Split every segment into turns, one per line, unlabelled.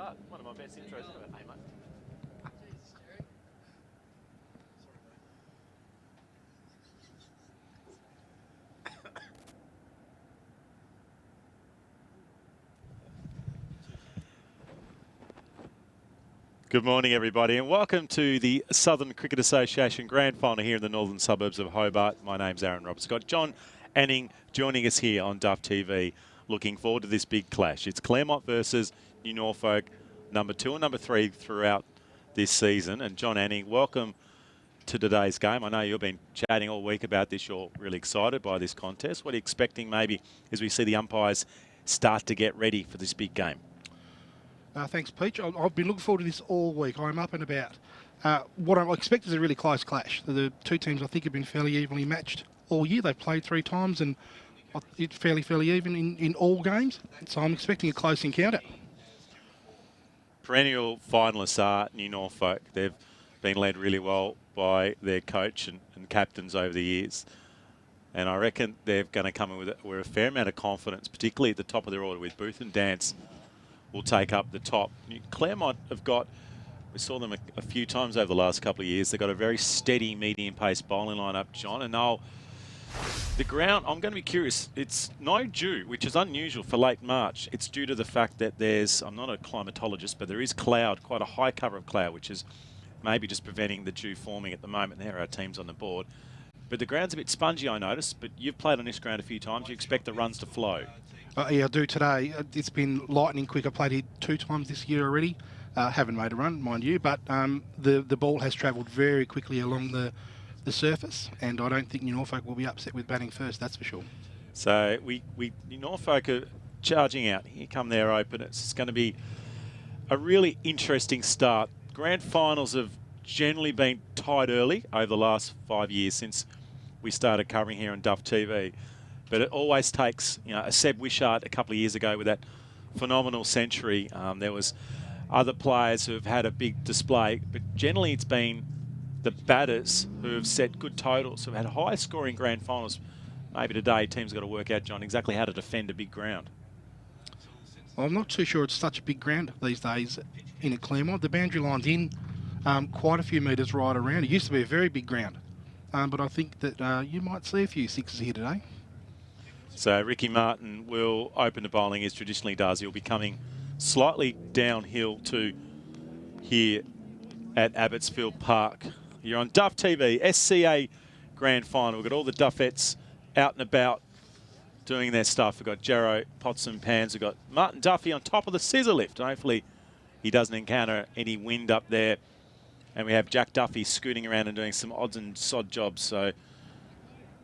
start. One of my best intros ever. Hey, mate. Good morning, everybody, and welcome to the Southern Cricket Association Grand Final here in the northern suburbs of Hobart. My name's Aaron Roberts. Got Jon Anning joining us here on Duff TV. Looking forward to this big clash. It's Claremont versus New Norfolk, number 2 and number 3 throughout this season. And Jon Anning, welcome to today's game. I know you've been chatting all week about this. You're really excited by this contest. What are you expecting maybe as we see the umpires start to get ready for this big game?
Thanks, Peach. I've been looking forward to this all week. I'm up and about. What I expect is a really close clash. The two teams, I think, have been fairly evenly matched all year. They've played 3 times and it's fairly even in all games. So I'm expecting a close encounter.
Perennial finalists are New Norfolk. They've been led really well by their coach and captains over the years. And I reckon they're going to come in with a fair amount of confidence, particularly at the top of their order with Booth and Dance will take up the top. Claremont have got, we saw them a few times over the last couple of years, they've got a very steady medium-pace bowling lineup, Jon, and the ground, I'm going to be curious, it's no dew, which is unusual for late March. It's due to the fact that there's, I'm not a climatologist, but there is cloud, quite a high cover of cloud, which is maybe just preventing the dew forming at the moment. There are teams on the board. But the ground's a bit spongy, I noticed, but you've played on this ground a few times. You expect the runs to flow.
Yeah, I do today. It's been lightning quick. I played here 2 times this year already. Haven't made a run, mind you, but the ball has travelled very quickly along the surface, and I don't think New Norfolk will be upset with batting first, that's for sure.
So New Norfolk are charging out. Here come their openers. It's going to be a really interesting start. Grand finals have generally been tied early over the last 5 years since we started covering here on Duff TV. But it always takes, a Seb Wishart a couple of years ago with that phenomenal century. There was other players who have had a big display, but generally it's been the batters who have set good totals, who have had high scoring grand finals. Maybe today teams got to work out, Jon, exactly how to defend a big ground.
Well, I'm not too sure it's such a big ground these days in a Claremont. The boundary line's in quite a few metres right around. It used to be a very big ground, but I think that you might see a few sixes here today.
So Ricky Martin will open the bowling as traditionally does. He'll be coming slightly downhill to here at Abottsfield Park. You're on Duff TV, SCA Grand Final. We've got all the Duffettes out and about doing their stuff. We've got Jarrow, Pots and Pans. We've got Martin Duffy on top of the scissor lift. Hopefully he doesn't encounter any wind up there. And we have Jack Duffy scooting around and doing some odds and sod jobs. So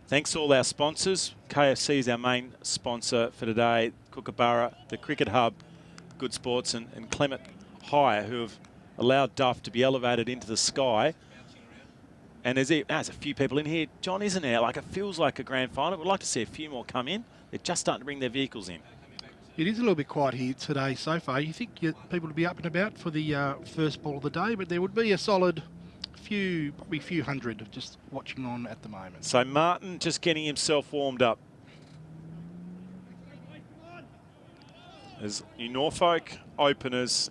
thanks to all our sponsors. KFC is our main sponsor for today. Kookaburra, the Cricket Hub, Good Sports, and Clement Hire, who have allowed Duff to be elevated into the sky. And there's a few people in here. Jon, isn't there? Like, it feels like a grand final. We'd like to see a few more come in. They're just starting to bring their vehicles in.
It is a little bit quiet here today so far. You think people would be up and about for the first ball of the day, but there would be a solid probably a few hundred just watching on at the moment.
So Martin just getting himself warmed up. As New Norfolk openers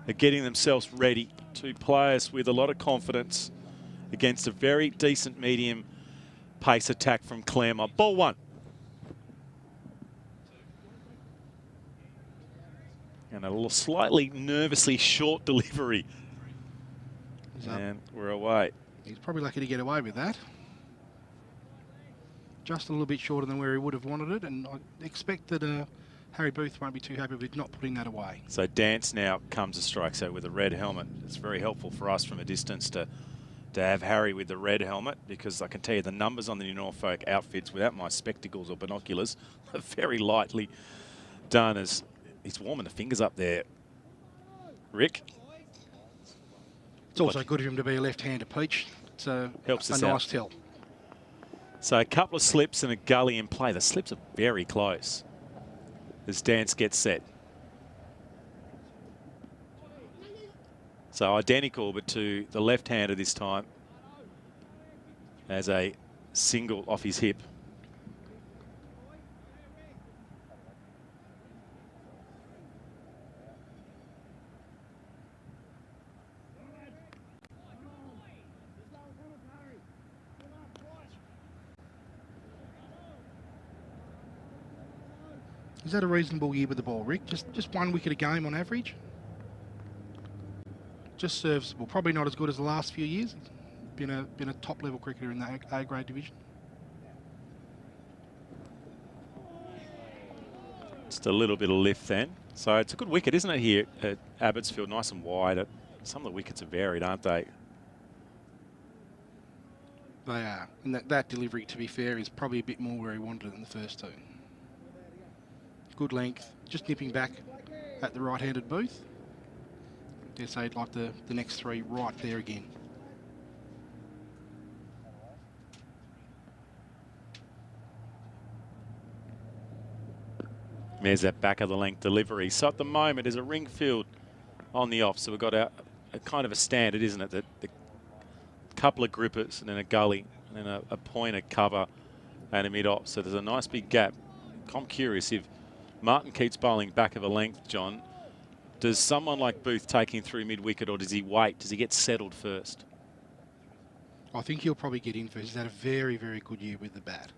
are getting themselves ready. 2 players with a lot of confidence against a very decent medium pace attack from Claremont. Ball 1. And a little slightly nervously short delivery. And we're away.
He's probably lucky to get away with that. Just a little bit shorter than where he would have wanted it, and I expect that Harry Booth won't be too happy with not putting that away.
So Dance now comes a strike, so with a red helmet. It's very helpful for us from a distance to have Harry with the red helmet, because I can tell you the numbers on the New Norfolk outfits without my spectacles or binoculars are very lightly done, as he's warming the fingers up there. Rick?
It's also good of him to be a left-hander, Peach. It's
helps us
a
out.
nice tell.
So a couple of slips and a gully in play. The slips are very close as Dance gets set. So identical, but to the left-hander this time as a single off his hip.
Is that a reasonable year with the ball, Rick? Just 1 wicket a game on average? Just serviceable. Probably not as good as the last few years. Been a top level cricketer in the A grade division.
Just a little bit of lift then. So it's a good wicket, isn't it, here at Abottsfield? Nice and wide. Some of the wickets are varied, aren't they?
They are. And that delivery, to be fair, is probably a bit more where he wanted it than the first two. Good length. Just nipping back at the right-handed booth. Dare say he'd like the next three right there again.
There's that back of the length delivery. So at the moment there's a ring field on the off. So we've got a kind of a standard, isn't it? The couple of grippers and then a gully and then a point, a cover and a mid-off. So there's a nice big gap. I'm curious if Martin keeps bowling back of a length, John. Does someone like Booth take him through mid-wicket, or does he wait? Does he get settled first?
I think he'll probably get in first. He's had a very, very good year with the bat.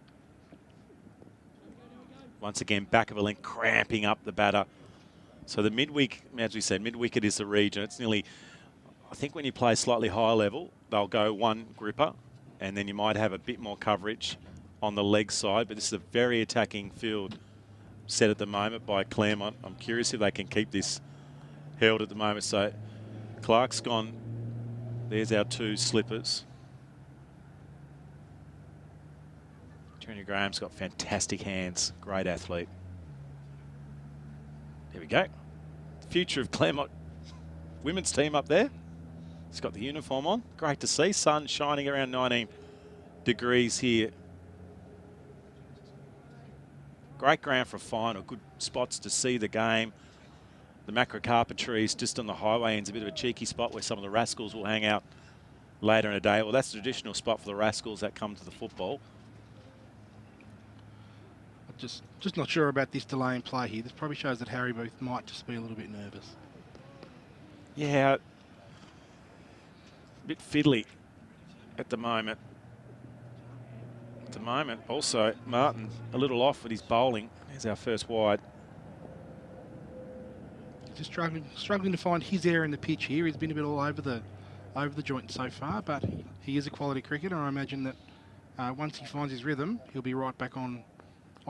Once again, back of a length, cramping up the batter. So the mid-wicket, as we said, mid-wicket is the region. It's nearly, I think when you play slightly higher level, they'll go one gripper, and then you might have a bit more coverage on the leg side. But this is a very attacking field set at the moment by Claremont. I'm curious if they can keep this held at the moment. So Clark's gone. There's our two slippers. Junior Graham's got fantastic hands. Great athlete. There we go. Future of Claremont women's team up there. He's got the uniform on. Great to see. Sun shining around 19 degrees here. Great ground for a final. Good spots to see the game. The macro carpet trees just on the highway end's a bit of a cheeky spot where some of the Rascals will hang out later in the day. Well, that's the traditional spot for the Rascals that come to the football.
Just not sure about this delay in play here. This probably shows that Harry Booth might just be a little bit nervous.
Yeah, a bit fiddly at the moment. Also, Martin a little off with his bowling. Here's our first wide.
Just struggling to find his area in the pitch here. He's been a bit all over the joint so far, but he is a quality cricketer. I imagine that once he finds his rhythm, he'll be right back on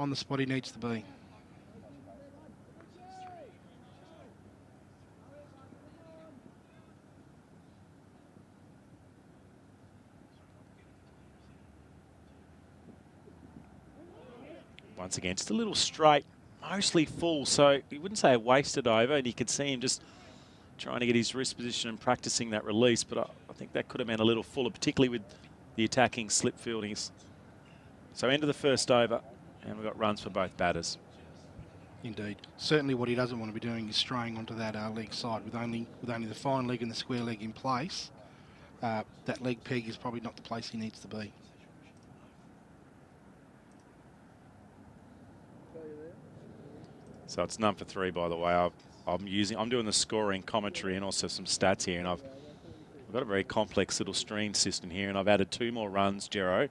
the spot he needs to be.
Once again, just a little straight, mostly full, so you wouldn't say a wasted over, and you could see him just trying to get his wrist position and practicing that release, but I think that could have been a little fuller, particularly with the attacking slip fieldings. So end of the first over, and we've got runs for both batters.
Indeed. Certainly what he doesn't want to be doing is straying onto that leg side with only the fine leg and the square leg in place. That leg peg is probably not the place he needs to be.
So it's none for three, by the way. I'm doing the scoring commentary and also some stats here, and I've got a very complex little stream system here, and I've added 2 more runs, Jero.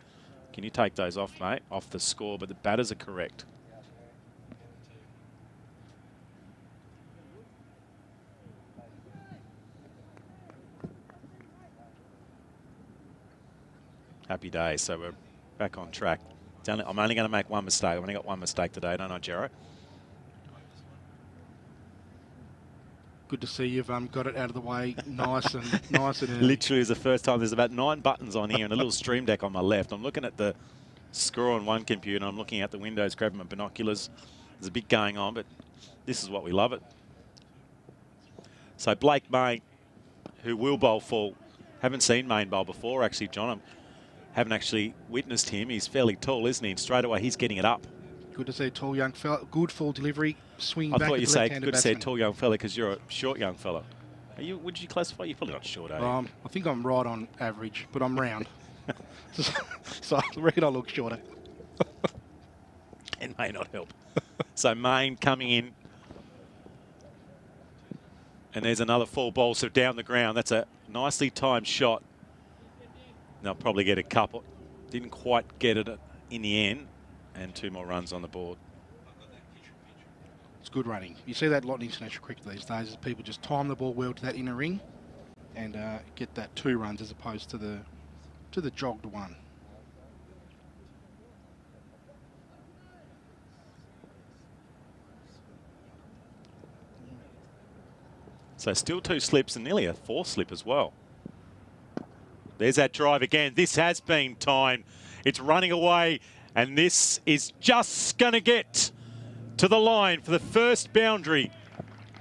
Can you take those off, mate? Off the score, but the batters are correct. Happy days. So we're back on track. I'm only going to make one mistake. I've only got one mistake today, don't I, Jero?
Good to see you've got it out of the way nice and early.
Literally is the first time. There's about 9 buttons on here and a little stream deck on my left. I'm looking at the score on one computer. I'm looking out the windows, grabbing my binoculars. There's a bit going on, but this is what we love it. So Blake May, who will bowl full. Haven't seen Main bowl before, actually, John. I haven't actually witnessed him. He's fairly tall, isn't he? And straight away, he's getting it up.
Good to see a tall young fella. Good full delivery. Swing back.
I thought you said good to say
batsman.
tall young fella because you're a short young fella. Would you classify? You're probably not short, are you?
I think I'm right on average, but I'm round. So I reckon I look shorter.
It may not help. So Main coming in. And there's another full ball, so down the ground. That's a nicely timed shot. They'll probably get a couple. Didn't quite get it in the end. And 2 more runs on the board.
It's good running. You see that a lot in international cricket these days, is people just time the ball well to that inner ring and get that 2 runs as opposed to the jogged 1.
So still 2 slips and nearly a 4th slip as well. There's that drive again. This has been timed. It's running away, and this is just going to get to the line for the first boundary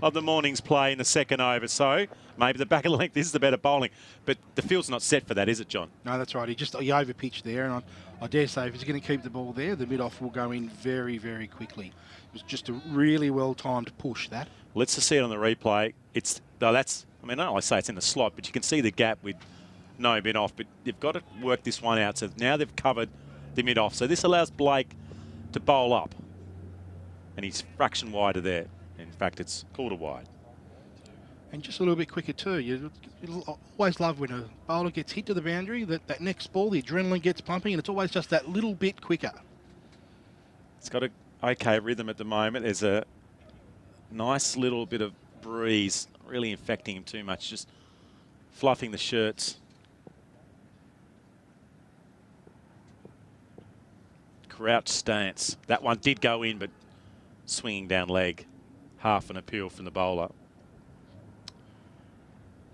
of the morning's play in the 2nd over. So maybe the back of the length is the better bowling, but the field's not set for that, is it, John?
No, that's right. He overpitched there, and I dare say if he's going to keep the ball there, the mid-off will go in very, very quickly. It was just a really well-timed push, that.
Let's just see it on the replay. I mean, I don't like to say it's in the slot, but you can see the gap with no mid-off, but they've got to work this one out. So now they've covered the mid-off. So this allows Blake to bowl up, and he's fraction wider there. In fact, it's quarter wide.
And just a little bit quicker too. You always love when a bowler gets hit to the boundary, that next ball, the adrenaline gets pumping, and it's always just that little bit quicker.
It's got a okay rhythm at the moment. There's a nice little bit of breeze, not really infecting him too much, just fluffing the shirts. Crouch stance. That one did go in, but swinging down leg. Half an appeal from the bowler.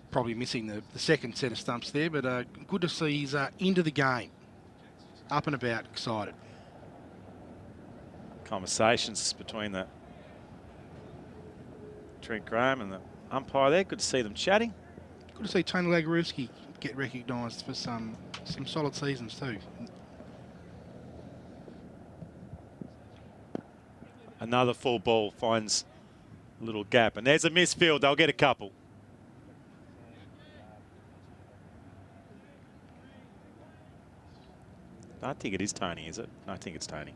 Probably missing the second set of stumps there, but good to see he's into the game. Up and about, excited.
Conversations between the Trent Graham and the umpire there. Good to see them chatting.
Good to see Tony Lagorowski get recognised for some solid seasons too.
Another full ball finds a little gap, and there's a misfield. They'll get a couple. I think it is Tony, is it? No, I think it's Tony.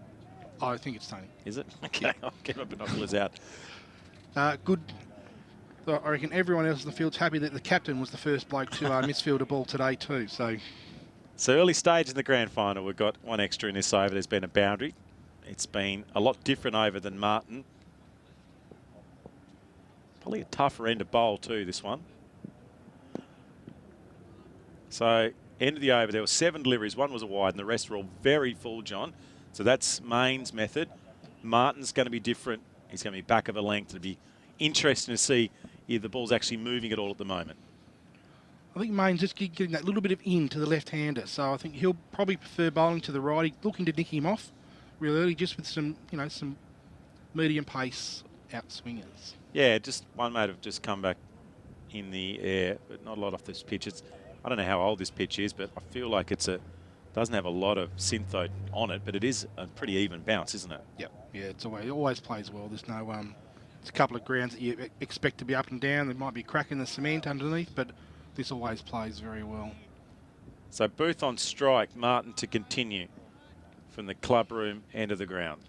Oh, I think it's Tony.
Is it? Okay, I'll get my binoculars out.
Good. I reckon everyone else in the field's happy that the captain was the first bloke to misfield a ball today too. So
early stage in the grand final, we've got 1 extra in this over. There's been a boundary. It's been a lot different over than Martin. Probably a tougher end to bowl too, this one. So end of the over, there were 7 deliveries. 1 was a wide, and the rest were all very full, John. So that's Main's method. Martin's going to be different. He's going to be back of a length. It'll be interesting to see if the ball's actually moving at all at the moment.
I think Main's just getting that little bit of in to the left-hander. So I think he'll probably prefer bowling to the righty, looking to nick him off real early, just with some medium pace outswingers.
Yeah, just one may have just come back in the air, but not a lot off this pitch. I don't know how old this pitch is, but I feel like it doesn't have a lot of syntho on it, but it is a pretty even bounce, isn't it?
Yep. Yeah, it always plays well. There's no it's a couple of grounds that you expect to be up and down. There might be a crack in the cement underneath, but this always plays very well.
So Booth on strike, Martin to continue from the club room end of the ground.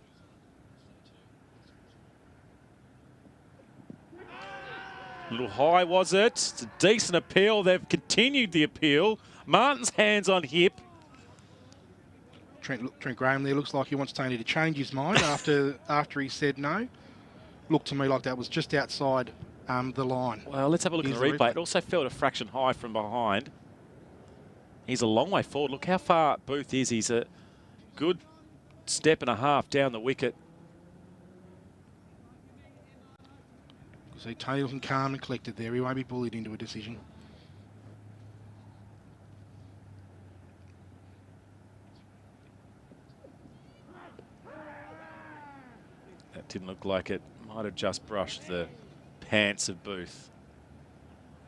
A little high, was it? It's a decent appeal. They've continued the appeal. Martin's hands on hip.
Trent Graham there looks like he wants Tony to change his mind after he said no. Looked to me like that was just outside the line.
Well, let's have a look at the replay. It also felt a fraction high from behind. He's a long way forward. Look how far Booth is. He's a good step and a half down the wicket.
See, Tony looking calm and collected there. He won't be bullied into a decision.
That didn't look like it. Might have just brushed the pants of Booth.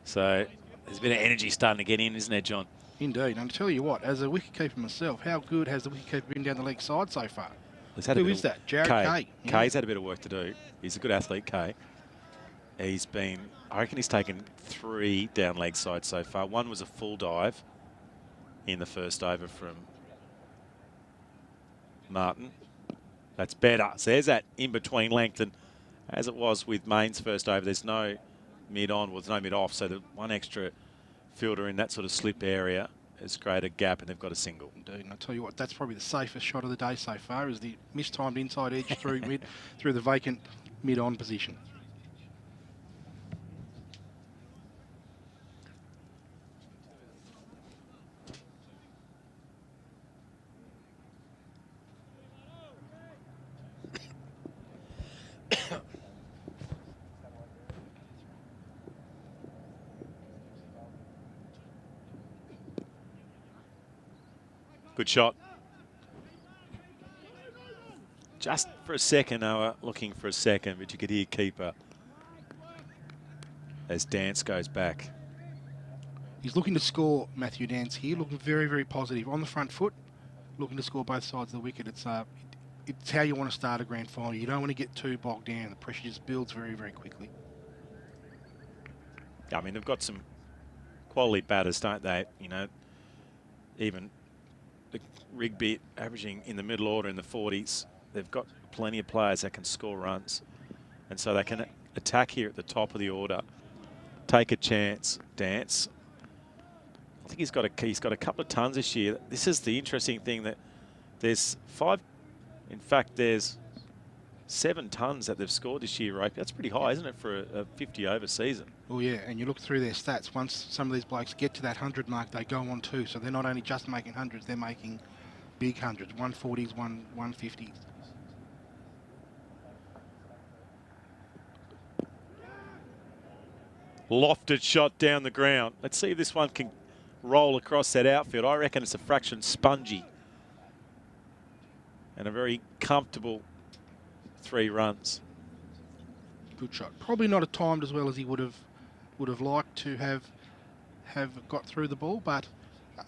So there's a bit of energy starting to get in, isn't there, John?
Indeed. And I tell you what, as a wicketkeeper myself, how good has the wicketkeeper been down the leg side so far? Who is that? Jared Kay.
Kay's had a bit of work to do. He's a good athlete, Kay. I reckon he's taken 3 down leg sides so far. 1 was a full dive in the first over from Martin. That's better. So there's that in-between length. And as it was with Main's first over, there's no mid-on, there's no mid-off. So the 1 extra fielder in that sort of slip area has created a gap, and they've got a single.
Indeed. And I'll tell you what, that's probably the safest shot of the day so far, is the mistimed inside edge through the vacant mid-on position.
Good shot. Just for a second, they were looking for a second, but you could hear keeper as Dance goes back.
He's looking to score, Matthew Dance here, looking very, very positive. On the front foot, looking to score both sides of the wicket. It's how you want to start a grand final. You don't want to get too bogged down. The pressure just builds very, very quickly.
I mean, they've got some quality batters, don't they? You know, even the Rigby averaging in the middle order in the 40s. They've got plenty of players that can score runs. And so they can attack here at the top of the order. Take a chance, Dance. I think he's got a couple of tons this year. This is the interesting thing, that there's there's 7 tons that they've scored this year, right? That's pretty high, isn't it, for a 50-over season?
Oh, yeah, and you look through their stats. Once some of these blokes get to that 100 mark, they go on too. So they're not only just making hundreds, they're making big hundreds, 140s, 150s.
Lofted shot down the ground. Let's see if this one can roll across that outfield. I reckon it's a fraction spongy. And a very comfortable 3 runs.
Good shot. Probably not timed as well as he would have liked to have got through the ball, but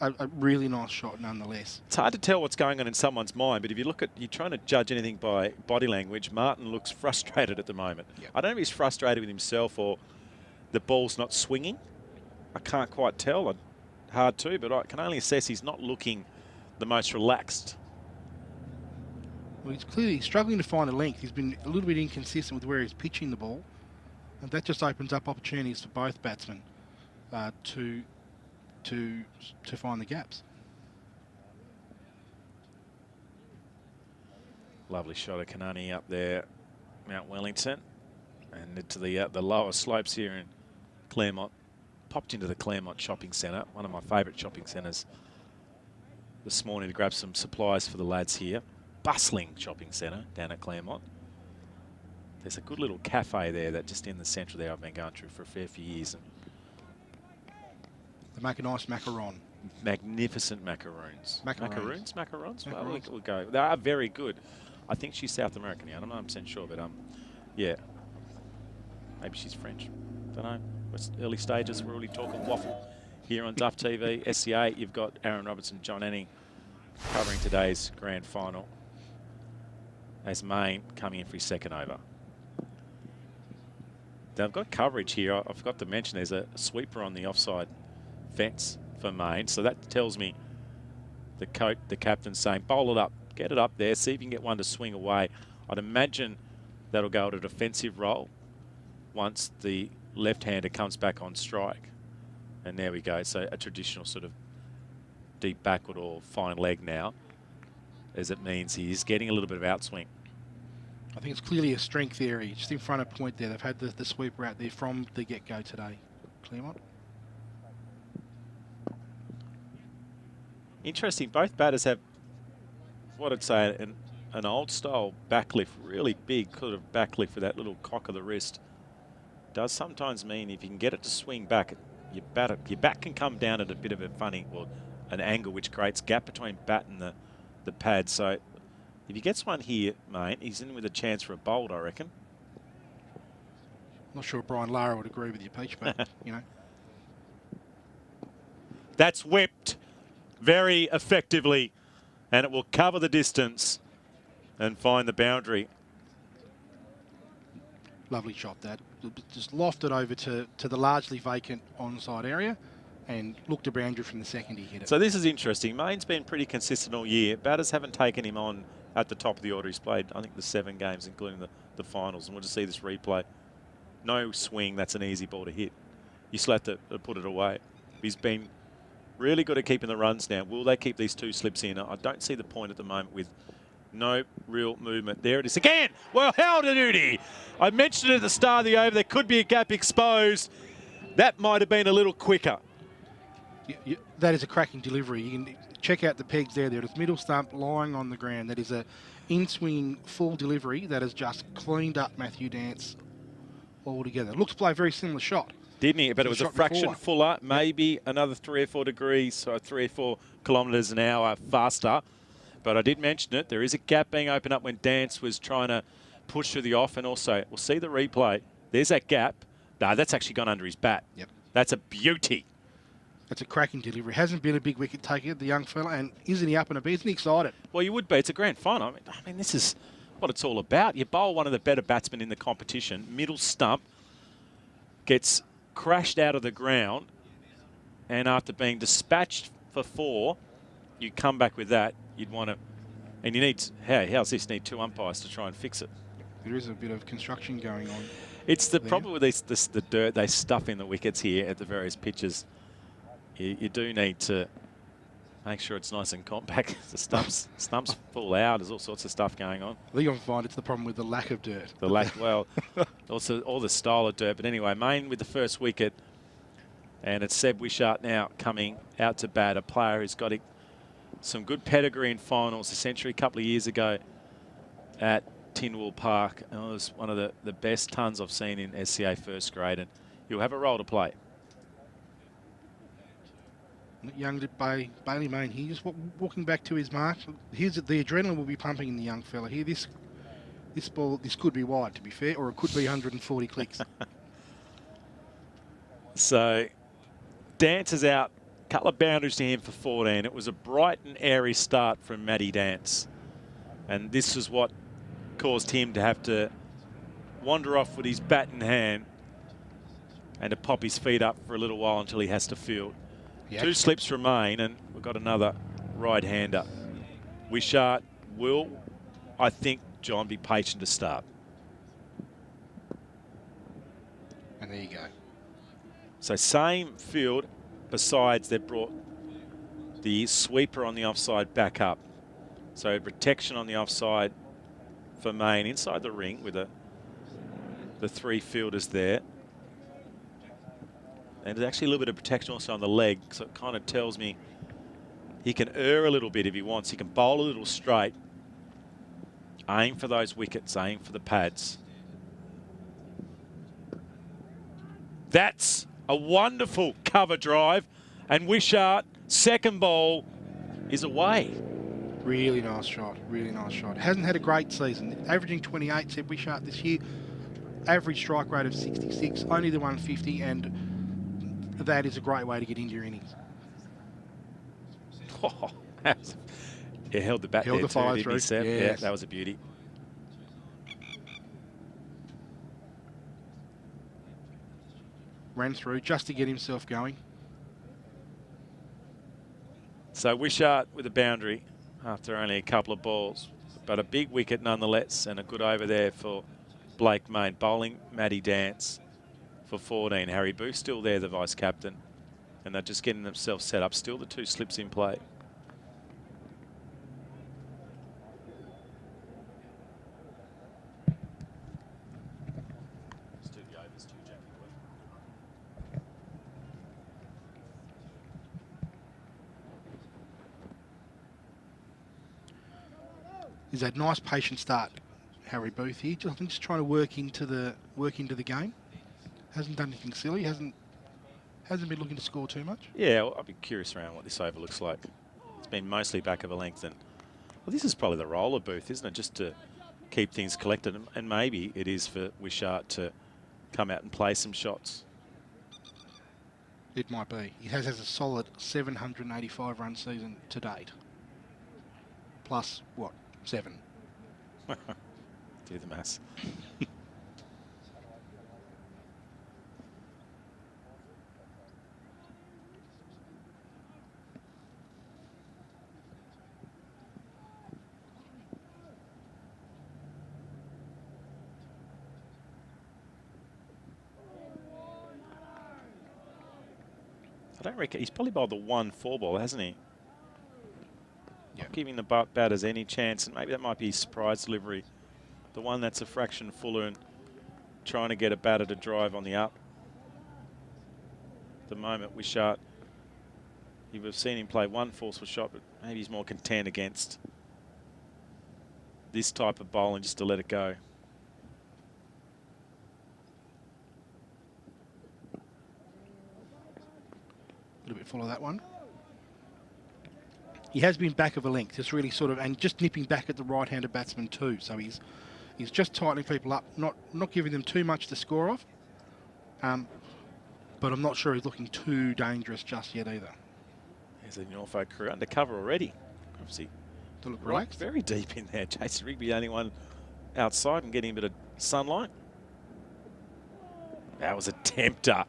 a really nice shot nonetheless.
It's hard to tell what's going on in someone's mind, but if you look at, you're trying to judge anything by body language, Martin looks frustrated at the moment.
Yep.
I don't know if he's frustrated with himself or the ball's not swinging. I can't quite tell. Hard to, but I can only assess he's not looking the most relaxed.
Well, he's clearly struggling to find a length. He's been a little bit inconsistent with where he's pitching the ball, and that just opens up opportunities for both batsmen to find the gaps.
Lovely shot of Kanani up there, Mount Wellington, and into the lower slopes here in Claremont. Popped into the Claremont shopping centre, one of my favourite shopping centres this morning, to grab some supplies for the lads here. Bustling shopping centre down at Claremont. There's a good little cafe there that just in the centre there I've been going through for a fair few years. And
they make a nice macaron.
Magnificent macaroons.
Macarons.
Macarons? Well, we'll go. They are very good. I think she's South American. I'm not 100% sure, but yeah. Maybe she's French. Don't know. It's early stages. We're already talking waffle here on Duff TV. SCA, you've got Aaron Robertson, Jon Anning covering today's grand final, as Main coming in for his second over. Now, I've got coverage here. I forgot to mention there's a sweeper on the offside fence for Main. So that tells me the captain's saying, bowl it up, get it up there, see if you can get one to swing away. I'd imagine that'll go to a defensive role once the left-hander comes back on strike. And there we go. So a traditional sort of deep backward or fine leg now, as it means he is getting a little bit of outswing.
I think it's clearly a strength area, just in front of point there. They've had the sweeper out there from the get-go today, Claremont.
Interesting, both batters have what I'd say an old style backlift, really big sort of backlift for that little cock of the wrist. Does sometimes mean if you can get it to swing back, your bat can come down at a bit of a funny, well, an angle which creates gap between bat and the pad. So if he gets one here, mate, he's in with a chance for a bold, I reckon.
Not sure Brian Lara would agree with you, Peach, but, you know.
That's whipped very effectively, and it will cover the distance and find the boundary.
Lovely shot, that. Just lofted over to the largely vacant onside area and looked a boundary from the second he hit it.
So this is interesting. Main's been pretty consistent all year. Batters haven't taken him on at the top of the order. He's played, I think, the 7 games, including the finals. And we'll just see this replay. No swing. That's an easy ball to hit. You still have to put it away. He's been really good at keeping the runs now. Will they keep these 2 slips in? I don't see the point at the moment with No real movement. There it is again. Well, how did he? I mentioned it at the start of the over. There could be a gap exposed. That might have been a little quicker.
That is a cracking delivery. You can check out the pegs there. There's middle stump lying on the ground. That is a in-swing full delivery that has just cleaned up Matthew Dance altogether. Looks to play a very similar shot.
Didn't he? But it was a fraction fuller, maybe another 3 or 4 degrees, so 3 or 4 kilometres an hour faster. But I did mention it. There is a gap being opened up when Dance was trying to push through the off. And also, we'll see the replay. There's that gap. No, that's actually gone under his bat.
Yep.
That's a beauty.
That's a cracking delivery. Hasn't been a big wicket taker, the young fella, and isn't he up and a bit? Isn't he excited?
Well, you would be. It's a grand final. I mean, this is what it's all about. You bowl one of the better batsmen in the competition, middle stump, gets crashed out of the ground, and after being dispatched for 4, you come back with that. You'd want to, and you need, how's this? Need 2 umpires to try and fix it.
There is a bit of construction going on.
It's the problem with the dirt they stuff in the wickets here at the various pitches. You do need to make sure it's nice and compact. The stumps fall out. There's all sorts of stuff going on.
I think I find it's the problem with the lack of dirt.
The lack, well, also all the style of dirt. But anyway, Main with the first wicket. And it's Seb Wishart now coming out to bat. A player who's got some good pedigree in finals. A century a couple of years ago at Tynwell Park. And it was one of the best tons I've seen in SCA first grade. And he'll have a role to play.
Young Bailey Main here, just walking back to his mark. Here's the adrenaline will be pumping in the young fella here. This ball, this could be wide, to be fair, or it could be 140 clicks.
So Dance is out. A couple of boundaries to him for 14. It was a bright and airy start from Matty Dance, and this is what caused him to have to wander off with his bat in hand and to pop his feet up for a little while until he has to field. Yeah. 2 slips remain, and we've got another right-hander. Wishart will, I think, John, be patient to start.
And there you go.
So same field, besides they've brought the sweeper on the offside back up. So protection on the offside for Main inside the ring with the 3 fielders there. And there's actually a little bit of protection also on the leg, so it kind of tells me he can err a little bit if he wants. He can bowl a little straight. Aim for those wickets, aim for the pads. That's a wonderful cover drive, and Wishart, second ball, is away.
Really nice shot, really nice shot. Hasn't had a great season. Averaging 28, said Wishart this year. Average strike rate of 66, only the 150, and that is a great way to get into your innings.
Oh, he held the bat
held
there
the follow
too,
through.
Yes. Yeah, that was a beauty.
Ran through just to get himself going.
So Wishart with a boundary after only a couple of balls, but a big wicket nonetheless, and a good over there for Blake Main. Bowling Matty Dance for 14. Harry Booth still there, the vice captain, and they're just getting themselves set up. Still the 2 slips in play.
He's had a nice patient start, Harry Booth here. I think just trying to work into the game. Hasn't done anything silly. Hasn't been looking to score too much.
Yeah, well, I'll be curious around what this over looks like. It's been mostly back of a length, and well, this is probably the role of Booth, isn't it? Just to keep things collected, and maybe it is for Wishart to come out and play some shots.
It might be. He has a solid 785 run season to date. Plus what? 7.
Do the maths. I don't reckon he's probably bowled the 1 4 ball, hasn't he?
Yeah.
giving the batters any chance, and maybe that might be his surprise delivery. The one that's a fraction fuller and trying to get a batter to drive on the up. At the moment, Wishart, you've seen him play one forceful shot, but maybe he's more content against this type of bowling just to let it go.
A little bit full of that one. He has been back of a length, just really sort of, and just nipping back at the right-handed batsman too. So he's just tightening people up, not giving them too much to score off. But I'm not sure he's looking too dangerous just yet either.
There's a Norfolk crew undercover already. Obviously,
to look relaxed.
Very deep in there. Jason Rigby, the only one outside and getting a bit of sunlight. That was a tempter.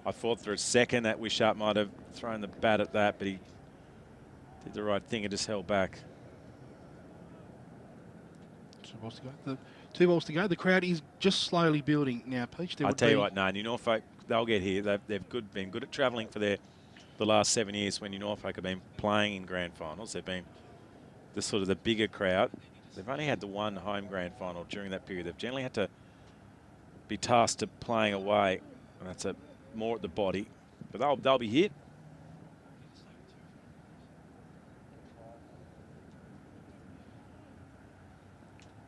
I thought for a second that Wishart might have thrown the bat at that, but he did the right thing and just held back.
2 balls to go. 2 balls to go. The crowd is just slowly building now, Peach.
I tell you what, no, New Norfolk, they'll get here. They've been good at travelling for the last 7 years when New Norfolk have been playing in grand finals. They've been the sort of the bigger crowd. They've only had the one home grand final during that period. They've generally had to be tasked to playing away, and that's more at the body. But they'll be hit.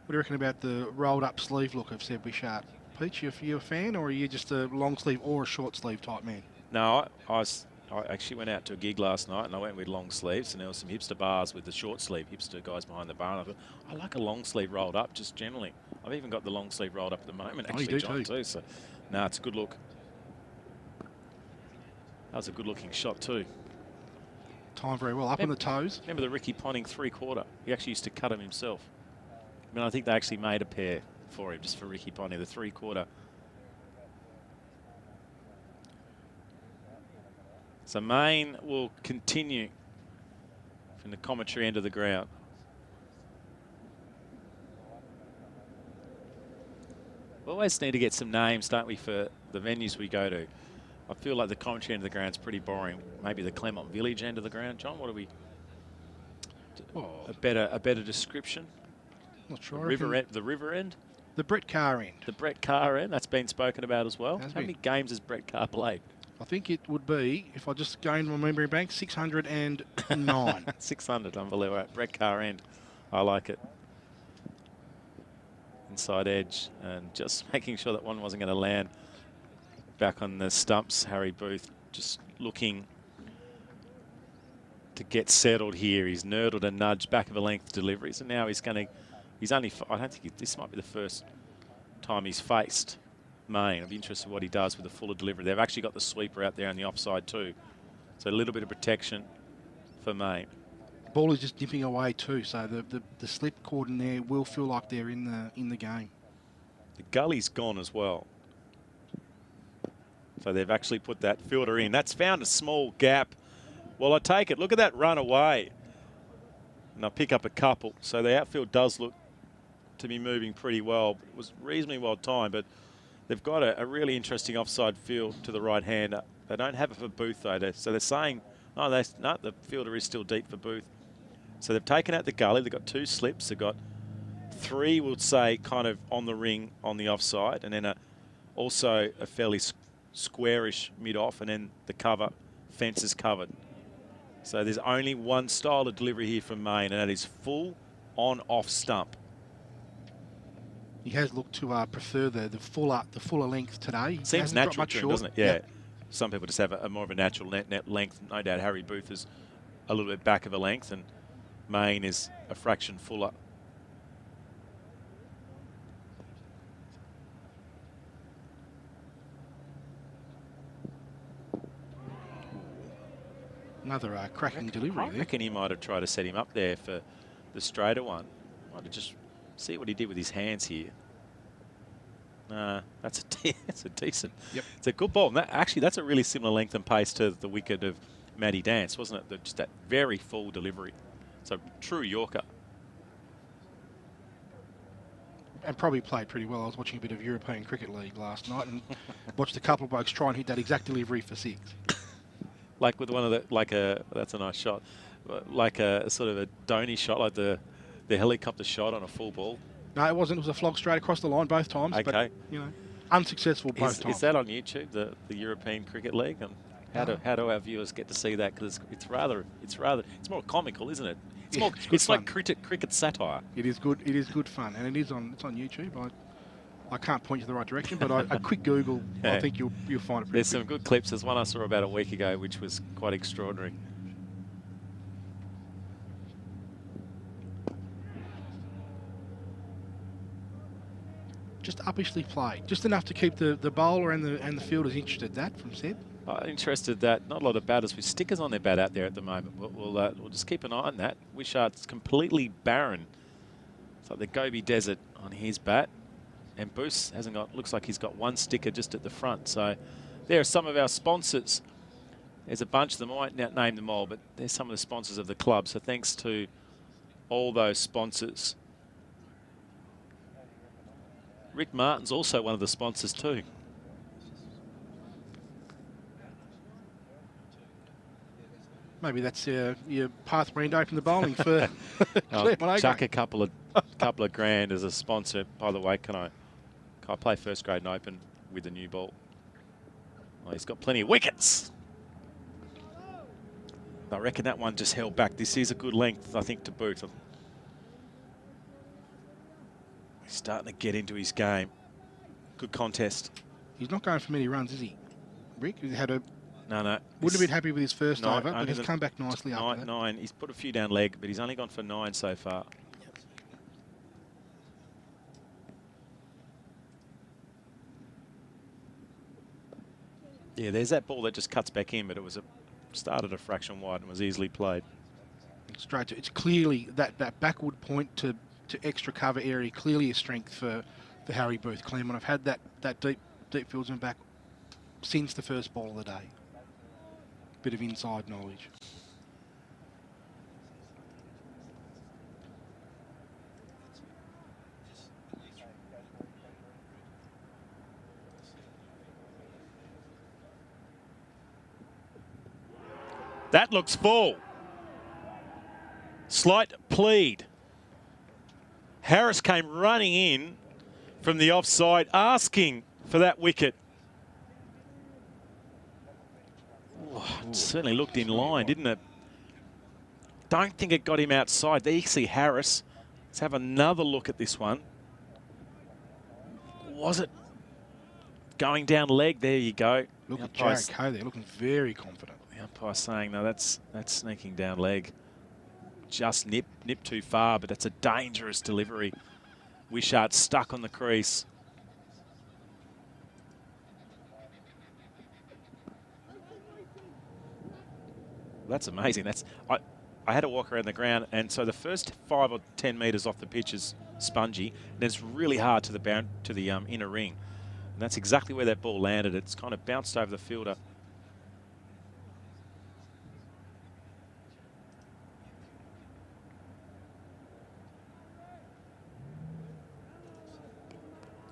What do you reckon about the rolled up sleeve look of Seb Wishart? Peach, are you a fan, or are you just a long sleeve or a short sleeve type man?
No, I actually went out to a gig last night and I went with long sleeves, and there was some hipster bars with the short sleeve, hipster guys behind the bar. And I thought, I like a long sleeve rolled up just generally. I've even got the long sleeve rolled up at the moment, actually,
you do
John, too. So, no, it's a good look. That was a good looking shot too.
Timed very well, up on the toes.
Remember the Ricky Ponting 3/4? He actually used to cut him himself. I mean, I think they actually made a pair for him, just for Ricky Ponting, the 3/4. So Main will continue from the commentary end of the ground. We always need to get some names, don't we, for the venues we go to. I feel like the commentary end of the ground is pretty boring. Maybe the Claremont Village end of the ground. John, what do we... A better description?
Not sure.
The river end?
The Brett Carr end.
The Brett Carr end, that's been spoken about as well. How many games has Brett Carr played?
I think it would be, if I just go into my memory bank, 609.
600, unbelievable. Brett Carr end. I like it. Inside edge, and just making sure that one wasn't going to land back on the stumps. Harry Booth just looking to get settled here. He's nurdled a nudge, back of a length deliveries, and now he's going to... I don't think this might be the first time he's faced Main. I'd be interested in what he does with the fuller delivery. They've actually got the sweeper out there on the offside too. So a little bit of protection for Main.
Ball is just dipping away too, so the slip cordon there will feel like they're in the game.
The gully's gone as well. So they've actually put that fielder in. That's found a small gap. Well, I take it. Look at that run away. And I'll pick up a couple. So the outfield does look to be moving pretty well. It was reasonably well timed, but they've got a really interesting offside field to the right hander. They don't have it for Booth though. So they're saying, no, the fielder is still deep for Booth. So they've taken out the gully. They've got 2 slips. They've got 3, we'll say, kind of on the ring on the offside, and then also a fairly squarish mid-off, and then the cover, fence is covered. So there's only one style of delivery here from Main, and that is full on-off stump.
He has looked to prefer the fuller length today.
Seems natural to him, doesn't it? Yeah.
Yep.
Some people just have a more of a natural net length. No doubt Harry Booth is a little bit back of a length, and Main is a fraction fuller.
Another cracking delivery there.
I reckon he might have tried to set him up there for the straighter one. Might have just see what he did with his hands here. That's a decent.
Yep.
It's a good ball. Actually, that's a really similar length and pace to the wicket of Matty Dance, wasn't it? Just that very full delivery. So true Yorker.
And probably played pretty well. I was watching a bit of European Cricket League last night and watched a couple of blokes try and hit that exact delivery for 6.
Like with one of the, that's a nice shot. like a sort of a Donny shot, like the helicopter shot on a full ball?
No, it wasn't. It was a flog straight across the line both times.
Okay.
But, you know, unsuccessful both times.
Is that on YouTube, the European Cricket League? And how do our viewers get to see that? Because it's more comical, isn't it? It's like cricket satire.
It is good. It is good fun, and it's on YouTube. I can't point you in the right direction, but a quick Google, yeah. I think you'll find it.
There's some good clips. There's one I saw about a week ago, which was quite extraordinary.
Just uppishly played, just enough to keep the bowler and the fielders interested. That from Seb.
Interested that not a lot of batters with stickers on their bat out there at the moment. We'll just keep an eye on that. Wishart's completely barren. It's like the Gobi Desert on his bat. And Boos hasn't got, looks like he's got one sticker just at the front. So there are some of our sponsors. There's a bunch of them. I won't name them all, but there's some of the sponsors of the club. So thanks to all those sponsors. Rick Martin's also one of the sponsors too.
Maybe that's your pathway to open the bowling for Claremont.
Chuck a couple of grand as a sponsor. By the way, can I play first grade and open with the new ball? Oh, he's got plenty of wickets. I reckon that one just held back. This is a good length, I think, to boot. He's starting to get into his game. Good contest.
He's not going for many runs, is he, Rick? He had a...
No.
Wouldn't have been happy with his first over, but he's come back nicely after that.
9. He's put a few down leg, but he's only gone for 9 so far. Yeah, there's that ball that just cuts back in, but it was started a fraction wide and was easily played.
Straight to, it's clearly that backward point to extra cover area, clearly a strength for Harry Booth. Claremont have had that deep fieldsman back since the first ball of the day. Bit of inside knowledge.
That looks full. Slight plead. Harris came running in from the offside, asking for that wicket. It certainly looked in line, didn't it? Don't think it got him outside. There you see Harris. Let's have another look at this one. Was it going down leg? There you go.
Look at Jared Coe there, looking very confident.
The umpire saying, no, that's sneaking down leg. Just nip too far, but that's a dangerous delivery. Wishart stuck on the crease. That's amazing. I had to walk around the ground, and so the first 5 or 10 metres off the pitch is spongy, and it's really hard to the inner ring. And that's exactly where that ball landed. It's kind of bounced over the fielder.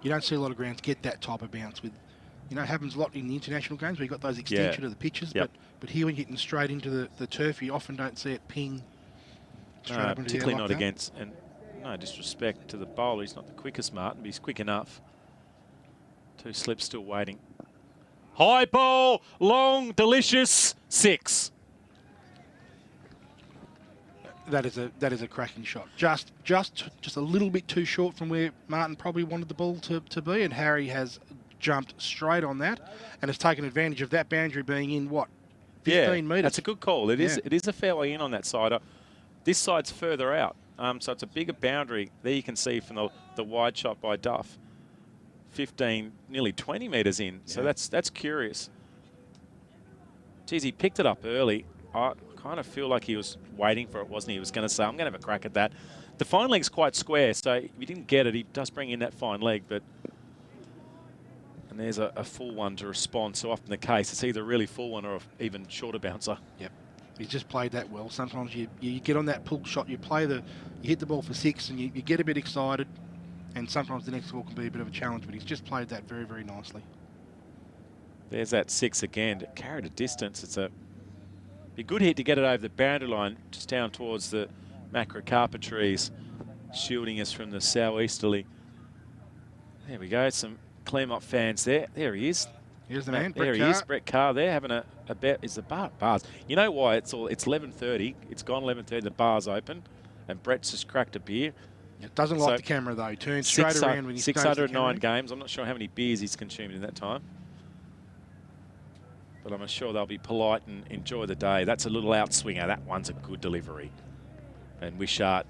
You don't see a lot of grounds get that type of bounce with, you know, it happens a lot in the international games where you've got those extension of the pitches, but here when you're hitting straight into the turf, you often don't see it ping straight up into
particularly
the air
not
like
against, and no disrespect to the bowler, he's not the quickest, Martin, but he's quick enough. 2 slips still waiting. High ball, long, delicious, 6.
That is a cracking shot. Just a little bit too short from where Martin probably wanted the ball to be, and Harry has jumped straight on that and has taken advantage of that boundary being in, what, 15 metres?
That's a good call. It is a fair way in on that side. This side's further out, so it's a bigger boundary. There you can see from the wide shot by Duff. 15, nearly 20 metres in, so that's curious. Geez, he picked it up early. I kind of feel like he was waiting for it, wasn't he? He was going to say, I'm going to have a crack at that. The fine leg's quite square, so if he didn't get it, he does bring in that fine leg, but... And there's a full one to respond. So often the case, it's either a really full one or an even shorter bouncer.
Yep. He's just played that well. Sometimes you get on that pull shot, you hit the ball for 6 and you get a bit excited, and sometimes the next ball can be a bit of a challenge, but he's just played that very, very nicely.
There's that 6 again. It carried a distance. It's a Be a good hit to get it over the boundary line, just down towards the macrocarpa trees, shielding us from the southeasterly. There we go, some Claremont fans there. There he is.
Here's the man,
There he is, Brett Carr there, having a bet. Is the bars? You know why? It's 11:30. It's gone 11:30. The bar's open, and Brett's just cracked a beer.
It doesn't like the camera though. He turns straight around when he
609 games. I'm not sure how many beers he's consumed in that time, but I'm sure they'll be polite and enjoy the day. That's a little outswinger. That one's a good delivery, and Wishart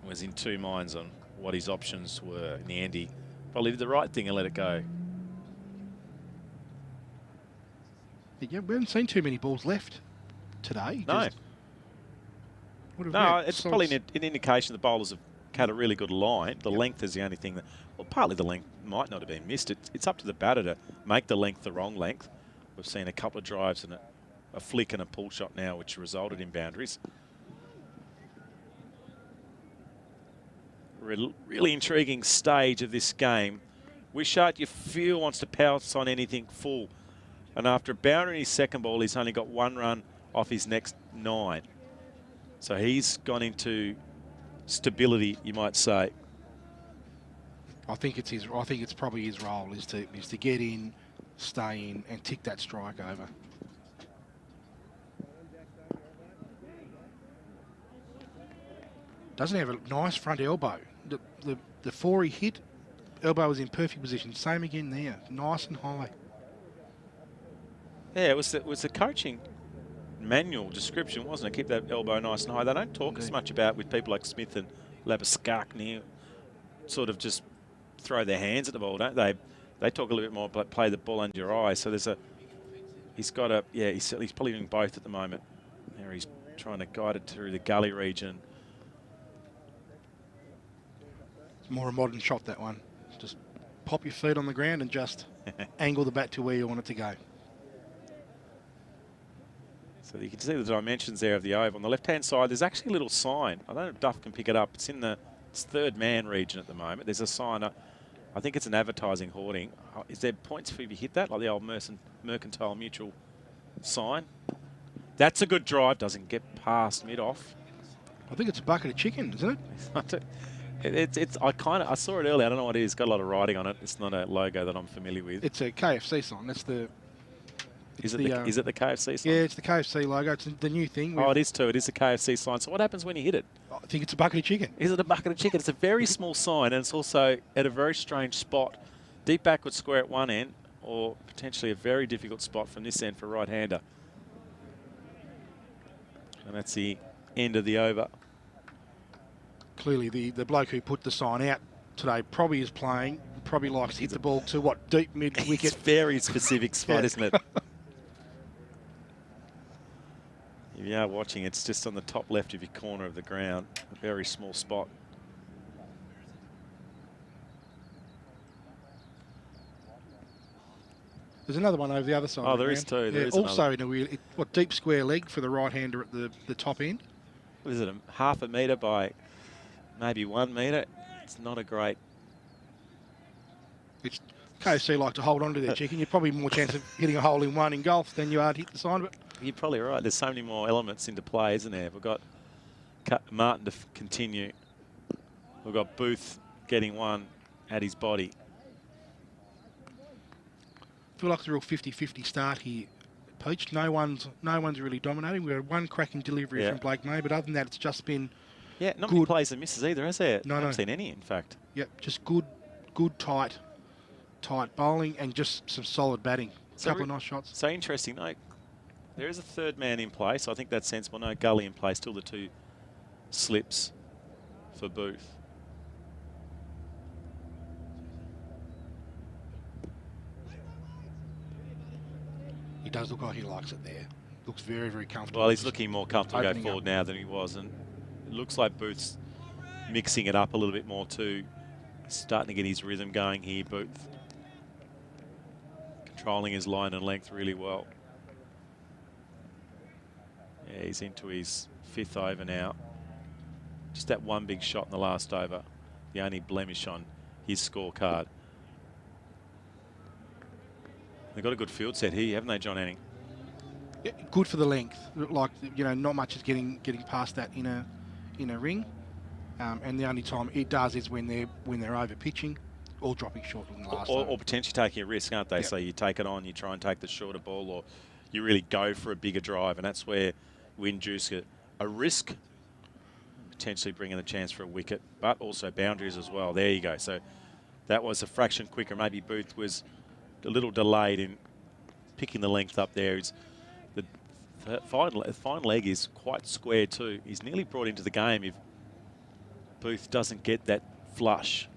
was in two minds on what his options were. In the end, he probably did the right thing and let it go.
Yeah, we haven't seen too many balls left today.
No. No, it's probably an indication the bowlers have had a really good line. The length is the only thing that, well, partly the length might not have been missed. It's up to the batter to make the length the wrong length. We've seen a couple of drives and a flick and a pull shot now, which resulted in boundaries. Really intriguing stage of this game. Wishart, you feel, wants to pounce on anything full. And after a boundary in his second ball, he's only got 1 run off his next 9. So he's gone into stability, you might say.
I think it's probably his role is to get in, stay in, and tick that strike over. Doesn't have a nice front elbow. The 4 he hit, elbow was in perfect position. Same again there, nice and high.
Yeah, it was the coaching manual description, wasn't it? Keep that elbow nice and high. They don't talk as much about with people like Smith and Labuschagne, sort of just throw their hands at the ball, don't they? They talk a little bit more about play the ball under your eye. So he's probably doing both at the moment. There he's trying to guide it through the gully region.
It's more a modern shot, that one. Just pop your feet on the ground and just angle the bat to where you want it to go.
So you can see the dimensions there of the oval. On the left-hand side, there's actually a little sign. I don't know if Duff can pick it up. It's in the third man region at the moment. There's a sign. I think it's an advertising hoarding. Is there points for you to hit that, like the old Mercantile Mutual sign? That's a good drive. Doesn't get past mid-off.
I think it's a bucket of chicken, isn't it?
I saw it earlier. I don't know what it is. It's got a lot of writing on it. It's not a logo that I'm familiar with.
It's a KFC sign. That's the...
Is it the KFC sign?
Yeah, it's the KFC logo. It's the new thing.
Oh, it is too. It is a KFC sign. So what happens when you hit it?
I think it's a bucket of chicken.
Is it a bucket of chicken? It's a very small sign, and it's also at a very strange spot. Deep backward square at one end, or potentially a very difficult spot from this end for a right-hander. And that's the end of the over.
Clearly, the bloke who put the sign out today probably is playing, probably likes to hit the ball to what, deep mid-wicket.
It's a very specific spot, isn't it? If you are watching, it's just on the top left of your corner of the ground, a very small spot.
There's another one over the other side.
Oh, there is too. There is
also in a weird, deep square leg for the right-hander at the top end.
What is it, half a metre by maybe 1 metre? It's not a great...
It's KFC like to hold on to their chicken. You're probably more chance of hitting a hole in one in golf than you are to hit the sign of it.
You're probably right. There's so many more elements into play, isn't there? We've got Martin to continue. We've got Booth getting one at his body.
I feel like it's a real 50-50 start here, Peach. No one's really dominating. We've had one cracking delivery from Blake May, but other than that, it's just been
not many plays and misses either, has there?
No,
I haven't seen any, in fact.
Yep, just good, tight bowling and just some solid batting. A couple of nice shots.
So interesting. No, there is a third man in play, so I think that's sensible. No gully in play, still the 2 slips for Booth.
He does look like he likes it there. Looks very, very comfortable.
Well, he's looking more comfortable to go forward now than he was, and it looks like Booth's mixing it up a little bit more too. Starting to get his rhythm going here, Booth. Controlling his line and length really well. Yeah, he's into his 5th over now. Just that one big shot in the last over, the only blemish on his scorecard. They've got a good field set here, haven't they, Jon Anning?
Yeah, good for the length. Like, you know, not much is getting past that inner ring. And the only time it does is when they're over pitching or dropping short in the last
or potentially taking a risk, aren't they?
Yep.
So you take it on, you try and take the shorter ball, or you really go for a bigger drive, and that's where we induce a risk, potentially bringing a chance for a wicket, but also boundaries as well. There you go. So that was a fraction quicker. Maybe Booth was a little delayed in picking the length up there. The fine leg is quite square too. He's nearly brought into the game if Booth doesn't get that flush.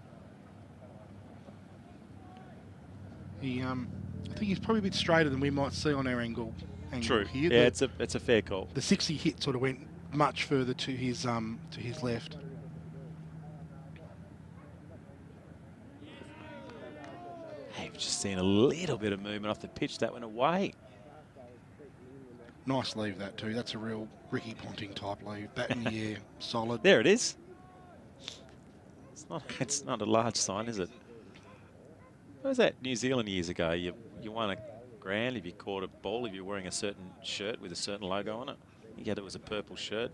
I think he's probably a bit straighter than we might see on our angle
True.
here.
Yeah, it's a fair call.
The 60 hit sort of went much further to his left.
Hey, we've just seen a little bit of movement off the pitch. That went away.
Nice leave that too. That's a real Ricky Ponting type leave. Bat in the air, solid.
There it is. It's not a large sign, is it? What was that New Zealand years ago? You won a grand if you caught a ball if you're wearing a certain shirt with a certain logo on it. You had it was a purple shirt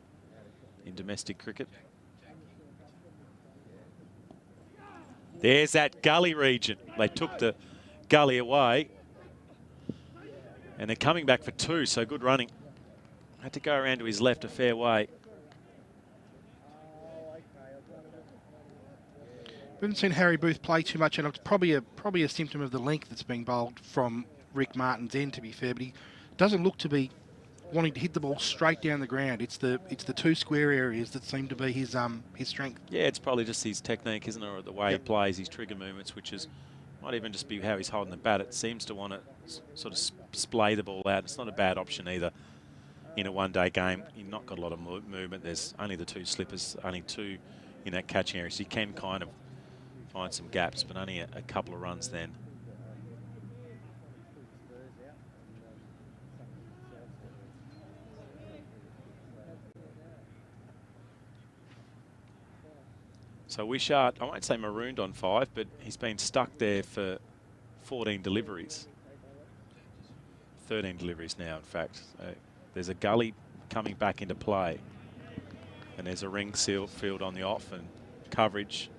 in domestic cricket. There's that gully region. They took the gully away. And they're coming back for two, so good running. Had to go around to his left a fair way.
We haven't seen Harry Booth play too much, and it's probably a symptom of the length that's being bowled from Rick Martin's end, to be fair. But he doesn't look to be wanting to hit the ball straight down the ground. It's the two square areas that seem to be his strength.
Yeah, it's probably just his technique, isn't it, or the way he plays, his trigger movements, which is might even just be how he's holding the bat. It seems to want to sort of splay the ball out. It's not a bad option either in a one-day game. You've not got a lot of movement. There's only the two slippers, only two in that catching area, so you can kind of find some gaps, but only a couple of runs then. So Wishart, I won't say marooned on 5, but he's been stuck there for 14 deliveries. 13 deliveries now, in fact. So there's a gully coming back into play. And there's a ring seal field on the off and coverage.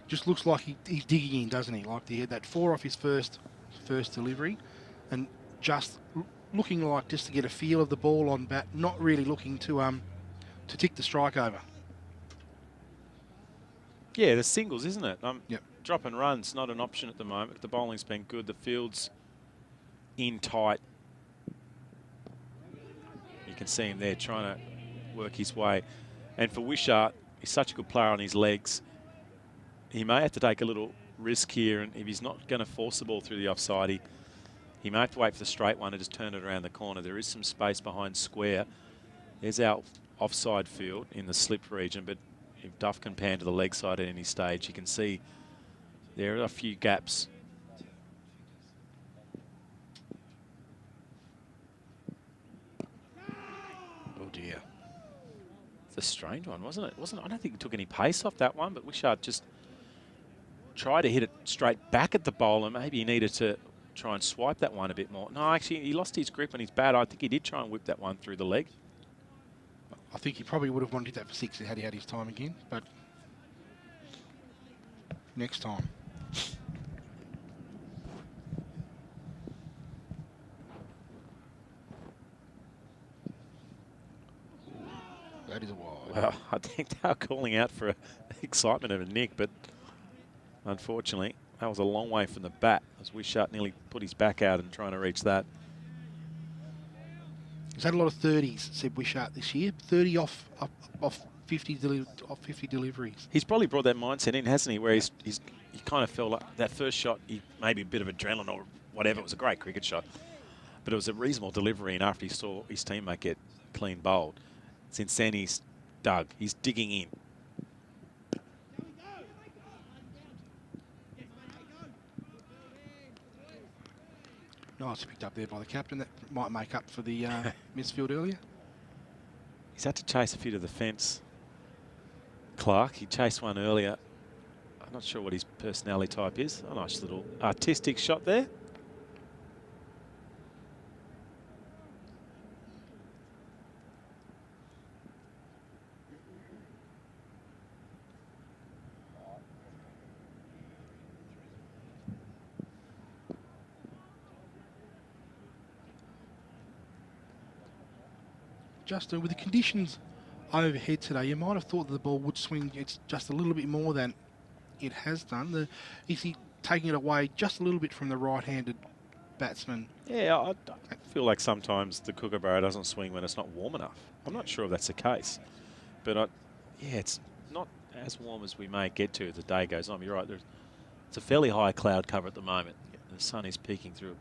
Just looks like he's digging in, doesn't he? Like he had that 4 off his first delivery, and just looking like just to get a feel of the ball on bat, not really looking to tick the strike over.
Yeah, the singles, isn't it?
Yep.
Drop and run's not an option at the moment. The bowling's been good. The field's in tight. You can see him there trying to work his way. And for Wishart, he's such a good player on his legs. He may have to take a little risk here, and if he's not going to force the ball through the offside, he may have to wait for the straight one and just turn it around the corner. There is some space behind square. There's our offside field in the slip region, but if Duff can pan to the leg side at any stage, you can see there are a few gaps. Oh dear. It's a strange one, wasn't it? I don't think he took any pace off that one, but Wishart just tried to hit it straight back at the bowler. Maybe he needed to try and swipe that one a bit more. No, actually, he lost his grip on his bat. I think he did try and whip that one through the leg.
I think he probably would have wanted that for 6 had he had his time again, but next time. That is a wide.
Well, I think they were calling out for excitement of a nick, but unfortunately, that was a long way from the bat as Wishart nearly put his back out and trying to reach that.
He's had a lot of 30s, said Wishart this year. 30 off 50 deliveries.
He's probably brought that mindset in, hasn't he? Where he kind of felt like that first shot, maybe a bit of adrenaline or whatever. It was a great cricket shot, but it was a reasonable delivery. And after he saw his teammate get clean bowled, since then he's dug. He's digging in.
Nice picked up there by the captain. That might make up for the misfield earlier.
He's had to chase a few to the fence. Clark, he chased one earlier. I'm not sure what his personality type is. A nice little artistic shot there.
just with the conditions overhead today, you might have thought that the ball would swing just a little bit more than it has done. Is he taking it away just a little bit from the right-handed batsman?
Yeah, I feel like sometimes the Kookaburra doesn't swing when it's not warm enough. I'm not sure if that's the case. But, yeah, it's not as warm as we may get to as the day goes on. You're right, it's a fairly high cloud cover at the moment. The sun is peeking through at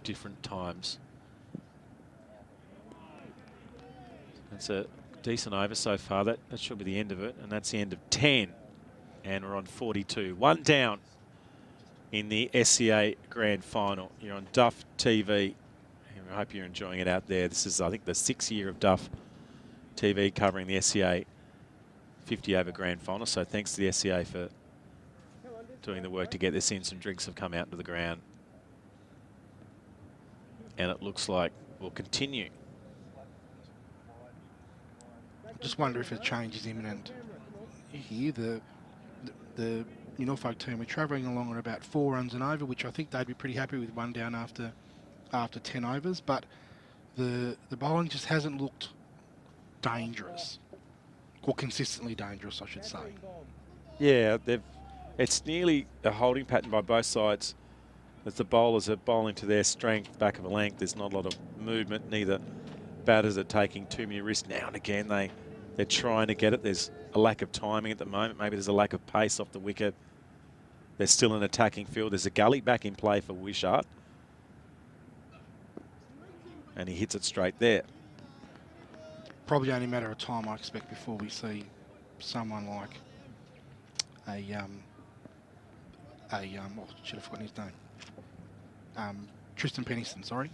different times. It's a decent over so far. That should be the end of it, and that's the end of 10. And we're on 42. One down in the SCA Grand Final. You're on Duff TV. And I hope you're enjoying it out there. This is, I think, the 6th year of Duff TV covering the SCA 50 over Grand Final. So thanks to the SCA for doing the work to get this in. Some drinks have come out into the ground. And it looks like we'll continue.
I just wonder if a change is imminent here. The Norfolk team are travelling along at about 4 runs and over, which I think they'd be pretty happy with one down after 10 overs. But the bowling just hasn't looked dangerous, or consistently dangerous, I should say.
Yeah, it's nearly a holding pattern by both sides. As the bowlers are bowling to their strength, back of a length, there's not a lot of movement. Neither batters are taking too many risks. Now and again, they're trying to get it. There's a lack of timing at the moment. Maybe there's a lack of pace off the wicket. There's still an attacking field. There's a gully back in play for Wishart. And he hits it straight there.
Probably only a matter of time, I expect, before we see someone like oh, should have forgotten his name. Tristan Peniston, sorry.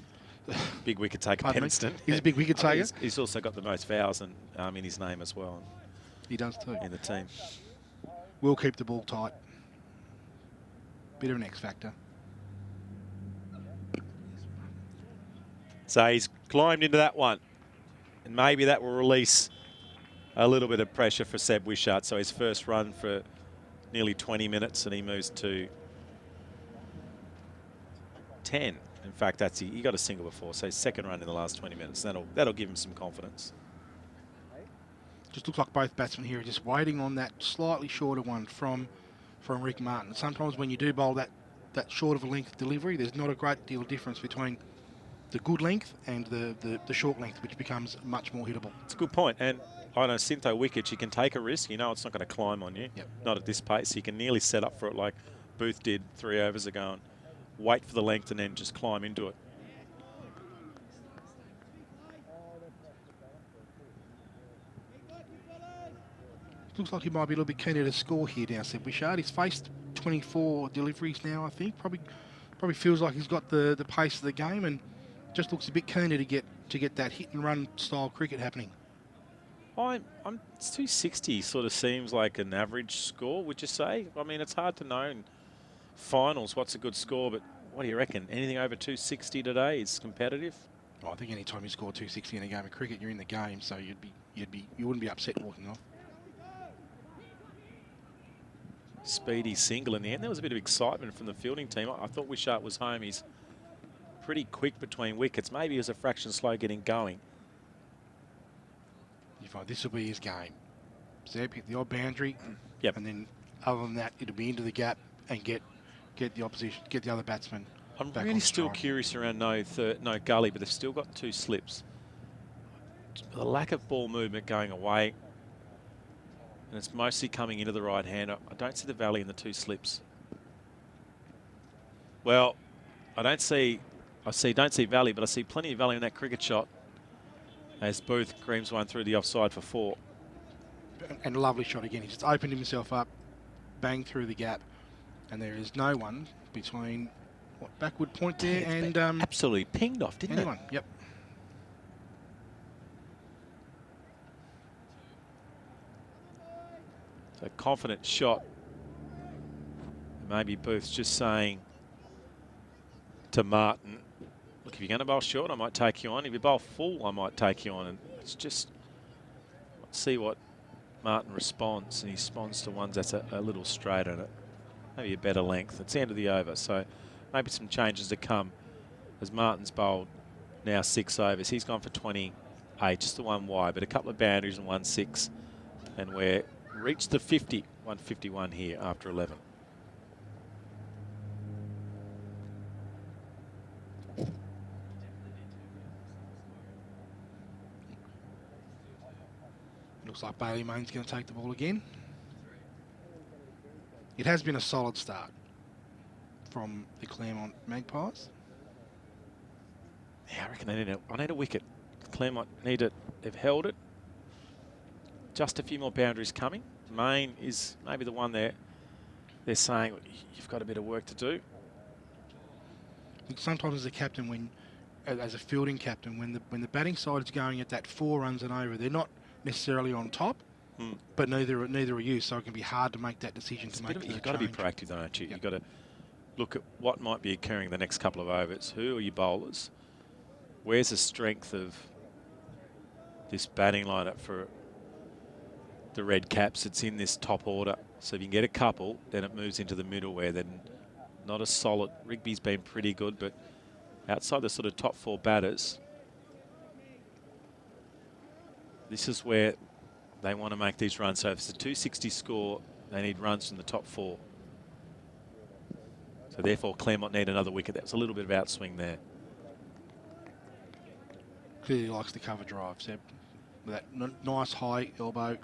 Big wicket taker, Peniston.
He's a big wicket taker.
He's also got the most fouls in his name as well.
He does too.
In the team.
We'll keep the ball tight. Bit of an X factor.
So he's climbed into that one. And maybe that will release a little bit of pressure for Seb Wishart. So his first run for nearly 20 minutes, and he moves to 10. In fact, he got a single before, so his second run in the last 20 minutes. That'll give him some confidence.
Just looks like both batsmen here are just waiting on that slightly shorter one from Rick Martin. Sometimes when you do bowl that short of a length delivery, there's not a great deal of difference between the good length and the short length, which becomes much more hittable.
It's a good point. And on a Syntho wicket, you can take a risk. You know it's not going to climb on you.
Yep.
Not at this pace. You can nearly set up for it like Booth did 3 overs ago and wait for the length and then just climb into it.
Looks like he might be a little bit keener to score here now, Seb Wishart. He's faced 24 deliveries now, I think. Probably feels like he's got the pace of the game and just looks a bit keener to get that hit and run style cricket happening.
It's 260 sort of seems like an average score, would you say? I mean, it's hard to know in finals what's a good score, but what do you reckon? Anything over 260 today is competitive?
I think any time you score 260 in a game of cricket, you're in the game, so you wouldn't be upset walking off.
Speedy single in the end. There was a bit of excitement from the fielding team. I thought Wishart was home. He's pretty quick between wickets. Maybe he was a fraction slow getting going.
You find this will be his game. Zeb hit the odd boundary,
yep.
And then other than that, it'll be into the gap and get the opposition, get the other batsman.
I'm really still curious around no gully, but they've still got 2 slips. The lack of ball movement going away, and it's mostly coming into the right hand. I don't see the valley in the 2 slips. Well, don't see valley, but I see plenty of valley in that cricket shot as Booth creams one through the offside for 4.
And a lovely shot again. He just opened himself up, banged through the gap, and there is no one between backward point there and
absolutely pinged off, didn't
anyone.
it?
Yep.
So confident shot. Maybe Booth's just saying to Martin, look, if you're going to bowl short, I might take you on. If you bowl full, I might take you on. And it's just, let's see what Martin responds. And he responds to ones that's a little straighter and maybe a better length. It's the end of the over, so maybe some changes to come as Martin's bowled now 6 overs. He's gone for 28 8, just the one wide, but a couple of boundaries and 1-6. And we're reached the 50, 151 here after 11.
Looks like Bailey Main's going to take the ball again. It has been a solid start from the Claremont Magpies.
Yeah, I reckon I need a wicket. Claremont need it. They've held it. Just a few more boundaries coming. Main is maybe the one they're saying you've got a bit of work to do.
I think sometimes as a captain, as a fielding captain, when the batting side is going at that 4 runs and over, they're not necessarily on top, but neither are you. So it can be hard to make that decision.
You've got to be proactive, though, don't you?
Yep.
You've got to look at what might be occurring the next couple of overs. Who are your bowlers? Where's the strength of this batting lineup for the Red Caps? It's in this top order. So if you can get a couple, then it moves into the middle where then not a solid. Rigby's been pretty good, but outside the sort of top 4 batters, this is where they want to make these runs. So if it's a 260 score, they need runs from the top 4. So therefore, Claremont need another wicket. That was a little bit of outswing there.
Clearly likes the cover drive, Seb. With that nice high elbow,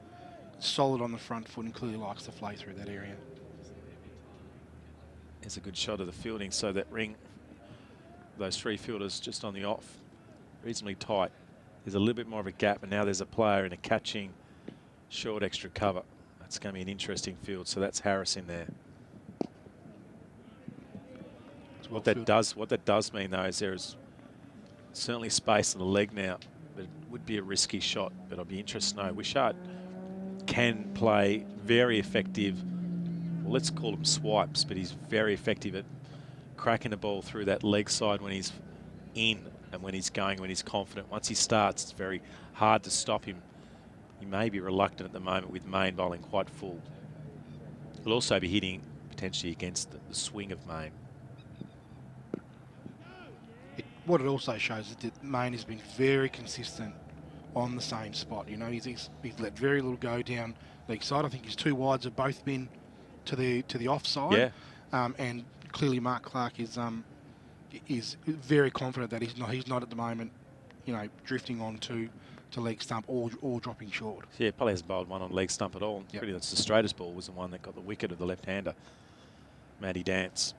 solid on the front foot, and clearly likes to play through that area.
There's a good shot of the fielding. So that ring, those 3 fielders just on the off, reasonably tight. There's a little bit more of a gap, and now there's a player in a catching short extra cover. That's going to be an interesting field. So that's Harris in there. What that does mean, though, is there is certainly space in the leg now, but it would be a risky shot. But I'd be interested to know. Wishart can play very effective, well, let's call them swipes, but he's very effective at cracking the ball through that leg side when he's in and when he's going, when he's confident. Once he starts, it's very hard to stop him. He may be reluctant at the moment with Main bowling quite full. He'll also be hitting potentially against the swing of Main.
What it also shows is that Main has been very consistent on the same spot. You know, he's let very little go down leg side. I think his 2 wides have both been to the offside.
Yeah.
And clearly Mark Clark is very confident that he's not at the moment, you know, drifting on to leg stump or dropping short.
Yeah, probably hasn't bowled one on leg stump at all.
Yep.
Pretty much the straightest ball was the one that got the wicket of the left-hander, Matty Dance.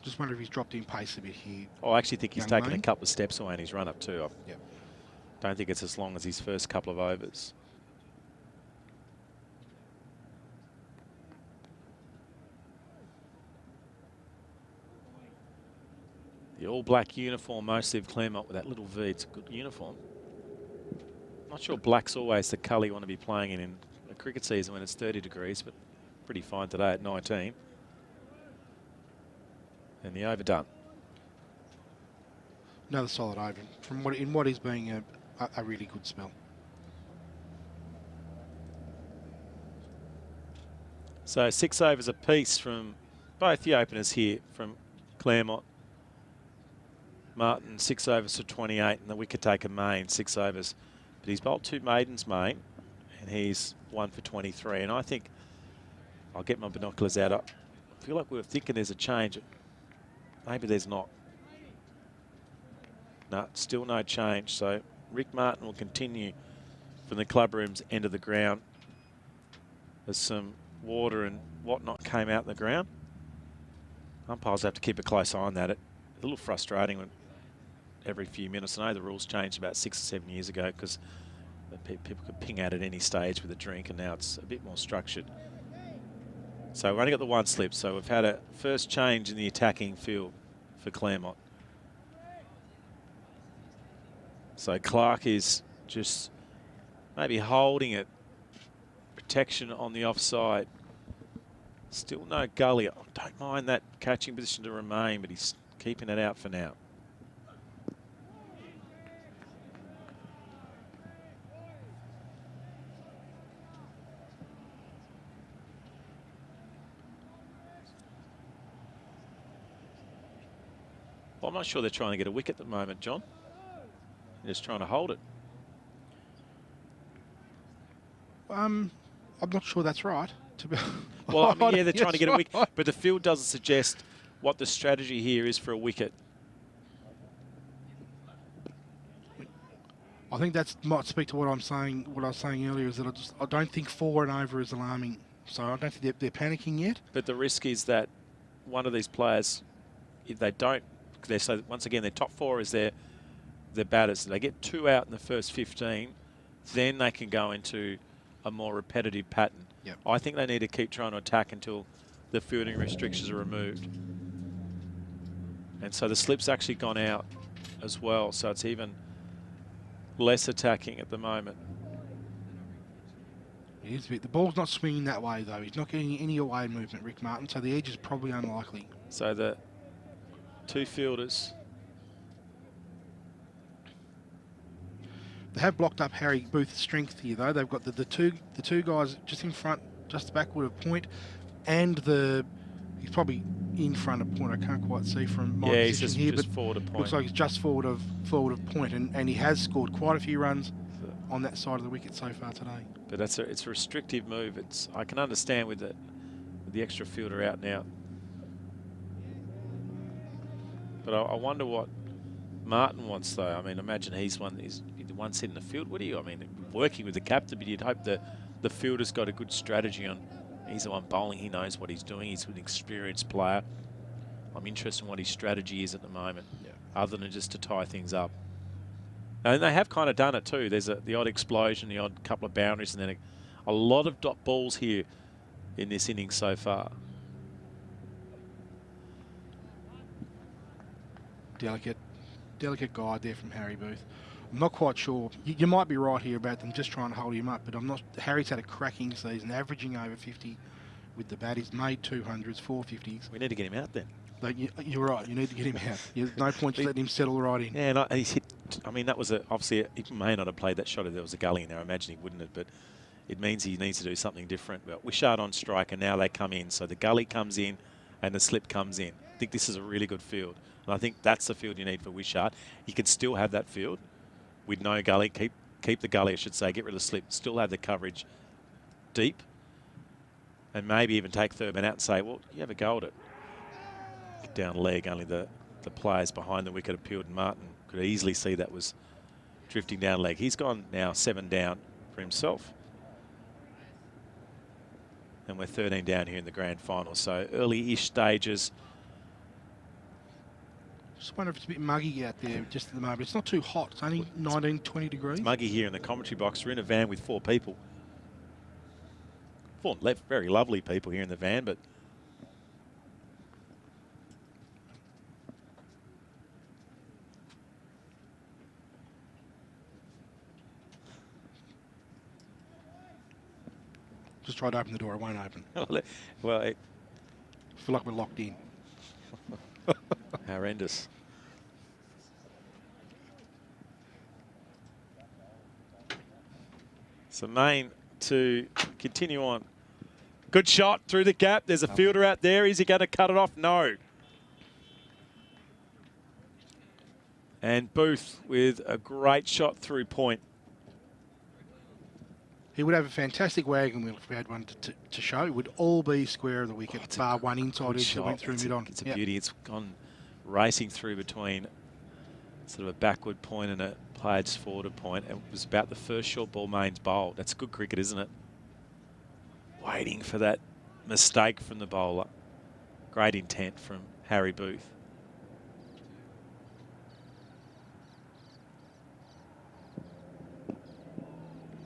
Just wonder if he's dropped in pace a bit here.
Oh, I actually think he's taken
Main.
a couple of steps away in his run-up too.
Yep.
Don't think it's as long as his first couple of overs. The all-black uniform, mostly of Claremont with that little V. It's a good uniform. Not sure black's always the colour you want to be playing in a cricket season when it's 30 degrees, but pretty fine today at 19. And the overdone.
Another solid over from what is being a really good spell.
So 6 overs apiece from both the openers here from Claremont. Martin 6 overs for 28, and the wicket taker Main 6 overs. But he's bowled 2 maidens, Main, and he's 1 for 23. And I think I'll get my binoculars out. I feel like we were thinking there's a change. Maybe there's not. No, still no change. So Rick Martin will continue from the club room's end of the ground. There's some water and whatnot came out in the ground. Umpires have to keep a close eye on that. It's a little frustrating when every few minutes. I know the rules changed about 6 or 7 years ago because people could ping out at any stage with a drink, and now it's a bit more structured. So we've only got the 1 slip, so we've had a first change in the attacking field for Claremont. So Clark is just maybe holding it. Protection on the offside. Still no gully. I don't mind that catching position to remain, but he's keeping it out for now. I'm not sure they're trying to get a wicket at the moment, John. They're just trying to hold it.
I'm not sure that's right. To be
Well, I mean, yeah, they're trying to get a wicket,
right.
but the field doesn't suggest what the strategy here is for a wicket.
I think that might speak to what I'm saying. What I was saying earlier is that I don't think 4 and over is alarming. So I don't think they're panicking yet.
But the risk is that one of these players, if they don't, so once again, their top 4 is their batters. They get 2 out in the first 15, then they can go into a more repetitive pattern.
Yep.
I think they need to keep trying to attack until the fielding restrictions are removed. And so the slip's actually gone out as well, so it's even less attacking at the moment.
It is a bit. The ball's not swinging that way, though. He's not getting any away movement, Rick Martin, so the edge is probably unlikely.
So the 2 fielders.
They have blocked up Harry Booth's strength here, though. They've got the two guys just in front, just backward of point, and he's probably in front of point. I can't quite see from my position here, but
forward of point.
Looks like he's just forward of point, and he has scored quite a few runs on that side of the wicket so far today.
But it's a restrictive move. I can understand with the extra fielder out now. But I wonder what Martin wants, though. I mean, imagine he's the one sitting in the field. What do you? I mean, working with the captain, but you'd hope that the fielder's got a good strategy on. He's the one bowling. He knows what he's doing. He's an experienced player. I'm interested in what his strategy is at the moment, other than just to tie things up. And they have kind of done it too. There's the odd explosion, the odd couple of boundaries, and then a lot of dot balls here in this innings so far.
Delicate guide there from Harry Booth. I'm not quite sure. You might be right here about them just trying to hold him up, but I'm not. Harry's had a cracking season, averaging over 50 with the bat. He's made 200s, 450s.
We need to get him out then.
You're right. You need to get him out. There's no point just letting him settle right in.
Yeah, and he's hit. I mean, that was obviously he may not have played that shot if there was a gully in there. I imagine he wouldn't have, but it means he needs to do something different. But Wishart on strike, and now they come in. So the gully comes in, and the slip comes in. I think this is a really good field, and I think that's the field you need for Wishart. You can still have that field with no gully. Keep the gully, I should say. Get rid of the slip. Still have the coverage deep, and maybe even take Thurman out and say, well, you have a go at it. Down leg, only the players behind the wicket appealed, and Martin could easily see that was drifting down leg. He's gone now 7 down for himself. And we're 13 down here in the grand final. So early-ish stages.
Just wonder if it's a bit muggy out there just at the moment. It's not too hot. It's only 19, 20 degrees.
It's muggy here in the commentary box. We're in a van with 4 people. 4 very lovely people here in the van, but
just try to open the door. It won't open.
well,
I feel like we're locked in.
Horrendous. So Main to continue on. Good shot through the gap. There's a fielder out there. Is he going to cut it off? No. And Booth with a great shot through point.
He would have a fantastic wagon wheel if we had one to show. It would all be square of the wicket, bar one inside edge that went through mid-on.
It's a beauty. It's gone racing through between sort of a backward point and a player's forward point. It was about the first short ball Main's bowled. That's good cricket, isn't it? Waiting for that mistake from the bowler. Great intent from Harry Booth.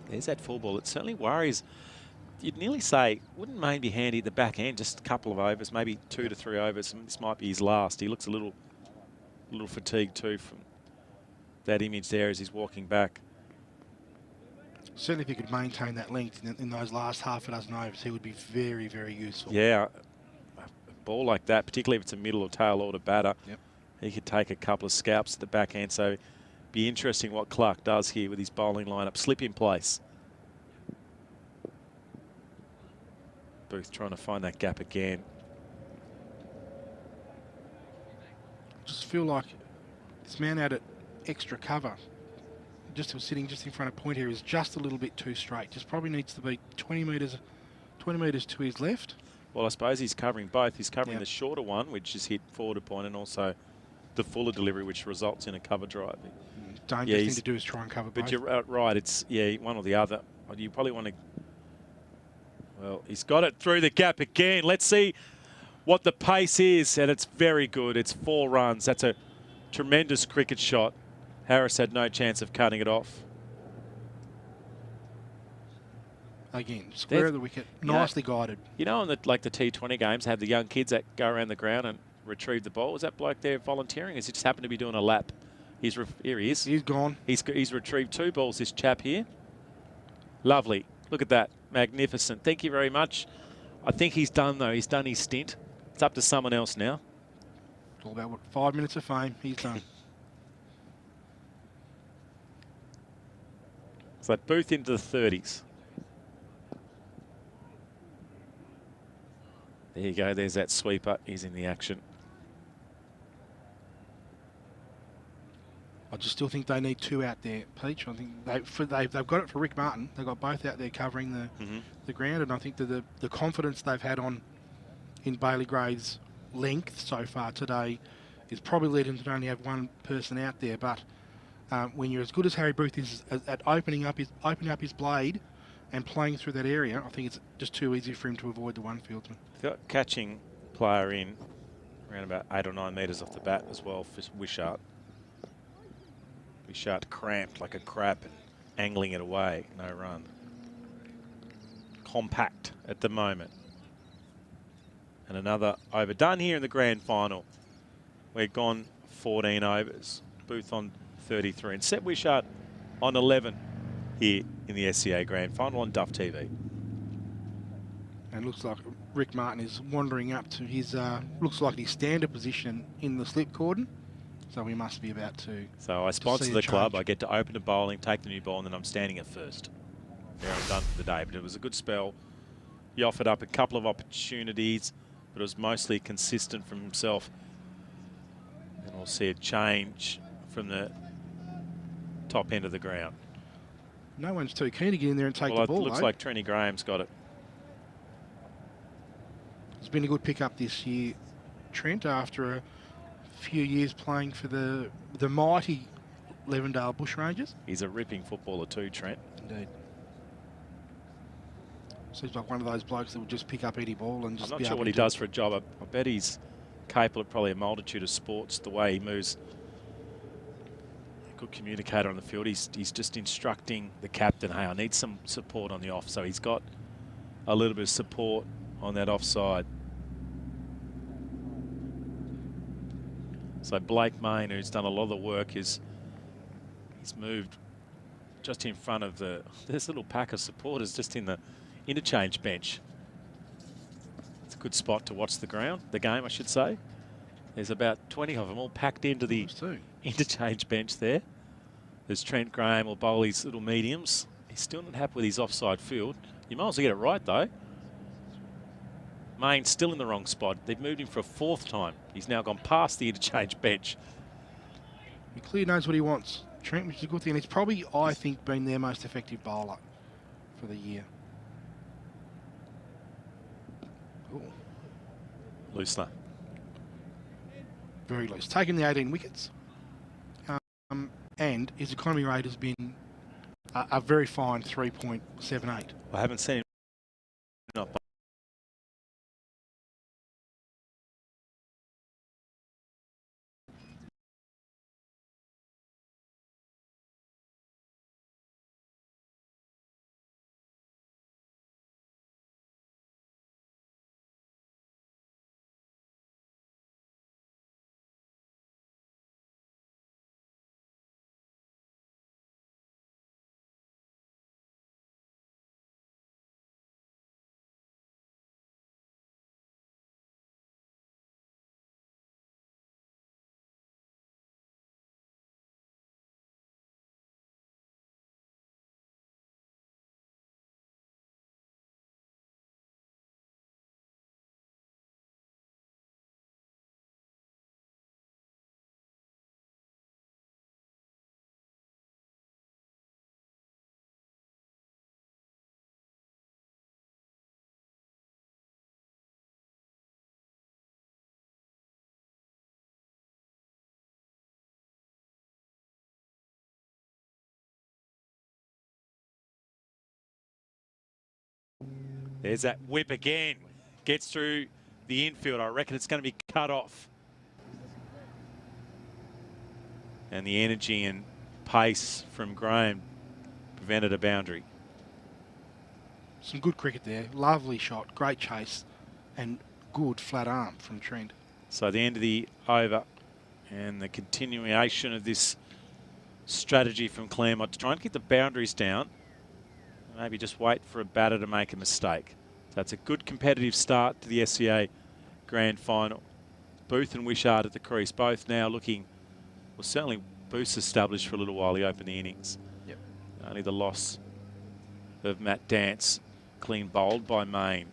There's that full ball. It certainly worries. You'd nearly say, wouldn't Main be handy at the back end? Just a couple of overs, maybe 2 to 3 overs. This might be his last. He looks a little fatigued too from that image there as he's walking back.
Certainly if he could maintain that length in those last half a dozen overs, he would be very, very useful.
Yeah, a ball like that, particularly if it's a middle or tail order batter, he could take a couple of scalps at the back end. So be interesting what Clark does here with his bowling lineup. Slip in place. Booth trying to find that gap again.
Just feel like This man out at extra cover, just sitting just in front of point here, is just a little bit too straight. Just probably needs to be 20 metres to his left.
Well, I suppose he's covering both. He's covering the shorter one, which is hit forward of point, and also the fuller delivery, which results in a cover drive.
Dangerous thing to do is try and cover both.
But you're right. It's, one or the other. You probably want to... Well, he's got it through the gap again. Let's see what the pace is, and it's very good. It's 4 runs. That's a tremendous cricket shot. Harris had no chance of cutting it off.
Again, square of the wicket, nicely guided.
You know, on the T20 games, have the young kids that go around the ground and retrieve the ball. Was that bloke there volunteering? Is he just happened to be doing a lap? Here he is.
He's gone.
He's retrieved 2 balls, this chap here. Lovely. Look at that. Magnificent. Thank you very much. I think he's done, though. He's done his stint. It's up to someone else now.
All about, what, 5 minutes of fame. He's done.
So Booth into the 30s. There you go. There's that sweeper. He's in the action.
I just still think they need 2 out there, Peach. I think they've got it for Rick Martin. They've got both out there covering the ground, and I think that the confidence they've had in Bailey Gray's length so far today is probably led him to only have 1 person out there. But when you're as good as Harry Booth is at opening up his blade and playing through that area, I think it's just too easy for him to avoid the one fieldsman.
Got catching player in around about 8 or 9 metres off the bat as well for Wishart. Wishart cramped like a crab and angling it away. No run. Compact at the moment. And another over done here in the grand final. We're gone 14 overs. Booth on 33 and Seth Wishart on 11 here in the SCA grand final on Duff TV.
And looks like Rick Martin is wandering up to his, looks like his standard position in the slip cordon. So we must be about to.
So I sponsor the club. I get to open the bowling, take the new ball, and then I'm standing at first. There, I'm done for the day. But it was a good spell. He offered up a couple of opportunities, but it was mostly consistent from himself. And we'll see a change from the top end of the ground.
No one's too keen to get in there and take the ball.
It looks like Trenny Graham's got it.
It's been a good pickup this year, Trent, after a few years playing for the mighty Levendale Bushrangers.
He's a ripping footballer too, Trent.
Indeed. Seems like one of those blokes that will just pick up any ball and just
I'm not sure what he does for a job. I bet he's capable of probably a multitude of sports, the way he moves. A good communicator on the field. He's just instructing the captain, hey, I need some support on the off. So he's got a little bit of support on that offside. So Blake Main, who's done a lot of the work, he's moved just in front of this little pack of supporters just in the interchange bench. It's a good spot to watch the game, I should say. There's about 20 of them all packed into the interchange bench there. There's Trent Graham will bowl his little mediums. He's still not happy with his offside field. You might as well get it right, though. Main's still in the wrong spot. They've moved him for a 4th time. He's now gone past the interchange bench.
He clearly knows what he wants, Trent, which is a good thing. He's probably, I think, been their most effective bowler for the year. Ooh.
Loosener.
Very loose. Taking the 18 wickets. And his economy rate has been a very fine 3.78.
I haven't seen him not There's that whip again. Gets through the infield. I reckon it's going to be cut off. And the energy and pace from Graham prevented a boundary.
Some good cricket there. Lovely shot. Great chase. And good flat arm from Trent.
So the end of the over and the continuation of this strategy from Claremont to try and keep the boundaries down. Maybe just wait for a batter to make a mistake. So it's a good competitive start to the SCA Grand Final. Booth and Wishart at the crease, both now looking, well, certainly Booth's established for a little while. He opened the innings.
Yep.
Only the loss of Matt Dance, clean bowled by Main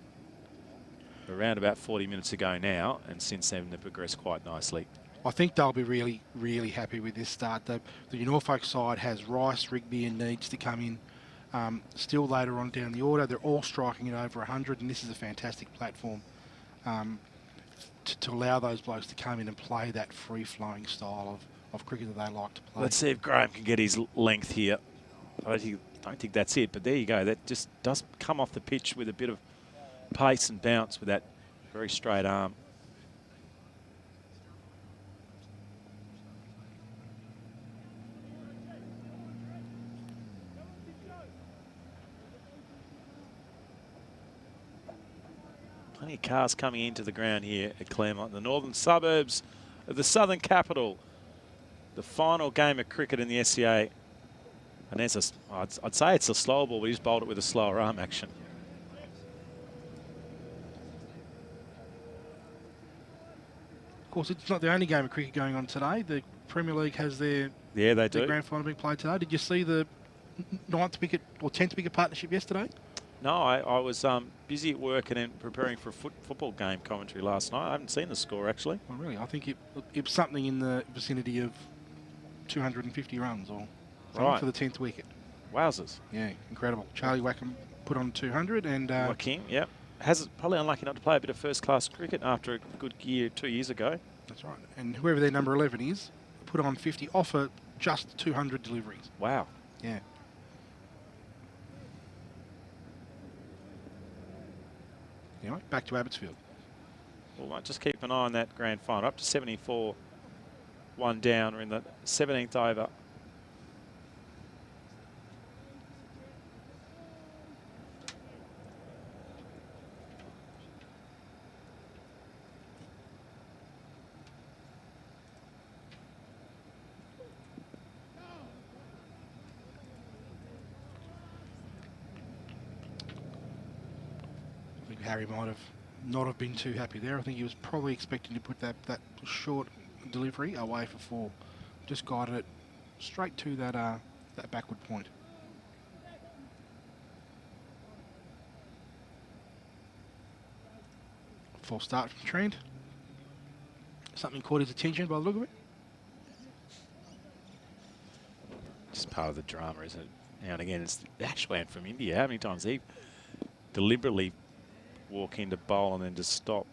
around about 40 minutes ago now, and since then they've progressed quite nicely.
I think they'll be really, really happy with this start. The Norfolk side has Rice, Rigby and Needs to come in. Still later on down the order, they're all striking at over 100, and this is a fantastic platform to allow those blokes to come in and play that free-flowing style of cricket that they like to play.
Let's see if Graham can get his length here. I don't think that's it, but there you go. That just does come off the pitch with a bit of pace and bounce with that very straight arm. Plenty of cars coming into the ground here at Claremont, the northern suburbs of the southern capital. The final game of cricket in the SCA. And there's I'd say it's a slow ball, but he's bowled it with a slower arm action.
Of course, it's not the only game of cricket going on today. The Premier League has their grand final being played today. Did you see the 9th wicket or 10th wicket partnership yesterday?
No, I was busy at work and then preparing for a football game commentary last night. I haven't seen the score, actually.
Oh, really? I think it was something in the vicinity of 250 runs or something for the 10th wicket.
Wowzers.
Yeah, incredible. Charlie Wackham put on 200 and...
Joaquin, yep. Probably unlucky not to play a bit of first-class cricket after a good year 2 years ago.
That's right. And whoever their number 11 is, put on 50 off of just 200 deliveries.
Wow.
Yeah. Anyway, back to Abottsfield.
Well, might just keep an eye on that grand final. Up to 74, 1 down. We're in the 17th over.
Harry might have not have been too happy there. I think he was probably expecting to put that short delivery away for 4. Just guided it straight to that backward point. False start from Trent. Something caught his attention by the look of it.
Just part of the drama, isn't it? Now and again, it's the Ashland from India. How many times he deliberately walk into bowl and then just stop?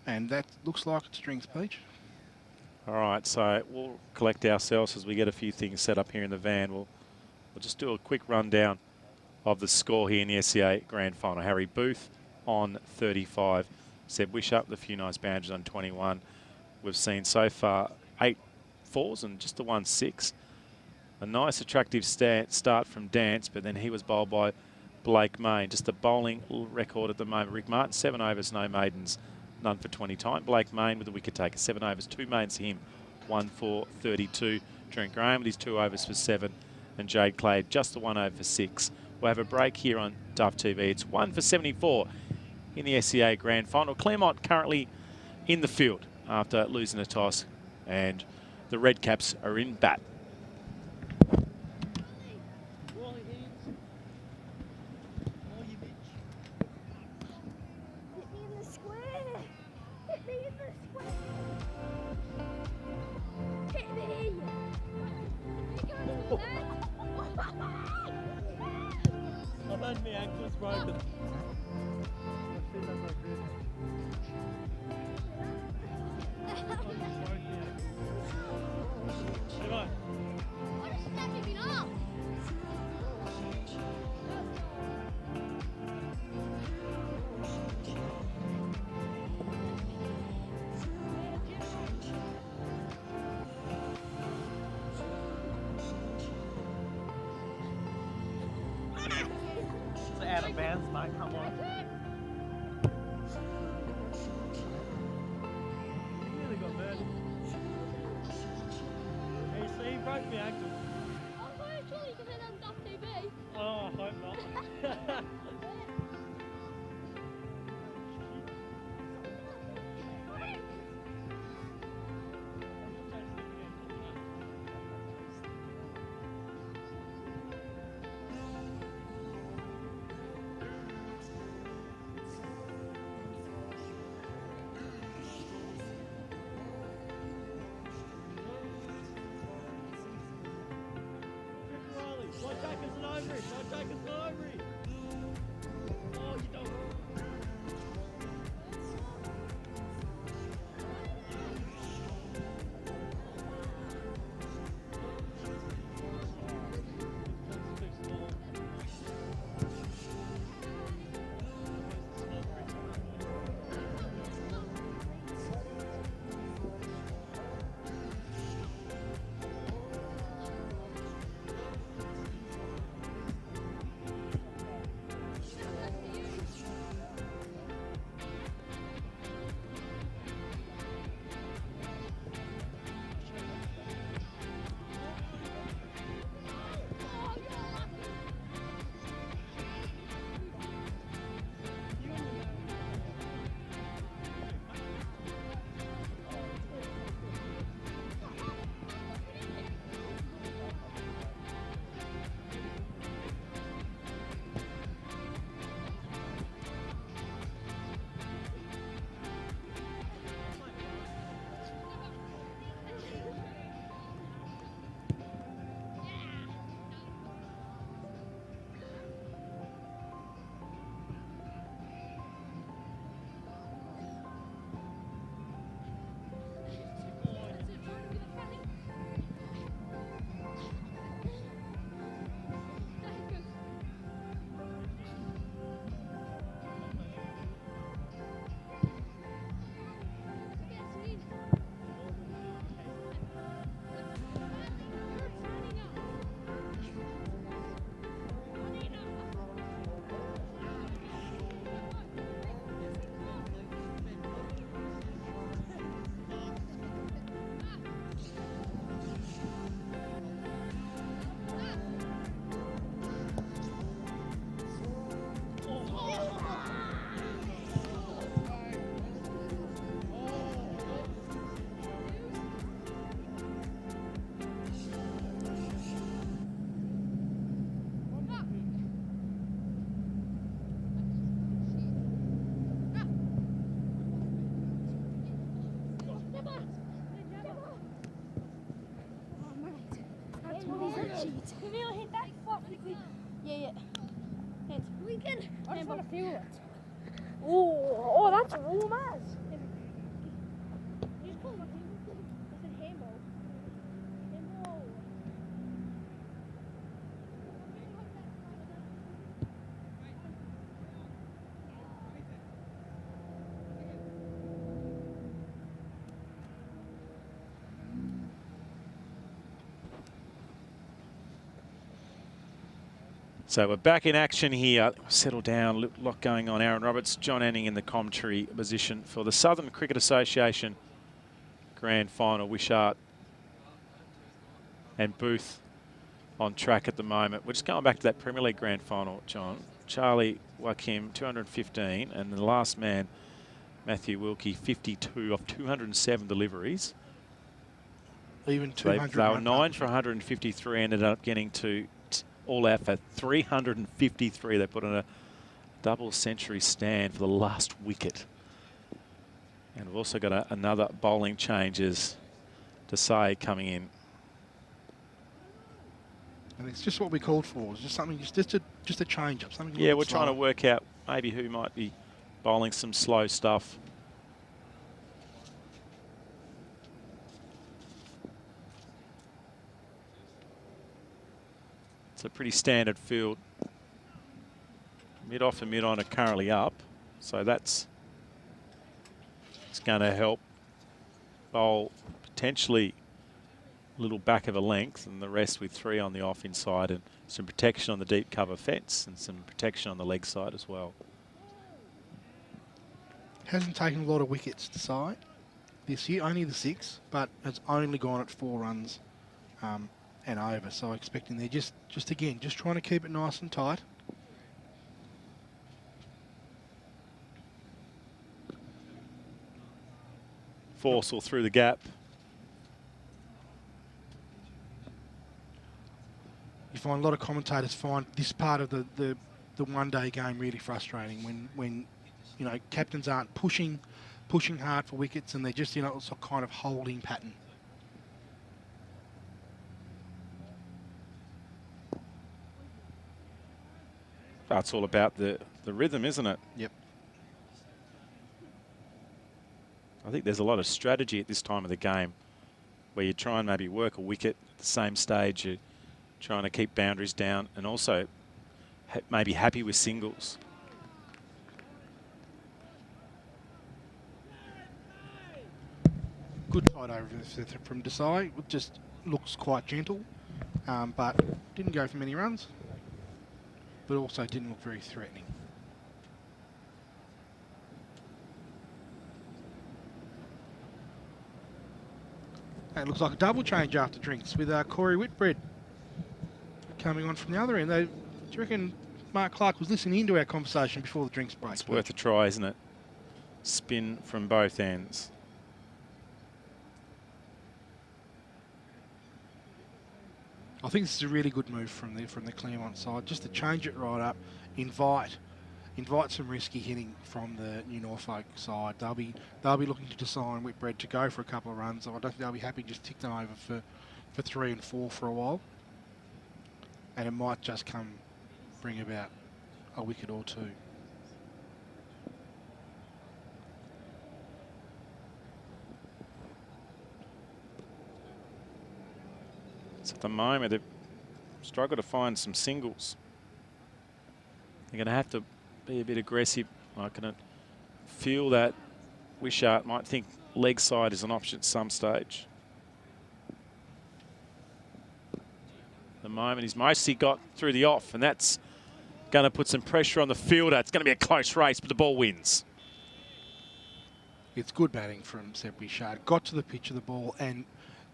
And that looks like it's Strings Peach.
All right, so we'll collect ourselves as we get a few things set up here in the van. We'll just do a quick rundown of the score here in the SCA Grand Final. Harry Booth on 35. Seb Wishart with a few nice boundaries on 21. We've seen so far 8 4s and just the 1 6. A nice attractive start from Dance, but then he was bowled by Blake Main. Just a bowling record at the moment. Rick Martin, 7 overs, no maidens, none for 20 time. Blake Main with a wicket taker, 7 overs, 2 maidens to him, 1 for 32. Trent Graham with his 2 overs for 7, and Jade Clay just the 1 over for 6. We'll have a break here on Duff TV. It's 1 for 74 in the SCA Grand Final. Claremont currently in the field after losing a toss, and the Red Caps are in bat.
I've had my ankles broken. Come on. bounce, mate, come on. You nearly got murdered. Hey, you see, he broke my ankle.
Oh, surely you can hear that on Duff TV.
Oh, I hope not. Don't take us an ovary. Don't take us an ovary. Oh, you don't.
Can you hit that fuck quickly? Yeah. Hands. We can. I just want to feel it. Oh, that's warm as. You just call it a handball. Handball.
So we're back in action here. Settle down, a lot going on. Aaron Roberts, Jon Anning in the commentary position for the Southern Cricket Association Grand Final. Wishart and Booth on track at the moment. We're just going back to that Premier League Grand Final, John. Charlie Wakim, 215, and the last man, Matthew Wilkie, 52 of 207 deliveries.
Even 200.
They were 9 for 153, ended up getting to all out for 353. They put on a double century stand for the last wicket. And we've also got another bowling changes to say coming in.
And it's just what we called for. It's just something, just a change up. Something.
Yeah, we're trying to work out maybe who might be bowling some slow stuff. It's a pretty standard field. Mid-off and mid-on are currently up, so it's going to help bowl potentially little back of a length, and the rest with 3 on the off inside, and some protection on the deep cover fence and some protection on the leg side as well.
Hasn't taken a lot of wickets to side this year, only the 6, but has only gone at 4 runs and over. So expecting they're just again, just trying to keep it nice and tight.
Forcel through the gap.
You find a lot of commentators find this part of the one-day game really frustrating when you know, captains aren't pushing hard for wickets and they're just, you know, it's a kind of holding pattern.
That's all about the rhythm, isn't it?
Yep.
I think there's a lot of strategy at this time of the game where you try and maybe work a wicket at the same stage. You're trying to keep boundaries down and also maybe happy with singles.
Good fight over from Desai. It just looks quite gentle, but didn't go for many runs, but also didn't look very threatening. And it looks like a double change after drinks with Corey Whitbread coming on from the other end. Do you reckon Mark Clark was listening into our conversation before the drinks break?
It's worth a try, isn't it? Spin from both ends.
I think this is a really good move from the Claremont side, just to change it right up, invite some risky hitting from the New Norfolk side. They'll be looking to Desai and Whitbread to go for a couple of runs. I don't think they'll be happy to just tick them over for 3 and 4 for a while, and it might just bring about a wicket or 2.
So at the moment, they've struggled to find some singles. They're going to have to be a bit aggressive. I can feel that Wishart might think leg side is an option at some stage. At the moment, he's mostly got through the off, and that's going to put some pressure on the fielder. It's going to be a close race, but the ball wins.
It's good batting from Seb Wishart. Got to the pitch of the ball and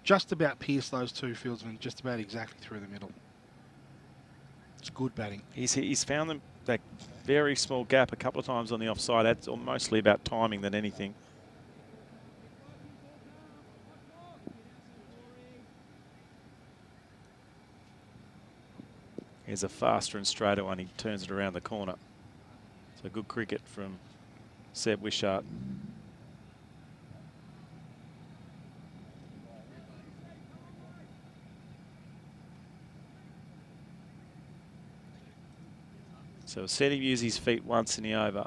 just about pierced those 2 fieldsmen just about exactly through the middle. It's good batting.
He's found that very small gap a couple of times on the offside. That's mostly about timing than anything. Here's a faster and straighter one. He turns it around the corner. So good cricket from Seb Wishart. So set him use his feet once in the over.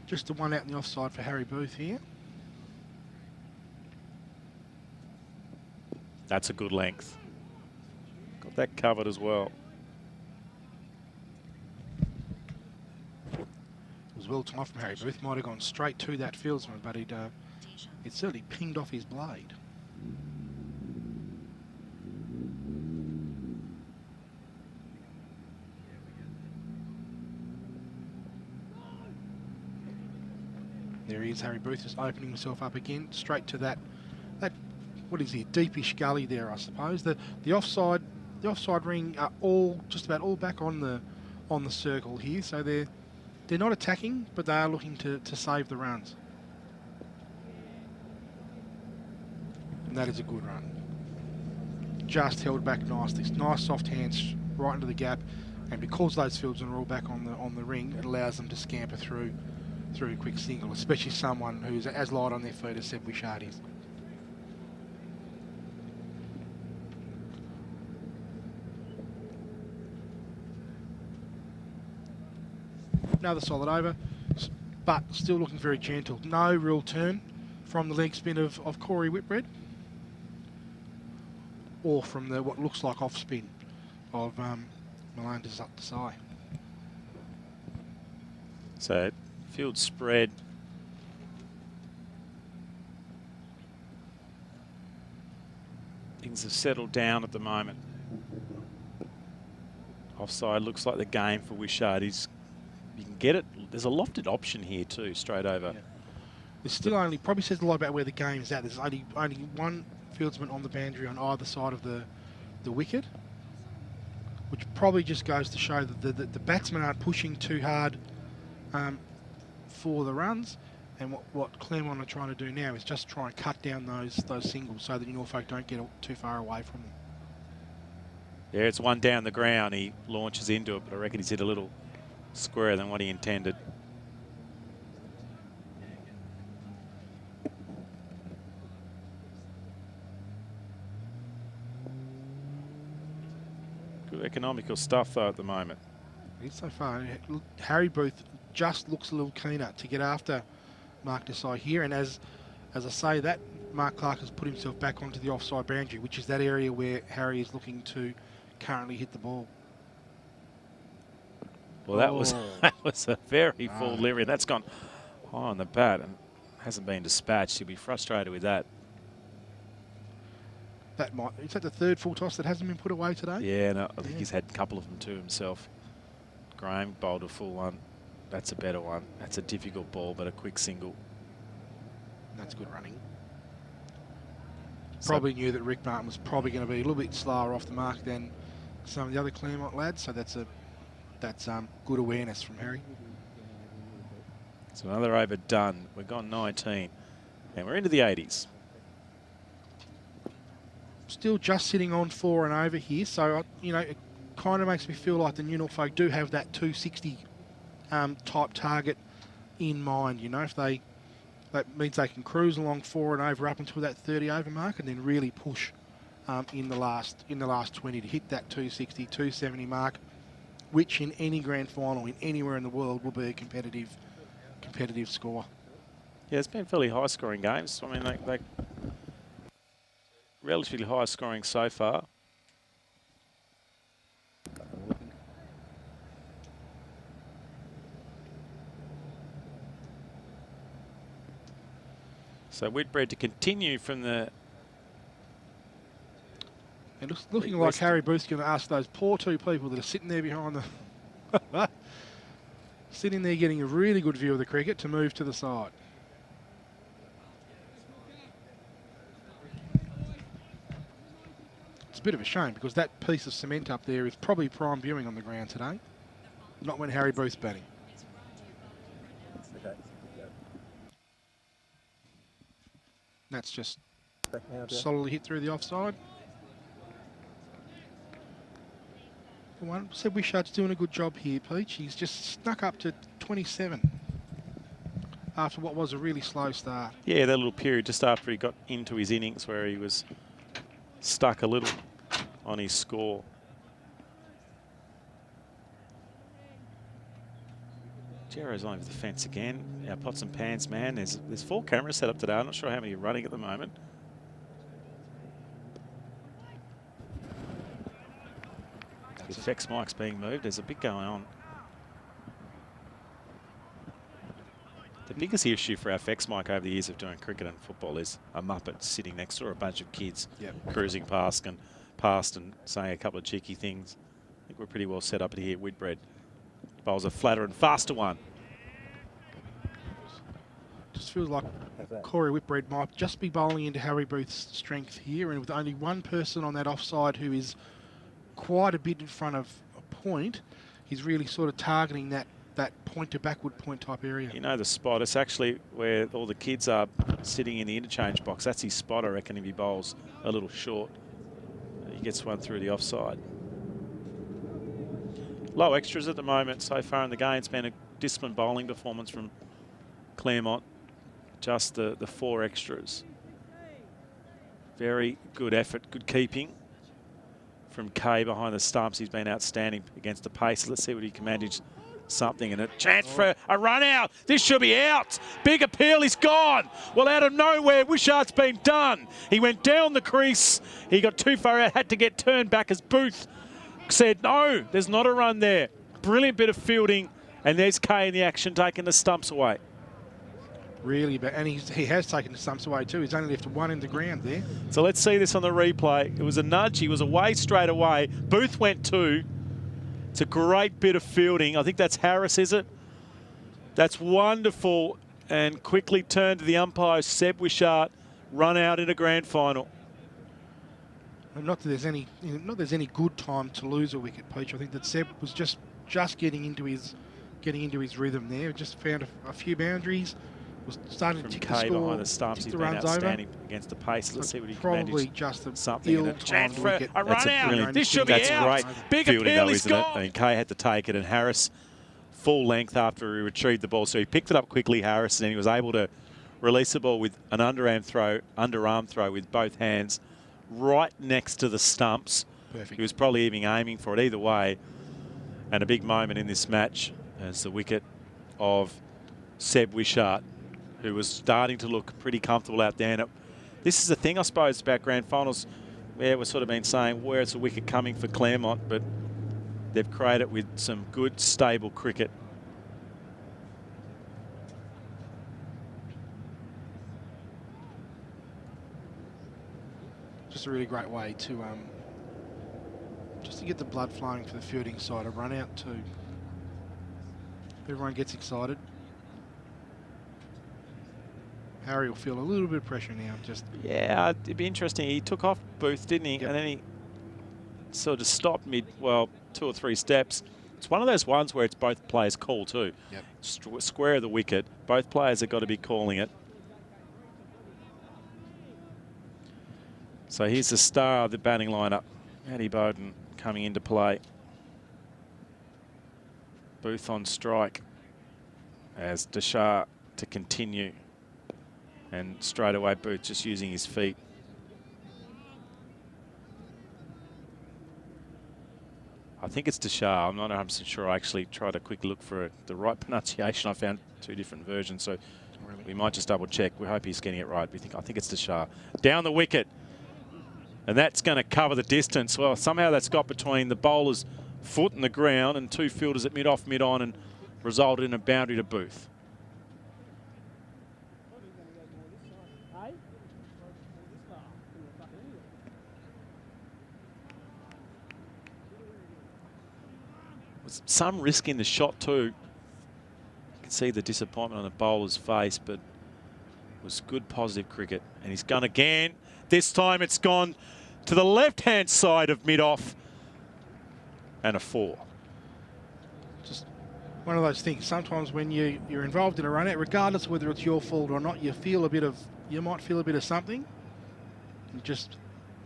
Just the one out in the offside for Harry Booth here.
That's a good length. Got that covered as well.
It was well timed from Harry Booth. Might have gone straight to that fieldsman, but it certainly pinged off his blade. There he is, Harry Booth is opening himself up again, straight to that what is he, deepish gully there, I suppose. The offside ring are just about all back on the circle here, so they're not attacking, but they are looking to save the runs. And that is a good run. Just held back nicely. Nice soft hands right into the gap, and because those fieldsmen are all back on the ring, it allows them to scamper through a quick single, especially someone who's as light on their feet as Seb Wishart is. Another solid over, but still looking very gentle. No real turn from the leg spin of Corey Whitbread, or from the what looks like off spin of Malone Desai.
So field spread things have settled down at the moment. Offside looks like the game for Wishart. You can get it. There's a lofted option here too, straight over.
Yeah. There's still only, probably says a lot about where the game's at. There's only one fieldsman on the boundary on either side of the wicket, which probably just goes to show that the batsmen aren't pushing too hard for the runs. And what Claremont are trying to do now is just try and cut down those singles so that Norfolk don't get too far away from them.
Yeah, it's one down the ground. He launches into it, but I reckon he's hit a little squarer than what he intended. Good economical stuff though at the moment.
So far, Harry Booth just looks a little keener to get after Mark Desai here, and as I say that, Mark Clark has put himself back onto the offside boundary, which is that area where Harry is looking to currently hit the ball.
Well, that was a very full delivery. That's gone high on the bat and hasn't been dispatched. He'll be frustrated with that.
Is that the third full toss that hasn't been put away today?
Yeah, no, I think he's had a couple of them to himself. Graham bowled a full one. That's a better one. That's a difficult ball, but a quick single.
That's good running. Probably knew that Rick Martin was probably going to be a little bit slower off the mark than some of the other Claremont lads, so that's good awareness from Harry.
So another over done. We've gone 19, and we're into the 80s.
Still just sitting on 4 and over here, so it kind of makes me feel like the New Norfolk do have that 260 type target in mind. If that means they can cruise along 4 and over up until that 30 over mark, and then really push in the last 20 to hit that 260, 270 mark, which in any grand final in anywhere in the world will be a competitive score.
Yeah, it's been fairly high scoring games. I mean, they relatively high scoring so far. So Whitbread to continue from the...
And looking like Harry Booth's going to ask those poor two people that are sitting there behind the... sitting there getting a really good view of the cricket to move to the side. It's a bit of a shame because that piece of cement up there is probably prime viewing on the ground today. Not when Harry Booth's batting. That's just solidly hit through the offside. One said Wishart's doing a good job here, Peach. He's just snuck up to 27 after what was a really slow start.
Yeah, that little period just after he got into his innings where he was stuck a little on his score. Jero's on over the fence again. Our pots and pans man. There's 4 cameras set up today. I'm not sure how many are running at the moment. The effects mic's being moved. There's a bit going on. The biggest issue for our effects mic over the years of doing cricket and football is a muppet sitting next to a bunch of kids cruising past and saying a couple of cheeky things. I think we're pretty well set up here at Whitbread. Bowls a flatter and faster one.
Just feels like Corey Whitbread might just be bowling into Harry Booth's strength here, and with only one person on that offside who is quite a bit in front of a point, he's really sort of targeting that point to backward point type area. You
know the spot. It's actually where all the kids are sitting in the interchange box. That's his spot, I reckon, if he bowls a little short. He gets one through the offside. Low extras at the moment so far in the game. It's been a disciplined bowling performance from Claremont. Just the 4 extras. Very good effort, good keeping from Kay behind the stumps. He's been outstanding against the pace. Let's see what he can manage. Something and a chance for a run out. This should be out. Big appeal, he's gone. Well, out of nowhere, Wishart's been done. He went down the crease. He got too far out, had to get turned back as Booth said, no, there's not a run there. Brilliant bit of fielding, and there's Kay in the action taking the stumps away.
Really bad. And he has taken the stumps away too. He's only left one in the ground there.
So let's see this on the replay. It was a nudge. He was away straight away. Booth went 2. It's a great bit of fielding. I think that's Harris, is it? That's wonderful. And quickly turned to the umpire, Seb Wishart, run out in a grand final.
Not that there's any good time to lose a wicket, Peach. I think that Seb was just getting into his rhythm there. Just found a few boundaries. Was starting to tick the score,
behind the stumps. He's been outstanding against the pace. Let's see what he can manage.
Probably just
something
ill-timed wicket.
A run out. This should be out. Great big fielding though, isn't it? I mean, Kay had to take it, and Harris full length after he retrieved the ball. So he picked it up quickly, Harris, and he was able to release the ball with an underarm throw with both hands right next to the stumps.
Perfect.
He was probably even aiming for it either way. And a big moment in this match as the wicket of Seb Wishart, who was starting to look pretty comfortable out there. And this is the thing, I suppose, about grand finals, where we've sort of been saying, where's the wicket coming for Claremont? But they've created with some good, stable cricket.
Just a really great way to just to get the blood flowing for the fielding side. A run out too. Everyone gets excited. Harry will feel a little bit of pressure now.
Yeah, it'd be interesting. He took off Booth, didn't he?
Yep.
And then he sort of stopped mid, well, 2 or 3 steps. It's one of those ones where it's both players call too.
Yep.
Square of the wicket. Both players have got to be calling it. So here's the star of the batting lineup. Matty Bowden coming into play. Booth on strike as Deshar to continue. And straight away, Booth just using his feet. I think it's Deshar. I'm not 100% sure. I actually tried to quick look for the right pronunciation. I found 2 different versions, so we might just double check. We hope he's getting it right. I think it's Deshar. Down the wicket. And that's going to cover the distance. Well, somehow that's got between the bowler's foot and the ground and 2 fielders at mid-off, mid-on, and resulted in a boundary to Booth. Some risk in the shot too. You can see the disappointment on the bowler's face, but it was good positive cricket. And he's gone again. This time it's gone to the left-hand side of mid-off and a 4.
Just one of those things. Sometimes when you're involved in a run out, regardless of whether it's your fault or not, you might feel a bit of something. It just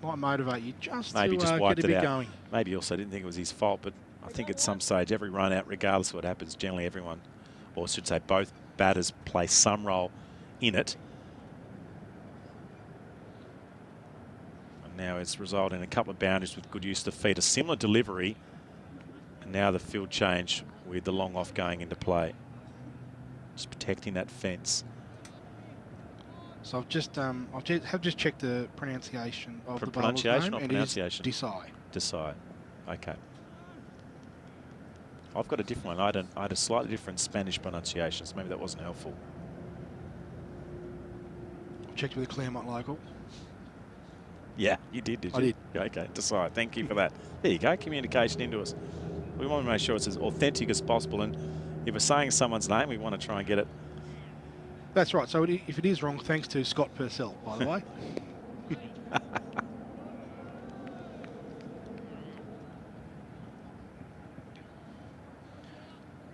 might motivate you just
maybe
to
just wiped
get a
it
bit
out.
going.
Maybe also didn't think it was his fault, but I think at some stage, every run out, regardless of what happens, generally everyone, or I should say both batters play some role in it. And now it's resulted in a couple of boundaries with good use of the feet, a similar delivery. And now the field change with the long off going into play. Just protecting that fence.
So I've just checked the pronunciation of the bowler's
Pronunciation
name,
or pronunciation?
It is Desai.
Desai. Okay. I've got a different one. I had a slightly different Spanish pronunciation, so maybe that wasn't helpful.
I checked with the Claremont local.
Yeah, you did you?
I did.
Yeah, okay, Desai. Thank you for that. There you go, communication into us. We want to make sure it's as authentic as possible, and if we're saying someone's name, we want to try and get it.
That's right. So if it is wrong, thanks to Scott Purcell, by the way.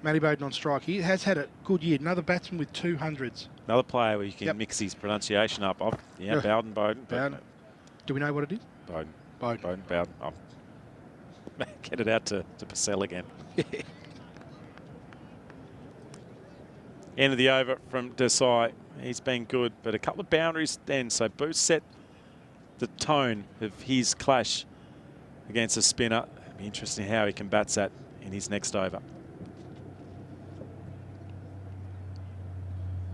Matty Bowden on strike. He has had a good year. Another batsman with 200s.
Another player where you can mix his pronunciation up. Yeah, Bowden.
Bowden. Do we know what it is?
Bowden. Bowden. Get it out to Purcell again. End of the over from Desai. He's been good, but a couple of boundaries then. So Booth set the tone of his clash against a spinner. It'll be interesting how he combats that in his next over.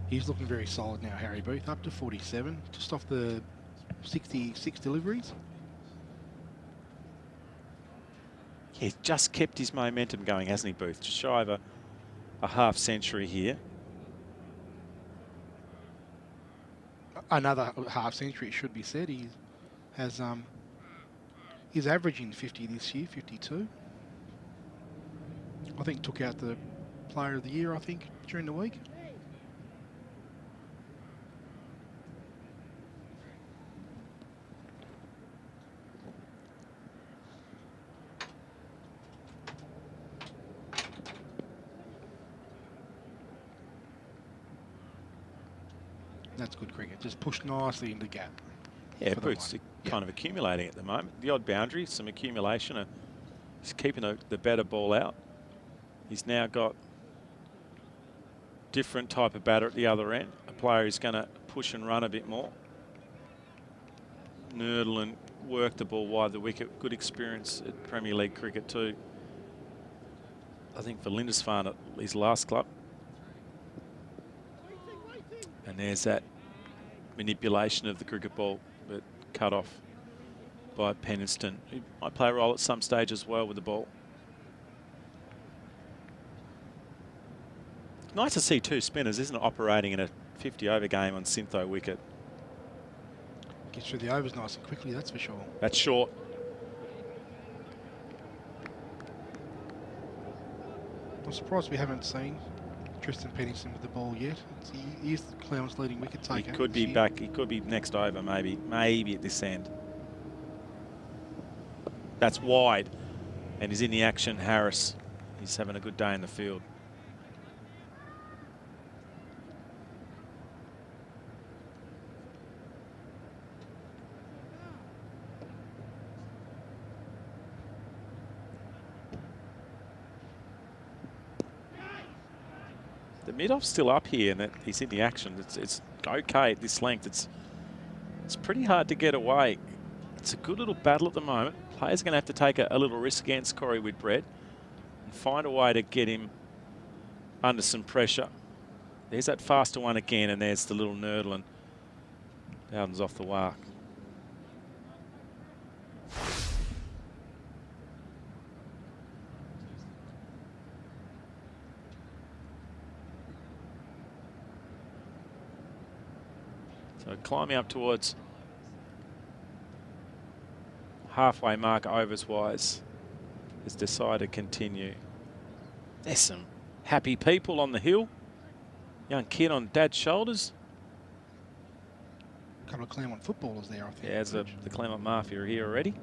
He's looking very solid now, Harry Booth, up to 47, just off the 66 deliveries.
He's just kept his momentum going, hasn't he, Booth? Just shy of a half century here.
another half century, it should be said. He's averaging 50 this year, 52. I think took out the Player of the Year, I think, during the week. That's good cricket. Just pushed nicely into the gap.
Yeah, Boots kind of accumulating at the moment. The odd boundary, some accumulation. He's keeping the better ball out. He's now got different type of batter at the other end. A player who's going to push and run a bit more. Nurdle and work the ball wide the wicket. Good experience at Premier League cricket too. I think for Lindisfarne at his last club. And there's that manipulation of the cricket ball, but cut off by Penniston. He might play a role at some stage as well with the ball. Nice to see two spinners, isn't it, operating in a 50-over game on Syntho wicket.
Gets through the overs nice and quickly, that's for sure.
That's short.
I'm surprised we haven't seen Tristan Penniston with the ball yet. He is Claremont leading wicket taker.
He could be back. He could be next over, maybe at this end. That's wide, and he's in the action. Harris, he's having a good day in the field. The mid-off's still up here, and he's in the action. It's okay at this length. It's pretty hard to get away. It's a good little battle at the moment. Players are going to have to take a little risk against Corey Whitbread and find a way to get him under some pressure. There's that faster one again, and there's the little Nurdle, and Bowden's off the mark. So climbing up towards halfway mark overs-wise has decided to continue. There's some happy people on the hill. Young kid on dad's shoulders.
A couple of Claremont footballers there, I think.
Yeah, there's the Claremont Mafia here already.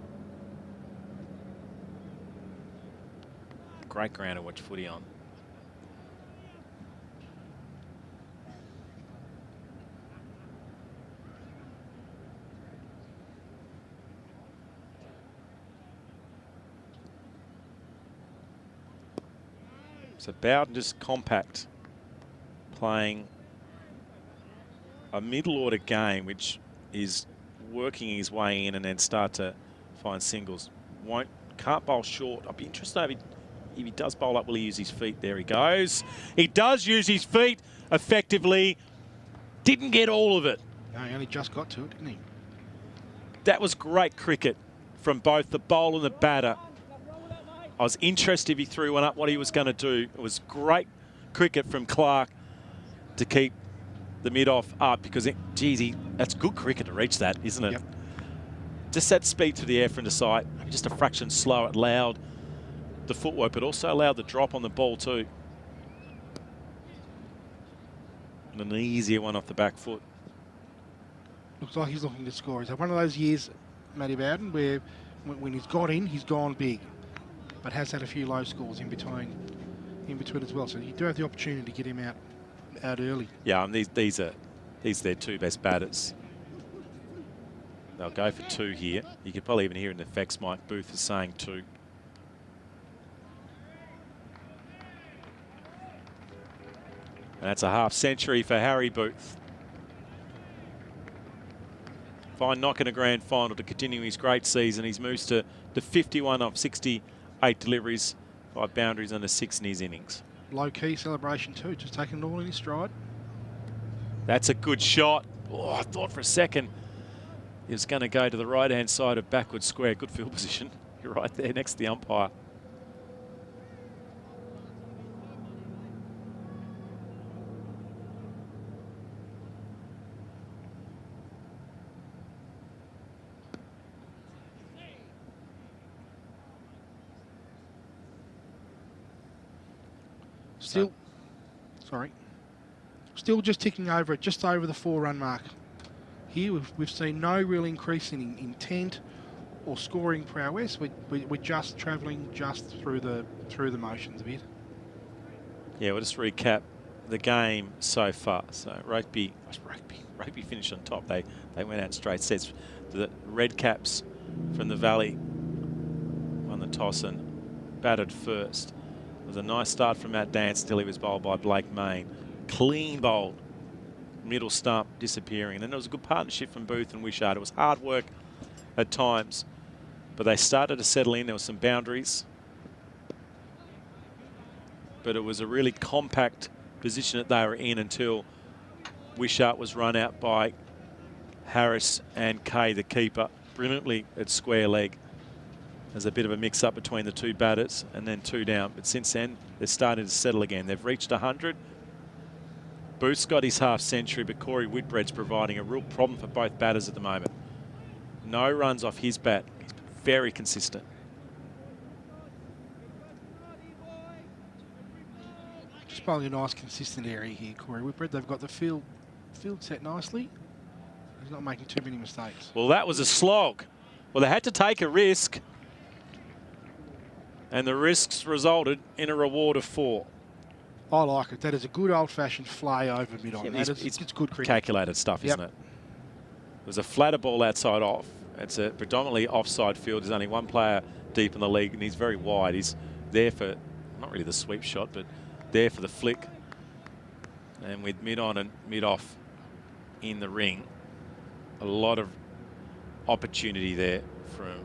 Great ground to watch footy on. So Bowden just compact, playing a middle order game, which is working his way in and then start to find singles. Can't bowl short. I'd be interested if he does bowl up, will he use his feet? There he goes. He does use his feet effectively. Didn't get all of it.
No, he only just got to it, didn't he?
That was great cricket from both the bowler and the batter. I was interested if he threw one up, what he was going to do. It was great cricket from Clark to keep the mid-off up because, geez, that's good cricket to reach that, isn't it?
Yep.
Just that speed to the air from the side, just a fraction slow. It allowed the footwork, but also allowed the drop on the ball too. And an easier one off the back foot.
Looks like he's looking to score. Is that one of those years, Matty Bowden, where when he's got in, he's gone big, but has had a few low scores in between as well. So you do have the opportunity to get him out early.
Yeah, and these are their two best batters. They'll go for two here. You could probably even hear in the effects Mike Booth is saying two. And that's a half century for Harry Booth. Fine knock in a grand final to continue his great season. He's moves to 51 of 68 deliveries, 5 boundaries under 6 in his innings.
Low-key celebration too, just taking it all in his stride.
That's a good shot. Oh, I thought for a second he was going to go to the right-hand side of backward square. Good field position. You're right there next to the umpire.
Still, sorry. Still just ticking over it, just over the 4-run mark. Here we've seen no real increase in intent or scoring prowess. We're just travelling just through the motions a bit.
Yeah, we'll just recap the game so far. So rugby finished on top. They went out straight sets. The Red Caps from the Valley won the toss and batted first. It was a nice start from Matt Dance till he was bowled by Blake Main. Clean bowled, middle stump disappearing. And then there was a good partnership from Booth and Wishart. It was hard work at times, but they started to settle in. There were some boundaries, but it was a really compact position that they were in until Wishart was run out by Harris and Kay, the keeper, brilliantly at square leg. There's a bit of a mix-up between the two batters and then 2 down. But since then, they're starting to settle again. They've reached 100. Booth's got his half-century, but Corey Whitbread's providing a real problem for both batters at the moment. No runs off his bat. He's been very consistent.
Just bowling a nice, consistent area here, Corey Whitbread. They've got the field set nicely. He's not making too many mistakes.
Well, that was a slog. Well, they had to take a risk, and the risks resulted in a reward of 4.
I like it. That is a good old-fashioned flay over mid-on.
Yeah,
it's good cricket.
Calculated stuff, isn't it? There's a flatter ball outside off. It's a predominantly offside field. There's only one player deep in the league, and he's very wide. He's there for, not really the sweep shot, but there for the flick. And with mid-on and mid-off in the ring, a lot of opportunity there from,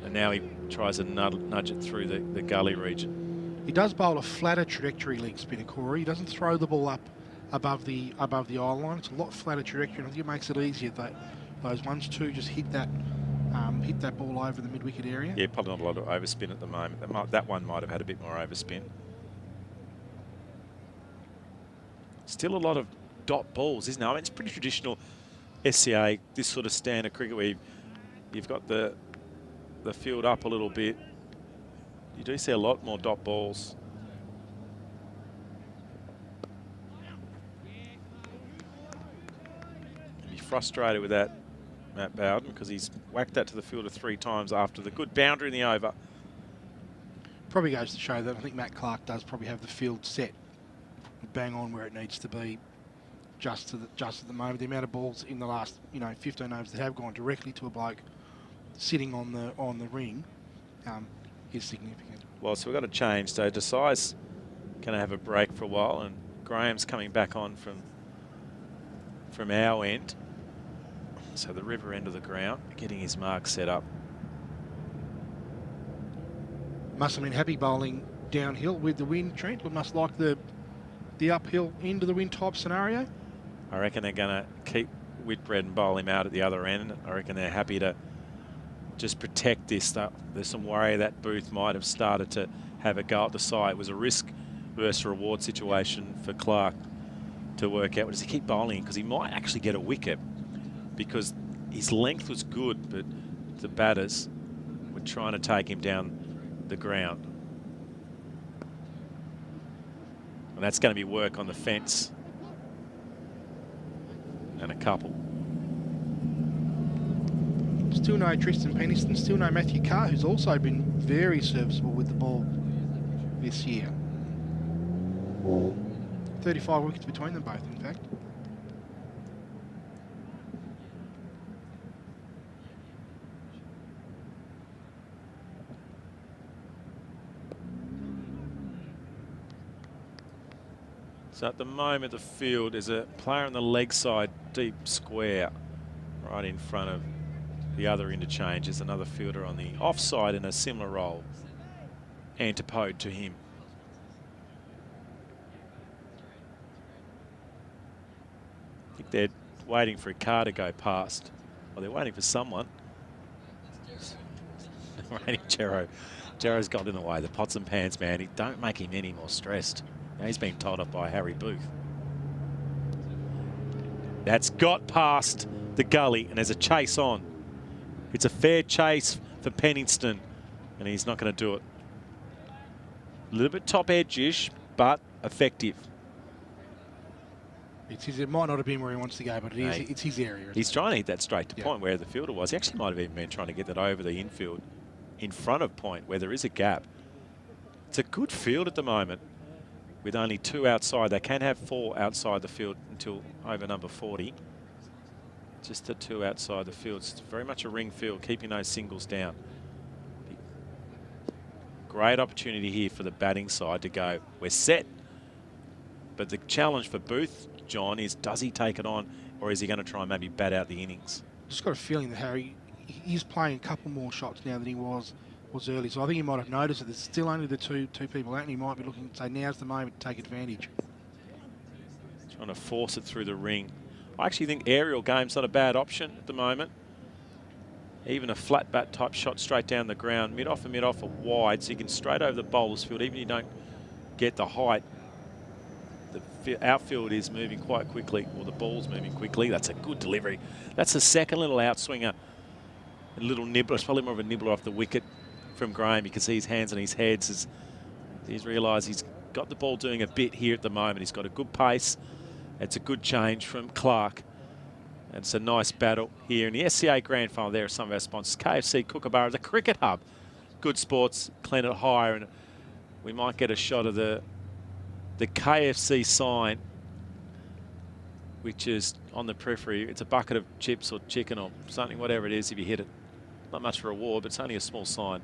and now he tries to nudge it through the gully region.
He does bowl a flatter trajectory leg spinner, Corey. He doesn't throw the ball up above the eye line. It's a lot flatter trajectory, and I think it makes it easier that those ones too just hit that ball over the mid-wicket area.
Yeah, probably not a lot of overspin at the moment. That one might have had a bit more overspin. Still a lot of dot balls, isn't it? I mean, it's pretty traditional SCA, this sort of standard cricket where you've got the field up a little bit. You do see a lot more dot balls. He'll be frustrated with that, Matt Bowden, because he's whacked that to the fielder 3 times after the good boundary in the over.
Probably goes to show that I think Matt Clark does probably have the field set bang on where it needs to be just at the moment. The amount of balls in the last 15 overs that have gone directly to a bloke sitting on the ring is significant.
Well, so we've got to change. So Desai's going to have a break for a while, and Graham's coming back on from our end. So the river end of the ground, getting his mark set up.
Must have been happy bowling downhill with the wind, Trent. We must like the uphill end of the wind type scenario.
I reckon they're going to keep Whitbread and bowl him out at the other end. I reckon they're happy to just protect this. There's some worry that Booth might have started to have a go at the side. It was a risk versus reward situation for Clark to work out. Does he keep bowling? Because he might actually get a wicket, because his length was good, but the batters were trying to take him down the ground. And that's going to be work on the fence and a couple.
Still no Tristan Peniston, still no Matthew Carr, who's also been very serviceable with the ball this year. 35 wickets between them both, in fact.
So at the moment, the field is a player on the leg side, deep square, right in front of the other interchange. Is another fielder on the offside in a similar role, antipode to him. I think they're waiting for a car to go past. Well, they're waiting for someone. Jero's got in the way. The pots and pans man. Don't make him any more stressed. Now he's being told up by Harry Booth. That's got past the gully, and there's a chase on. It's a fair chase for Penningston, and he's not going to do it. A little bit top edge-ish, but effective.
It might not have been where he wants to go, but it's his area.
He's trying to hit that straight to point where the fielder was. He actually might have even been trying to get that over the infield in front of point where there is a gap. It's a good field at the moment with only 2 outside. They can have 4 outside the field until over number 40. Just the 2 outside the field. It's very much a ring field, keeping those singles down. Great opportunity here for the batting side to go, we're set. But the challenge for Booth, John, is does he take it on, or is he going to try and maybe bat out the innings?
Just got a feeling that Harry, he's playing a couple more shots now than he was early. So I think he might have noticed that there's still only the two people out, and he might be looking to say now's the moment to take advantage.
Trying to force it through the ring. I actually think aerial game's not a bad option at the moment. Even a flat bat type shot straight down the ground, mid-off and mid-off or wide, so you can straight over the bowler's field, even if you don't get the height. The outfield is moving quite quickly, or the ball's moving quickly. That's a good delivery. That's a second little outswinger. A little nibbler. It's probably more of a nibbler off the wicket from Graham. You can see his hands on his heads as he's realised he's got the ball doing a bit here at the moment. He's got a good pace. It's a good change from Clark. And it's a nice battle here in the SCA Grand Final. There are some of our sponsors. KFC, Kookaburra, the Cricket Hub. Good Sports, clean it higher, and we might get a shot of the KFC sign, which is on the periphery. It's a bucket of chips or chicken or something, whatever it is, if you hit it. Not much reward, but it's only a small sign.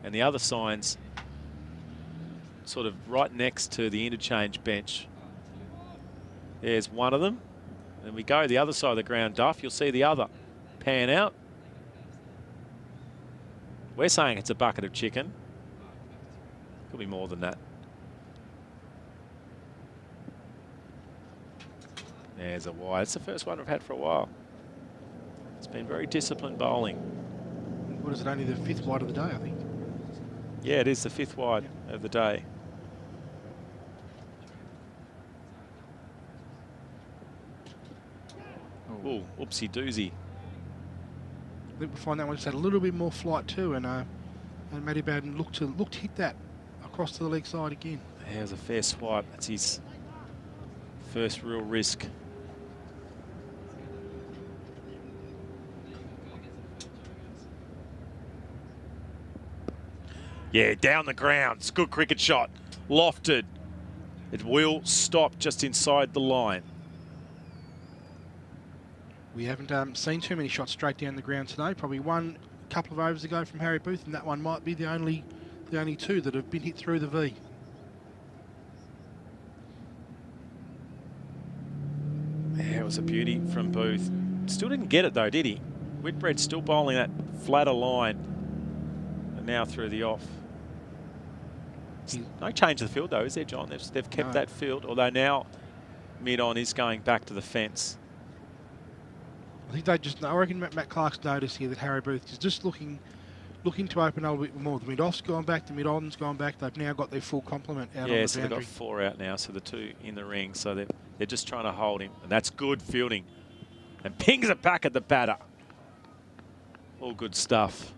And the other signs sort of right next to the interchange bench. There's one of them. And we go the other side of the ground, Duff. You'll see the other pan out. We're saying it's a bucket of chicken. Could be more than that. There's a wide. It's the first one we've had for a while. It's been very disciplined bowling.
What is it, only the 5th wide of the day, I think?
Yeah, it is the 5th wide of the day. Oh, oopsie doozy.
I think we find that one just had a little bit more flight too, and Matty Bowden looked to hit that across to the leg side again.
There's a fair swipe. That's his first real risk. Yeah, down the ground. It's a good cricket shot. Lofted. It will stop just inside the line.
We haven't seen too many shots straight down the ground today. Probably one a couple of overs ago from Harry Booth, and that one might be the only 2 that have been hit through the V.
Yeah, it was a beauty from Booth. Still didn't get it though, did he? Whitbread's still bowling that flatter line. And now through the off. No change of the field though, is there, John? They've kept that field, although now mid-on is going back to the fence.
I think I reckon Matt Clark's noticed here that Harry Booth is just looking to open a little bit more. The mid-off's gone back, the mid-on's gone back. They've now got their full complement out on the boundary.
Yeah, so they've got 4 out now, so the 2 in the ring. So they're just trying to hold him. And that's good fielding. And pings it back at the batter. All good stuff.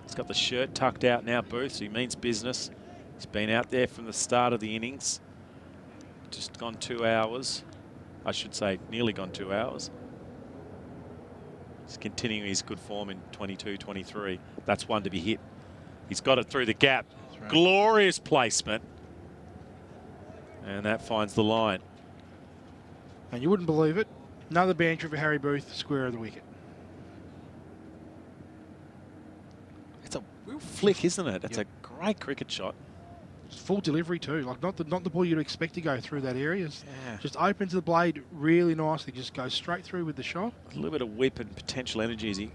He's got the shirt tucked out now, Booth, so he means business. He's been out there from the start of the innings. Just gone 2 hours. I should say nearly gone 2 hours. He's continuing his good form in 22-23. That's one to be hit. He's got it through the gap. Right. Glorious placement. And that finds the line.
And you wouldn't believe it. Another boundary for Harry Booth, square of the wicket.
It's a real flick, isn't it? It's a great cricket shot.
It's full delivery too, like not the ball you'd expect to go through that area. Just opens the blade really nicely, just goes straight through with the shot.
A little bit of whip and potential energy as he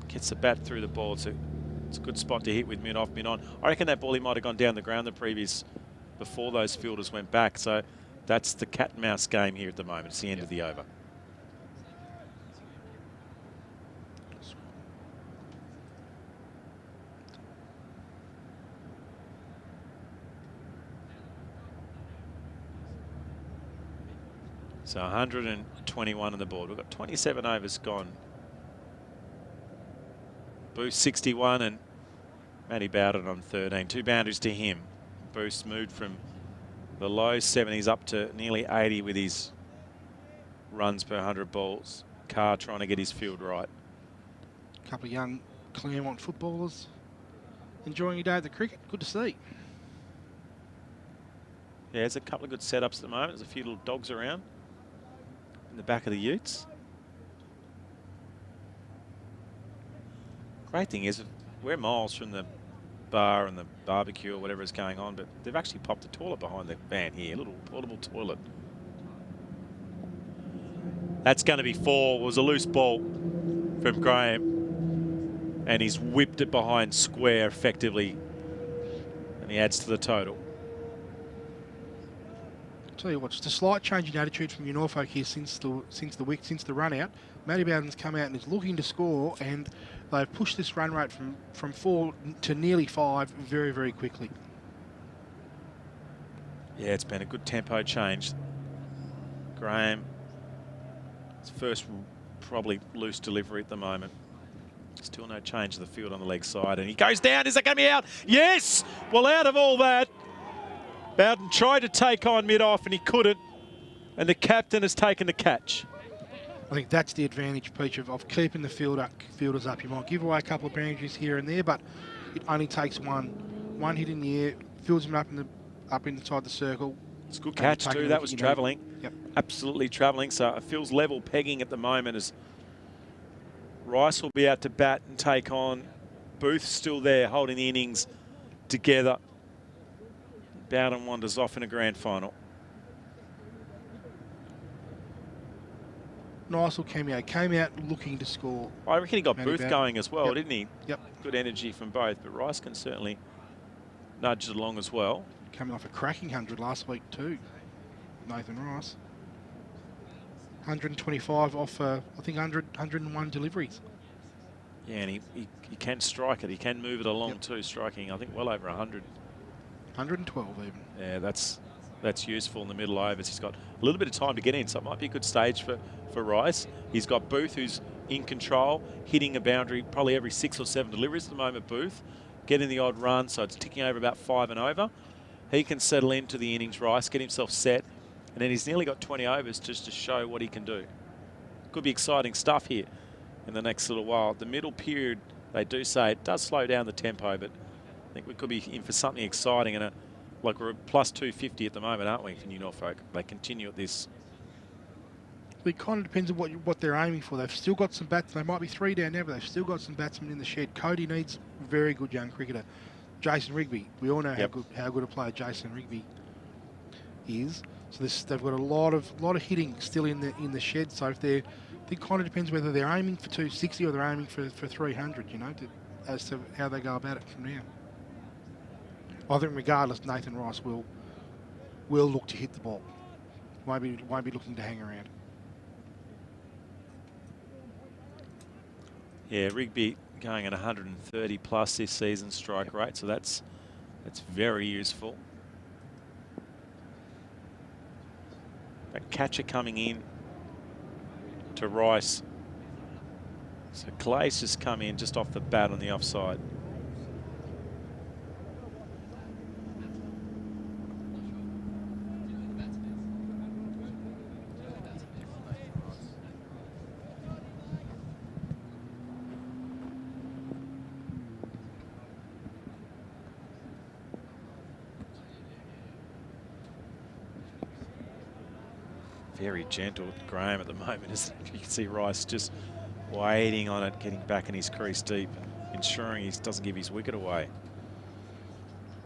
gets the bat through the ball. It's a good spot to hit with mid-off, mid-on. I reckon that ball he might have gone down the ground before those fielders went back. So that's the cat and mouse game here at the moment. It's the end of the over. So 121 on the board. We've got 27 overs gone. Booth 61 and Matty Bowden on 13. 2 boundaries to him. Boost moved from the low 70s up to nearly 80 with his runs per 100 balls. Carr trying to get his field right.
A couple of young Claremont footballers enjoying your day at the cricket. Good to see.
Yeah, there's a couple of good setups at the moment. There's a few little dogs around in the back of the utes. Great thing is, we're miles from the bar and the barbecue or whatever is going on, but they've actually popped a toilet behind the van here, a little portable toilet. That's going to be 4. It was a loose ball from Graham, and he's whipped it behind square effectively, and he adds to the total.
Tell you what, just a slight change in attitude from your Norfolk here since the run out. Matty Bowden's come out and is looking to score, and they've pushed this run rate from 4 to nearly 5 very, very quickly.
Yeah, it's been a good tempo change. Graham, his first probably loose delivery at the moment. Still no change of the field on the leg side, and he goes down. Is that going to be out? Yes! Well, out of all that, Bowden tried to take on mid-off and he couldn't, and the captain has taken the catch.
I think that's the advantage, Peach, of keeping the fielders up. You might give away a couple of boundaries here and there, but it only takes one hit in the air, fields him up inside the circle.
It's a good catch too. That was travelling.
Yep.
Absolutely travelling. So it feels level pegging at the moment as Rice will be out to bat and take on. Booth still there holding the innings together. Bowden wanders off in a grand final.
Nice little cameo. Came out looking to score.
I reckon he got
Matty
Booth
Bowden
going as well,
Yep.
didn't he?
Yep.
Good energy from both, but Rice can certainly nudge it along as well.
Coming off a cracking 100 last week too, Nathan Rice. 125 off, I think 101 deliveries.
Yeah, and he can strike it. He can move it along too, striking, I think, well over 100.
112 even.
Yeah, that's useful in the middle overs. He's got a little bit of time to get in, so it might be a good stage for Rice. He's got Booth, who's in control, hitting a boundary probably every 6 or 7 deliveries at the moment, Booth. Getting the odd run, so it's ticking over about 5 and over. He can settle into the innings, Rice, get himself set, and then he's nearly got 20 overs just to show what he can do. Could be exciting stuff here in the next little while. The middle period, they do say it does slow down the tempo, but I think we could be in for something exciting. And like we're at plus 250 at the moment, aren't we, for New Norfolk? They continue at this.
It kind of depends on what they're aiming for. They've still got some bats. They might be 3 down now, but they've still got some batsmen in the shed. Cody needs a very good young cricketer. Jason Rigby. We all know how good a player Jason Rigby is. So they've got a lot of hitting still in the shed. So it kind of depends whether they're aiming for 260 or they're aiming for 300. You know, as to how they go about it from now. I think regardless, Nathan Rice will look to hit the ball. Won't be looking to hang around.
Yeah, Rigby going at 130 plus this season strike rate, so that's very useful. That catcher coming in to Rice. So Clay's just come in just off the bat on the offside. Very gentle Graham at the moment, isn't it? You can see Rice just waiting on it, getting back in his crease deep, ensuring he doesn't give his wicket away.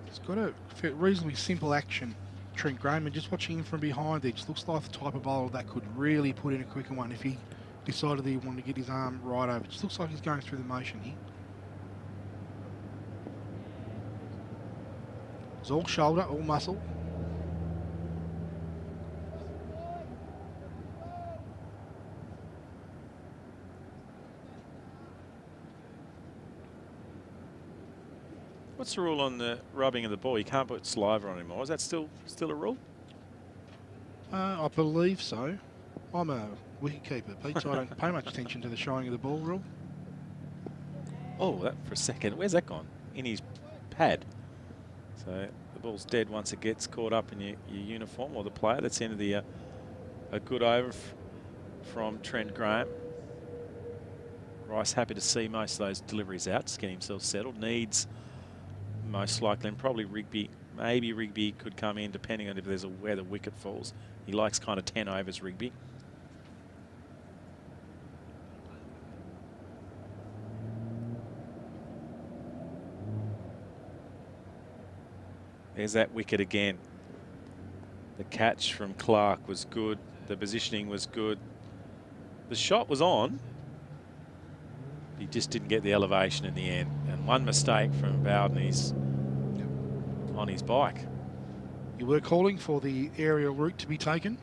He's got a reasonably simple action, Trent Graham, and just watching him from behind, it just looks like the type of bowler that could really put in a quicker one if he decided that he wanted to get his arm right over. It just looks like he's going through the motion here. It's all shoulder, all muscle.
What's the rule on the rubbing of the ball? You can't put saliva on anymore. Is that still a rule?
I believe so. I'm a wicketkeeper, Pete, so I don't pay much attention to the shining of the ball rule.
Oh, that for a second. Where's that gone? In his pad. So the ball's dead once it gets caught up in your uniform or the player. That's into the a good over from Trent Graham. Rice happy to see most of those deliveries out, just getting himself settled. Needs most likely, and probably Rigby. Maybe Rigby could come in depending on if there's where the wicket falls. He likes kind of 10 overs, Rigby. There's that wicket again. The catch from Clark was good. The positioning was good. The shot was on. He just didn't get the elevation in the end. And one mistake from Bowden, he's on his bike.
You were calling for the aerial route to be taken?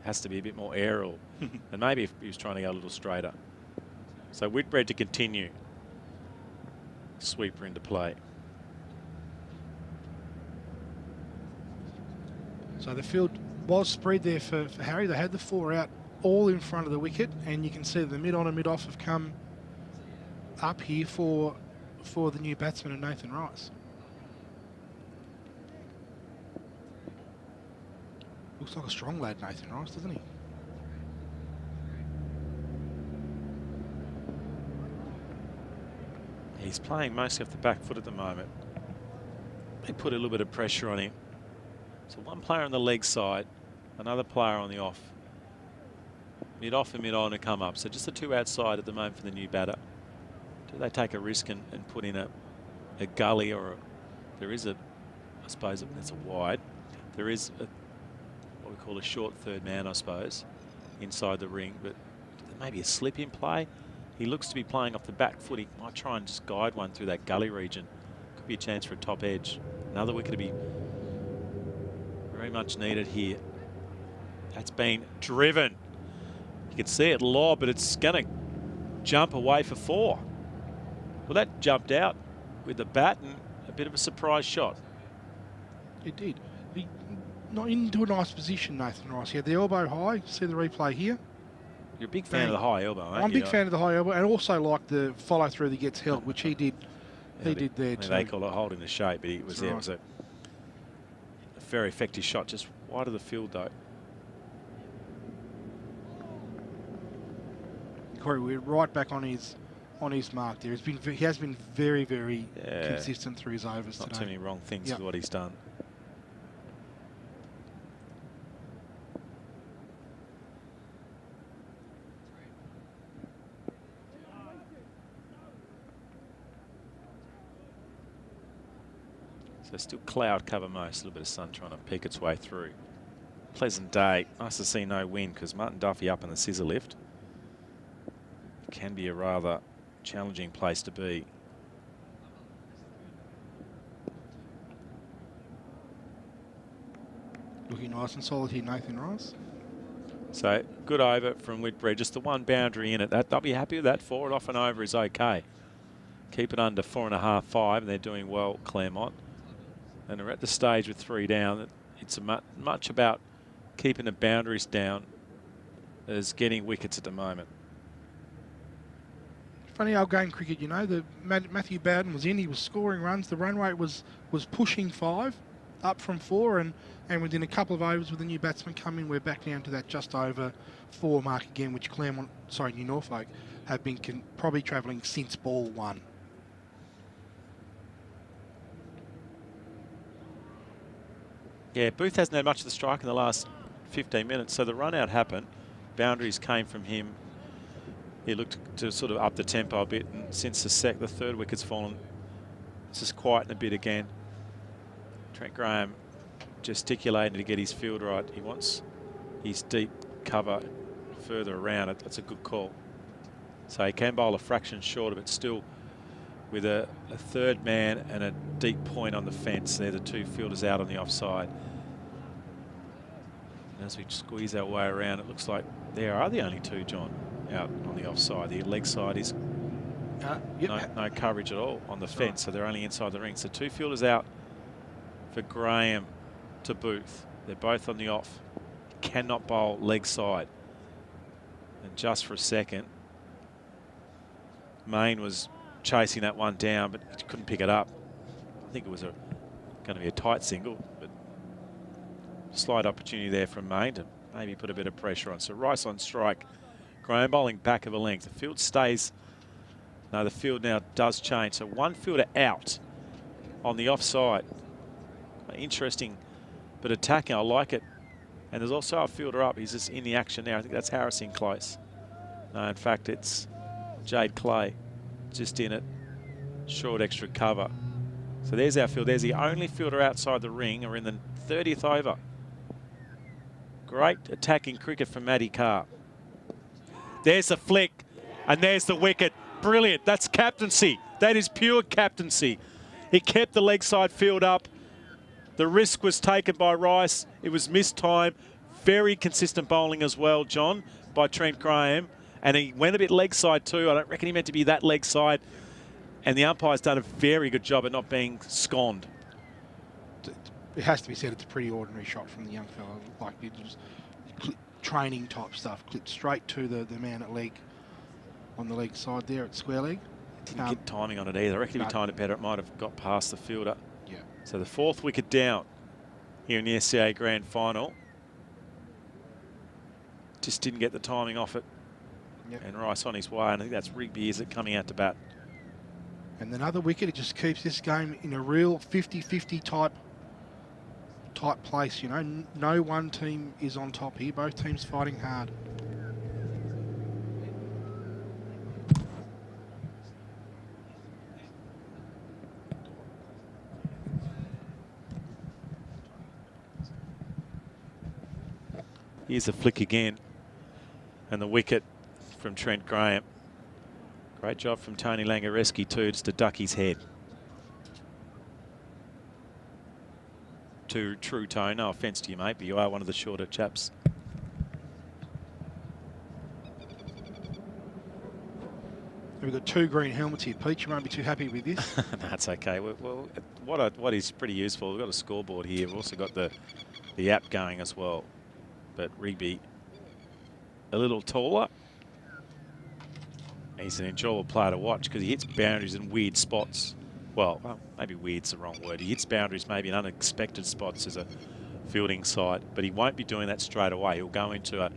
Has to be a bit more aerial. And maybe if he was trying to go a little straighter. So Whitbread to continue. Sweeper into play.
So the field was spread there for Harry. They had the 4 out all in front of the wicket, and you can see the mid-on and mid-off have come up here for the new batsman and Nathan Rice. Looks like a strong lad, Nathan Rice, doesn't he?
He's playing mostly off the back foot at the moment. They put a little bit of pressure on him. So one player on the leg side, another player on the off. Mid-off and mid-on to come up. So just the 2 outside at the moment for the new batter. Do they take a risk and put in a gully or there is I suppose it's a wide. There is what we call a short third man, I suppose, inside the ring, but maybe a slip in play. He looks to be playing off the back foot. He might try and just guide one through that gully region. Could be a chance for a top edge. Another wicket to be very much needed here. That's been driven. You can see it lob, but it's going to jump away for 4. Well, that jumped out with the bat and a bit of a surprise shot.
It did. He not into a nice position, Nathan Rice. He had the elbow high. See the replay here.
You're a big fan of the high elbow, aren't you?
I'm a big fan of the high elbow, and also like the follow through that gets held, which he did. He did there too.
They call it holding the shape, but he was there. It was a very effective shot, just wide of the field though.
Corey, we're right back on his mark there. He has been very, very consistent through his overs
Not
today.
too many wrong things with what he's done. So still cloud cover most, a little bit of sun trying to peek its way through. Pleasant day. Nice to see no wind because Martin Duffy up in the scissor lift. It can be a rather challenging place to be.
Looking nice and solid here, Nathan Rice.
So good over from Whitbread, just the one boundary in it. They'll be happy with that. 4 off and over is okay. Keep it under 4.5, 5, and they're doing well, Claremont. And they're at the stage with 3 down. It's much about keeping the boundaries down as getting wickets at the moment.
Funny old game cricket, you know. The Matthew Bowden was in. He was scoring runs. The run rate was pushing 5, up from 4, and within a couple of overs with the new batsman come in, we're back down to that just over 4 mark again, which New Norfolk have been probably travelling since ball 1.
Yeah, Booth hasn't had much of the strike in the last 15 minutes, so the run out happened. Boundaries came from him. He looked to sort of up the tempo a bit, and since the third wicket's fallen, it's just quieting a bit again. Trent Graham gesticulating to get his field right. He wants his deep cover further around it. That's a good call. So he can bowl a fraction shorter, but still with a third man and a deep point on the fence. They're the 2 fielders out on the offside. And as we squeeze our way around, it looks like there are the only 2, John, out on the offside. The leg side is no coverage at all on the fence, so they're only inside the ring. So 2 fielders out for Graham to Booth. They're both on the off. Cannot bowl leg side. And just for a second, Main was chasing that one down, but he couldn't pick it up. I think it was going to be a tight single, but slight opportunity there from Main to maybe put a bit of pressure on. So Rice on strike. Graham bowling back of a length. The field stays. No, the field now does change. So one fielder out on the offside. Interesting, but attacking. I like it. And there's also a fielder up. He's just in the action now. I think that's Harrison close. No, in fact, it's Jade Clay just in it. Short extra cover. So there's our field. There's the only fielder outside the ring. We're in the 30th over. Great attacking cricket from Matty Carr. There's the flick, and there's the wicket. Brilliant. That's captaincy. That is pure captaincy. He kept the leg side field up. The risk was taken by Rice. It was missed time. Very consistent bowling as well, John, by Trent Graham. And he went a bit leg side too. I don't reckon he meant to be that leg side. And the umpire's done a very good job at not being sconed.
It has to be said, it's a pretty ordinary shot from the young fellow. Like, it was training type stuff. Clipped straight to the man at leg, on the leg side there at square leg.
Didn't get timing on it either. I reckon if he timed it better, it might have got past the fielder.
Yeah.
So the 4th wicket down here in the SCA Grand Final. Just didn't get the timing off it.
Yep.
And Rice on his way. And I think that's Rigby, is it, coming out to bat.
And another wicket, it just keeps this game in a real 50-50 type place. You know, no one team is on top here. Both teams fighting hard.
Here's a flick again. And the wicket from Trent Graham. Great job from Tony Langareski too, just to duck his head. True tone, no offence to you, mate, but you are one of the shorter chaps.
We've got 2 green helmets here, Pete. You won't be too happy with this.
That's okay. Well, what is pretty useful, we've got a scoreboard here. We've also got the app going as well. But Rigby, a little taller. He's an enjoyable player to watch because he hits boundaries in weird spots. Well, maybe weird's the wrong word. He hits boundaries maybe in unexpected spots as a fielding side, but he won't be doing that straight away. He'll go into a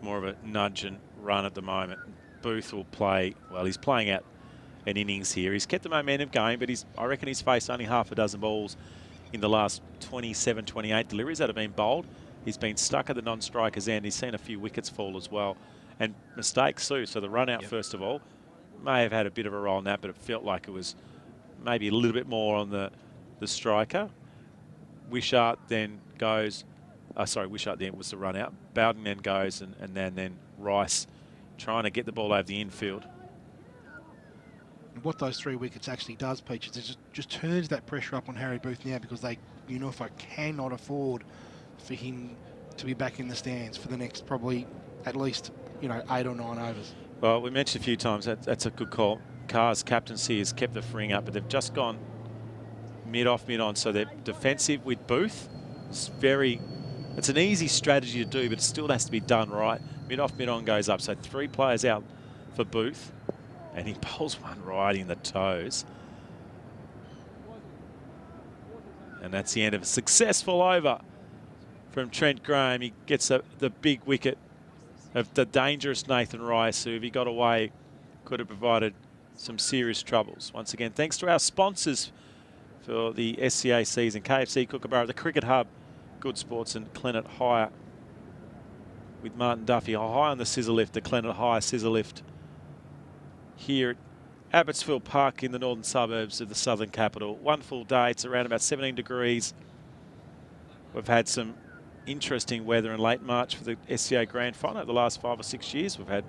more of a nudge and run at the moment. Booth will play, well, he's playing out an innings here. He's kept the momentum going, but I reckon he's faced only half a dozen balls in the last 27, 28 deliveries that have been bowled. He's been stuck at the non-striker's end. He's seen a few wickets fall as well. And mistakes too. So the run out, first of all, may have had a bit of a role in that, but it felt like it was maybe a little bit more on the striker. Wishart then goes, Wishart then was the run out. Bowden then goes, and then Rice trying to get the ball over the infield.
And what those 3 wickets actually does, Peach, is it just turns that pressure up on Harry Booth now, because Norfolk cannot afford for him to be back in the stands for the next probably at least 8 or 9 overs.
Well, we mentioned a few times that's a good call. Carr's captaincy has kept the freeing up, but they've just gone mid-off, mid-on, so they're defensive with Booth. It's an easy strategy to do, but it still has to be done right. Mid-off, mid-on goes up, so 3 players out for Booth, and he bowls one right in the toes. And that's the end of a successful over from Trent Graham. He gets the big wicket of the dangerous Nathan Rice, who, if he got away, could have provided some serious troubles. Once again, thanks to our sponsors for the SCA season, KFC, Kookaburra, the Cricket Hub, Good Sports, and Clenat Hire with Martin Duffy. High on the scissor lift, the Clenat Hire scissor lift here at Abottsfield Park in the northern suburbs of the southern capital. One full day, it's around about 17 degrees. We've had some interesting weather in late March for the SCA Grand Final. The last 5 or 6 years, we've had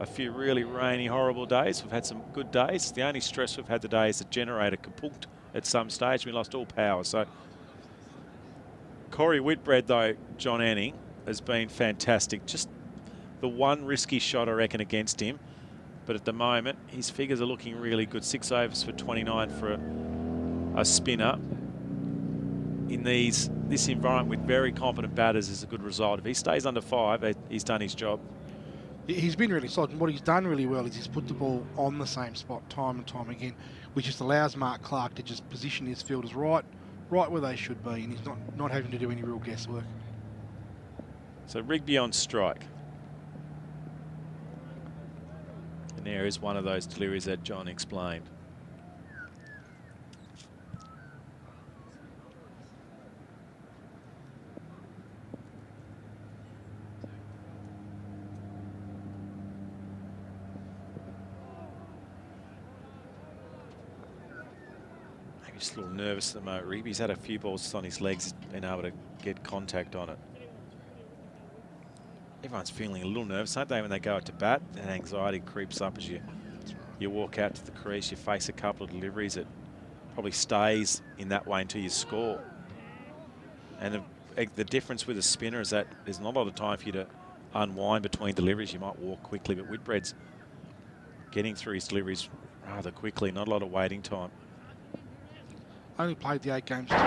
a few really rainy, horrible days. We've had some good days. The only stress we've had today is the generator kapunked at some stage. We lost all power. So Corey Whitbread, though, Jon Anning, has been fantastic. Just the one risky shot, I reckon, against him. But at the moment, his figures are looking really good. 6 overs for 29 for a spinner. In this environment with very competent batters is a good result. If he stays under 5, he's done his job.
He's been really solid, and what he's done really well is he's put the ball on the same spot time and time again, which just allows Mark Clark to just position his fielders right where they should be, and he's not having to do any real guesswork.
So Rigby on strike. And there is one of those deliveries that John explained. Just a little nervous at the moment. Rigby's had a few balls on his legs, he's been able to get contact on it. Everyone's feeling a little nervous, aren't they, when they go out to bat? And anxiety creeps up as you walk out to the crease, you face a couple of deliveries. It probably stays in that way until you score. And the difference with a spinner is that there's not a lot of time for you to unwind between deliveries. You might walk quickly, but Whitbread's getting through his deliveries rather quickly, not a lot of waiting time.
Only played the 8 games. 2 months.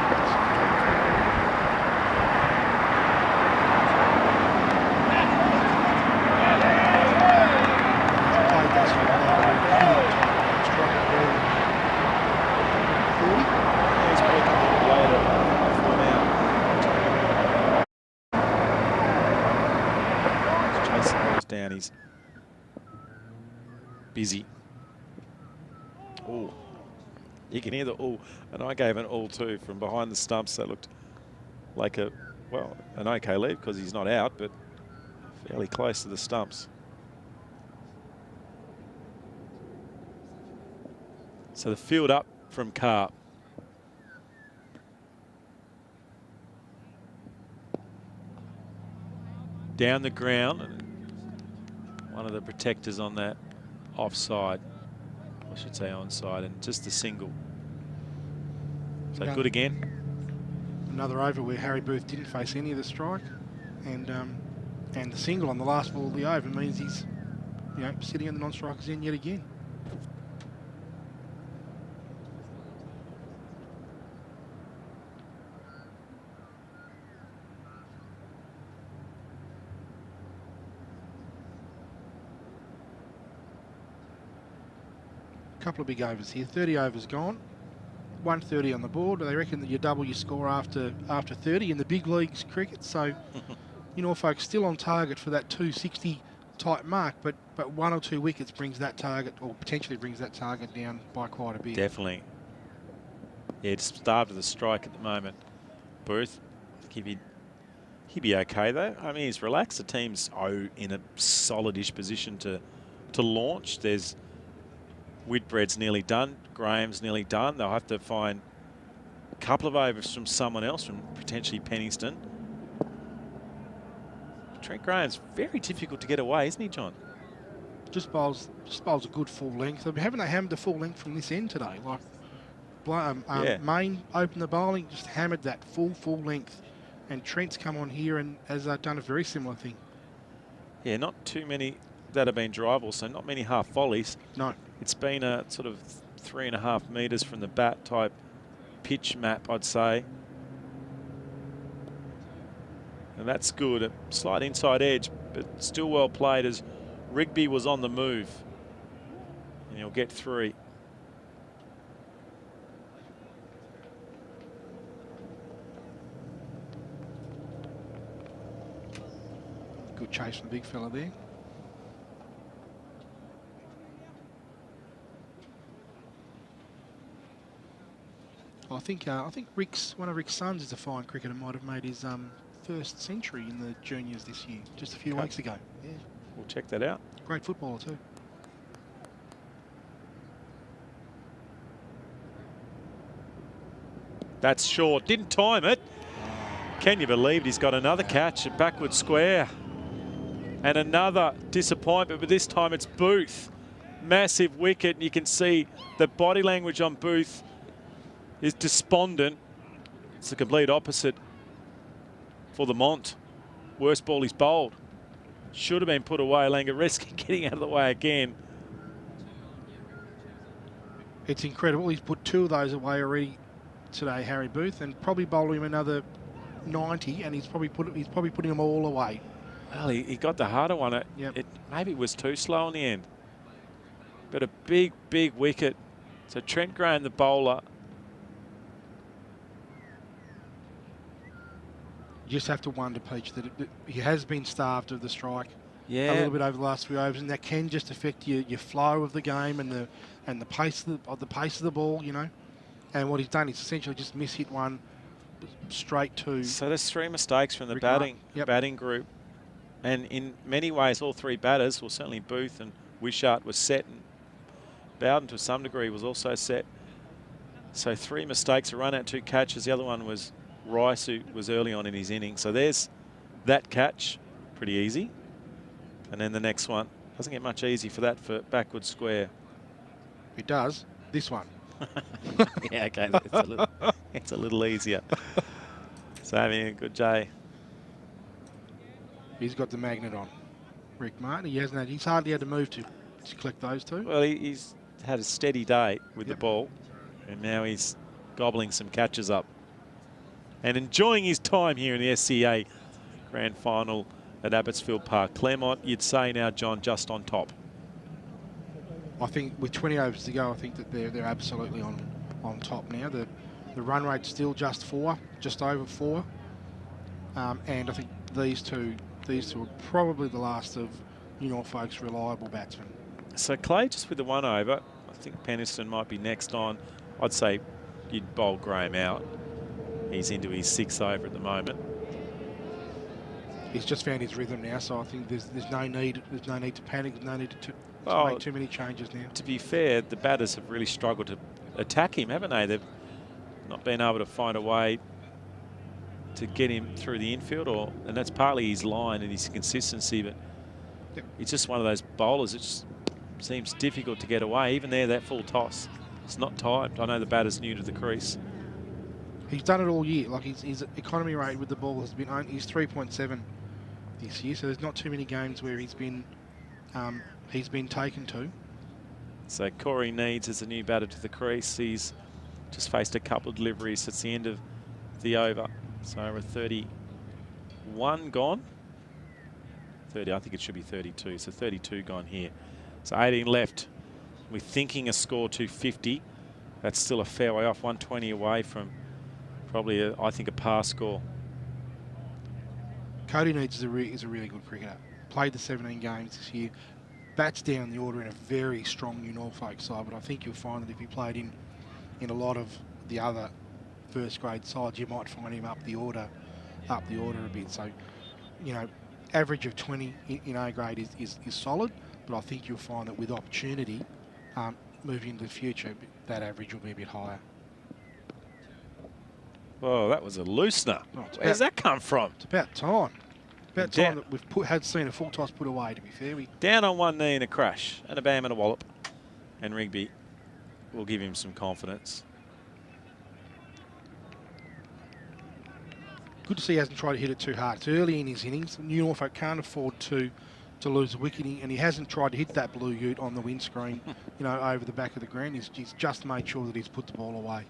Chasing balls down, he's busy. Oh. You can hear the all, and I gave an all too from behind the stumps. That looked like an okay lead because he's not out, but fairly close to the stumps. So the field up from Carp. Down the ground, and one of the protectors on that offside. I should say onside, and just a single. So good again.
Another over where Harry Booth didn't face any of the strike, and the single on the last ball of the over means he's, sitting in the non-strikers end yet again. Couple of big overs here. 30 overs gone. 130 on the board. They reckon that you double your score after 30 in the big leagues cricket. So, Norfolk still on target for that 260 type mark, but 1 or 2 wickets brings that target, or potentially brings that target down by quite a bit.
Definitely. Yeah, it's starved of the strike at the moment. Booth, I think he'd be okay though. I mean, he's relaxed. The team's in a solid-ish position to launch. There's Whitbread's nearly done. Graham's nearly done. They'll have to find a couple of overs from someone else, from potentially Penningston. Trent Graham's very difficult to get away, isn't he, John?
Just bowls a good full length. Haven't they hammered the full length from this end today? Like Main opened the bowling, just hammered that full length, and Trent's come on here and has done a very similar thing.
Yeah, not too many that have been dry balls, so not many half volleys.
No.
It's been a sort of 3.5 metres from the bat type pitch map, I'd say. And that's good. A slight inside edge, but still well played as Rigby was on the move. And he'll get 3.
Good chase from the big fella there. I think one of Rick's sons is a fine cricketer. Might have made his first century in the juniors this year, just a few weeks ago. Yeah,
we'll check that out.
Great footballer too.
That's short. Didn't time it. Can you believe he's got another catch at backward square? And another disappointment, but this time it's Booth. Massive wicket, and you can see the body language on Booth is despondent. It's the complete opposite for the Mont. Worst ball he's bowled. Should have been put away. Langer risking getting out of the way again.
It's incredible. He's put 2 of those away already today, Harry Booth, and probably bowled him another 90, and he's probably putting them all away.
Well, he got the harder one. It maybe was too slow in the end. But a big, big wicket. So Trent Graham, the bowler.
You just have to wonder, Peach, that he has been starved of the strike
Yeah.
a little bit over the last few overs, and that can just affect your flow of the game and the pace of the ball, you know. And what he's done is essentially just mishit one straight to.
So there's 3 mistakes from the
Rick
batting group. And in many ways, all 3 batters, well, certainly Booth and Wishart was set, and Bowden to some degree was also set. So 3 mistakes, a run out, 2 catches. The other one was Rice, who was early on in his innings. So there's that catch, pretty easy. And then the next one, doesn't get much easy for that for backward square.
It does, this one.
Yeah, okay, it's a little easier. So having a good day.
He's got the magnet on, Rick Martin. He's hardly had to move to collect those 2.
Well, he's had a steady day with the ball, and now he's gobbling some catches up and enjoying his time here in the SCA Grand Final at Abottsfield Park. Claremont, you'd say now, John, just on top.
I think with 20 overs to go, I think that they're absolutely on top now. The run rate's still just over 4. And I think these two are probably the last of Norfolk's reliable batsmen.
So Clay just with the 1 over. I think Penniston might be next on. I'd say you'd bowl Graham out. He's into his 6th over at the moment.
He's just found his rhythm now, so I think there's no need to panic. There's no need to make too many changes now.
To be fair, the batters have really struggled to attack him, haven't they? They've not been able to find a way to get him through the infield, and that's partly his line and his consistency, but he's just one of those bowlers that just seems difficult to get away. Even there, that full toss, it's not timed. I know the batter's new to the crease.
He's done it all year. Like his economy rate with the ball has been he's 3.7 this year, so there's not too many games where he's been taken to.
So Corey Needs is a new batter to the crease. He's just faced a couple of deliveries. It's the end of the over. So we're 31 gone. 30, I think it should be 32. So 32 gone here. So 18 left. We're thinking a score 250. That's still a fair way off. 120 away from probably, I think, a par score.
Cody Needs is a really good cricketer. Played the 17 games this year. Bats down the order in a very strong New Norfolk side, but I think you'll find that if he played in a lot of the other first grade sides, you might find him up the order a bit. So, average of 20 in A grade is solid, but I think you'll find that with opportunity, moving into the future, that average will be a bit higher.
Oh, that was a loosener. Where's that come from?
It's about time. About time that we've seen a full toss put away, to be fair.
Down on one knee in a crash, and a bam and a wallop. And Rigby will give him some confidence.
Good to see he hasn't tried to hit it too hard. It's early in his innings. New Norfolk can't afford to lose a wicket, and he hasn't tried to hit that blue ute on the windscreen, over the back of the ground. He's just made sure that he's put the ball away.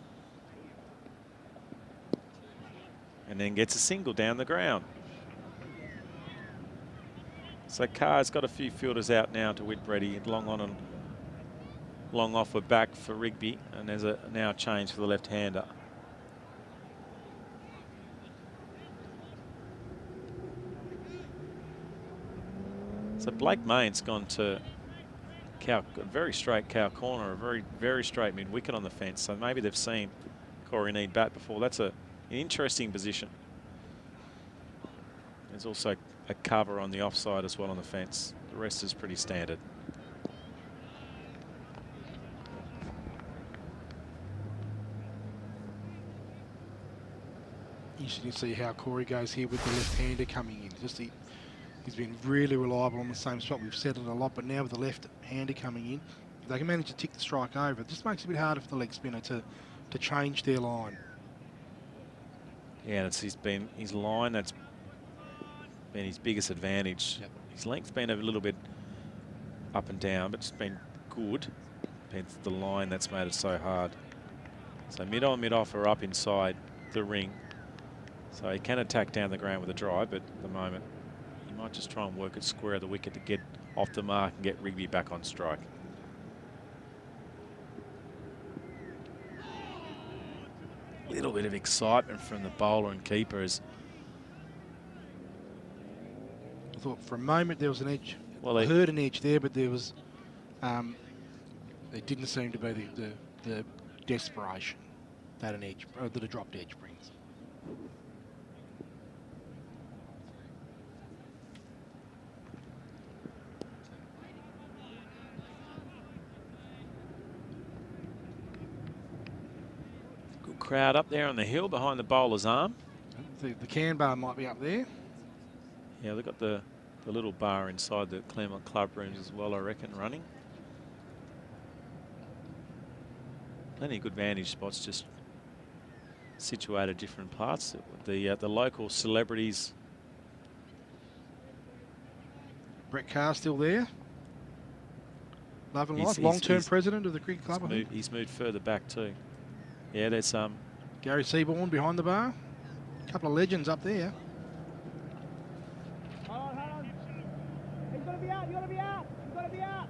And then gets a single down the ground. So Carr's got a few fielders out now to Whitbready. Long on and long off we're back for Rigby, and there's a now change for the left-hander. So Blake Main's gone to a very straight cow corner, a very, very straight mid-wicket on the fence. So maybe they've seen Corey Need bat before. That's an interesting position. There's also a cover on the offside as well on the fence. The rest is pretty standard.
Interesting to see how Corey goes here with the left-hander coming in. He's been really reliable on the same spot. We've said it a lot, but now with the left-hander coming in, if they can manage to tick the strike over, it just makes it a bit harder for the leg spinner to change their line.
Yeah, and his line that's been his biggest advantage. Yep. His length's been a little bit up and down, but it's been good. It's the line that's made it so hard. So mid-on, mid-off are up inside the ring. So he can attack down the ground with a drive, but at the moment he might just try and work it square of the wicket to get off the mark and get Rigby back on strike. Little bit of excitement from the bowler and keeper as
I thought for a moment there was an edge.
well,
I heard an edge there, but there was, it didn't seem to be the desperation that an edge, that a dropped edge brings.
good crowd up there on the hill behind the bowler's arm.
The can bar might be up there.
Yeah, they've got the little bar inside the Claremont club rooms as well, I reckon, running. Plenty of good vantage spots just situated different parts. The local celebrities.
Brett Carr still there. Love and life, long-term president of the cricket club.
He's moved further back too. Yeah, there's
Gary Seaborn behind the bar. A couple of legends up there.
Hold on. He's got to be out. You've got to be out. You've got to be out.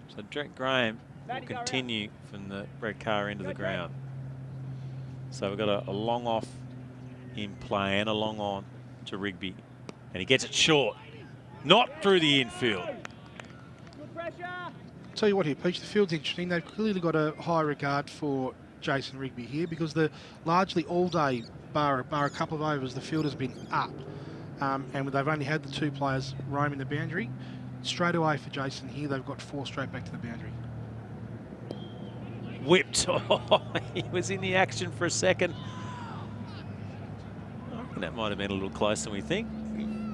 So Drake Graham will continue from the Brett Carr end of the ground. So we've got a long off in play and a long on to Rigby. And he gets it short. Not through the infield.
Good pressure.
Tell you what here, Peach, the field's interesting. They've clearly got a high regard for Jason Rigby here because the largely all day, bar a couple of overs, the field has been up. And they've only had the two players roaming the boundary. Straight away for Jason here, they've got 4 straight back to the boundary.
Whipped. Oh, he was in the action for a second. I reckon that might have been a little closer than we think.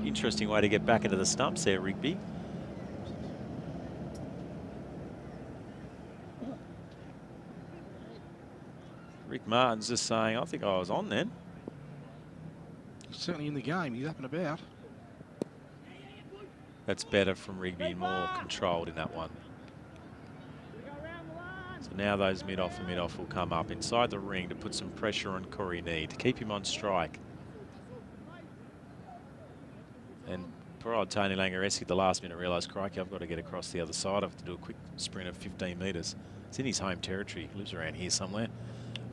Interesting way to get back into the stumps there, Rigby. Rick Martin's just saying, I think I was on then.
He's certainly in the game. He's up and about.
That's better from Rigby, more controlled in that one. So now those mid-off and mid-off will come up inside the ring to put some pressure on Corey Need to keep him on strike. And poor old Tony Langareski at the last minute realised, crikey, I've got to get across the other side. I have to do a quick sprint of 15 metres. It's in his home territory. He lives around here somewhere.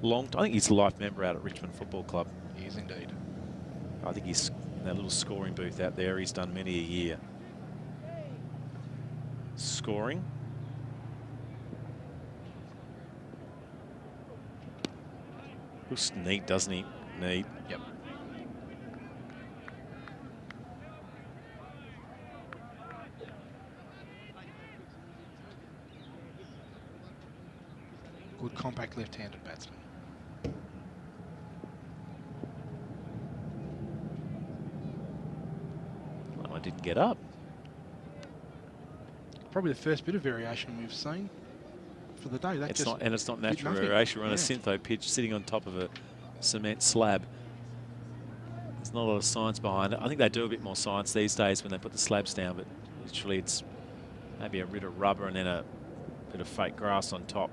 I think he's a life member out at Richmond Football Club.
He is indeed.
I think he's in that little scoring booth out there. He's done many a year. Scoring. Looks neat, doesn't he? Neat.
Yep. Good compact left-handed batsman.
Well, I didn't get up.
Probably the first bit of variation we've seen for the day.
It's not natural variation. We're on a syntho pitch sitting on top of a cement slab. There's not a lot of science behind it. I think they do a bit more science these days when they put the slabs down, but literally it's maybe a rid of rubber and then a bit of fake grass on top.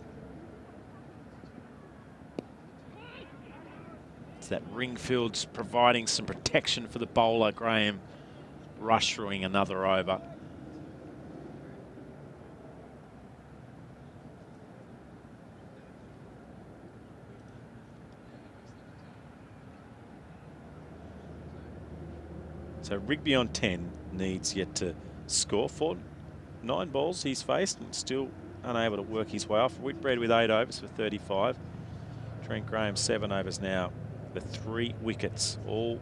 It's that ring field's providing some protection for the bowler. Graham rush throughing another over. So Rigby on 10 needs yet to score. 9 balls he's faced and still unable to work his way off. Whitbread with 8 overs for 35. Trent Graham 7 overs now for 3 wickets, all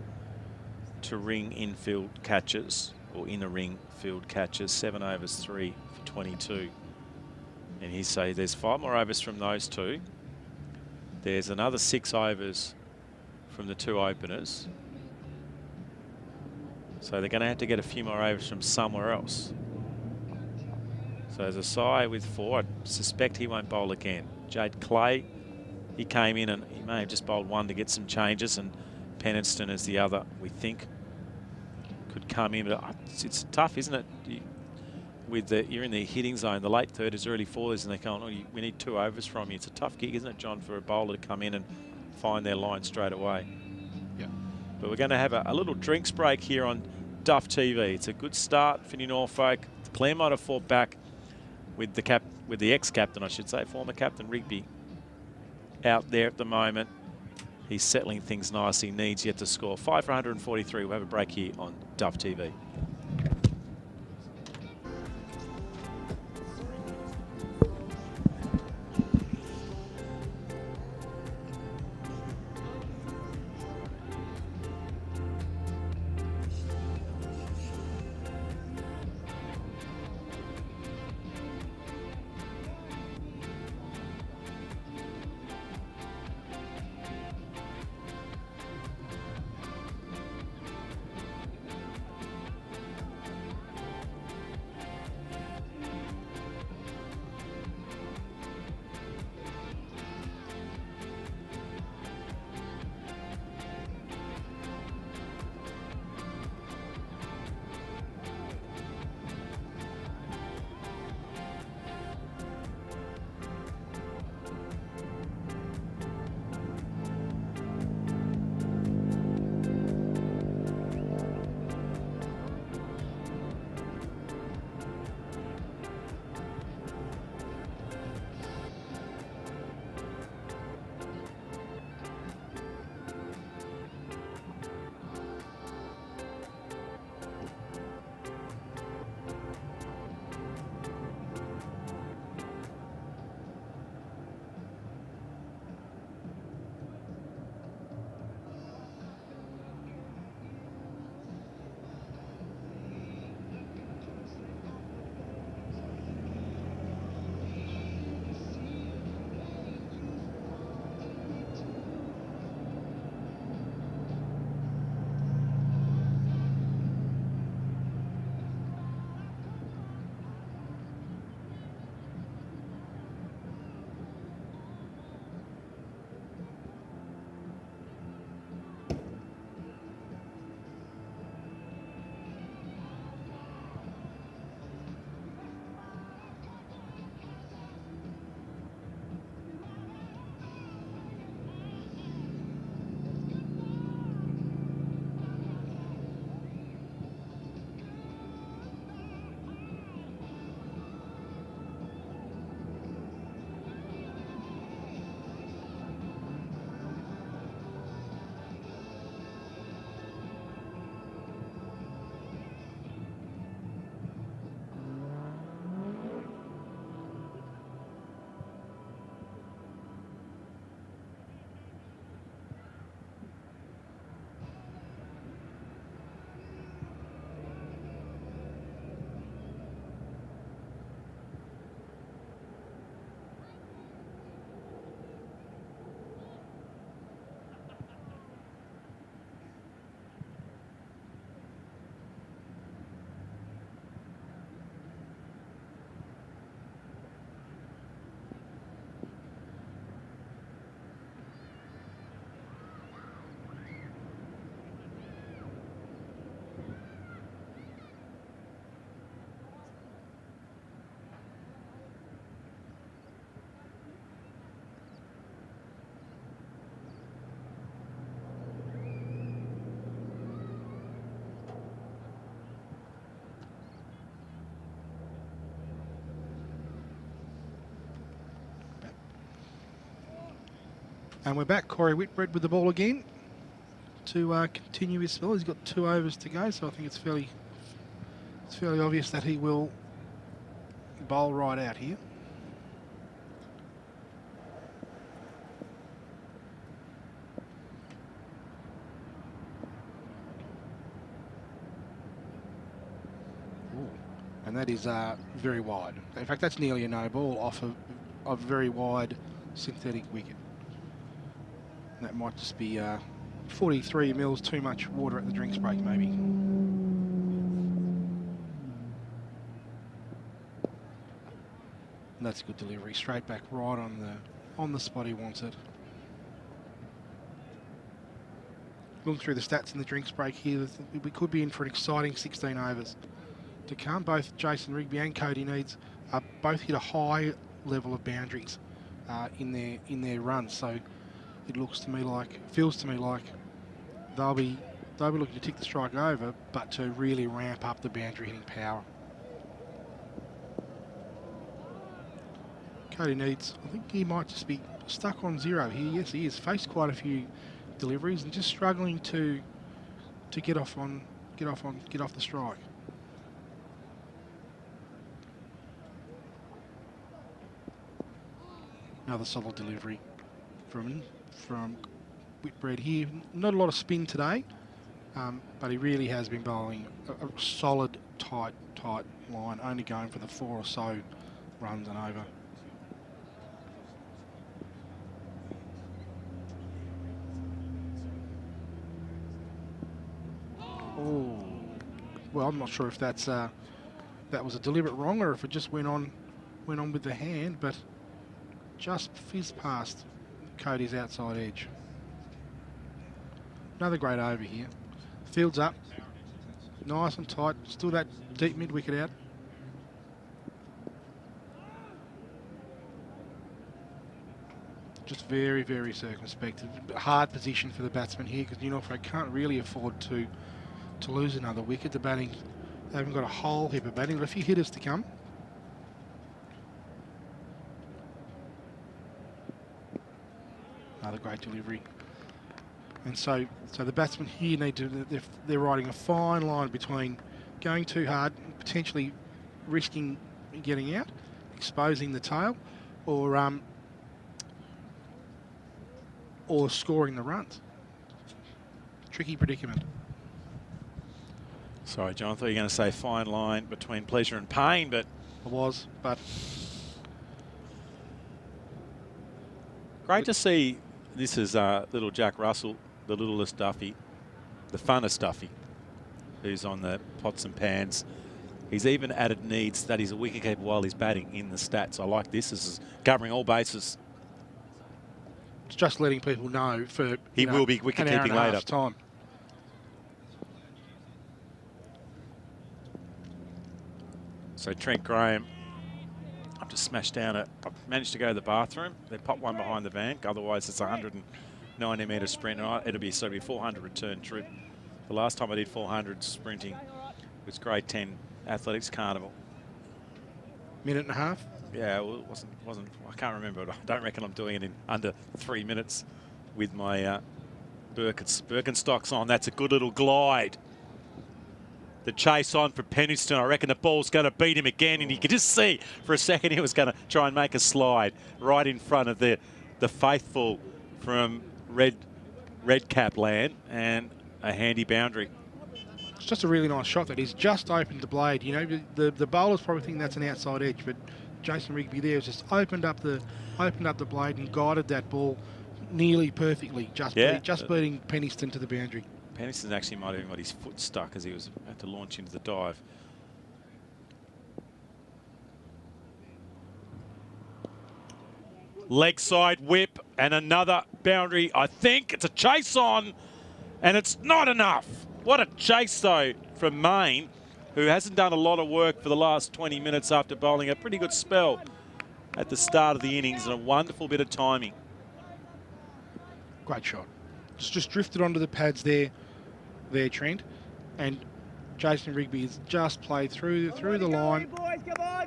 to ring infield catches or inner ring field catches. 7 overs, 3 for 22. And he say there's 5 more overs from those 2. There's another 6 overs from the 2 openers. So they're going to have to get a few more overs from somewhere else. So there's a Sai with 4. I suspect he won't bowl again. Jade Clay, he came in and he may have just bowled 1 to get some changes, and Penniston is the other, we think, could come in. But it's tough, isn't it? you're in the hitting zone. The late third is early fours, and they're going, oh, we need 2 overs from you. It's a tough gig, isn't it, John, for a bowler to come in and find their line straight away.
Yeah.
But we're going to have a little drinks break here on Duff TV. It's a good start for Norfolk. Claremont have fought back with the ex-captain, I should say, former captain Rigby, out there at the moment. He's settling things nicely. Needs yet to score. 5 for 143. We'll have a break here on Duff TV.
And we're back. Corey Whitbread with the ball again to continue his spell. He's got 2 overs to go, so I think it's fairly obvious that he will bowl right out here. Ooh. And that is very wide. In fact, that's nearly a no ball off a very wide synthetic wicket. That might just be 43 mils too much water at the drinks break, maybe. And that's a good delivery, straight back right on the spot he wants it. Looking through the stats in the drinks break here, we could be in for an exciting 16 overs. to come. Both Jason Rigby and Cody Needs both hit a high level of boundaries in their runs. So it feels to me like they'll be looking to tick the strike over, but to really ramp up the boundary hitting power. Cody Needs, I think he might just be stuck on 0 here. Yes, he is. Faced quite a few deliveries and just struggling to get off the strike. Another solid delivery from Whitbread here. Not a lot of spin today, but he really has been bowling a solid, tight line, only going for the 4 or so runs and over. Oh, well, I'm not sure if that was a deliberate wrong or if it just went on with the hand, but just fizzed past Cody's outside edge. Another great over here. Field's up, nice and tight. Still that deep mid wicket out. Just very, very circumspect. Hard position for the batsman here because Norfolk can't really afford to lose another wicket. The batting, they haven't got a whole heap of batting, but a few hitters to come. Another great delivery. And so the batsmen here need to, they're riding a fine line between going too hard, potentially risking getting out, exposing the tail, or scoring the runs. Tricky predicament.
Sorry, John, I thought you were going to say fine line between pleasure and pain, but...
I was, but...
Great to see. This is little Jack Russell, the littlest Duffy, the funnest Duffy, who's on the pots and pans. He's even added Needs that he's a wicketkeeper while he's batting in the stats. I like this. This is covering all bases.
It's just letting people know for
he will be wicket-keeping later.
Time.
So Trent Graham, I've just smashed down I've managed to go to the bathroom. They popped one behind the van. Otherwise, it's a 190-metre sprint. And it'll be 400 return trip. The last time I did 400 sprinting was grade 10 athletics carnival.
Minute and a half?
Yeah, well, it wasn't. I can't remember. I don't reckon I'm doing it in under 3 minutes with my Birkenstocks on. That's a good little glide. The chase on for Penniston. I reckon the ball's going to beat him again, and you could just see for a second he was going to try and make a slide right in front of the faithful from red cap land, and a handy boundary.
It's just a really nice shot that he's just opened the blade. You know, the bowlers probably think that's an outside edge, but Jason Rigby there has just opened up the blade and guided that ball nearly perfectly, just beating Penniston to the boundary.
Penniston actually might have even got his foot stuck as he was had to launch into the dive. Leg side whip and another boundary. I think it's a chase on, and it's not enough. What a chase though from Main, who hasn't done a lot of work for the last 20 minutes after bowling a pretty good spell at the start of the innings, and a wonderful bit of timing.
Great shot. It's just drifted onto the pads there, Trent, and Jason Rigby has just played through the line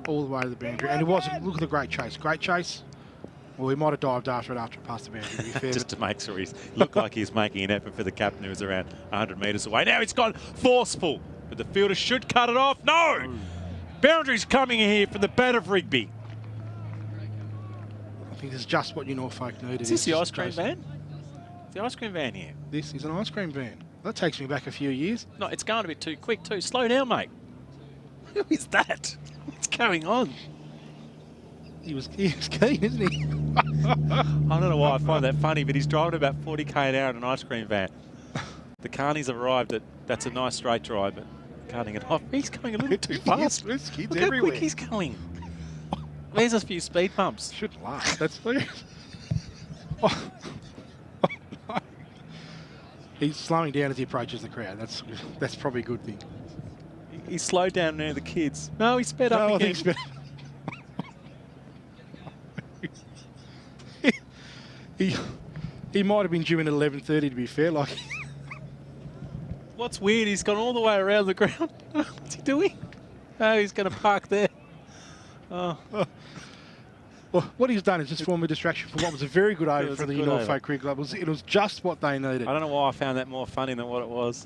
all the way to the boundary. And it was, look at the great chase. Great chase. Well, he might have dived after it past the boundary, to be fair.
Just to make sure he looked like he's making an effort for the captain, who was around 100 metres away. Now he's gone forceful, but the fielder should cut it off. No! Boundary's coming here from the bat of Rigby.
I think this is just what Norfolk needed.
Is this the ice cream van? The ice cream van here.
This is an ice cream van. That takes me back a few years.
No, it's going a bit too quick too. Slow down, mate. Who is that? What's going on?
He was keen, isn't he?
I don't know why I find that funny, but he's driving about 40k an hour in an ice cream van. The carnies have arrived that's a nice straight drive, but cutting it off. He's going a little too fast.
There's kids
Look
everywhere.
how quick he's going. There's a few speed bumps.
Shouldn't laugh. That's serious. He's slowing down as he approaches the crowd. That's probably a good thing.
he slowed down near the kids. No, he sped up
No, I
again.
think he might have been due in at 11:30 to be fair. Like,
What's weird, he's gone all the way around the ground. What's he doing? Oh, he's going to park there. Oh.
well, what he's done is just form a distraction for what was a very good over for the Norfolk Cricket Club. It was just what they needed.
I don't know why I found that more funny than what it was.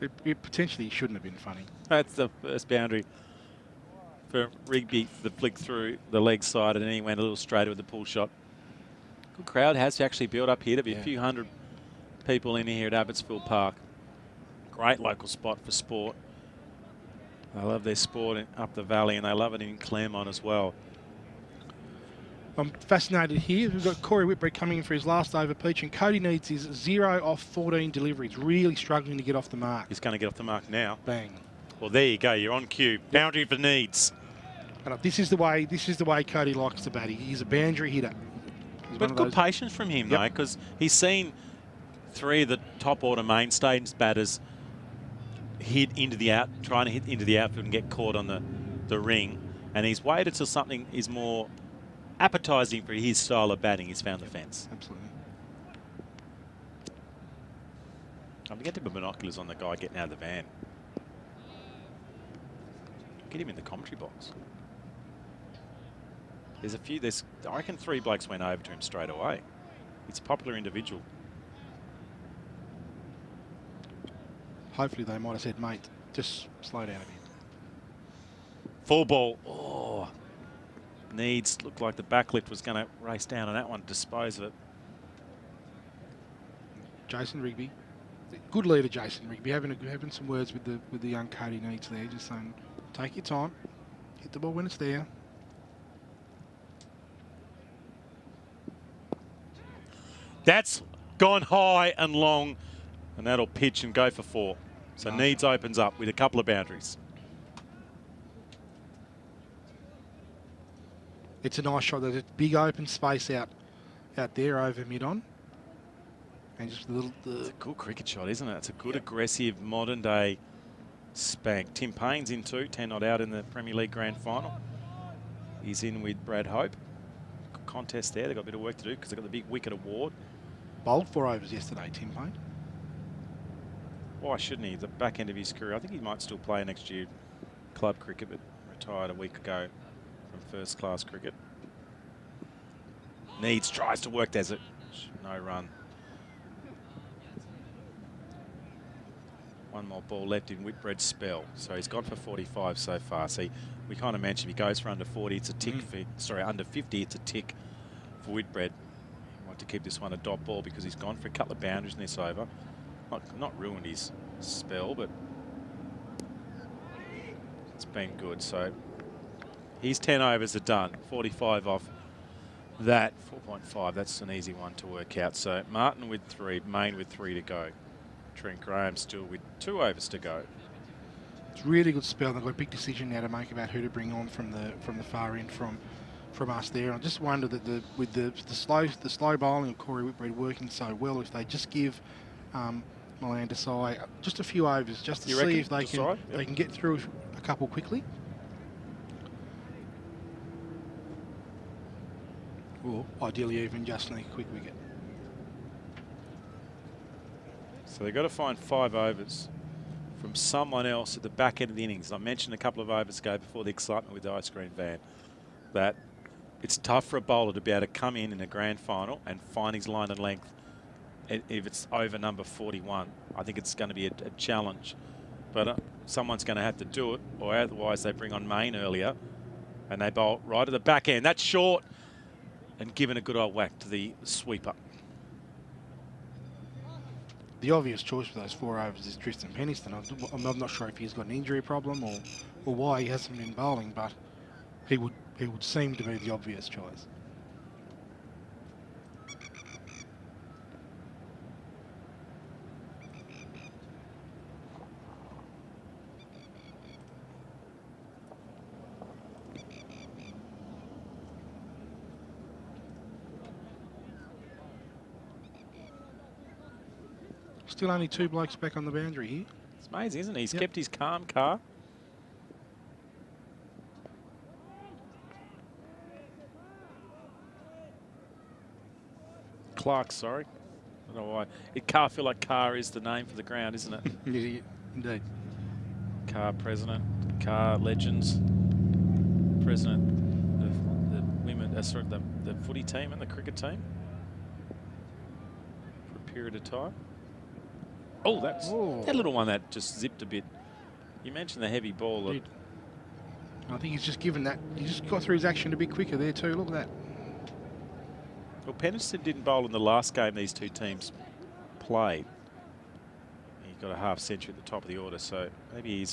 It potentially shouldn't have been funny.
That's the first boundary for Rigby, the flick through the leg side, and then he went a little straighter with the pull shot. Good crowd has actually built up here to be a few hundred people in here at Abottsfield Park. Great local spot for sport. They love their sport up the valley, and they love it in Claremont as well.
I'm fascinated here. We've got Corey Whitbread coming in for his last over, Peach, and Cody Needs his 0 off 14 deliveries. Really struggling to get off the mark.
He's going to get off the mark now.
Bang.
Well, there you go. You're on cue. Boundary for Needs.
And this is the way Cody likes to bat. He's a boundary hitter.
But good patience from him, though, because he's seen 3 of the top order mainstays batters hit into the trying to hit into the outfield and get caught on the ring, and he's waited till something is more appetising for his style of batting. He's found the fence.
Absolutely.
I'm going to get the binoculars on the guy getting out of the van. Get him in the commentary box. There's a few. I reckon 3 blokes went over to him straight away. He's a popular individual.
Hopefully they might have said, mate, just slow down a bit.
Full ball. Oh. Needs. Looked like the backlift was going to race down on that one, dispose of it.
Jason Rigby. Good leader, Jason Rigby. Having some words with the young Cody Needs there. Just saying, take your time. Hit the ball when it's there.
That's gone high and long, and that'll pitch and go for 4. So Needs opens up with a couple of boundaries.
It's a nice shot. There's a big open space out there over mid-on. And just a little...
It's a good cricket shot, isn't it? It's a good, aggressive, modern-day spank. Tim Payne's in too, 10 not out in the Premier League Grand Final. He's in with Brad Hope. Good contest there. They've got a bit of work to do because they've got the big wicket award.
Bowled 4 overs yesterday, Tim Payne.
Why shouldn't he? The back end of his career. I think he might still play next year club cricket, but retired a week ago from first class cricket. Needs, tries to work. There's no run. One more ball left in Whitbread's spell. So he's gone for 45 so far. See, we kind of mentioned if he goes for under 40, it's a tick. Under 50, it's a tick for Whitbread. I want to keep this one a dot ball because he's gone for a couple of boundaries in this over. Not ruined his spell, but it's been good. So his 10 overs are done. 45 off that. 4.5, that's an easy one to work out. So Martin with 3, Main with 3 to go. Trent Graham still with 2 overs to go.
It's a really good spell. They've got a big decision now to make about who to bring on from the far end from us there. I just wonder that with the slow bowling of Corey Whitbread working so well, if they just give Milan Desai just a few overs just to see if they can get through a couple quickly. Or ideally even just sneak a quick wicket.
So they've got to find 5 overs from someone else at the back end of the innings. I mentioned a couple of overs ago before the excitement with the ice cream van that it's tough for a bowler to be able to come in a grand final and find his line and length. If it's over number 41, I think it's going to be a challenge. But someone's going to have to do it, or otherwise they bring on Main earlier and they bowl right at the back end. That's short and given a good old whack to the sweeper.
The obvious choice for those 4 overs is Tristan Peniston. I'm not sure if he's got an injury problem or why he hasn't been bowling, but he would seem to be the obvious choice. Still only 2 blokes back on the boundary here.
It's amazing, isn't it? He's kept his calm car. Clark, sorry. I don't know why. I feel like Carr is the name for the ground, isn't it?
Yeah, indeed.
Carr president, Carr legends, president of the women, sorry, the footy team and the cricket team for a period of time. Oh, that's that little one that just zipped a bit. You mentioned the heavy ball.
I think he's just given that. He just got through his action a bit quicker there too. Look at that.
Well, Penniston didn't bowl in the last game these two teams played. He got a half century at the top of the order, so maybe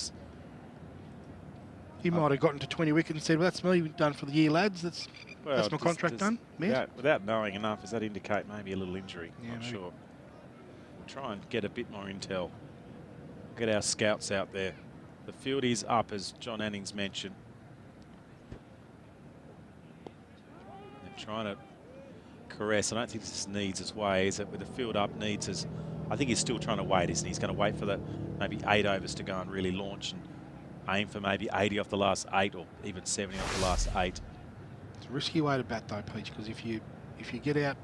he might have gotten to 20 wickets and said, well, that's me done for the year, lads. That's my contract done.
Without knowing enough, does that indicate maybe a little injury?
Yeah,
Not
maybe.
sure. We'll try and get a bit more intel. Get our scouts out there. The field is up, as Jon Anning's mentioned. They're trying to caress. I don't think this needs his way, is it? With the field up, needs his. I think he's still trying to wait, isn't he? He's going to wait for the maybe 8 overs to go and really launch and aim for maybe 80 off the last 8 or even 70 off the last 8.
It's a risky way to bat though, Peach, because if you get out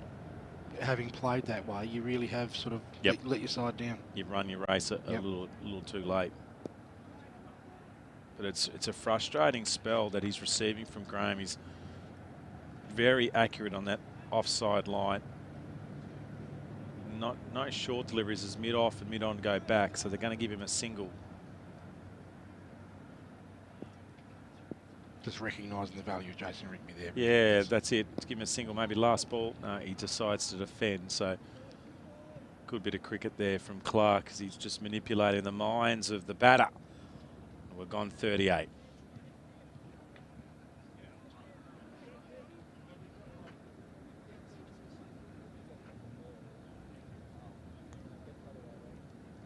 having played that way, you really have sort of let your side down.
You've run your race a little too late. But it's a frustrating spell that he's receiving from Graham. He's very accurate on that offside line. No short deliveries as mid-off and mid-on go back, so they're going to give him a single.
Just recognising the value of Jason Rigby there.
Yeah, that's it. Give him a single, maybe last ball. No, he decides to defend, so good bit of cricket there from Clark as he's just manipulating the minds of the batter. We're gone 38.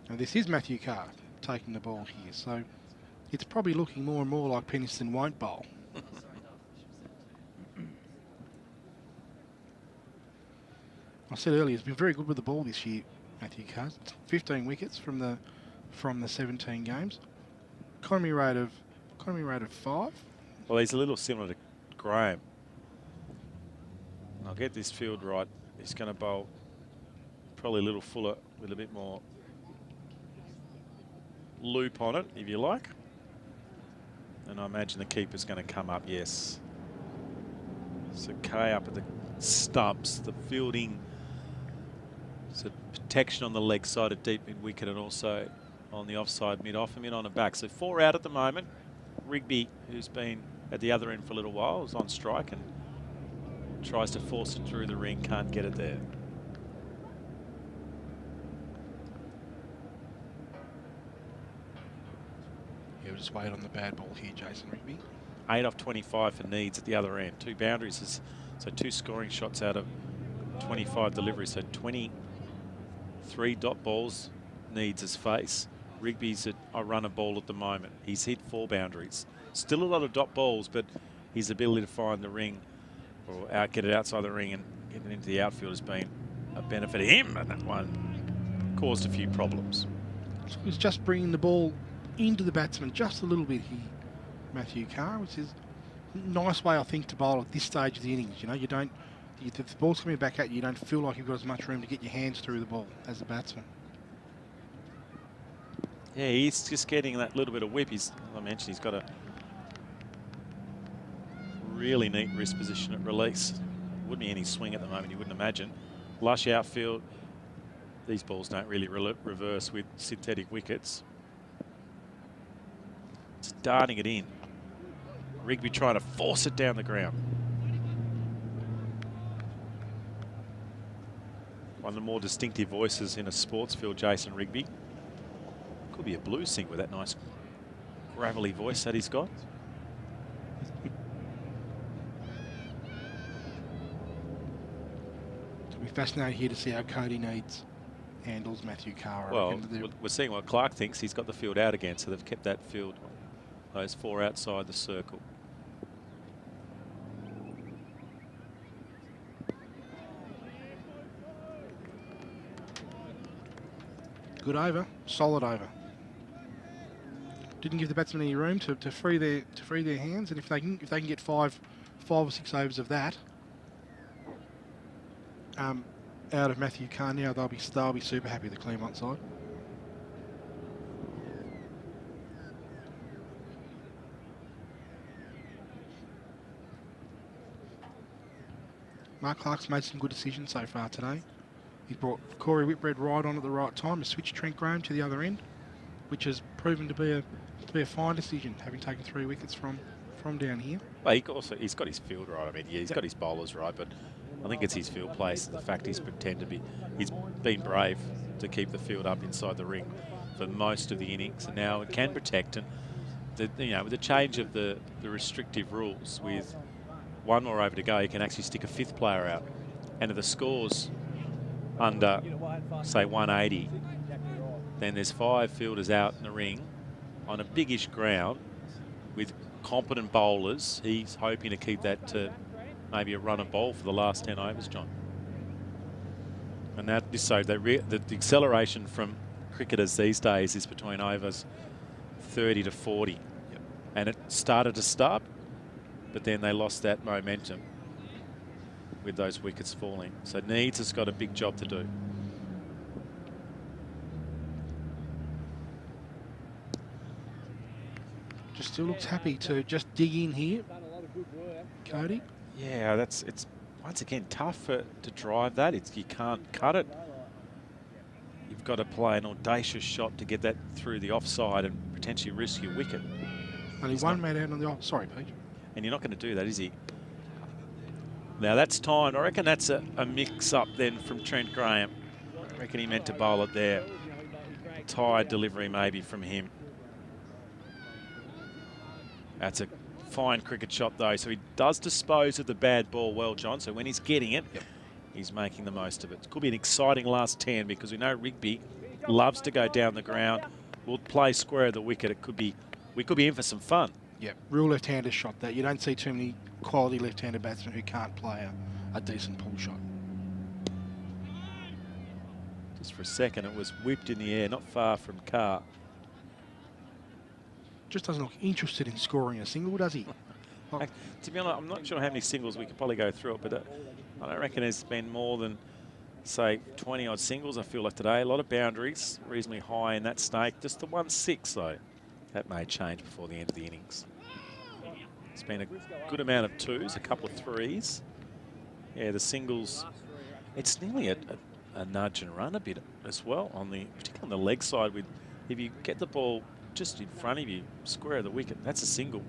Now this is Matthew Carr taking the ball here, so it's probably looking more and more like Penniston won't bowl. I said earlier, he's been very good with the ball this year, Matthew Carr. 15 wickets from the 17 games. Economy rate of 5.
Well, he's a little similar to Graham. I'll get this field right. He's going to bowl probably a little fuller with a bit more loop on it, if you like. And I imagine the keeper's going to come up, yes. So K up at the stumps, the fielding, so protection on the leg side of deep mid wicket and also on the offside mid-off and mid-on and back. So 4 out at the moment. Rigby, who's been at the other end for a little while, is on strike and tries to force it through the ring, can't get it there.
Yeah, we'll just wait on the bad ball here, Jason Rigby.
8 off 25 for Needs at the other end. 2 boundaries, so 2 scoring shots out of 25 deliveries. So 23 dot balls Needs his face. Rigby's at a run a ball at the moment. He's hit 4 boundaries. Still a lot of dot balls, but his ability to find the ring or get it outside the ring and get it into the outfield has been a benefit to him, and that one caused a few problems.
So he's just bringing the ball into the batsman just a little bit here, Matthew Carr, which is a nice way, I think, to bowl at this stage of the innings. You know, if the ball's coming back at you, you don't feel like you've got as much room to get your hands through the ball as a batsman.
Yeah, he's just getting that little bit of whip. As I mentioned, he's got a really neat wrist position at release. Wouldn't be any swing at the moment, you wouldn't imagine. Lush outfield. These balls don't really reverse with synthetic wickets. It's darting it in. Rigby trying to force it down the ground. One of the more distinctive voices in a sports field, Jason Rigby. Could be a blues singer with that nice gravelly voice that he's got.
It'll be fascinating here to see how Cody Needs handles Matthew Carr.
Well, we're seeing what Clark thinks. He's got the field out again, so they've kept that field, those 4 outside the circle.
Good over, solid over. Didn't give the batsmen any room to free their hands, and if they can get five or six overs of that, out of Matthew Carr now, they'll be super happy, the Claremont side. Mark Clark's made some good decisions so far today. He's brought Corey Whitbread right on at the right time to switch Trent Graham to the other end, which has proven to be a fine decision, having taken 3 wickets from down here.
Well, he's got his field right. I mean, yeah, he's got his bowlers right, but I think it's his field place. The fact he's been brave to keep the field up inside the ring for most of the innings, and now it can protect. And with the change of the restrictive rules, with one more over to go, you can actually stick a 5th player out. And if the score's under, say, 180, then there's 5 fielders out in the ring on a biggish ground with competent bowlers. He's hoping to keep that to maybe a run and bowl for the last 10 overs, John. And that is so the acceleration from cricketers these days is between overs 30 to 40. Yep. And it started to start, but then they lost that momentum with those wickets falling. So Needs has got a big job to do.
Just still looks happy to just dig in here, Cody.
Yeah, it's once again tough to drive that. You can't cut it. You've got to play an audacious shot to get that through the offside and potentially risk your wicket.
Only one man out on the sorry, Pete.
And you're not going to do that, is he? Now that's timed. I reckon that's a mix-up then from Trent Graham. I reckon he meant to bowl it there. Tired delivery maybe from him. That's a fine cricket shot though. So he does dispose of the bad ball well, John. So when he's getting it, he's making the most of it. It could be an exciting last 10 because we know Rigby loves to go down the ground. We'll play square of the wicket. We could be in for some fun.
Yeah, real left-hander shot that. You don't see too many quality left-hander batsmen who can't play a decent pull shot.
Just for a second, it was whipped in the air, not far from Carr.
Just doesn't look interested in scoring a single, does he?
To be honest, I'm not sure how many singles we could probably go through it, but I don't reckon there's been more than, say, 20-odd singles, I feel like today. A lot of boundaries, reasonably high in that snake. Just the 1-6, though. That may change before the end of the innings. It's been a good amount of 2s, a couple of 3s. Yeah, the singles, it's nearly a nudge and run a bit as well, particularly on the leg side. If you get the ball just in front of you, square of the wicket, that's a single.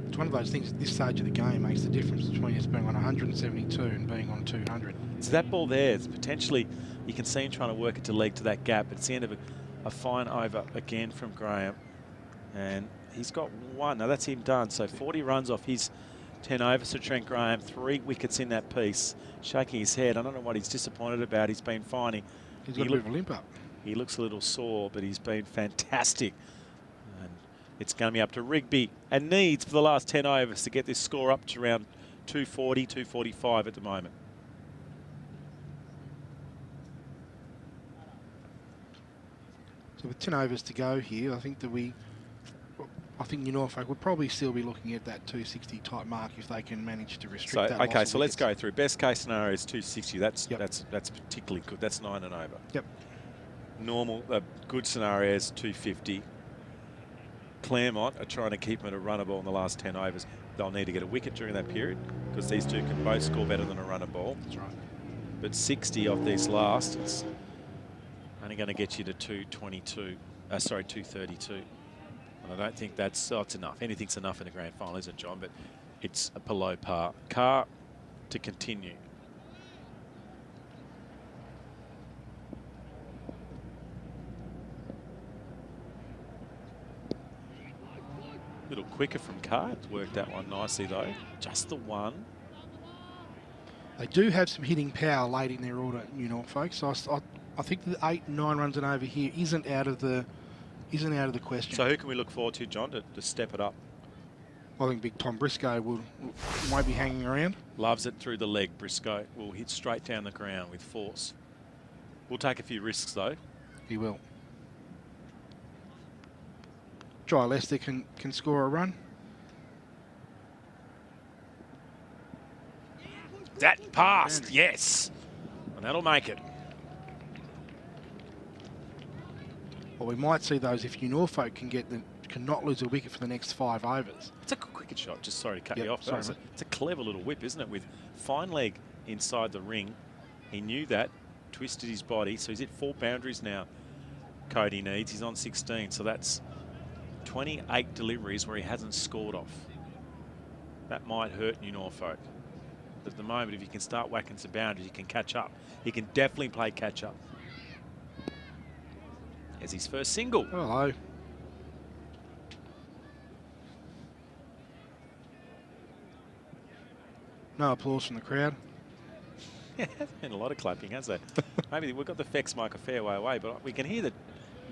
It's one of those things at this stage of the game makes the difference between us being on 172 and being on 200.
So that ball there, it's potentially, you can see him trying to work it to leg to that gap. It's the end of a fine over again from Graham. And he's got 1. Now that's him done. So 40 runs off his 10 overs to Trent Graham. 3 wickets in that piece. Shaking his head. I don't know what he's disappointed about. He's been fine.
He's got a bit of a limp up.
He looks a little sore, but he's been fantastic. And it's going to be up to Rigby and Needs for the last 10 overs to get this score up to around 240, 245 at the moment.
So with 10 overs to go here, I think Norfolk would probably still be looking at that 260 type mark if they can manage to restrict that.
Okay, so let's go through. Best case scenario is 260. That's particularly good. That's 9 and over.
Yep.
Normal, good scenario is 250. Claremont are trying to keep them at a runner ball in the last 10 overs. They'll need to get a wicket during that period because these two can both score better than a runner ball.
That's right.
But 60 off these last, it's only going to get you to 222. Sorry, 232. And I don't think it's enough. Anything's enough in the grand final, isn't it, John? But it's a below par. Carr to continue. A little quicker from Carr. It's worked that one nicely, though. Just the 1.
They do have some hitting power late in their order, Norfolk. So I think the 8 and 9 runs and over here isn't out of the question.
So who can we look forward to, John, to step it up?
I think big Tom Briscoe won't be hanging around.
Loves it through the leg. Briscoe will hit straight down the ground with force. We'll take a few risks, though.
He will. Jai Lester can score a run.
That passed, yes. And that'll make it.
Well, we might see those if Norfolk can not lose a wicket for the next 5 overs.
It's a cricket shot. Just sorry to cut
Yep,
you off.
sorry,
It's a clever little whip, isn't it? With fine leg inside the ring. He knew that, twisted his body. So he's hit 4 boundaries now. Cody needs. He's on 16. So that's 28 deliveries where he hasn't scored off. That might hurt New Norfolk. But at the moment, if he can start whacking some boundaries, he can catch up. He can definitely play catch up. There's his first single.
Hello. No applause from the crowd.
Yeah, there's been a lot of clapping, has there? Maybe we've got the Fex mic a fair way away, but we can hear the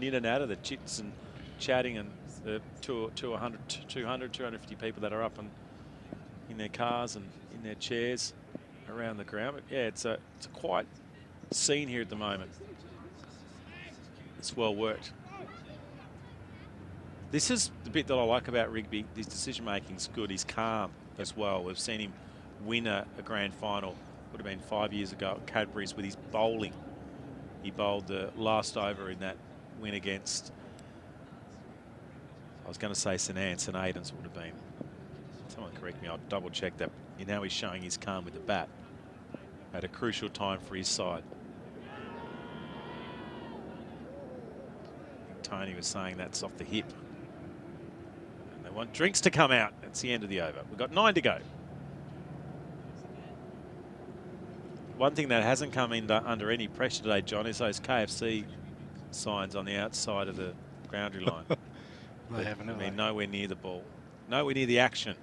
in and out of the chits and chatting and the 250 people that are up and in their cars and in their chairs around the ground. But yeah, it's a quiet scene here at the moment. It's well worked. This is the bit that I like about Rigby. His decision making's good. He's calm as well. We've seen him win a grand final. Would have been 5 years ago at Cadbury's with his bowling. He bowled the last over in that win against, I was going to say St Anne's, St Aidan's would have been. Someone correct me, I'll double check that. Now he's showing his calm with the bat at a crucial time for his side. Tony was saying that's off the hip. And they want drinks to come out. That's the end of the over. We've got 9 to go. One thing that hasn't come in under any pressure today, John, is those KFC signs on the outside of the boundary line.
They haven't, have they?
Nowhere near the ball. Nowhere near the action.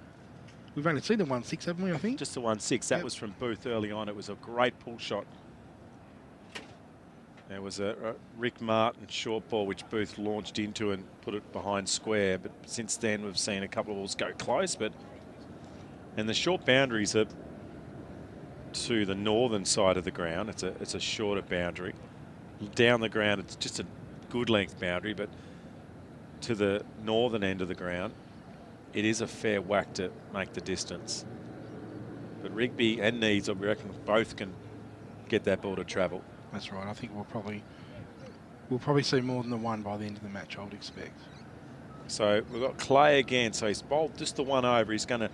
We've only seen the 1-6, haven't we, I think?
Just the 1-6. That was from Booth early on. It was a great pull shot. There was a Rick Martin short ball which Booth launched into and put it behind square. But since then we've seen a couple of balls go close. And the short boundaries are to the northern side of the ground. It's a shorter boundary. Down the ground it's just a good length boundary, but to the northern end of the ground it is a fair whack to make the distance. But Rigby and Needs, I reckon, both can get that ball to travel.
That's right. I think we'll probably see more than the one by the end of the match, I would expect.
So we've got Clay again. So he's bowled just the one over. He's going to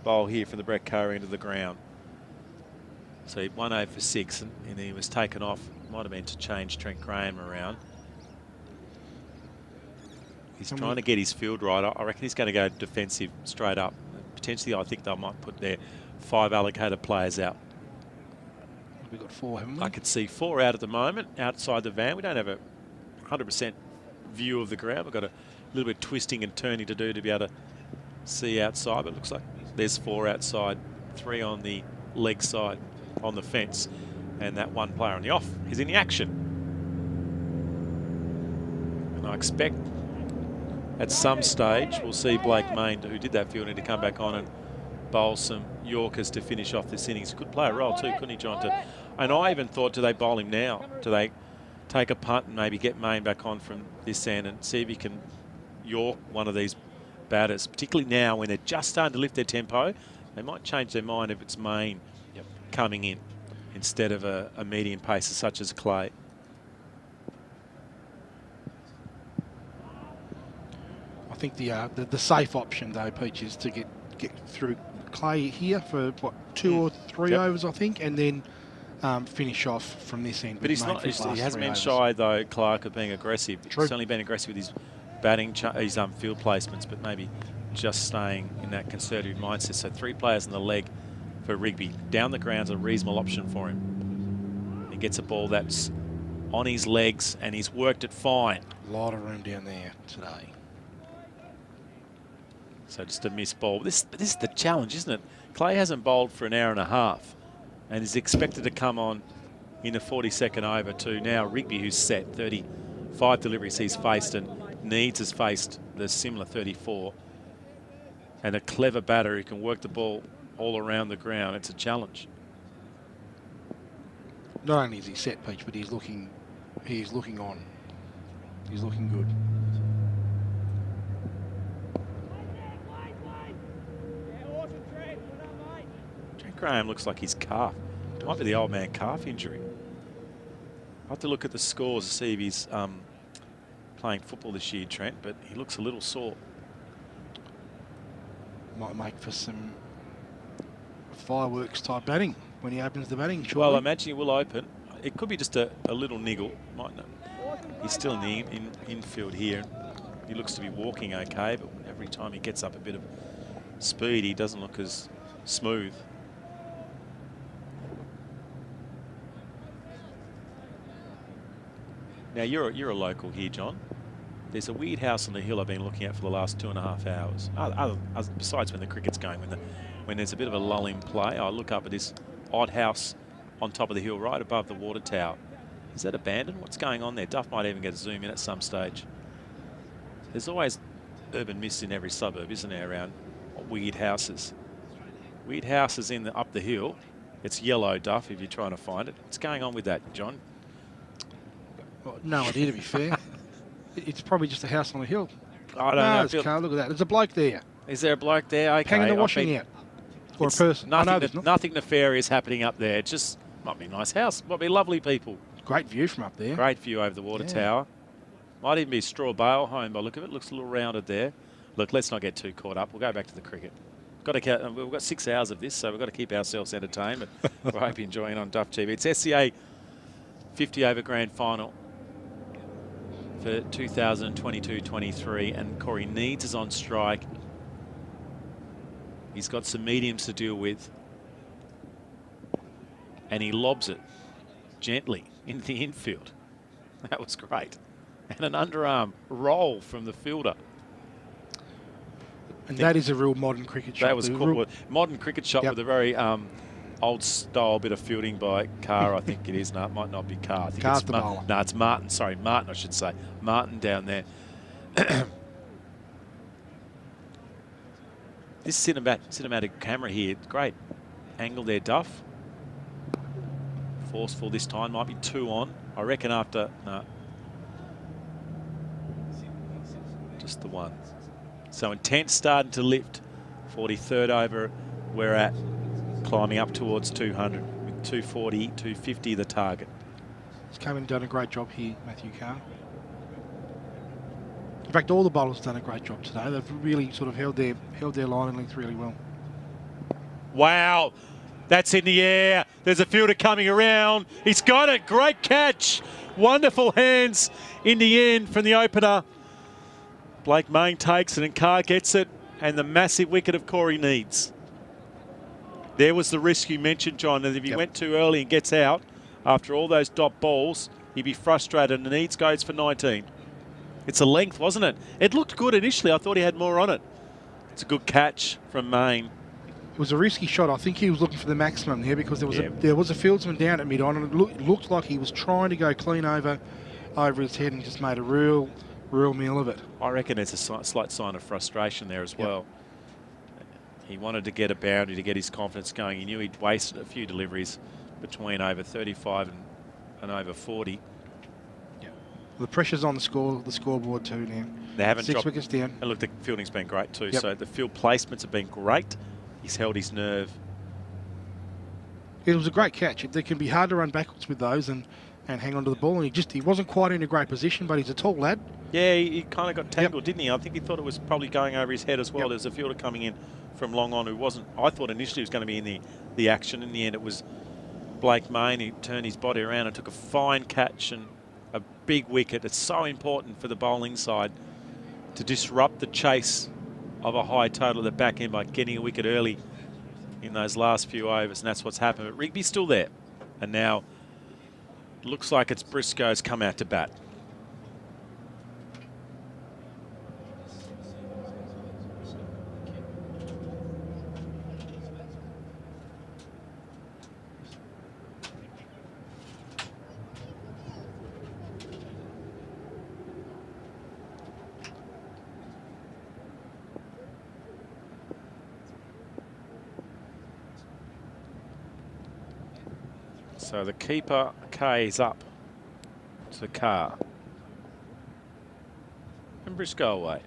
bowl here from the Brett Curry into the ground. So he 1 over for 6 and he was taken off. Might have been to change Trent Graham around. He's trying to get his field right. I reckon he's going to go defensive straight up. Potentially, I think they might put their 5 allocated players out.
We've got 4, haven't we?
I could see 4 out at the moment outside the van. We don't have a 100% view of the ground. We've got a little bit of twisting and turning to do to be able to see outside. But it looks like there's 4 outside, 3 on the leg side on the fence, and that 1 player on the off is in the action. And I expect at some stage we'll see Blake Main, who did that fielding, to come back on and bowl some Yorkers to finish off this innings. Could play a role too, couldn't he, John? And I even thought, do they bowl him now? Do they take a punt and maybe get Main back on from this end and see if he can York one of these batters, particularly now when they're just starting to lift their tempo? They might change their mind if it's Main coming in instead of a medium pacer such as Clay.
I think the safe option though, Peach, is to get through Clay here for what 2 or 3 overs, I think, and then finish off from this end.
But he hasn't been shy though, Clark, of being aggressive.
True.
He's certainly been aggressive with his batting, his field placements, but maybe just staying in that conservative mindset. So 3 players in the leg for Rigby. Down the ground's a reasonable option for him. He gets a ball that's on his legs and he's worked it fine.
A lot of room down there today.
So just a missed ball. This is the challenge, isn't it? Clay hasn't bowled for an hour and a half and is expected to come on in the 42nd over to now Rigby, who's set 35 deliveries he's faced, and Needs has faced the similar 34. And a clever batter who can work the ball all around the ground. It's a challenge.
Not only is he set, Peach, but he's looking on. He's looking good.
Trent Graham looks like his calf Might be the old man calf injury. I'll have to look at the scores to see if he's playing football this year, Trent, but he looks a little sore.
Might make for some fireworks type batting when he opens the batting. Shortly.
Well, I imagine he will open. It could be just a little niggle. Might not. He's still in the infield here. He looks to be walking okay, but every time he gets up a bit of speed, he doesn't look as smooth. Now, you're a local here, John. There's a weird house on the hill I've been looking at for the last 2.5 hours. Besides when the cricket's going, when there's a bit of a lull in play, I look up at this odd house on top of the hill right above the water tower. Is that abandoned? What's going on there? Duff might even get a zoom in at some stage. There's always urban myths in every suburb, isn't there, around weird houses. Weird houses up the hill. It's yellow, Duff, if you're trying to find it. What's going on with that, John?
Well, no idea, to be fair. It's probably just a house on a hill.
I don't know.
It's a car. Look at that. There's a bloke there.
Is there a bloke there? Okay.
Hanging the washing out. Or a person.
Nothing nefarious happening up there. It just might be a nice house. Might be lovely people.
Great view from up there.
Great view over the water tower. Might even be a straw bale home by the look of it. Looks a little rounded there. Look, let's not get too caught up. We'll go back to the cricket. We've got 6 hours of this, so we've got to keep ourselves entertained. But I hope you're enjoying it on Duff TV. It's SCA 50 over grand final for 2022-23, and Corey Needs is on strike. He's got some mediums to deal with, and he lobs it gently into the infield. That was great. And an underarm roll from the fielder.
And that is a real modern cricket shot.
That was cool. Modern cricket shot with a very old style bit of fielding by Carr, I think it is. No, it might not be Carr. I think
Carr's the bowler.
No, it's Martin. Sorry, Martin, I should say. Martin down there. This cinematic camera here, great angle there, Duff. Forceful this time, might be 2 on. I reckon after, no. Just the 1. So intent starting to lift. 43rd over, we're at climbing up towards 200 with 240, 250 the target.
He's come in and done a great job here, Matthew Carr. In fact, all the bowlers have done a great job today. They've really sort of held their line and length really well.
Wow, that's in the air. There's a fielder coming around. He's got it. Great catch. Wonderful hands in the end from the opener. Blake Main takes it and Carr gets it, and the massive wicket of Corey Needs. There was the risk you mentioned, John, and if he went too early and gets out after all those dot balls, he'd be frustrated, and Needs goes for 19. It's a length, wasn't it? It looked good initially. I thought he had more on it. It's a good catch from Main.
It was a risky shot. I think he was looking for the maximum there because there was a fieldsman down at mid-on, and it looked like he was trying to go clean over his head and just made a real meal of it.
I reckon there's a slight sign of frustration there as well. He wanted to get a boundary to get his confidence going. He knew he'd wasted a few deliveries between over 35 and over 40.
Yeah. The pressure's on the scoreboard too now.
They haven't
6
dropped,
wickets down.
And look, the fielding's been great too. So the field placements have been great. He's held his nerve.
It was a great catch. It can be hard to run backwards with those and hang on to the ball. And he wasn't quite in a great position, but he's a tall lad.
Yeah, he kind of got tangled, didn't he? I think he thought it was probably going over his head as well. There's a fielder coming in from long on who wasn't. I thought initially he was going to be in the action. In the end, it was Blake Main. He turned his body around and took a fine catch and a big wicket. It's so important for the bowling side to disrupt the chase of a high total at the back end by getting a wicket early in those last few overs, and that's what's happened. But Rigby's still there, and now it looks like it's Briscoe's come out to bat. So the keeper, K, is up to Carr. And Briscoe away.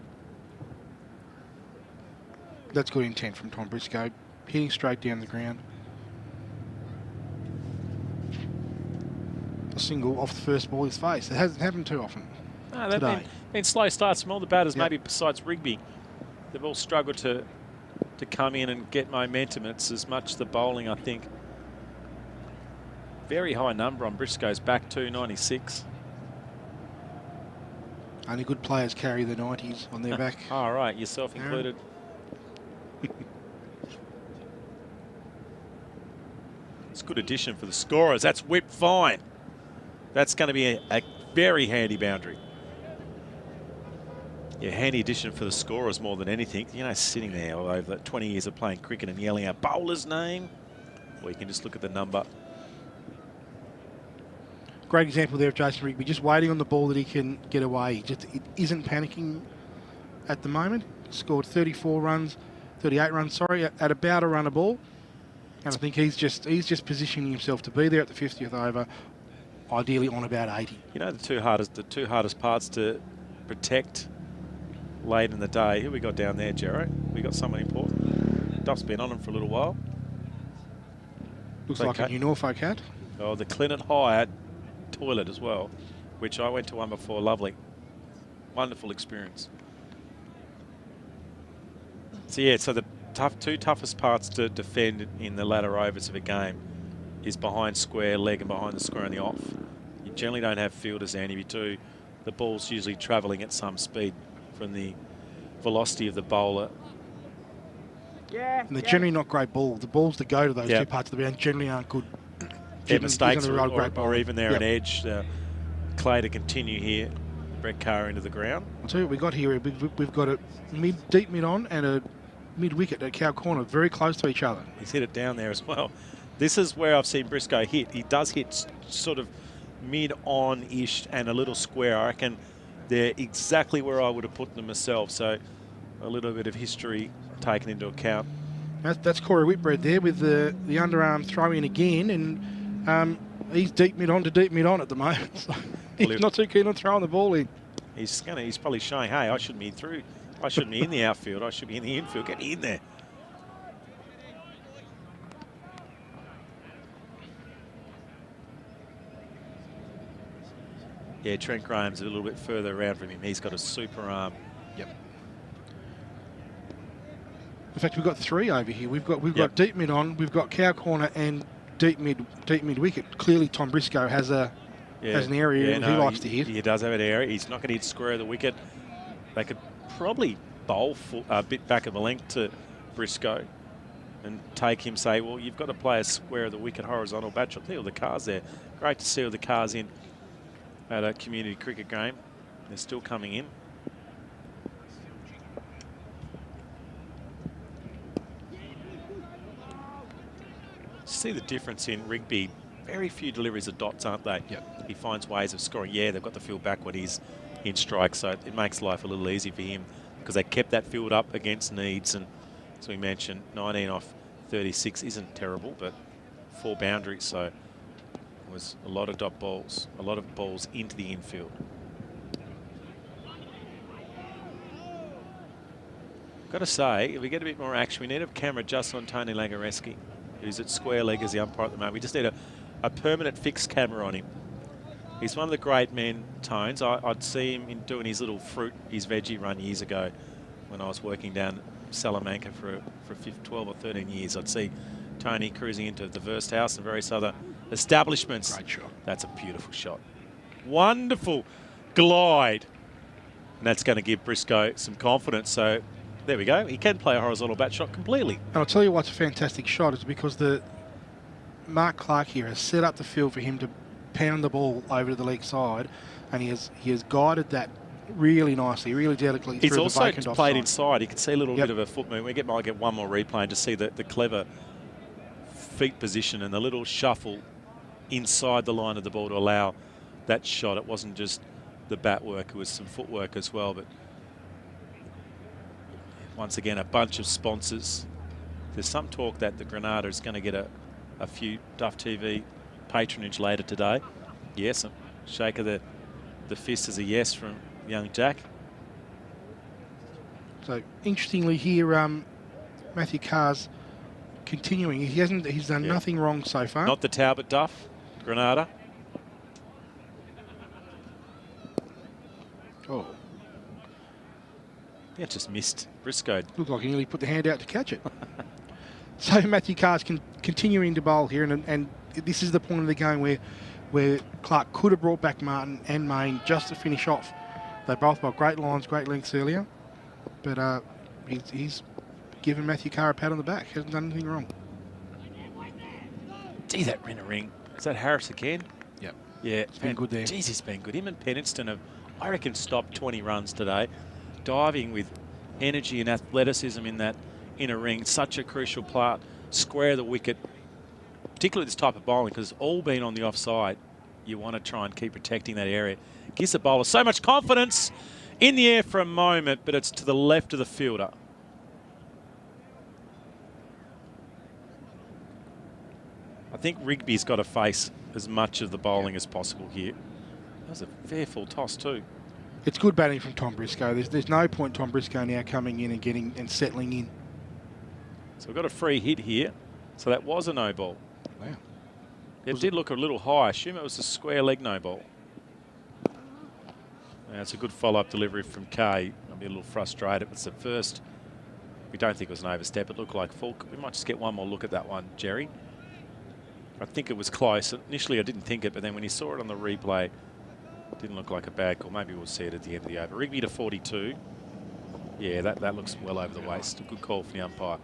That's good intent from Tom Briscoe. Hitting straight down the ground. single off the first ball his face. It hasn't happened too often.
No, they've been slow starts from all the batters, maybe besides Rigby. They've all struggled to come in and get momentum. It's as much the bowling, I think. Very high number on Briscoe's back, 296.
Only good players carry the 90s on their back.
All right, yourself included. It's a good addition for the scorers. That's whipped fine. That's going to be a very handy boundary. Yeah, handy addition for the scorers more than anything. You know, sitting there over 20 years of playing cricket and yelling out bowler's name, or you can just look at the number.
Great example there of Jason Rigby, just waiting on the ball that he can get away. He just isn't panicking at the moment. Scored 38 runs, sorry, at about a run a ball. And I think he's just positioning himself to be there at the 50th over, ideally on about 80.
You know, the two hardest parts to protect late in the day. Who we got down there, Jero? We got someone important. Duff's been on him for a little while.
Looks like a new Norfolk hat.
Oh, the Clinton Hyatt toilet as well, which I went to one before. Lovely. Wonderful experience. So, yeah, so the two toughest parts to defend in the latter overs of a game is behind square leg and behind the square and the off. You generally don't have fielders there, and if you do, the ball's usually travelling at some speed from the velocity of the bowler.
Yeah. And they're generally not great balls. The balls that go to those two parts of the ground generally aren't good.
They're mistakes or even they're an edge. Clay to continue here. Brett Carr into the ground.
I'll tell you what we got here. We've got a deep mid on and a mid wicket at cow corner, very close to each other.
He's hit it down there as well. This is where I've seen Briscoe hit. He does hit sort of mid on-ish and a little square. I reckon they're exactly where I would have put them myself. So a little bit of history taken into account.
That's Corey Whitbread there with the underarm throw in again, and he's deep mid on to deep mid on at the moment. So he's not too keen on throwing the ball in.
He's probably showing, hey, I shouldn't be through. I shouldn't be in the outfield. I should be in the infield. Get me in there. Yeah, Trent Graham's a little bit further around from him. He's got a super arm.
Yep. In fact, we've got three over here. We've got deep mid on, we've got cow corner and deep mid wicket. Clearly, Tom Briscoe has an area he likes to hit.
He does have an area. He's not going to hit square of the wicket. They could probably bowl a bit back of a length to Briscoe and take him, say, well, you've got to play a square of the wicket horizontal bat shot. See all the cars there. Great to see all the cars in at a community cricket game. They're still coming in. See the difference in Rigby. Very few deliveries of dots, aren't they?
Yep.
He finds ways of scoring. Yeah, they've got the field back when he's in strike, so it makes life a little easy for him because they kept that field up against needs. And as we mentioned, 19 off 36 isn't terrible, but 4 boundaries, so it was a lot of dot balls, a lot of balls into the infield. Got to say, if we get a bit more action, we need a camera just on Tony Langareski, who's at square leg as the umpire at the moment. We just need a permanent fixed camera on him. He's one of the great men, Tones. I'd see him in doing his little his veggie run years ago when I was working down Salamanca for 12 or 13 years. I'd see Tony cruising into the Verst House and various other establishments.
Great shot.
That's a beautiful shot. Wonderful glide. And that's going to give Briscoe some confidence. So there we go. He can play a horizontal bat shot completely.
And I'll tell you what's a fantastic shot is because Mark Clark here has set up the field for him to pound the ball over to the leg side, and he has guided that really nicely, really delicately through the vacant offside.
He's also played inside. You can see a little bit of a foot movement. We might get one more replay and just see the clever feet position and the little shuffle inside the line of the ball to allow that shot. It wasn't just the bat work, it was some footwork as well. But once again, a bunch of sponsors. There's some talk that the Granada is going to get a few Duff TV patronage later today. Yes, a shake of the fist is a yes from young Jack.
So interestingly here, Matthew Carr's continuing. He's done nothing wrong so far.
Not the Talbot Duff, Granada.
Oh,
Yeah, just missed Briscoe.
looked like he nearly put the hand out to catch it. So Matthew Carr's continuing to bowl here, and this is the point of the game where Clark could have brought back Martin and Main just to finish off. They both bowled great lines, great lengths earlier, but he's given Matthew Carr a pat on the back. Hasn't done anything wrong.
Gee, that rinner ring. Is that Harris again?
Yep.
Yeah,
It's been good there.
Geez, he's been good. Him and Penniston have, I reckon, stopped 20 runs today. Diving with energy and athleticism in that inner ring. Such a crucial part. Square the wicket, particularly this type of bowling, because it's all been on the offside. You want to try and keep protecting that area. Gives the bowler so much confidence in the air for a moment, but it's to the left of the fielder. I think Rigby's got to face as much of the bowling as possible here. That was a fair full toss too.
It's good batting from Tom Briscoe. There's no point Tom Briscoe now coming in and getting and settling in.
So we've got a free hit here. So that was a no ball.
Wow.
It did look a little high. I assume it was a square leg no ball. That's a good follow-up delivery from Kay. I'll be a little frustrated. It's the first. We don't think it was an overstep. It looked like full. We might just get one more look at that one, Jerry. I think it was close. Initially, I didn't think it, but then when you saw it on the replay, it didn't look like a bad call. Maybe we'll see it at the end of the over. Rigby to 42. Yeah, that looks well over the waist. A good call from the umpire.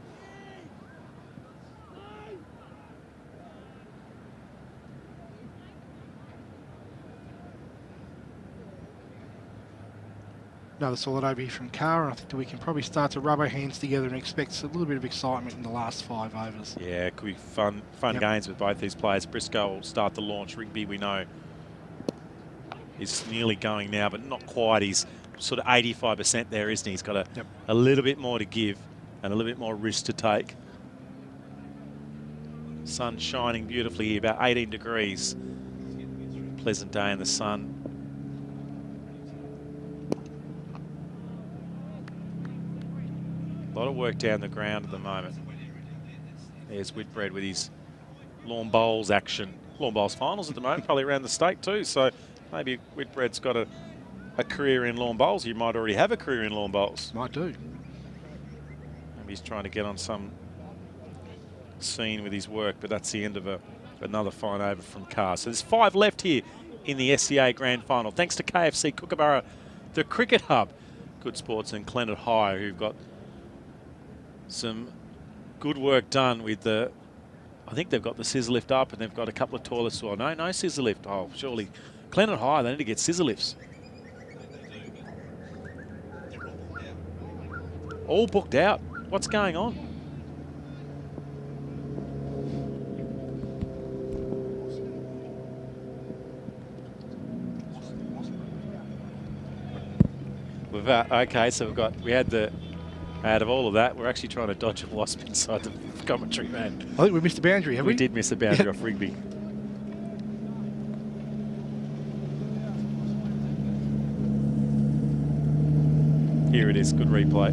Another solid over here from Carr, and I think that we can probably start to rub our hands together and expect a little bit of excitement in the last 5 overs.
Yeah, it could be fun games with both these players. Briscoe will start the launch. Rigby, we know, is nearly going now, but not quite. He's sort of 85% there, isn't he? He's got a little bit more to give and a little bit more risk to take. Sun shining beautifully here, about 18 degrees. Pleasant day in the sun. A lot of work down the ground at the moment. There's Whitbread with his lawn bowls action. Lawn bowls finals at the moment, probably around the state too. So maybe Whitbread's got a career in lawn bowls. You might already have a career in lawn bowls.
Might do.
Maybe he's trying to get on some scene with his work, but that's the end of another fine over from Carr. So there's 5 left here in the SCA Grand Final. Thanks to KFC, Kookaburra, the Cricket Hub, Good Sports and Clenard High, who've got some good work done with the, I think they've got the scissor lift up and they've got a couple of toilets as well. No scissor lift. Oh, surely. Clenard High, they need to get scissor lifts. All booked out. What's going on? Okay, so we had the, out of all of that, we're actually trying to dodge a wasp inside the commentary van.
I think we missed the boundary, have we?
We did miss the boundary off Rigby. Here it is, good replay.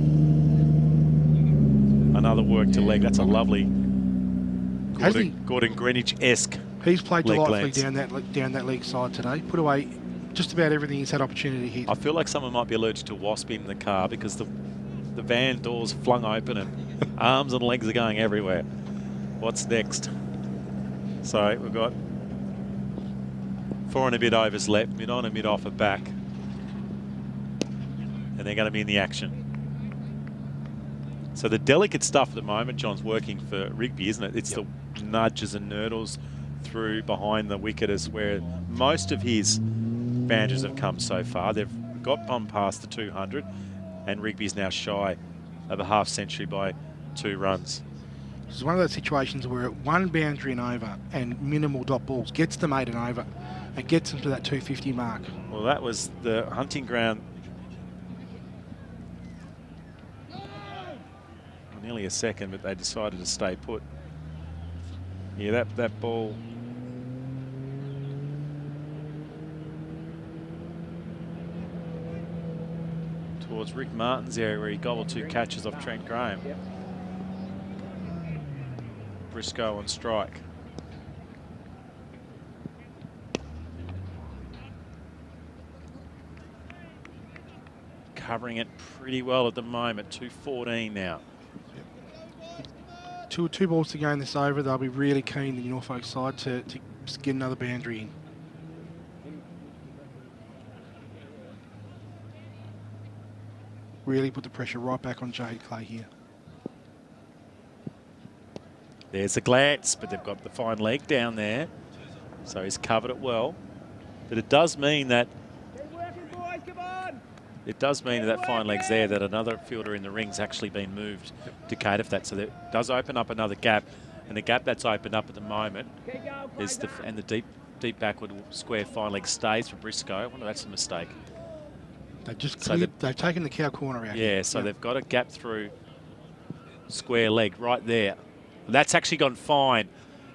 Another work to leg. That's a lovely Gordon Greenwich-esque.
He's played
leg
delightfully
glance.
down that leg side today. Put away just about everything he's had opportunity to hit.
I feel like someone might be allergic to wasp in the car because the van doors flung open and arms and legs are going everywhere. What's next? So we've got 4 and a bit overs left, mid on and mid off at back. And they're going to be in the action. So the delicate stuff at the moment, John's working for Rigby, isn't it? It's the nudges and nurdles through behind the wicket is where most of his boundaries have come so far. They've got on past the 200 and Rigby's now shy of a half century by 2 runs.
This is one of those situations where one boundary and over and minimal dot balls gets them 8 and over and gets them to that 250 mark.
Well, that was the hunting ground. Nearly a second, but they decided to stay put. Yeah, that ball. Towards Rick Martin's area where he gobbled 2 catches off Trent Graham. Briscoe on strike. covering it pretty well at the moment. 2:14 now.
Two balls to go in this over. They'll be really keen, the Norfolk side, to get another boundary in. Really put the pressure right back on Jade Clay here.
There's a glance, but they've got the fine leg down there. So he's covered it well. But it does mean that that fine leg's there, that another fielder in the ring's actually been moved to cater for that. So that does open up another gap. And the gap that's opened up at the moment is the deep backward square fine leg stays for Briscoe. I wonder if that's a mistake.
They've taken the cow corner out.
Yeah, so they've got a gap through square leg right there. That's actually gone fine.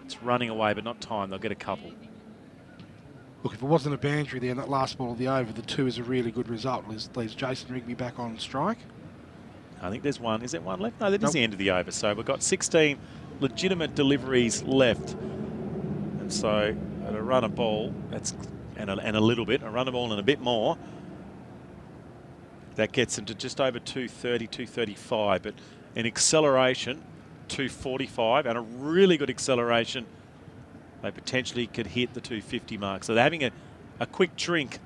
It's running away, but not time. They'll get a couple.
Look, if it wasn't a boundary there in that last ball of the over, the 2 is a really good result. Leaves Jason Rigby back on strike.
I think there's one. Is there one left? No, that is the end of the over. So we've got 16 legitimate deliveries left. And so at a run a ball, and a little bit, a run a ball and a bit more, that gets them to just over 230, 235. But an acceleration, 245, and a really good acceleration, they potentially could hit the 250 mark. So they're having a quick drink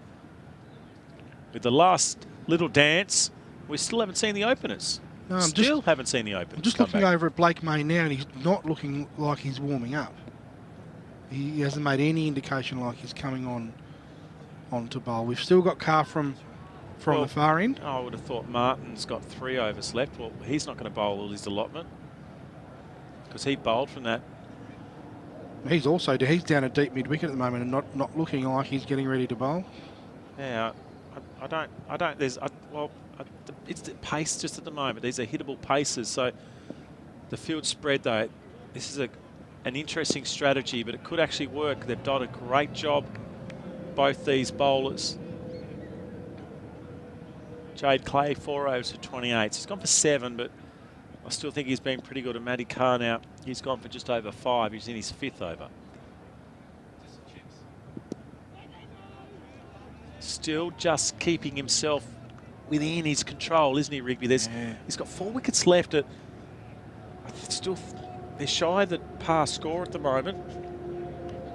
with the last little dance. We still haven't seen the openers. No, haven't seen the openers.
I'm just looking over at Blake May now, and he's not looking like he's warming up. He hasn't made any indication like he's coming on to bowl. We've still got Carr from the far end.
I would have thought Martin's got 3 overs left. Well, he's not going to bowl all his allotment because he bowled from that.
He's down a deep mid-wicket at the moment and not looking like he's getting ready to bowl.
Yeah, it's the pace just at the moment. These are hittable paces. So the field spread, though, this is an interesting strategy, but it could actually work. They've done a great job, both these bowlers. Jade Clay, 4 overs for 28. So he's gone for 7, but I still think he's been pretty good. And Matty Carr now, he's gone for just over 5. He's in his 5th over. Still just keeping himself within his control, isn't he, Rigby? He's got 4 wickets left. They're shy of the par score at the moment.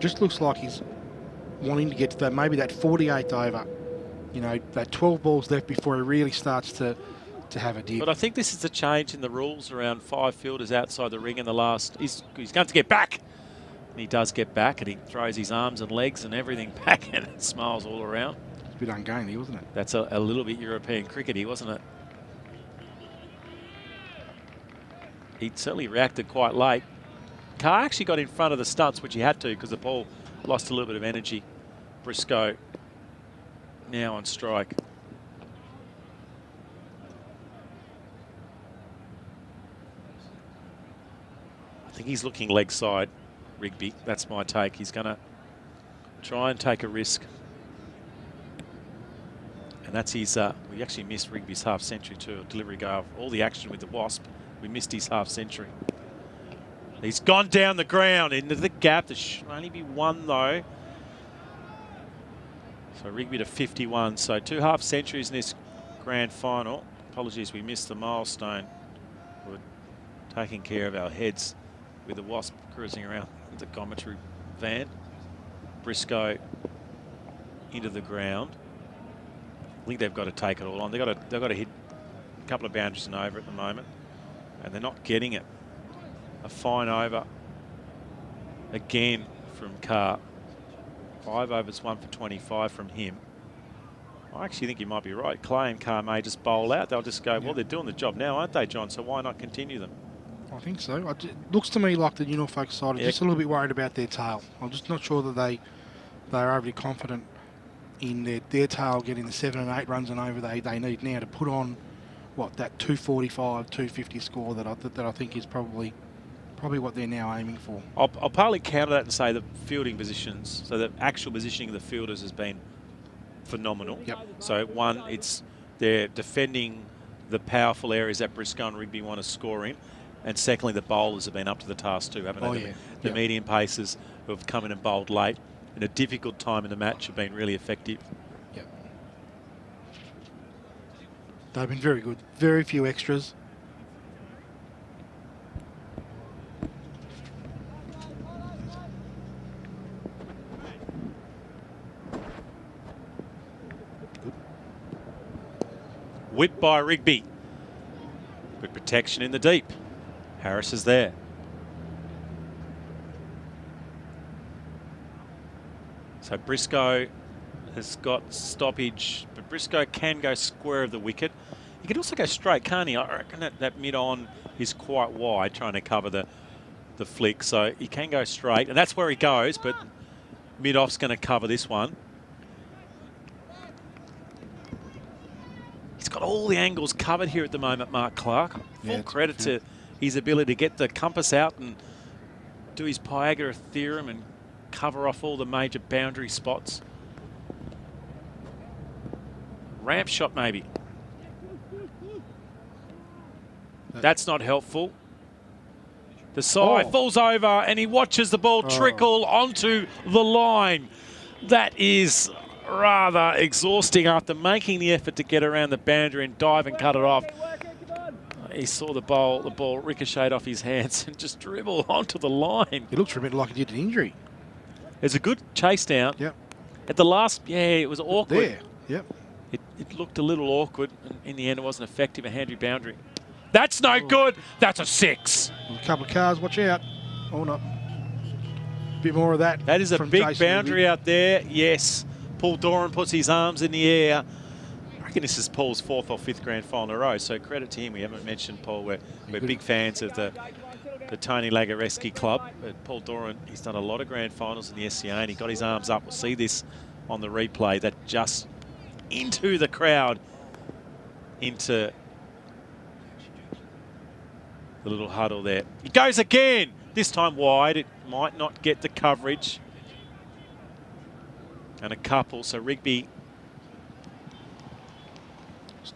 Just looks like he's wanting to get to maybe that 48th over. You know, that 12 balls left before he really starts to have a dip.
But I think this is a change in the rules around 5 fielders outside the ring in the last. He's going to get back. And he does get back, and he throws his arms and legs and everything back and smiles all around.
It's a bit ungainly, wasn't it?
That's a little bit European crickety, wasn't it? He certainly reacted quite late. Carr actually got in front of the stumps, which he had to because the ball lost a little bit of energy. Briscoe now on strike. I think he's looking leg side, Rigby. That's my take. He's going to try and take a risk. And that's his, we actually missed Rigby's half century too. Delivery go off. All the action with the Wasp. We missed his half century. He's gone down the ground into the gap. There should only be 1 though. So Rigby to 51. So 2 half centuries in this grand final. Apologies, we missed the milestone. We're taking care of our heads with the Wasp cruising around the commentary van. Briscoe into the ground. I think they've got to take it all on. They've got to hit a couple of boundaries and over at the moment, and they're not getting it. A fine over again from Carr. 5 overs, 1 for 25 from him. I actually think you might be right. Clay and Carr may just bowl out. They'll just go, well, they're doing the job now, aren't they, John? So why not continue them?
I think so. It looks to me like the Norfolk side are just a little bit worried about their tail. I'm just not sure that they're overly confident in their tail getting the 7 and 8 runs and over they need now to put on that 245, 250 score that I think is probably what they're now aiming for.
I'll partly counter that and say the fielding positions, so the actual positioning of the fielders has been phenomenal.
Yep.
So one, they're defending the powerful areas that Briscoe and Rigby want to score in. And secondly, the bowlers have been up to the task too, haven't they? The medium pacers who have come in and bowled late in a difficult time in the match have been really effective.
Yep. They've been very good. Very few extras.
Whipped by Rigby. Good protection in the deep. Harris is there. So Briscoe has got stoppage, but Briscoe can go square of the wicket. He can also go straight, can't he? I reckon that mid-on is quite wide, trying to cover the flick. So he can go straight, and that's where he goes, but mid-off's going to cover this one. He's got all the angles covered here at the moment, Mark Clark. Full credit to his ability to get the compass out and do his Pythagoras theorem and cover off all the major boundary spots. Ramp shot maybe. That's not helpful. The side falls over and he watches the ball trickle onto the line. That is rather exhausting after making the effort to get around the boundary and dive and cut it off. He saw the ball ricocheted off his hands and just dribble onto the line.
It looks for a bit like he did an injury.
There's a good chase down.
Yep.
At the last, it was awkward.
There, yep.
It looked a little awkward, and in the end it wasn't effective, a handy boundary. That's no good. That's a 6.
A couple of cars, watch out. Oh, not. A bit more of that.
That is a big boundary out there, yes. Paul Doran puts his arms in the air. I reckon this is Paul's 4th or 5th grand final in a row, so credit to him. We haven't mentioned Paul. We're big fans of the Tony Lagareski club. But Paul Doran, he's done a lot of grand finals in the SCA, and he got his arms up. We'll see this on the replay. That just into the crowd, into the little huddle there. He goes again, this time wide. It might not get the coverage. And a couple, so Rigby.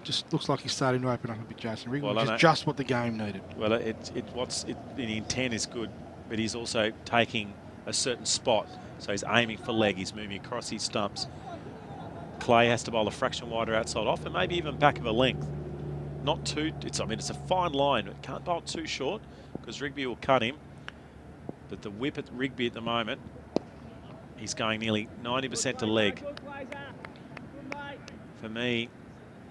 Just looks like he's starting to open up a bit, Jason. Rigby,
Well,
which is just what the game needed.
Well, the intent is good, but he's also taking a certain spot. So he's aiming for leg, he's moving across his stumps. Clay has to bowl a fraction wider outside off and maybe even back of a length. Not too, it's a fine line. It can't bowl too short because Rigby will cut him. But the whip at Rigby at the moment, he's going nearly 90% to leg. For me,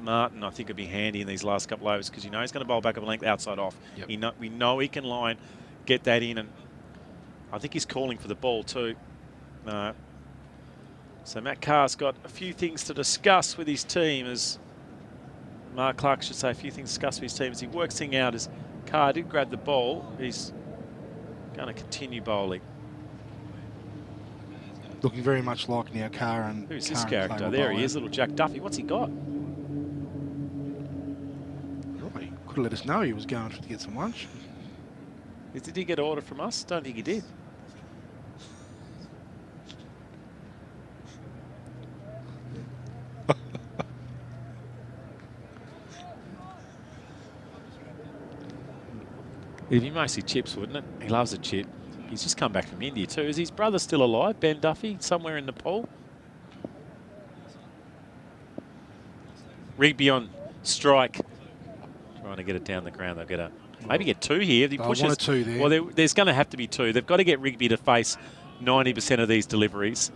Martin, I think, would be handy in these last couple of overs because you know he's going to bowl back of a length outside off. Yep. We know he can line, get that in, and I think he's calling for the ball too. No. So Matt Carr's got a few things to discuss with his team, as Mark Clark should say, a few things to discuss with his team as he works things out. As Carr did grab the ball, he's going to continue bowling.
Looking very much like now Carr and
who's this character? There he is, little Jack Duffy. What's he got?
He could have let us know he was going to get some lunch.
Did he get an order from us? Don't think he did. It'd be mostly chips, wouldn't it? He loves a chip. He's just come back from India too. Is his brother still alive, Ben Duffy, somewhere in Nepal? Rigby on strike. Trying to get it down the ground. They'll get a maybe get 2 here. If he pushes,
one or two there.
Well, there's going to have to be 2. They've got to get Rigby to face 90% of these deliveries.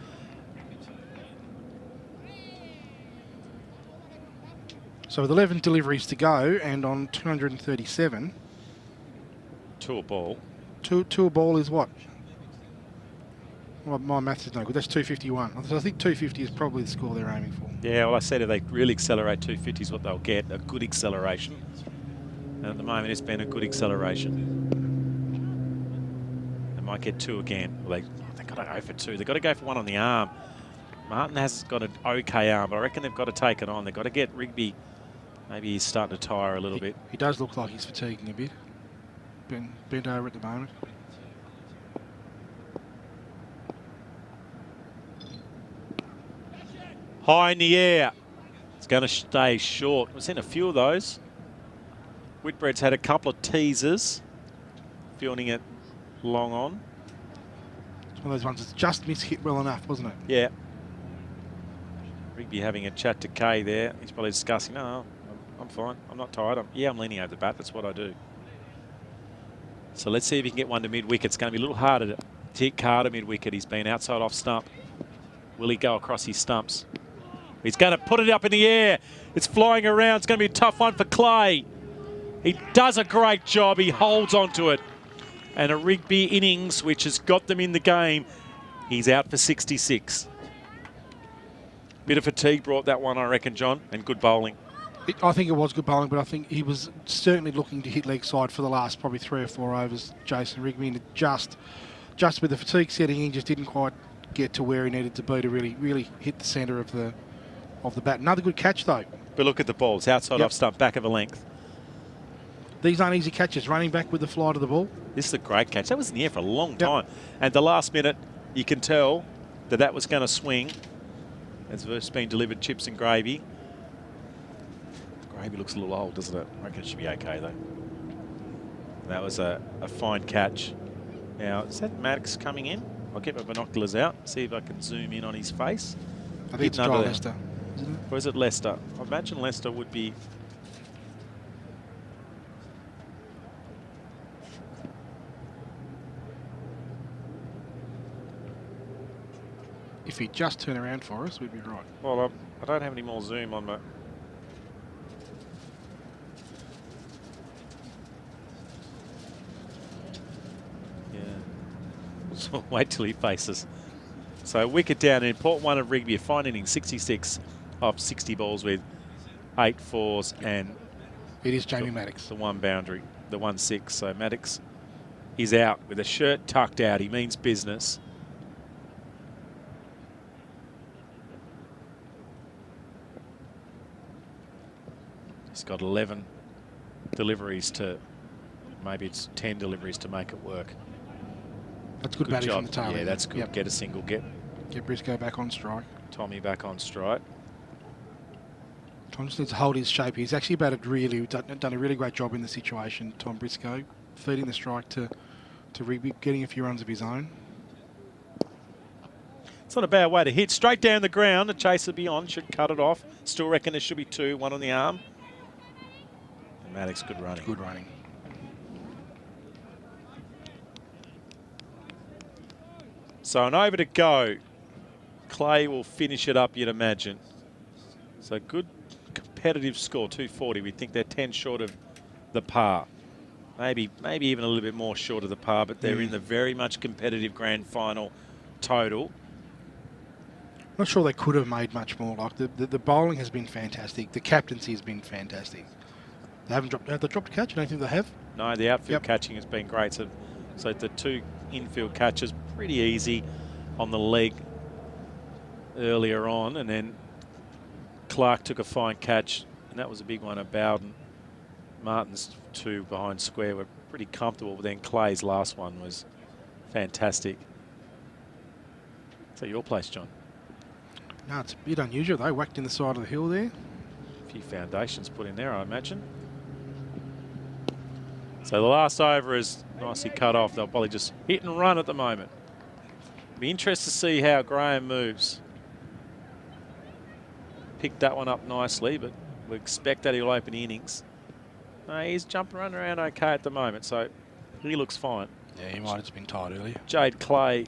So with 11 deliveries to go and on 237.
2 a ball.
Two a ball is what? Well, my maths is no good. That's 251. So I think 250 is probably the score they're aiming for.
Yeah, well, I said if they really accelerate, 250 is what they'll get, a good acceleration. And at the moment, it's been a good acceleration. They might get 2 again. Well, they've got to go for 2. They've got to go for 1 on the arm. Martin has got an okay arm, but I reckon they've got to take it on. They've got to get Rigby. Maybe he's starting to tire a little bit.
He does look like he's fatiguing a bit. Bent over at the moment.
High in the air. It's going to stay short. We've seen a few of those. Whitbread's had a couple of teasers. Fielding it long on.
It's one of those ones that's just mishit well enough, wasn't it?
Yeah. Rigby having a chat to Kay there. He's probably discussing, no, I'm fine. I'm not tired. I'm leaning over the bat. That's what I do. So let's see if he can get one to mid-wicket. It's going to be a little harder to hit Carter mid-wicket. He's been outside off stump. Will he go across his stumps? He's going to put it up in the air. It's flying around. It's going to be a tough one for Clay. He does a great job. He holds onto it. And a Rigby innings, which has got them in the game. He's out for 66. Bit of fatigue brought that one, I reckon, John, and good bowling.
I think it was good bowling, but I think he was certainly looking to hit leg side for the last probably 3 or 4 overs, Jason Rigby, and just with the fatigue setting in, just didn't quite get to where he needed to be to really hit the centre of the bat. Another good catch though.
But look at the balls, outside off stump, back of a length.
These aren't easy catches, running back with the fly to the ball.
This is a great catch. That was in the air for a long time. And the last minute, you can tell that was going to swing. As it's been delivered, chips and gravy. Gravy looks a little old, doesn't it? I reckon it should be okay, though. That was a fine catch. Now, is that Maddox coming in? I'll get my binoculars out, see if I can zoom in on his face.
I think it's Dry Lester, isn't it?
Or is it Lester? I imagine Lester would be...
If he'd just turn around for us, we'd be right.
Well, I don't have any more zoom on my... Yeah. So wait till he faces. So wicket down, an important one of Rigby, a fine inning, 66 off 60 balls with 8 fours and...
It is Jamie Maddox.
The one boundary, the 1-6. So Maddox is out with a shirt tucked out. He means business. He's got 11 deliveries to, maybe it's 10 deliveries to make it work.
That's good batting from the tail.
Yeah, that's good.
Yep.
Get a single, get
Briscoe back on strike.
Tommy back on strike.
Tom just needs to hold his shape. He's actually batted really, done a really great job in the situation, Tom Briscoe, feeding the strike to Rigby, getting a few runs of his own.
It's not a bad way to hit. Straight down the ground, the chase will be on, should cut it off. Still reckon there should be 2, 1 on the arm. And Maddox, good running.
Good running.
So an over to go. Clay will finish it up, you'd imagine. So good competitive score, 240. We think they're 10 short of the par. Maybe even a little bit more short of the par, but they're in the very much competitive grand final total.
Not sure they could have made much more. Like the bowling has been fantastic. The captaincy has been fantastic. They haven't dropped. Have they dropped a catch? I don't think they have.
No, the outfield catching has been great. So the 2 infield catches pretty easy on the leg earlier on, and then Clark took a fine catch, and that was a big one at Bowden. Martin's 2 behind square were pretty comfortable, but then Clay's last one was fantastic. So your place, John?
No, it's a bit unusual. They whacked in the side of the hill there.
A few foundations put in there, I imagine. So the last over is nicely cut off. They'll probably just hit and run at the moment. Be interested to see how Graham moves. Picked that one up nicely, but we expect that he'll open the innings. No, he's jumping around okay at the moment, so he looks fine.
Yeah, he might have just been tired earlier.
Jade Clay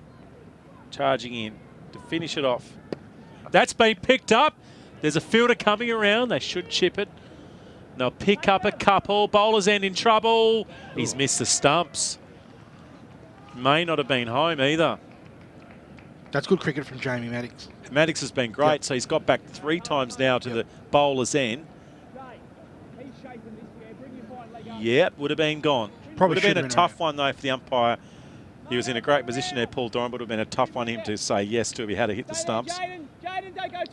charging in to finish it off. That's been picked up. There's a fielder coming around. They should chip it. They'll pick up a couple. Bowler's end in trouble. He's missed the stumps. May not have been home either.
That's good cricket from Jamie Maddox.
Maddox has been great, so he's got back 3 times now to the bowler's end. Yeah, would have been gone.
Probably
would have been a tough one, though, for the umpire. He was in a great position there, Paul Doran, but it would have been a tough one for him to say yes to if he had to hit the stumps.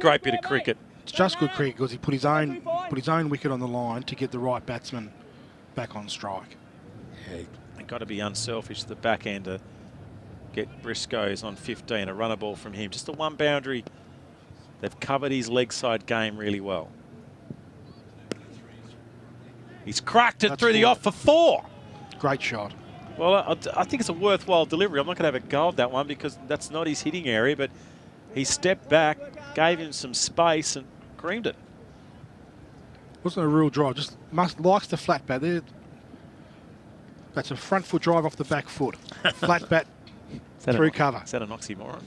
Great bit of cricket.
It's just good cricket because he put his own wicket on the line to get the right batsman back on strike.
Yeah, they've got to be unselfish at the back end to get Briscoe's on 15, a runner ball from him. Just the 1 boundary. They've covered his leg side game really well. He's cracked it through the off for 4.
Great shot.
Well, I think it's a worthwhile delivery. I'm not going to have a go of that one because that's not his hitting area, but he stepped back, gave him some space and creamed it.
Wasn't a real drive, just likes the flat bat. There. That's a front foot drive off the back foot. Flat bat through cover.
Is that an oxymoron?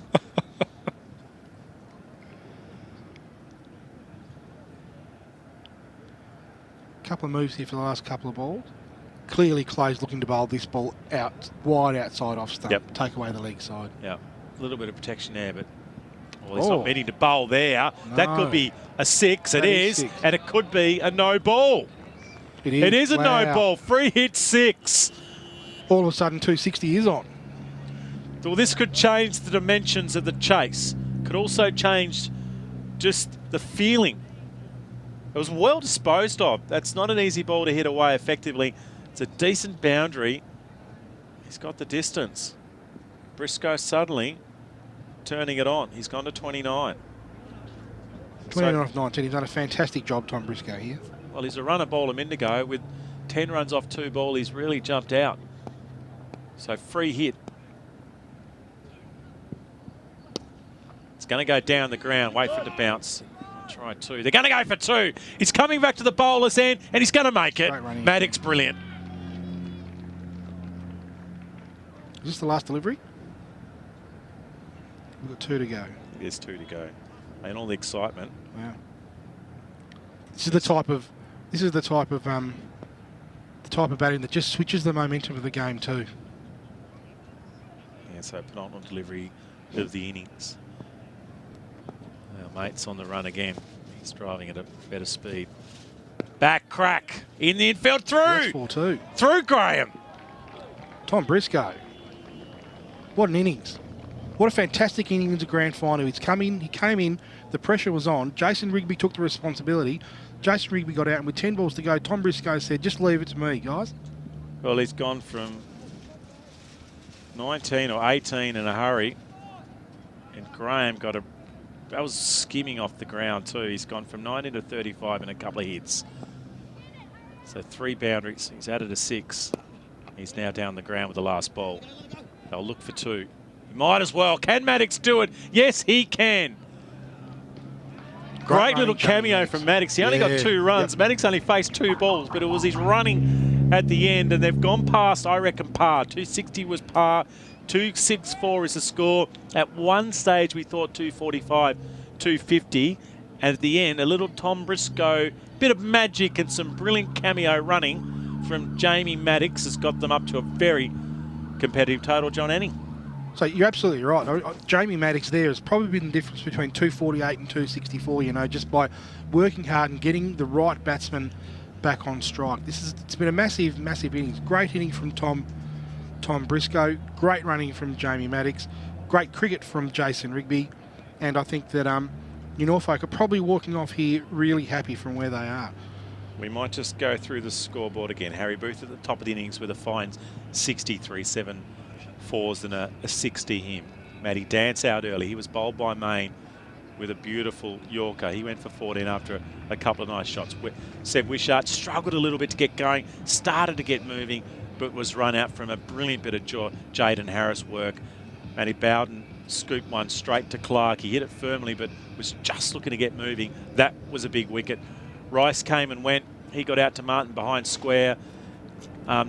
Couple of moves here for the last couple of balls. Clearly Clay's looking to bowl this ball out wide outside off stump.
Yep.
Take away the leg side.
Yeah, a little bit of protection there, but he's not meaning to bowl there. No. That could be a 6. It is, and it could be a no ball. It is a no ball. Free hit 6.
All of a sudden 260 is on.
Well, this could change the dimensions of the chase. Could also change just the feeling. It was well disposed of. That's not an easy ball to hit away effectively. It's a decent boundary. He's got the distance. Briscoe suddenly turning it on. He's gone to 29.
29 off 19. He's done a fantastic job, Tom Briscoe here.
Well, he's a runner ball a minute ago. With 10 runs off 2 ball, he's really jumped out. So free hit. It's going to go down the ground. Wait for it to bounce. Try 2. They're going to go for 2. He's coming back to the bowler's end, and he's going to make it. Maddox, brilliant.
Is this the last delivery? We've got 2 to go.
There's 2 to go. And all the excitement.
Wow. This is the type of batting that just switches the momentum of the game too.
Yeah, so penultimate delivery of the innings. Our mate's on the run again. He's driving at a better speed. Back crack in the infield through.
That's 4-2.
Through Graham.
Tom Briscoe. What an innings. What a fantastic inning into grand final. He came in, the pressure was on. Jason Rigby took the responsibility. Jason Rigby got out, and with 10 balls to go, Tom Briscoe said, just leave it to me, guys.
Well, he's gone from 19 or 18 in a hurry. And Graham got that was skimming off the ground too. He's gone from 19 to 35 in a couple of hits. So 3 boundaries. He's added a 6. He's now down the ground with the last ball. They'll look for 2. He might as well. Can Maddox do it? Yes, he can. Great little cameo from Maddox. He only got 2 runs. Yep. Maddox only faced 2 balls, but it was his running at the end, and they've gone past, I reckon, par. 260 was par. 264 is the score. At one stage, we thought 245, 250. And at the end, a little Tom Briscoe, bit of magic and some brilliant cameo running from Jamie Maddox has got them up to a very competitive total, Jon Anning.
So you're absolutely right. Jamie Maddox there has probably been the difference between 248 and 264, you know, just by working hard and getting the right batsman back on strike. It's been a massive, massive innings. Great inning from Tom Briscoe. Great running from Jamie Maddox. Great cricket from Jason Rigby. And I think that Norfolk are probably walking off here really happy from where they are.
We might just go through the scoreboard again. Harry Booth at the top of the innings with a fine 63, 7 4s and a 60 him. Matty Dance out early. He was bowled by Main with a beautiful Yorker. He went for 14 after a couple of nice shots. Seb Wishart struggled a little bit to get going, started to get moving, but was run out from a brilliant bit of Jaden Harris work. Matty Bowden scooped one straight to Clark. He hit it firmly, but was just looking to get moving. That was a big wicket. Rice came and went. He got out to Martin behind square.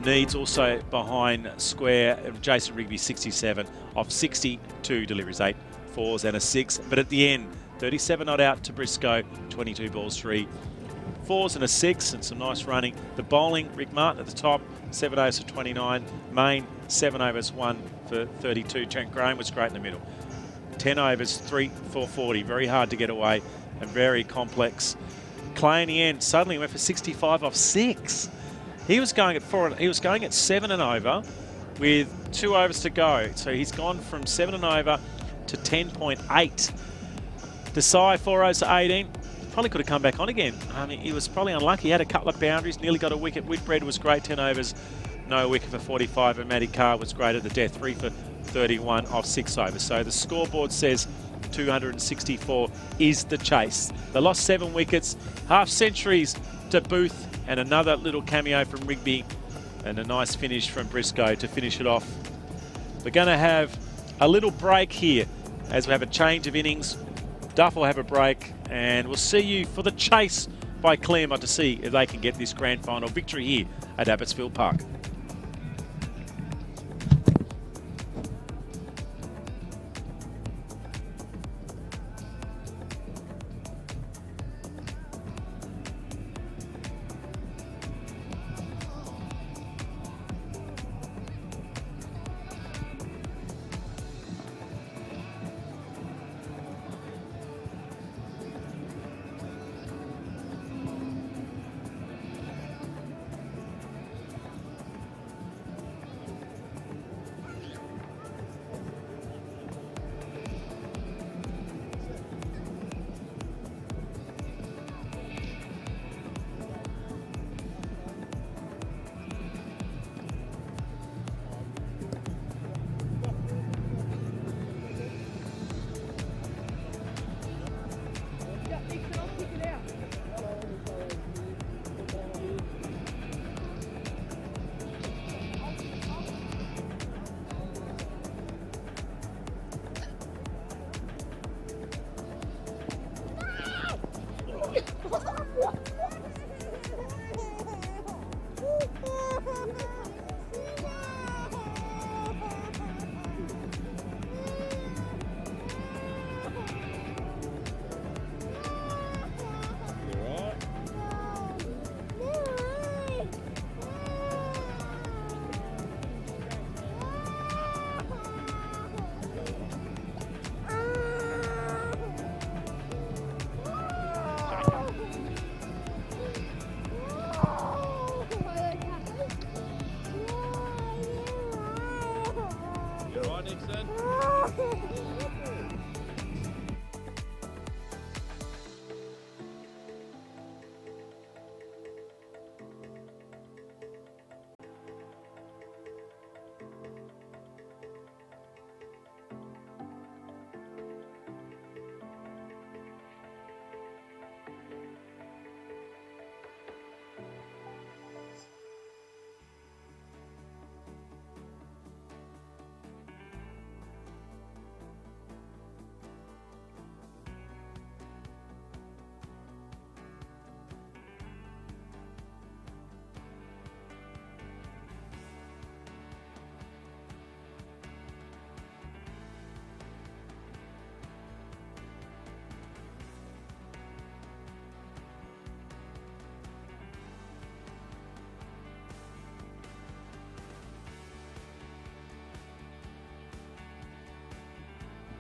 Needs also behind square. Jason Rigby 67 off 62 deliveries, 8 4s and a 6. But at the end, 37 not out to Briscoe, 22 balls, 3 4s and a 6, and some nice running. The bowling, Rick Martin at the top, 7 overs for 29. Main, 7 overs, 1 for 32. Trent Graham was great in the middle. 10 overs, 3 for 40. Very hard to get away and very complex. Clay in the end suddenly went for 65 off 6. He was going at 4. He was going at 7 and over with 2 overs to go. So he's gone from 7 and over to 10.8. Desai 4 overs to 18. Probably could have come back on again. I mean, he was probably unlucky. He had a couple of boundaries, nearly got a wicket. Whitbread was great, 10 overs, no wicket for 45. And Matty Carr was great at the death, 3 for 31 off 6 overs. So the scoreboard says 264 is the chase. They lost 7 wickets, half centuries to Booth, and another little cameo from Rigby, and a nice finish from Briscoe to finish it off. We're going to have a little break here as we have a change of innings. Duff will have a break, and we'll see you for the chase by Claremont to see if they can get this grand final victory here at Abottsfield Park.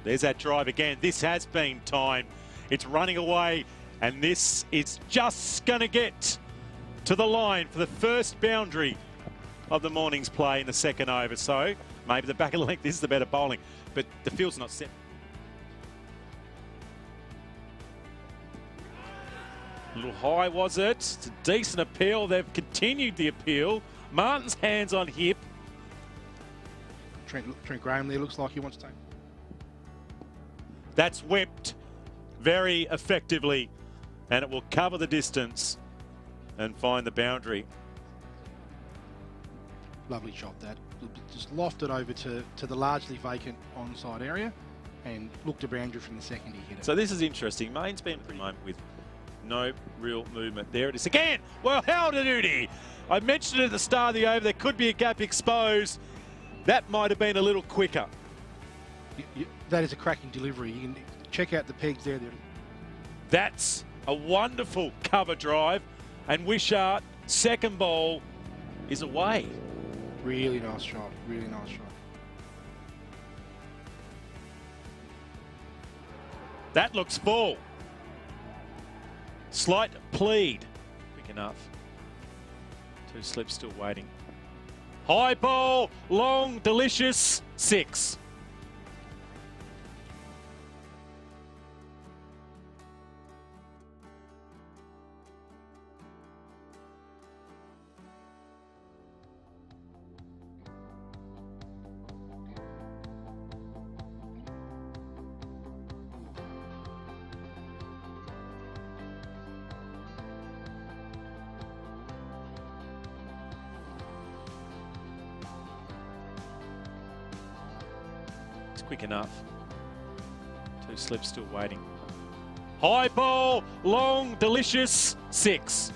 There's that drive again. This has been timed. It's running away, and this is just going to get to the line for the first boundary of the morning's play in the second over. So maybe the back of the length is the better bowling, but the field's not set. A little high, was it? It's a decent appeal. They've continued the appeal. Martin's hands on hip.
Trent Graham there looks like he wants to take.
That's whipped very effectively, and it will cover the distance and find the boundary.
Lovely shot that. Just lofted over to the largely vacant onside area and looked to boundary from the second he hit it.
So this is interesting. Maine's been pretty moment with no real movement. There it is again. Well, how to duty. I mentioned it at the start of the over. There could be a gap exposed. That might have been a little quicker.
That is a cracking delivery. You can check out the pegs there.
That's a wonderful cover drive, and Wishart, second ball, is away.
Really nice shot. Really nice shot.
That looks full. Slight plead. Quick enough. Two slips still waiting. High ball, long, delicious, 6. Quick enough. Two slips still waiting. High ball, long, delicious, 6.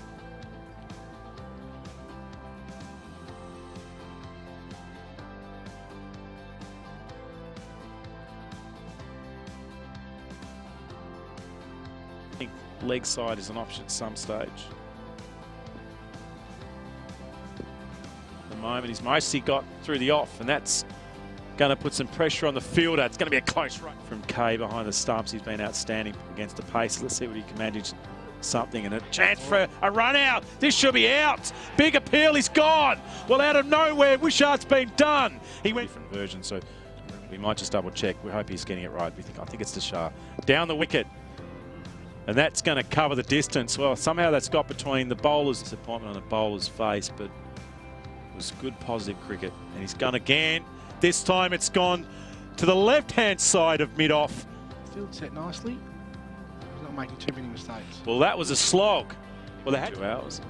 I think leg side is an option at some stage. At the moment, he's mostly got through the off, and that's going to put some pressure on the fielder. It's going to be a close run from Kay behind the stumps. He's been outstanding against the pace. Let's see what he can manage. Something and a chance for a run out. This should be out. Big appeal, he's gone. Well, out of nowhere, Wishart's been done. He went different version, so we might just double check. We hope he's getting it right. I think it's Deshar. Down the wicket. And that's going to cover the distance. Well, somehow that's got between the bowler's disappointment on the bowler's face, but it was good positive cricket. And he's gone again. This time it's gone to the left-hand side of mid-off.
Field set nicely. He's not making too many mistakes.
Well, that was a slog. Well, they had 2 hours.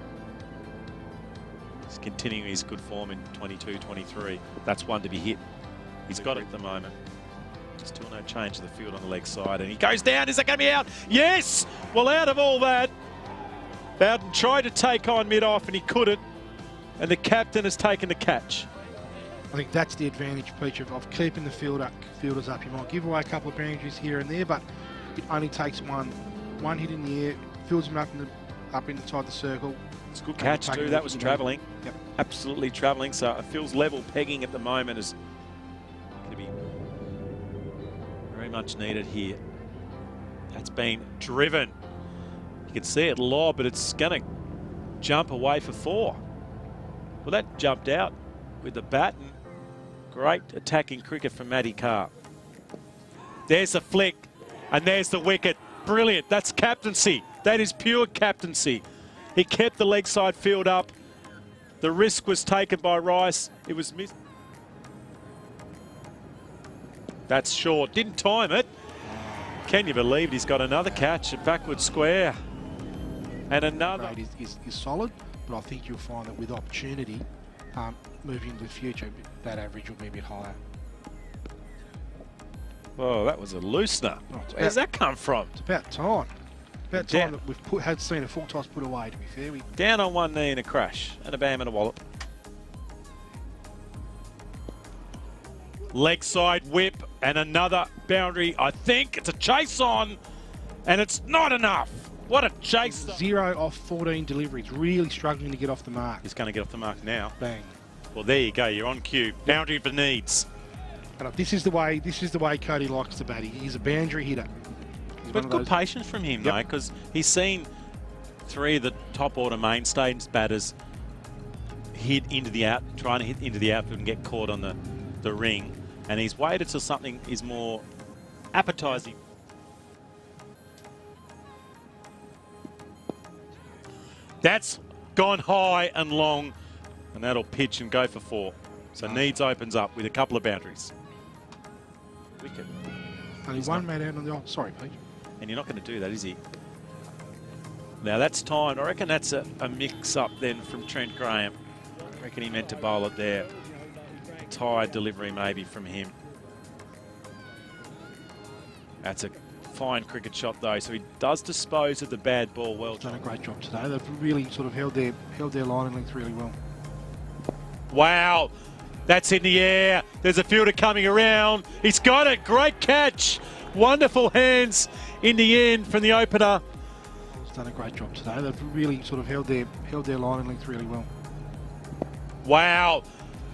He's continuing his good form in 22-23. That's one to be hit. He's got it at the moment. Still no change to the field on the leg side. And he goes down. Is that going to be out? Yes! Well, out of all that, Bowden tried to take on mid-off and he couldn't. And the captain has taken the catch.
I think that's the advantage, Peach, of keeping the fielders up. You might give away a couple of boundaries here and there, but it only takes one hit in the air, fields him up inside the circle.
It's a good catch too. That was travelling.
Yep.
Absolutely travelling. So it feels level pegging at the moment is going to be very much needed here. That's been driven. You can see it lob, but it's going to jump away for 4. Well, that jumped out with the bat. And great attacking cricket from Matty Carr. There's the flick, and there's the wicket. Brilliant. That's captaincy. That is pure captaincy. He kept the leg side field up. The risk was taken by Rice. It was missed. That's short. Didn't time it. Can you believe it? He's got another catch at backward square. And another.
Rate is solid, but I think you'll find that with opportunity, moving into the future, that average will be a bit higher.
Oh, that was a loosener. Where's that come from?
It's about time. About time that we've had seen a full toss put away, to be fair.
Down on one knee in a crash, and a bam and a wallop. Leg side whip, and another boundary. I think it's a chase on, and it's not enough. What a chase.
0 off 14 deliveries, really struggling to get off the mark.
He's going to get off the mark now.
Bang.
Well, there you go. You're on cue. Boundary for needs.
And this is the way Cody likes to bat. He's a boundary hitter.
But good patience from him, though, because he's seen 3 of the top order mainstays batters hit into the out, trying to hit into the outfield and get caught on the ring, and he's waited till something is more appetising. That's gone high and long, and that'll pitch and go for 4. So Needs opens up with a couple of boundaries. Wicket.
Only one man out on the... Oh, sorry, Pete.
And you're not going to do that, is he? Now that's timed. I reckon that's a mix-up then from Trent Graham. I reckon he meant to bowl it there. Tired delivery maybe from him. That's a fine cricket shot though, so he does dispose of the bad ball well.
Done a great job today. They've really sort of held their line and length really well.
Wow, that's in the air. There's a fielder coming around. He's got it. Great catch. Wonderful hands in the end from the opener.
He's done a great job today. They've really sort of held their line and length really well.
Wow,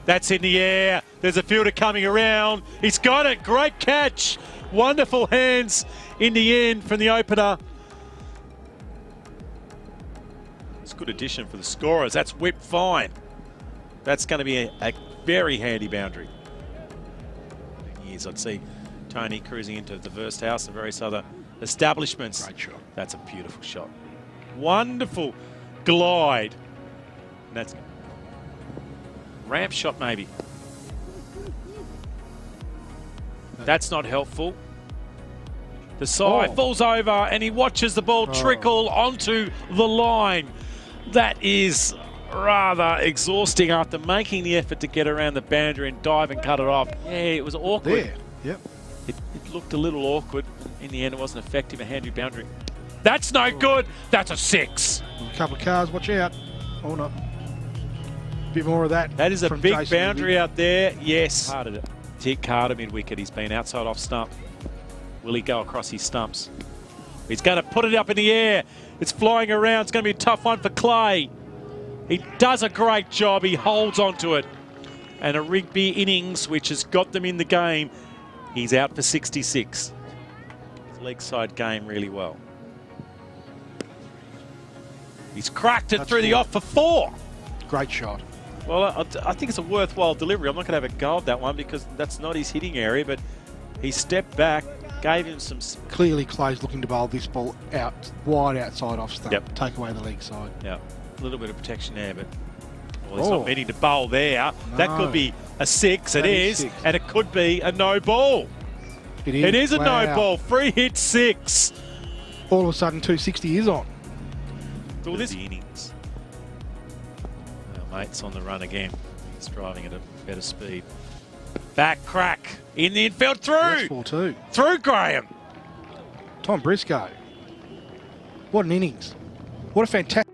that's in the air. There's a fielder coming around. He's got it. Great catch. Wonderful hands in the end from the opener. It's a good addition for the scorers. That's whipped fine. That's going to be a very handy boundary. Years I'd see Tony cruising into the Verst House and various other establishments.
Great shot.
That's a beautiful shot. Wonderful glide. And that's ramp shot maybe. That's not helpful. The side falls over and he watches the ball trickle onto the line. That is rather exhausting after making the effort to get around the boundary and dive and cut it off. Yeah, it was awkward.
There, yep.
It looked a little awkward. In the end, it wasn't effective, a handy boundary. That's no good. That's a 6.
A couple of cars, watch out. Oh, not. Bit more of that.
That is a
from
big
Jason
boundary
Liddy.
out there. Yes. Carter to Dick Carter mid-wicket. He's been outside off stump. Will he go across his stumps? He's going to put it up in the air. It's flying around. It's going to be a tough one for Clay. He does a great job. He holds onto it. And a Rigby innings, which has got them in the game. He's out for 66. His leg side game really well. He's cracked it through the off for 4.
Great shot.
Well, I think it's a worthwhile delivery. I'm not going to have a go at that one because that's not his hitting area, but he stepped back, gave him some...
Clearly, Clay's looking to bowl this ball out, wide outside off stump.
Yep.
Take away the leg side.
Yeah, a little bit of protection there, but well, he's not meaning to bowl there. No. That could be a 6. It is, and it could be a no ball. It is a no ball. Free hit 6.
All of a sudden, 260 is on.
Well, this innings. Our mate's on the run again. He's driving at a better speed. Back crack in the infield through.
4-2.
Through Graham.
Tom Briscoe. What an innings. What a fantastic...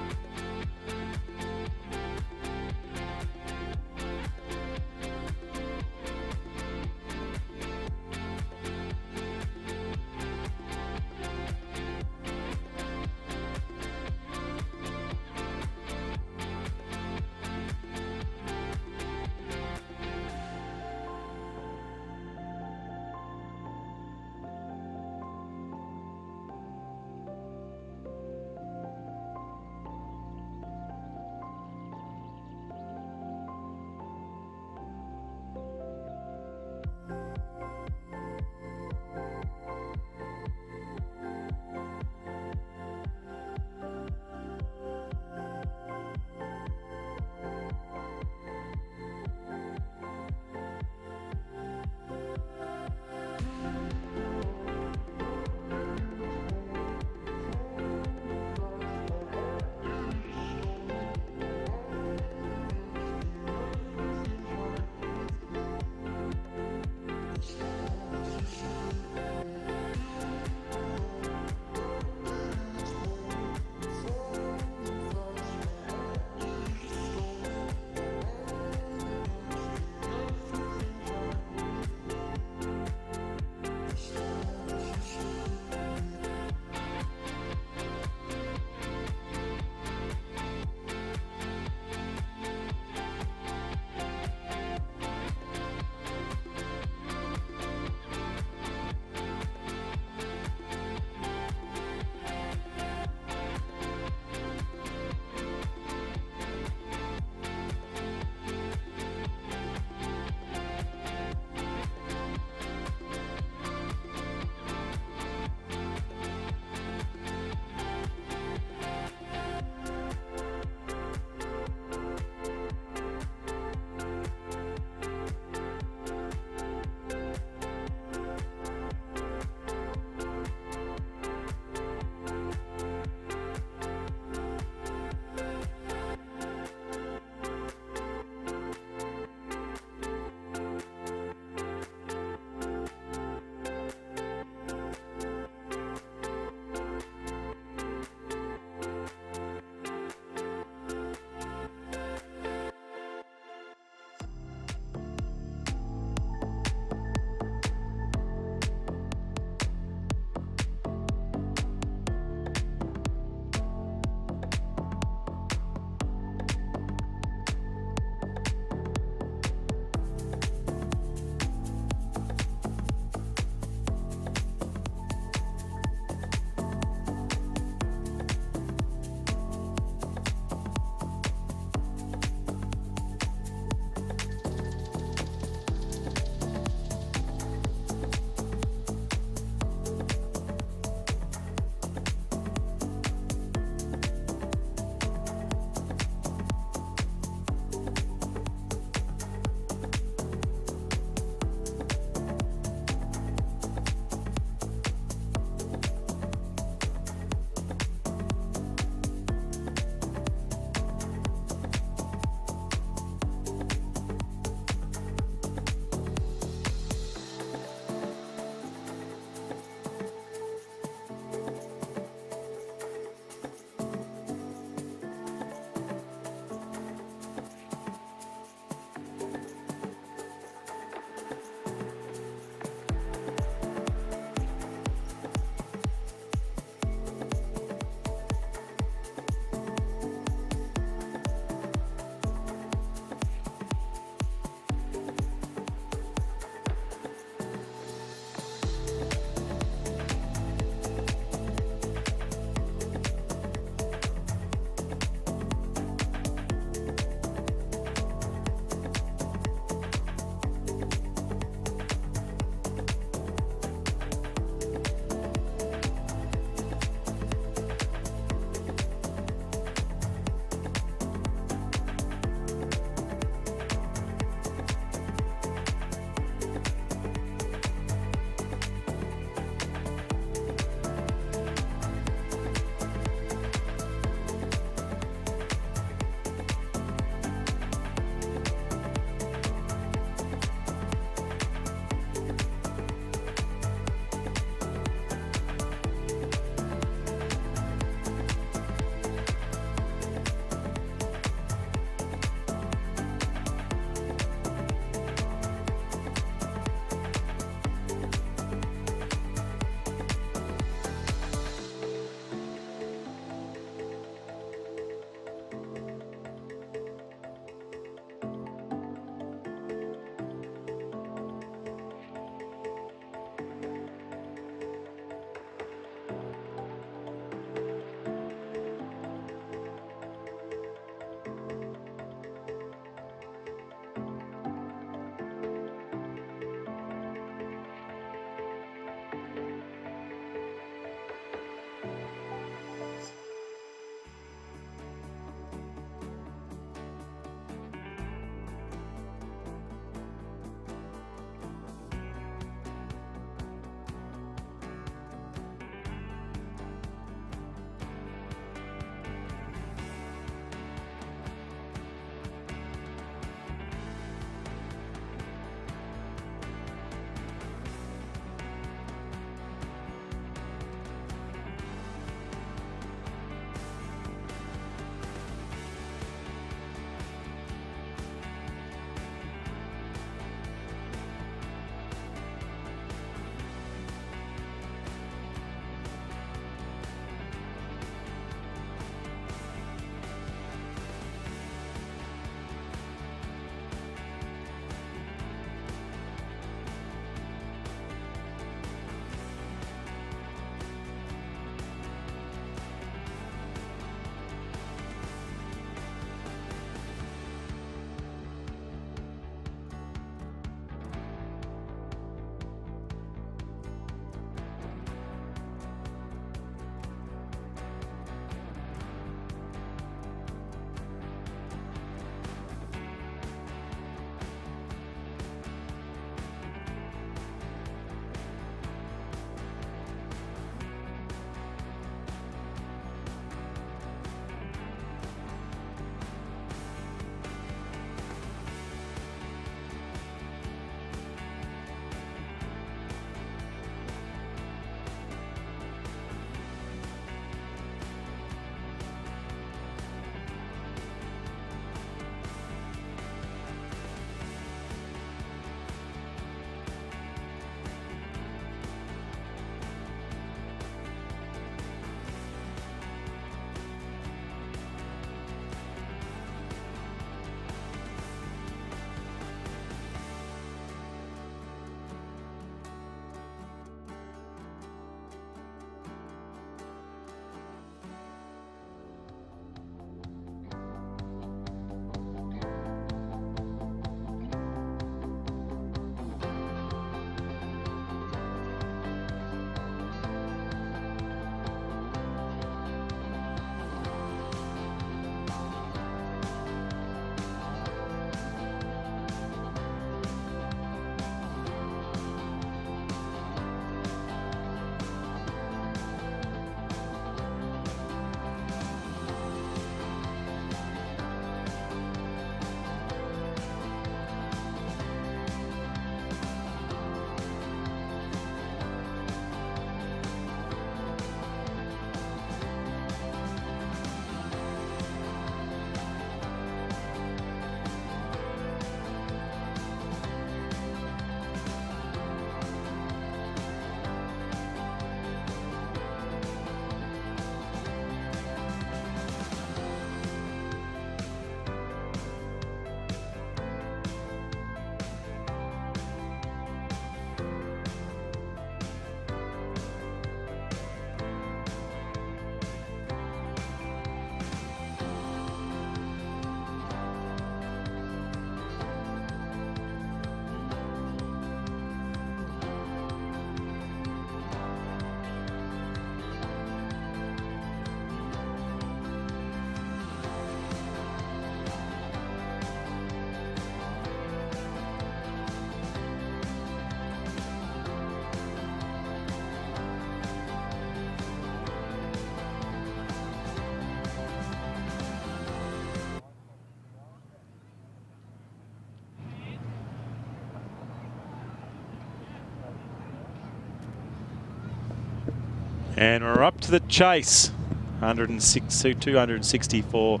And we're up to the chase. 264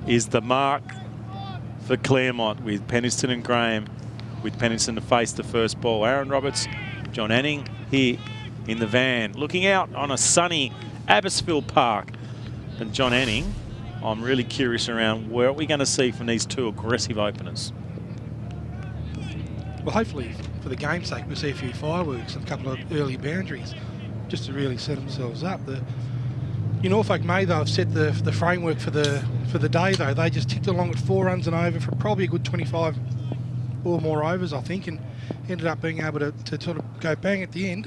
is the mark for Claremont, with Penniston and Graham, with Penniston to face the first ball. Aaron Roberts, Jon Anning here in the van, looking out on a sunny Abottsfield Park. And Jon Anning, I'm really curious around what are we going to see from these two aggressive openers.
Well, hopefully, for the game's sake, we'll see a few fireworks and a couple of early boundaries just to really set themselves up. In Norfolk May, they've set the framework for the day, though. They just ticked along at 4 runs and over for probably a good 25 or more overs, I think, and ended up being able to sort of go bang at the end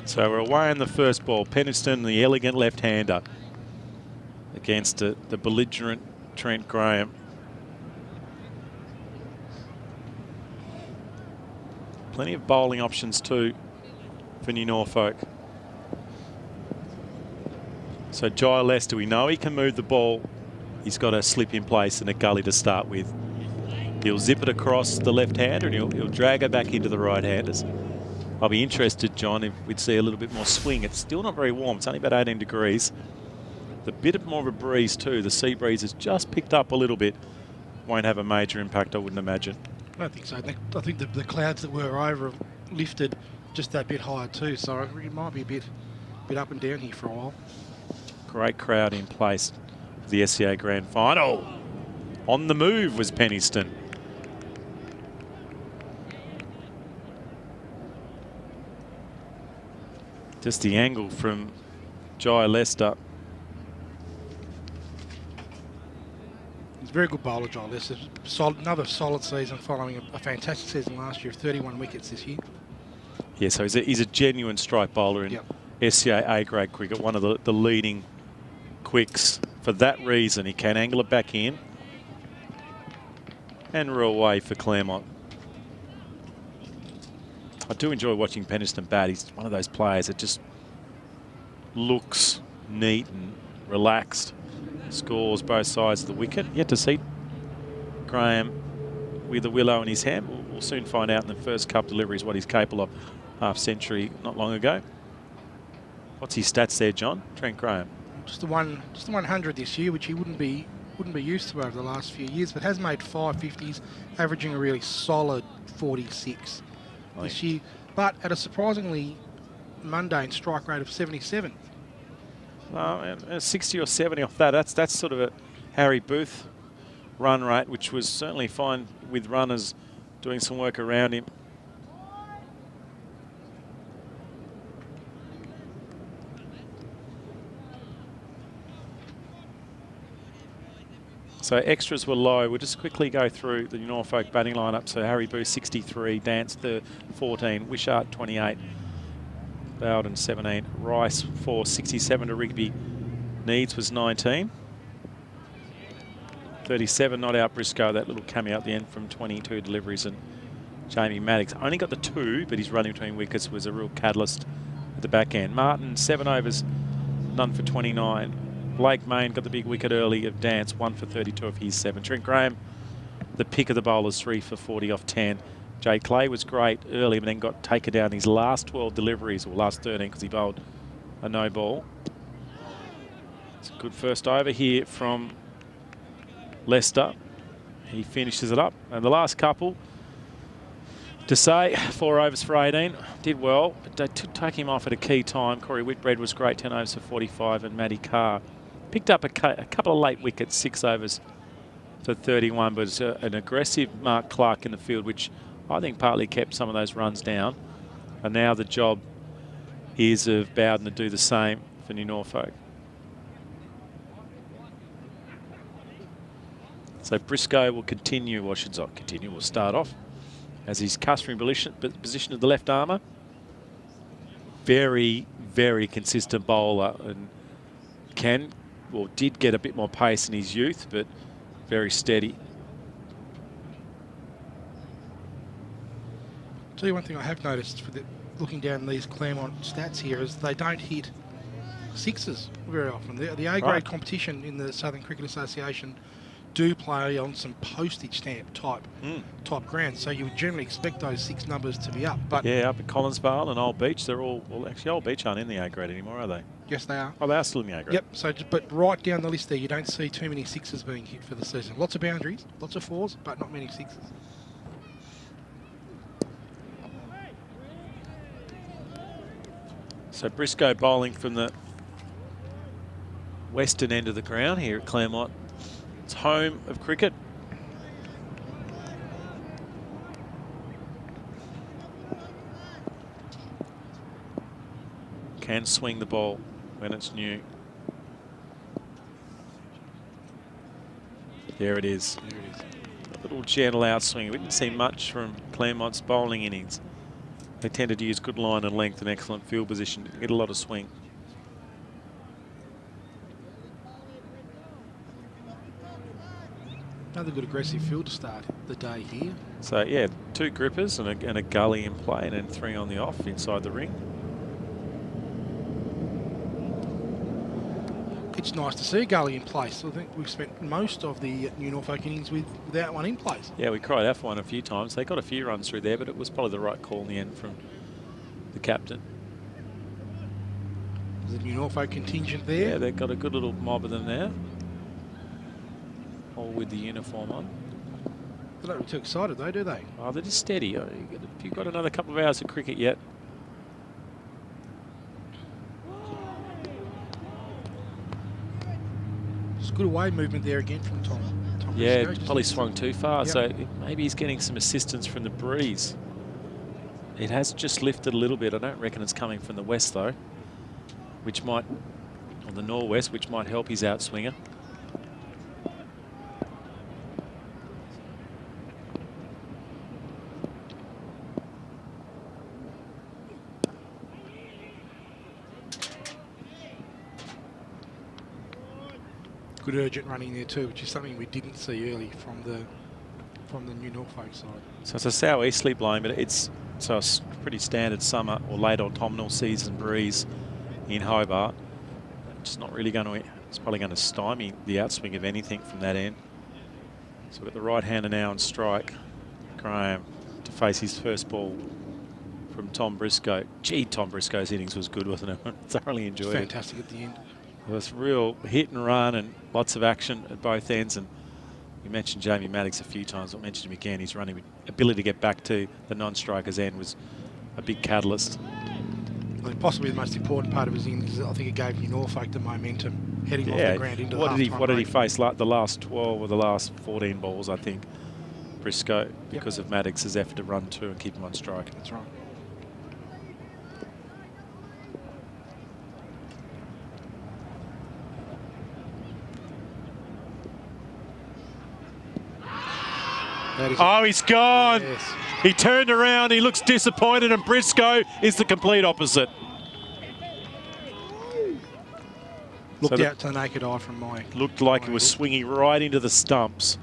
So we're away in the first ball. Penniston, the elegant left-hander, against the belligerent Trent Graham. Plenty of bowling options too for New Norfolk. So Jai Lester, we know he can move the ball. He's got a slip in place and a gully to start with. He'll zip it across the left-hander and he'll drag it back into the right-handers. I'll be interested, John, if we'd see a little bit more swing. It's still not very warm. It's only about 18 degrees. A bit more of a breeze too. The sea breeze has just picked up a little bit. Won't have a major impact, I wouldn't imagine.
I don't think so. I think the clouds that were over have lifted just that bit higher too, so it might be a bit up and down here for a while.
Great crowd in place for the SCA Grand Final. On the move was Penniston. Just the angle from Jai Lester.
He's a very good bowler, Jai Lester. Another solid season following a fantastic season last year of 31 wickets this year.
Yeah, so he's a genuine strike bowler in SCA A-grade cricket, one of the leading quicks. For that reason, he can angle it back in and rule away for Claremont. I do enjoy watching Penniston bat. He's one of those players that just looks neat and relaxed. Scores both sides of the wicket. Yet to see Graham with a willow in his hand. We'll soon find out in the first cup deliveries what he's capable of. Half century not long ago. What's his stats there, John? Trent Graham.
Just the 100 this year, which he wouldn't be used to over the last few years, but has made 550s, averaging a really solid 46 this year, but at a surprisingly mundane strike rate of 77.
And 60 or 70 off that. That's sort of a Harry Booth run rate, which was certainly fine with runners doing some work around him. So extras were low. We'll just quickly go through the Norfolk batting lineup. So Harry Booth 63, Dance 14, Wishart 28, Bowden 17, Rice 4, 67 to Rigby. Needs was 19. 37 not out Briscoe, that little cameo at the end from 22 deliveries, and Jamie Maddox only got the 2, but his running between wickets was a real catalyst at the back end. Martin 7 overs, none for 29. Blake Main got the big wicket early of Dance, 1 for 32 of his 7. Trent Graham, the pick of the bowlers, 3 for 40 off 10. Jay Clay was great early, but then got taken down his last 12 deliveries, or last 13, because he bowled a no ball. It's a good first over here from Lester. He finishes it up. And the last couple, to say, 4 overs for 18, did well, but they took him off at a key time. Corey Whitbread was great, 10 overs for 45, and Matty Carr picked up a couple of late wickets, 6 overs for 31, but it's an aggressive Mark Clark in the field, which I think partly kept some of those runs down. And now the job is of Bowden to do the same for New Norfolk. So Briscoe will continue, or should not continue, will start off as his customary position of the left armour. Very, very consistent bowler, and did get a bit more pace in his youth, but very steady.
I'll tell you one thing I have noticed looking down these Claremont stats here is they don't hit sixes very often. The A-grade competition in the Southern Cricket Association do play on some postage stamp type grounds, so you would generally expect those 6 numbers to be up. But
yeah, up at Collinsvale and Old Beach, they're all, well, actually Old Beach aren't in the A-grade anymore, are they?
Yes, they are.
Oh, they are still in the A-grade.
Yep. So, but right down the list there, you don't see too many 6s being hit for the season. Lots of boundaries, lots of 4s, but not many 6s.
So Briscoe bowling from the western end of the ground here at Claremont. It's home of cricket. Can swing the ball when it's new. There it is. A little gentle outswing. We didn't see much from Claremont's bowling innings. They tended to use good line and length and excellent field position to get a lot of swing.
Another good aggressive field to start the day here.
So, yeah, 2 grippers and a gully in play and then 3 on the off inside the ring.
It's nice to see a gully in place. I think we've spent most of the new Norfolk innings without one in place.
Yeah, we cried out for one a few times. They got a few runs through there, but it was probably the right call in the end from the captain.
There's a new Norfolk contingent there.
Yeah, they've got a good little mob of them there. All with the uniform on.
They don't look too excited though, do they?
Oh, they're just steady. You've got another couple of hours of cricket yet.
It's good away movement there again from Tom.
Yeah,
Briscoe,
probably swung too far,
Yep.
so maybe he's getting some assistance from the breeze. It has just lifted a little bit. I don't reckon it's coming from the west though, which might, or the northwest, which might help his outswinger.
Good urgent running there too, which is something we didn't see early from the new Norfolk side.
So it's a southeasterly blowing, but it's a pretty standard summer or late autumnal season breeze in Hobart. It's not really going to, it's probably going to stymie the outswing of anything from that end. So we've got the right hander now on strike. Graham to face his first ball from Tom Briscoe. Gee, Tom Briscoe's innings was good, wasn't it? Thoroughly enjoyed it.
Fantastic at the end.
It was real hit and run and lots of action at both ends. And we mentioned Jamie Maddox a few times. I mentioned him again. His running ability to get back to the non-striker's end was a big catalyst.
I think possibly the most important part of his innings is I think it gave you Norfolk the momentum heading off the ground into the half-time
What did he
break.
face? Like the last 12 or the last 14 balls, I think, Briscoe, because of Maddox's effort to run 2 and keep him on strike.
That's right.
Oh, he's gone.
Yes.
He turned around, he looks disappointed, and Briscoe is the complete opposite.
Looked
So
out to the naked eye from my...
Looked like it was swinging right into the stumps.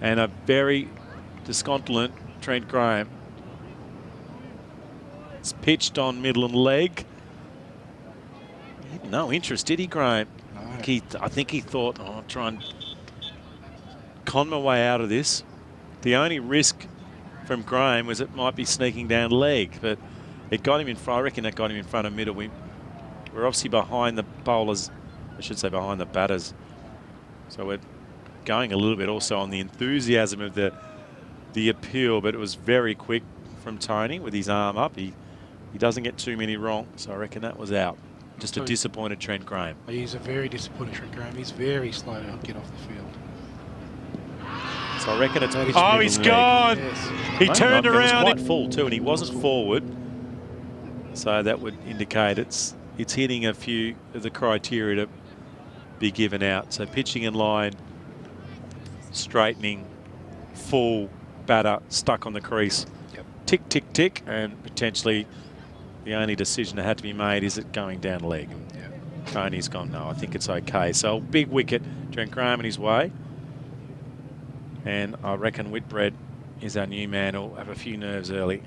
And a very disconsolate Trent Graham. It's pitched on middle and leg. He had no interest, did he, Graham?
No.
I think he thought, oh, I'll try and con my way out of this. The only risk from Graham was it might be sneaking down leg, but it got him in front. I reckon that got him in front of middle. We're obviously behind the bowlers, I should say behind the batters. So we're going a little bit also on the enthusiasm of the appeal, but it was very quick from Tony with his arm up. He doesn't get too many wrong, so I reckon that was out. Just a disappointed Trent Graham.
He's a very disappointed Trent Graham. He's very slow to get off the field.
So I reckon it's... Oh, he's gone!
Yes.
He turned around.
It
It was quite full too, and he wasn't forward. So that would indicate it's hitting a few of the criteria to be given out. So pitching in line, straightening, full, batter, stuck on the crease.
Yep.
Tick, tick, tick, and potentially the only decision that had to be made is it going down leg.
Yep.
Tony's gone, no, I think it's okay. So big wicket, Trent Graham in his way. And I reckon Whitbread is our new man. He'll have a few nerves early.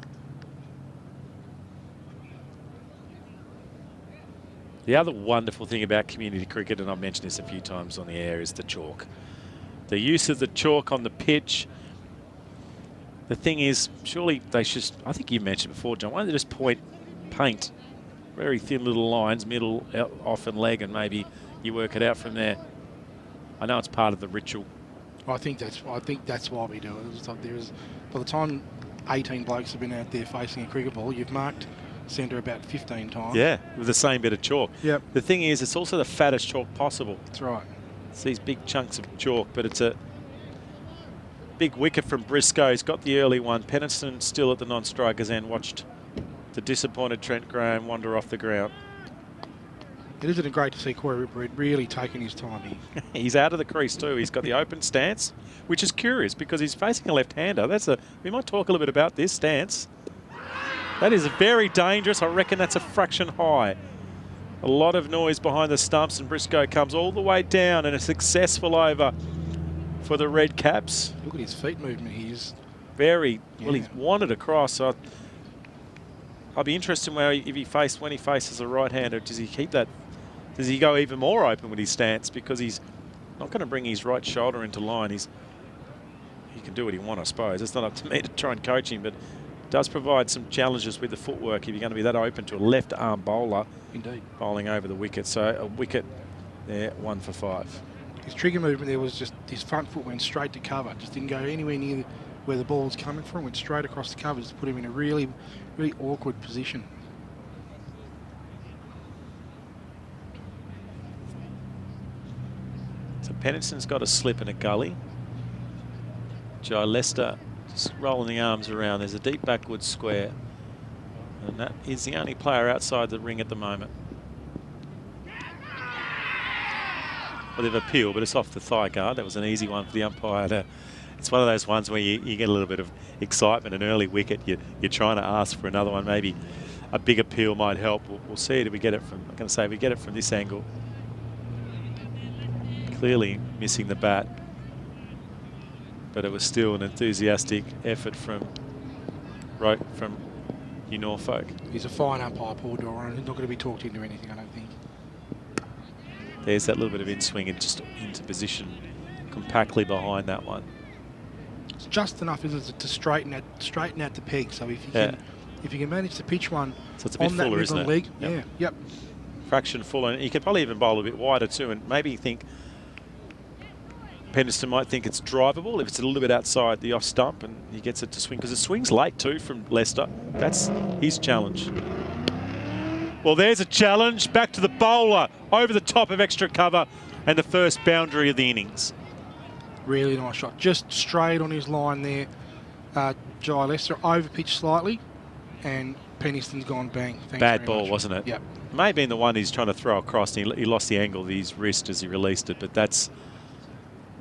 The other wonderful thing about community cricket, and I've mentioned this a few times on the air, is the chalk. The use of the chalk on the pitch. The thing is, surely they should, I think you mentioned before, John, why don't they just paint very thin little lines, middle, off and leg, and maybe you work it out from there. I know it's part of the ritual.
I think that's why we do it. It's like by the time 18 blokes have been out there facing a cricket ball, you've marked centre about 15 times.
Yeah, with the same bit of chalk.
Yep.
The thing is, it's also the fattest chalk possible.
That's right.
It's these big chunks of chalk, but it's a big wicket from Briscoe. He's got the early one. Penniston still at the non-striker's end. Watched the disappointed Trent Graham wander off the ground.
It isn't great to see Corey Whitbread really taking his time here.
He's out of the crease too. He's got the open stance, which is curious because he's facing a left-hander. We might talk a little bit about this stance. That is very dangerous. I reckon that's a fraction high. A lot of noise behind the stumps, and Briscoe comes all the way down, and a successful over for the Red Caps.
Look at his feet movement. He's
very well. He's wanted across. So I'd be interested when he faces a right-hander. Does he keep that? Does he go even more open with his stance? Because he's not going to bring his right shoulder into line. He can do what he wants, I suppose. It's not up to me to try and coach him, but it does provide some challenges with the footwork if you're going to be that open to a left-arm bowler.
Indeed. Bowling
over the wicket. So a wicket there, 1 for 5.
His trigger movement there was just his front foot went straight to cover. Just didn't go anywhere near where the ball was coming from. Went straight across the cover. Just put him in a really, really awkward position.
So Penniston's got a slip and a gully. Joe Lester just rolling the arms around. There's a deep backward square. And that is the only player outside the ring at the moment. Well, they've appealed, but it's off the thigh guard. That was an easy one for the umpire. It's one of those ones where you get a little bit of excitement. An early wicket, you're trying to ask for another one. Maybe a big appeal might help. We'll see. Do we get it from? I'm going to say we get it from this angle. Clearly missing the bat, but it was still an enthusiastic effort from Norfolk.
He's a fine umpire, Paul Doran. He's not going to be talked into anything, I don't think.
There's that little bit of in-swing and just into position compactly behind that one.
It's just enough, isn't it, to straighten out the peg. So if you can manage to pitch one
so it's a bit
on
fuller,
that
isn't it?
leg,
yep.
Yep.
Fraction fuller, and you could probably even bowl a bit wider too, and maybe think Penniston might think it's drivable if it's a little bit outside the off stump and he gets it to swing, because the swing's late too from Lester. That's his challenge. Well, there's a challenge back to the bowler over the top of extra cover and the first boundary of the innings.
Really nice shot, just straight on his line there. Jai Lester overpitched slightly and Penniston's gone bang. Thanks
Bad
very
ball,
much.
wasn't it?
Yep.
May have been the one he's trying to throw across. He lost the angle of his wrist as he released it, but that's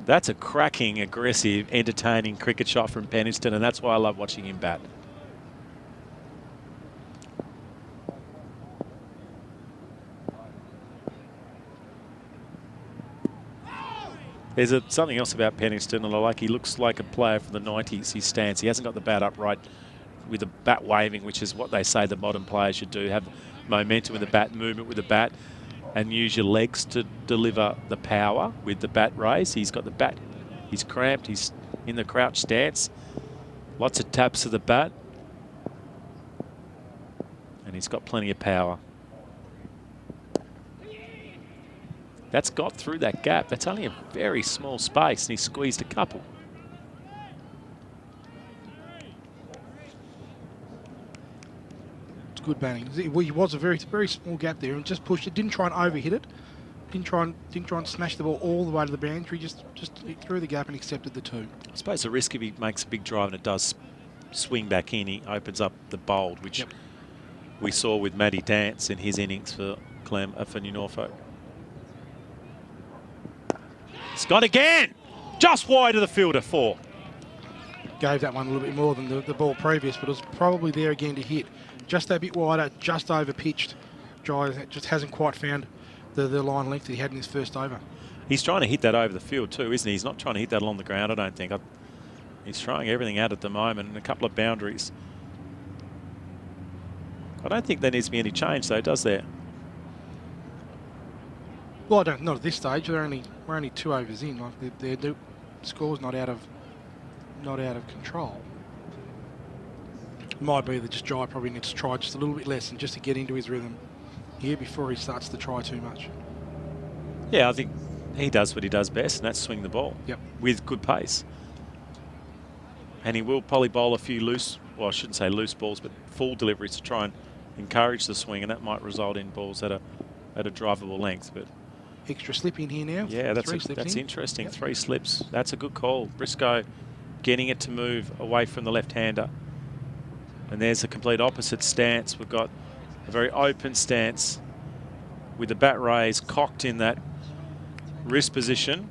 a cracking, aggressive, entertaining cricket shot from Penniston, and that's why I love watching him bat. There's something else about Penniston, and I like he looks like a player from the 90s, his stance. He hasn't got the bat upright with the bat waving, which is what they say the modern players should do. Have momentum with the bat, movement with the bat, and use your legs to deliver the power with the bat raise. He's got the bat, he's cramped, he's in the crouch stance. Lots of taps of the bat. And he's got plenty of power. That's got through that gap. That's only a very small space, and he squeezed a couple.
It's good batting. He was a very small gap there and just pushed it. Didn't try and overhit it. Didn't try and smash the ball all the way to the boundary. Just threw the gap and accepted the 2.
I suppose the risk if he makes a big drive and it does swing back in, he opens up the bold, which we saw with Matty Dance in his innings for New Norfolk. It's gone again, just wide of the fielder, 4.
Gave that one a little bit more than the ball previous, but it was probably there again to hit. Just a bit wider, just over pitched. Jai just hasn't quite found the line length that he had in his first over.
He's trying to hit that over the field too, isn't he? He's not trying to hit that along the ground, I don't think. He's throwing everything out at the moment, and a couple of boundaries. I don't think there needs to be any change though, does there?
Well, not at this stage. We're only 2 overs in. Like the score's not out of control. It might be that just Jai probably needs to try just a little bit less and just to get into his rhythm here before he starts to try too much.
Yeah, I think he does what he does best, and that's swing the ball.
Yep.
With good pace. And he will probably bowl a few loose, well, I shouldn't say loose balls, but full deliveries to try and encourage the swing, and that might result in balls at a drivable length. But
extra slip in here now.
Yeah, that's interesting. Yep. 3 slips. That's a good call. Briscoe getting it to move away from the left-hander. And there's the complete opposite stance. We've got a very open stance with the bat raised, cocked in that wrist position.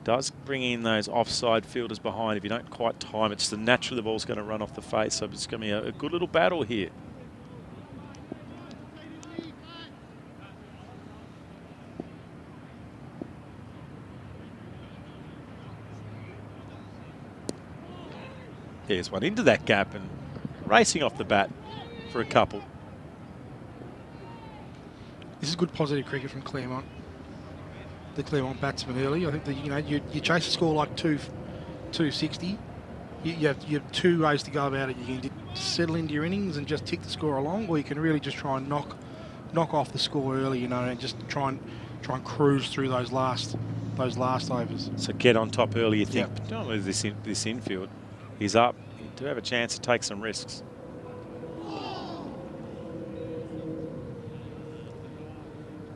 Does bring in those offside fielders behind. If you don't quite time it, just naturally the ball's going to run off the face. So it's going to be a good little battle here. There's one into that gap and racing off the bat for a couple.
This is good positive cricket from Claremont. The Claremont batsman early. I think that you chase a score like 260. You have two ways to go about it. You can settle into your innings and just tick the score along, or you can really just try and knock off the score early, and just try and cruise through those last overs.
So get on top early. You think,
Yep.
don't move this infield. He's up. You do have a chance to take some risks.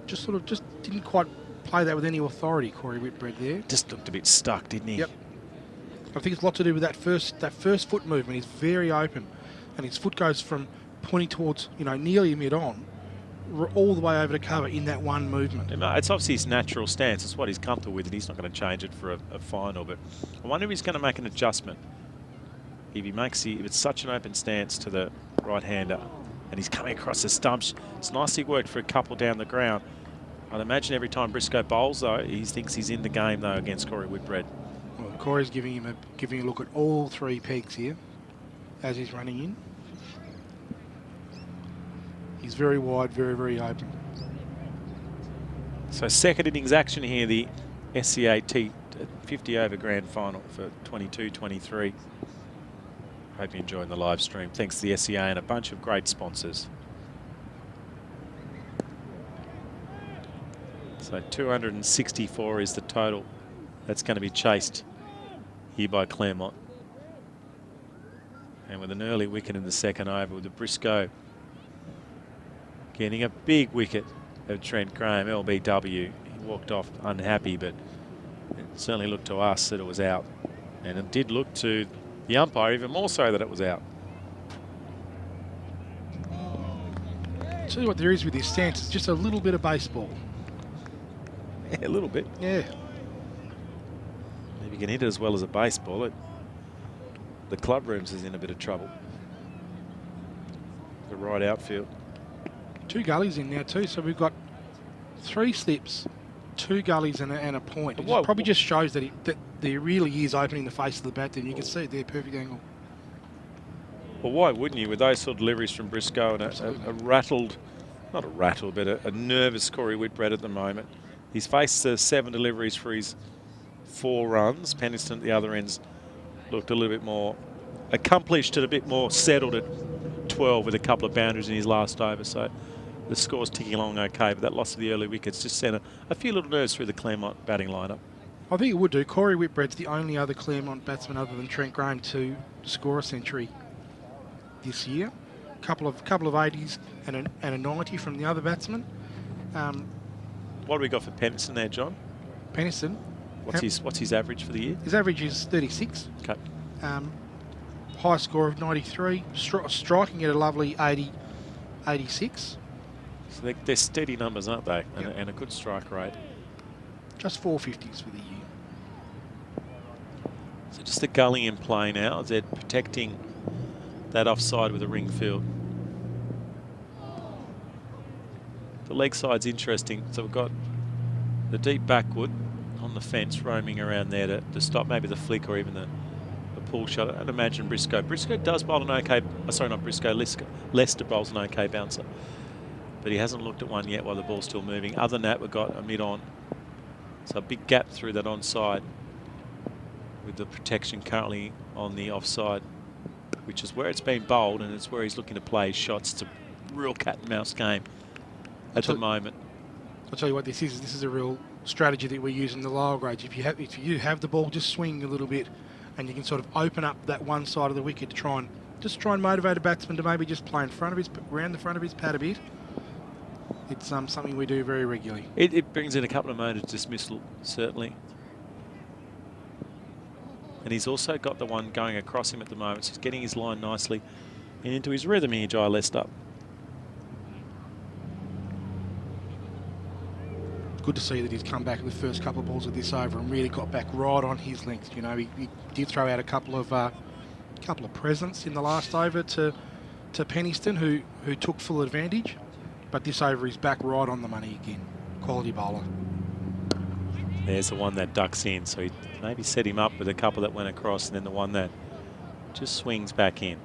Just didn't quite play that with any authority, Corey Whitbread there.
Just looked a bit stuck, didn't he?
Yep. I think it's a lot to do with that first foot movement. He's very open, and his foot goes from pointing towards nearly mid-on, all the way over to cover in that one movement.
It's obviously his natural stance. It's what he's comfortable with, and he's not going to change it for a final. But I wonder if he's going to make an adjustment. If it's such an open stance to the right-hander, and he's coming across the stumps, it's nicely worked for a couple down the ground. I'd imagine every time Briscoe bowls, though, he thinks he's in the game, though, against Corey Whitbread.
Well, Corey's giving a look at all three pegs here as he's running in. He's very wide, very, very open.
So second innings action here, the SCA 50 over grand final for 22-23. Hope you're enjoying the live stream. Thanks to the SCA and a bunch of great sponsors. So 264 is the total. That's going to be chased here by Claremont. And with an early wicket in the second over, with the Briscoe getting a big wicket of Trent Graham, LBW. He walked off unhappy, but it certainly looked to us that it was out. And it did look to the umpire even more so that it was out.
I'll tell you what there is with this stance, it's just a little bit of baseball.
Yeah, a little bit.
Yeah.
If you can hit it as well as a baseball, the club rooms is in a bit of trouble. The right outfield.
2 gullies in now too, so we've got 3 slips, 2 gullies and a point. It probably just shows that there really is opening the face of the bat, and you can see it there, perfect angle.
Well, why wouldn't you with those sort of deliveries from Briscoe and a rattled, not a rattle, but a nervous Corey Whitbread at the moment. He's faced 7 deliveries for his 4 runs. Penniston at the other end's looked a little bit more accomplished and a bit more settled at 12 with a couple of boundaries in his last over. So the score's ticking along okay, but that loss of the early wickets just sent a few little nerves through the Claremont batting lineup.
I think it would do. Corey Whitbread's the only other Claremont batsman other than Trent Graham to score a century this year. Couple of 80s and a 90 from the other batsman.
What do we got for Penniston there, John?
Penniston.
What's his average for the year?
His average is 36.
Okay.
High score of 93. Striking at a lovely 86.
So they're steady numbers, aren't they? And a good strike rate.
Just 450s for the year.
So just the gully in play now. They're protecting that offside with a ring field. The leg side's interesting. So we've got the deep backward on the fence roaming around there to stop maybe the flick or even the pull shot. I'd imagine Briscoe. Briscoe does bowl an okay, sorry, not Briscoe, Lester bowls an okay bouncer. But he hasn't looked at one yet while the ball's still moving. Other than that, we've got a mid-on. So a big gap through that onside with the protection currently on the offside, which is where it's been bowled and it's where he's looking to play his shots. It's a real cat and mouse game at the moment.
I'll tell you what this is. This is a real strategy that we use in the lower grades. If you have the ball, just swing a little bit, and you can sort of open up that one side of the wicket to try and motivate a batsman to maybe just play in front of around the front of his pad a bit. It's something we do very regularly.
It brings in a couple of moments dismissal, certainly. And he's also got the one going across him at the moment. So he's getting his line nicely and into his rhythm here, Jai Lester.
good to see that he's come back in the first couple of balls of this over and really got back right on his length. You know, he did throw out a couple of presents in the last over to Peniston, who took full advantage. But this over is back right on the money again. Quality bowler.
There's the one that ducks in, so he maybe set him up with a couple that went across, and then the one that just swings back in.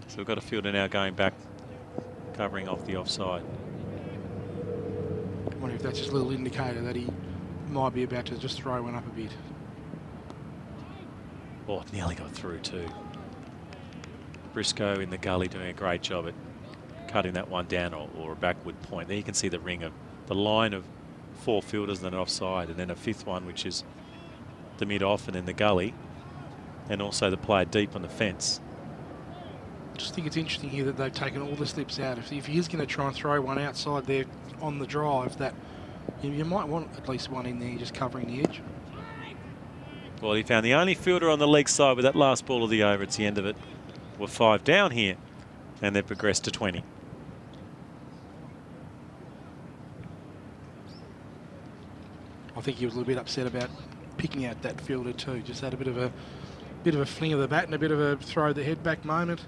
So we've got a fielder now going back, covering off the offside.
I wonder if that's just a little indicator that he might be about to just throw one up a bit.
Oh, nearly got through too. Briscoe in the gully doing a great job at cutting that one down, or a backward point. There you can see the ring of the line of 4 fielders and then offside, and then a 5th one, which is the mid-off and then the gully, and also the player deep on the fence.
I just think it's interesting here that they've taken all the slips out. If he is going to try and throw one outside there on the drive, that you might want at least one in there just covering the edge.
Well, he found the only fielder on the leg side with that last ball of the over. It's the end of it. We're 5 down here, and they've progressed to 20.
I think he was a little bit upset about picking out that fielder too. Just had a bit of a fling of the bat and a bit of a throw the head back moment,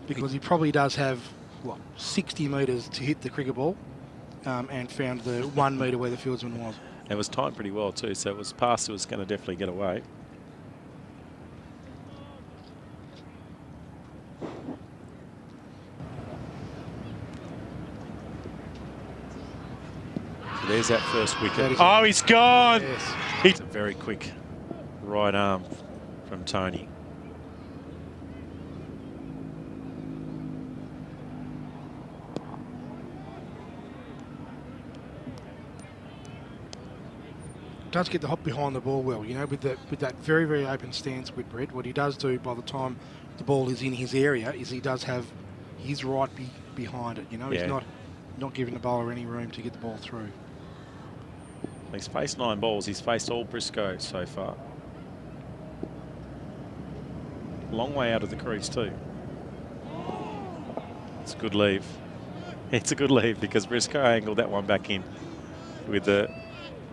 because he probably does have, what, 60 metres to hit the cricket ball, and found the 1 metre where the fieldsman was.
It was timed pretty well too, so it was past, it was going to definitely get away. So there's that first wicket. Oh, he's gone!
Yes.
It's a very quick right arm from Tony.
Does get the hop behind the ball well, you know, with that very, very open stance, Whitbread. What he does do by the time the ball is in his area is he does have his right behind it, you know.
Yeah.
He's not giving the bowler any room to get the ball through.
He's faced 9 balls. He's faced all Briscoe so far. Long way out of the crease too. It's a good leave. It's a good leave because Briscoe angled that one back in with the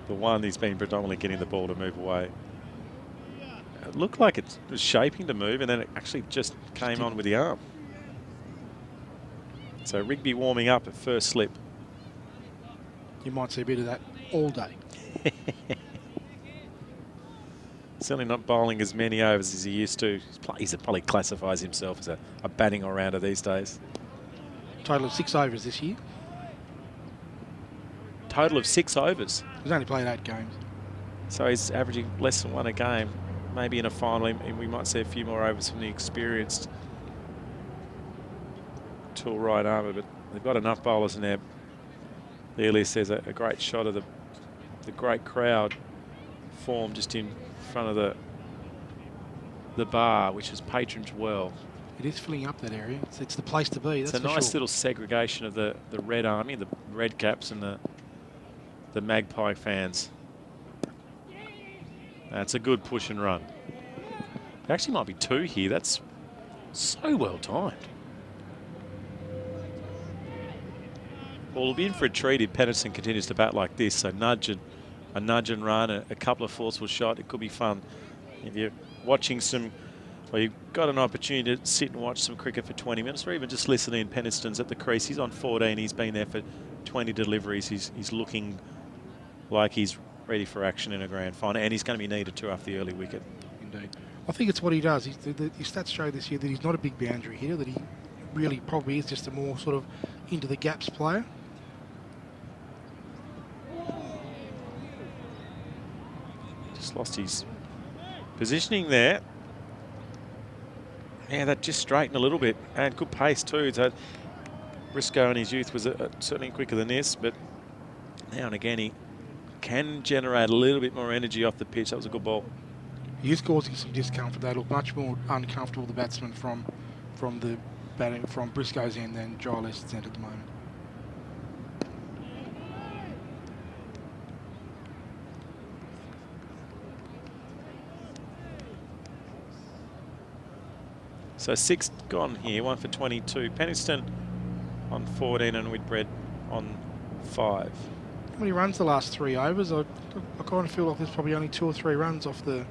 one he's been predominantly getting the ball to move away. It looked like it was shaping to move, and then it actually just came on with the arm. So Rigby warming up at first slip.
You might see a bit of that all day.
Certainly not bowling as many overs as he used to. He probably classifies himself as a batting all-rounder these days.
Total of 6 overs this year.
Total of 6 overs.
He's only played 8 games.
So he's averaging less than 1 a game. Maybe in a final, we might see a few more overs from the experienced tool right armour, but they've got enough bowlers in there. The Elias, there's a great shot of the great crowd formed just in front of the bar, which is patroned well.
It is filling up that area. It's the place to be.
It's a nice little segregation of the Red Army, the Red Caps, and the Magpie fans. That's a good push and run. There actually might be 2 here. That's so well timed. Well, we'll be in for a treat if Patterson continues to bat like this. So a nudge and run, a couple of forceful shots. It could be fun. If you're watching well, you've got an opportunity to sit and watch some cricket for 20 minutes, or even just listen in. Peniston's at the crease. He's on 14. He's been there for 20 deliveries. He's looking like he's ready for action in a grand final, and he's going to be needed too after the early wicket.
Indeed. I think it's what he does. His stats show this year that he's not a big boundary hitter, that he really probably is just a more sort of into the gaps player.
Just lost his positioning there. Yeah, that just straightened a little bit, and good pace too. So Briscoe in his youth was certainly quicker than this, but now and again he can generate a little bit more energy off the pitch. That was a good ball.
He is causing some discomfort. They look much more uncomfortable, the batsmen, from the batting from Briscoe's end than Giles' end at the moment.
So 6 gone here, 1 for 22. Penniston on 14 and Whitbread on 5.
How many runs the last 3 overs? I kind of feel like there's probably only 2 or 3 runs off the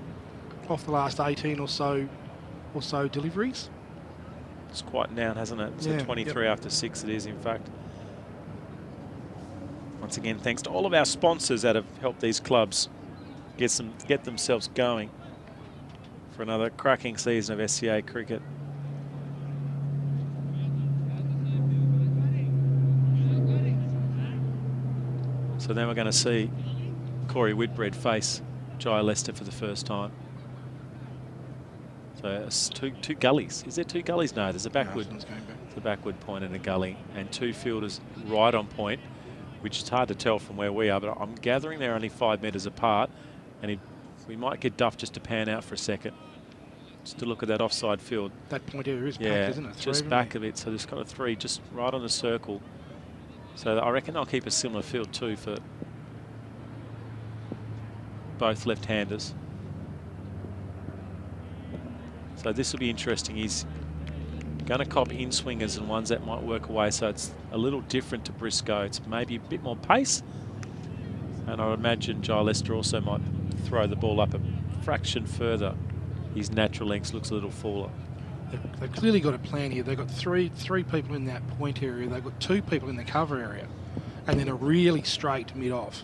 last 18 or so deliveries.
It's quietened down, hasn't it? So
Yeah,
23 after 6 it is, in fact. Once again, thanks to all of our sponsors that have helped these clubs get themselves going for another cracking season of SCA cricket. So then we're going to see Corey Whitbread face Jai Lester for the first time. So it's two gullies. Is there 2 gullies? No, there's a backward.
No,
It's a backward point and a gully, and 2 fielders right on point, which is hard to tell from where we are, but I'm gathering they're only 5 metres apart, and we might get Duff just to pan out for a second, just to look at that offside field.
That point area is packed, isn't it?
Just back of it, so there's got a 3 just right on the circle. So I reckon they'll keep a similar field too for both left-handers. So this will be interesting. He's going to cop in-swingers and ones that might work away, so it's a little different to Briscoe. It's maybe a bit more pace, and I would imagine Jai Lester also might throw the ball up a fraction further. His natural length looks a little fuller.
They've clearly got a plan here. They've got three people in that point area. They've got 2 people in the cover area, and then a really straight mid-off.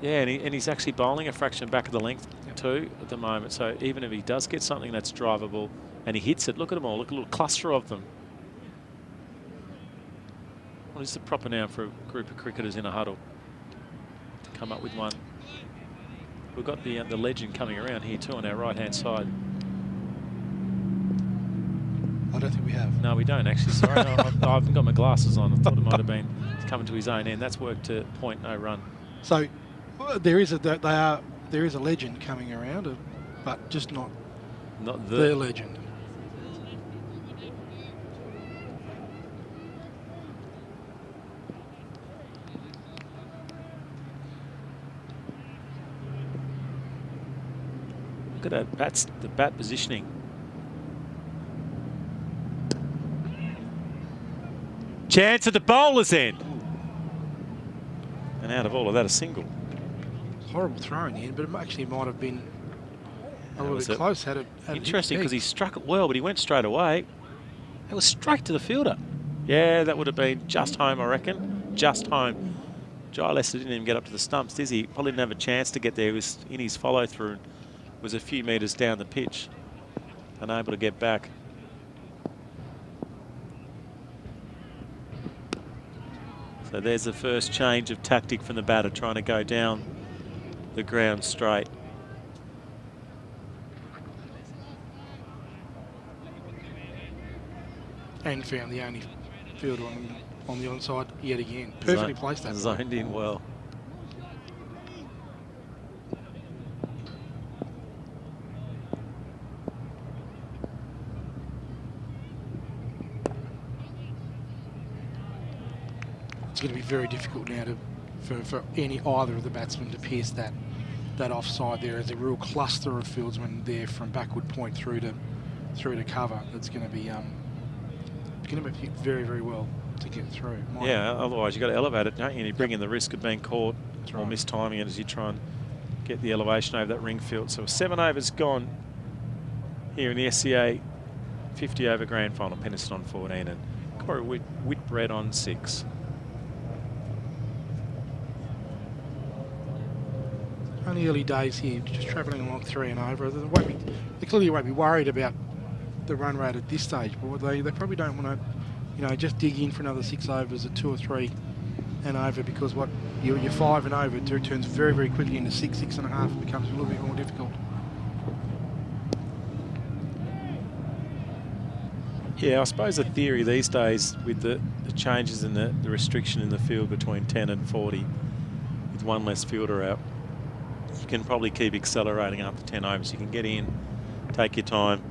Yeah, and he's actually bowling a fraction back of the length too at the moment. So even if he does get something that's drivable and he hits it, look at them all. Look at a little cluster of them. What is the proper noun for a group of cricketers in a huddle? To come up with one. We've got the legend coming around here too on our right-hand side.
I don't think we have.
No, we don't actually. Sorry, I haven't got my glasses on. I thought it might have been coming to his own end. That's worked to point, no run.
So there is a legend coming around, but just not the legend.
Look at that, the bat positioning. Chance at the bowler's end. And out of all of that, a single.
Horrible throw in the end, but it actually might have been a little bit close. Had it
interesting because he struck it well, but he went straight away. It was straight to the fielder. Yeah, that would have been just home, I reckon. Just home. Jai Lester didn't even get up to the stumps, did he? Probably didn't have a chance to get there. He was in his follow-through. Was a few metres down the pitch, unable to get back. So there's the first change of tactic from the batter, trying to go down the ground straight.
And found the only fielder on the onside yet again. Perfectly placed that.
Zoned in well.
It's going to be very difficult now for either of the batsmen to pierce that offside there. There's a real cluster of fieldsmen there from backward point through to cover. That's going to be very, very well to get through.
Yeah, otherwise you've got to elevate it, don't you? And you bring in the risk of being caught or mistiming it as you try and get the elevation over that ring field. So 7 overs gone here in the SCA 50 over grand final. Penniston on 14 and Corey Whitbread on 6.
Only early days here, just travelling along 3 and over. They clearly won't be worried about the run rate at this stage, but they probably don't want to, just dig in for another 6 overs at 2 or 3 and over, because your 5 and over turns very, very quickly into 6, 6.5. It becomes a little bit more difficult.
Yeah, I suppose the theory these days with the changes in the restriction in the field between 10 and 40, with one less fielder out, you can probably keep accelerating after 10 overs. You can get in, take your time,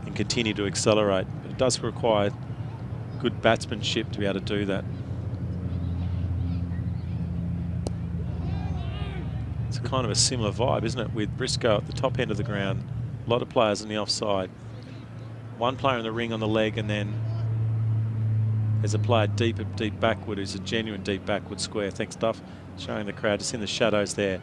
and continue to accelerate. But it does require good batsmanship to be able to do that. It's kind of a similar vibe, isn't it? With Briscoe at the top end of the ground, a lot of players on the offside. One player in the ring on the leg, and then there's a player deep backward who's a genuine deep backward square. Thanks, Duff. Showing the crowd just in the shadows there.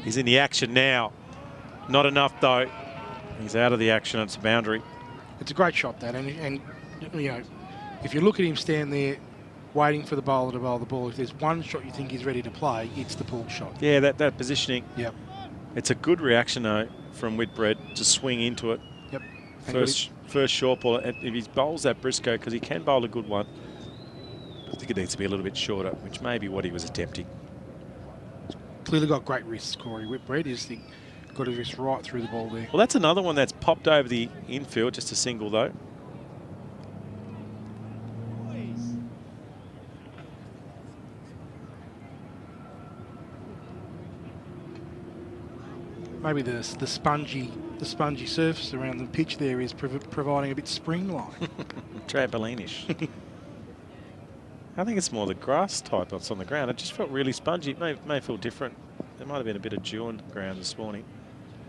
He's in the action now. Not enough, though. He's out of the action. It's a boundary.
It's a great shot, that. And you know, if you look at him stand there waiting for the bowler to bowl the ball, if there's one shot you think he's ready to play, it's the pull shot.
Yeah, that positioning.
Yep.
It's a good reaction, though, from Whitbread to swing into it.
Yep.
First short ball. If he bowls that Briscoe, because he can bowl a good one, I think it needs to be a little bit shorter, which may be what he was attempting.
Clearly got great wrists, Corey Whitbread. Got his wrist right through the ball there.
Well, that's another one that's popped over the infield, just a single, though.
Maybe the spongy surface around the pitch there is providing a bit spring-like.
Trampoline-ish. I think it's more the grass type that's on the ground. It just felt really spongy. It may feel different. There might have been a bit of dew on the ground this morning.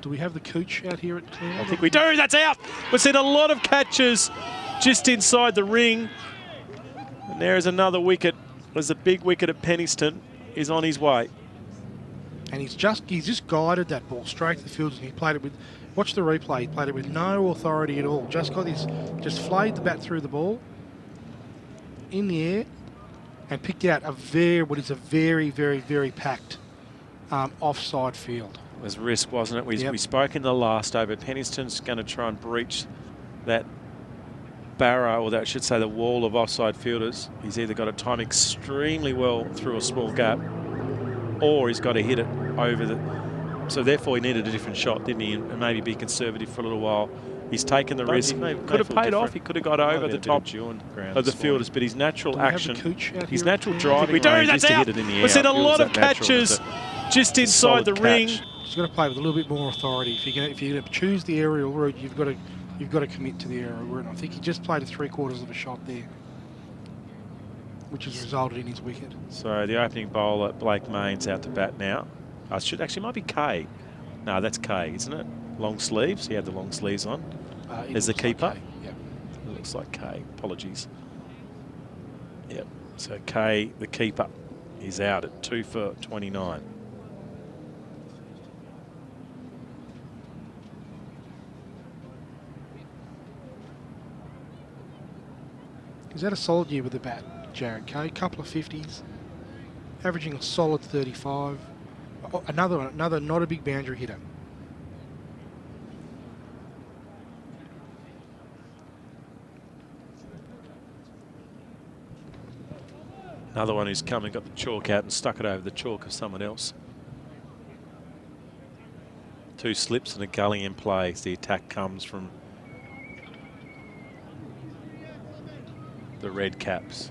Do we have the cooch out here at Claremont?
I think we do. That's out. We've seen a lot of catches just inside the ring. And there is another wicket. There's a big wicket at Penniston. Is on his way.
And he's just guided that ball straight to the field, and he played it with, watch the replay, he played it with no authority at all. Just flayed the bat through the ball in the air and picked out what is a very, very, very packed offside field.
It was risk, wasn't it? We spoke in the last over. Penniston's going to try and breach that barrow, or that I should say the wall of offside fielders. He's either got to time extremely well through a small gap, or he's got to hit it over the... So therefore he needed a different shot, didn't he? And maybe be conservative for a little while. He's taken the risk. Could have paid off. He could have got over the top of the fielders, but his natural action, his natural drive... We do, that's out! We've seen a lot of catches just inside the ring.
He's got to play with a little bit more authority. If you're going to choose the aerial route, you've got to commit to the aerial route. I think he just played a 3/4 of a shot there, which has resulted in his wicket.
So the opening bowler, Blake Main's out to bat now. Might be Kay. No, that's Kay, isn't it? Long sleeves. He had the long sleeves on. There's the keeper.
Like yep.
It looks like Kay. Apologies. Yep. So Kay, the keeper, is out at 2 for 29.
He's had a solid year with the bat, Jared Kay. Couple of 50s, averaging a solid 35. Another not a big boundary hitter.
Another one who's come and got the chalk out and stuck it over the chalk of someone else. 2 slips and a gully in play as the attack comes from the Red Caps.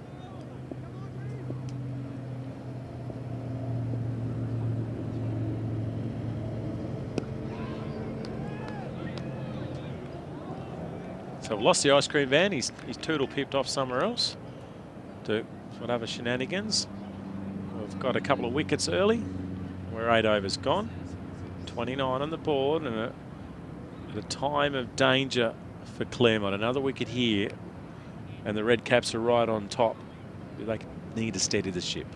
So we've lost the ice cream van. He's toodle pipped off somewhere else to whatever shenanigans. We've got a couple of wickets early. We're 8 overs gone. 29 on the board, and at a time of danger for Claremont. Another wicket here, and the Red Caps are right on top. They need to steady the ship.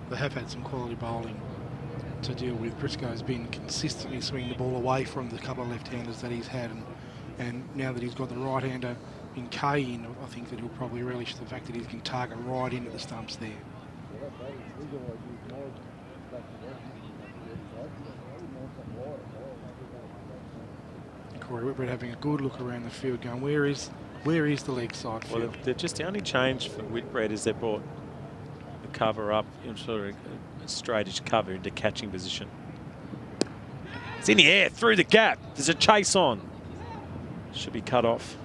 They have had some quality bowling to deal with. Briscoe's been consistently swinging the ball away from the couple of left-handers that he's had, and now that he's got the right-hander in Kay in, I think that he'll probably relish the fact that he can target right into the stumps there. Corey Whitbread having a good look around the field, going, where is the leg side field?
Well, they're just the only change for Whitbread is they brought the cover up in sort of a straightish cover into catching position. It's in the air, through the gap. There's a chase on. Should be cut off.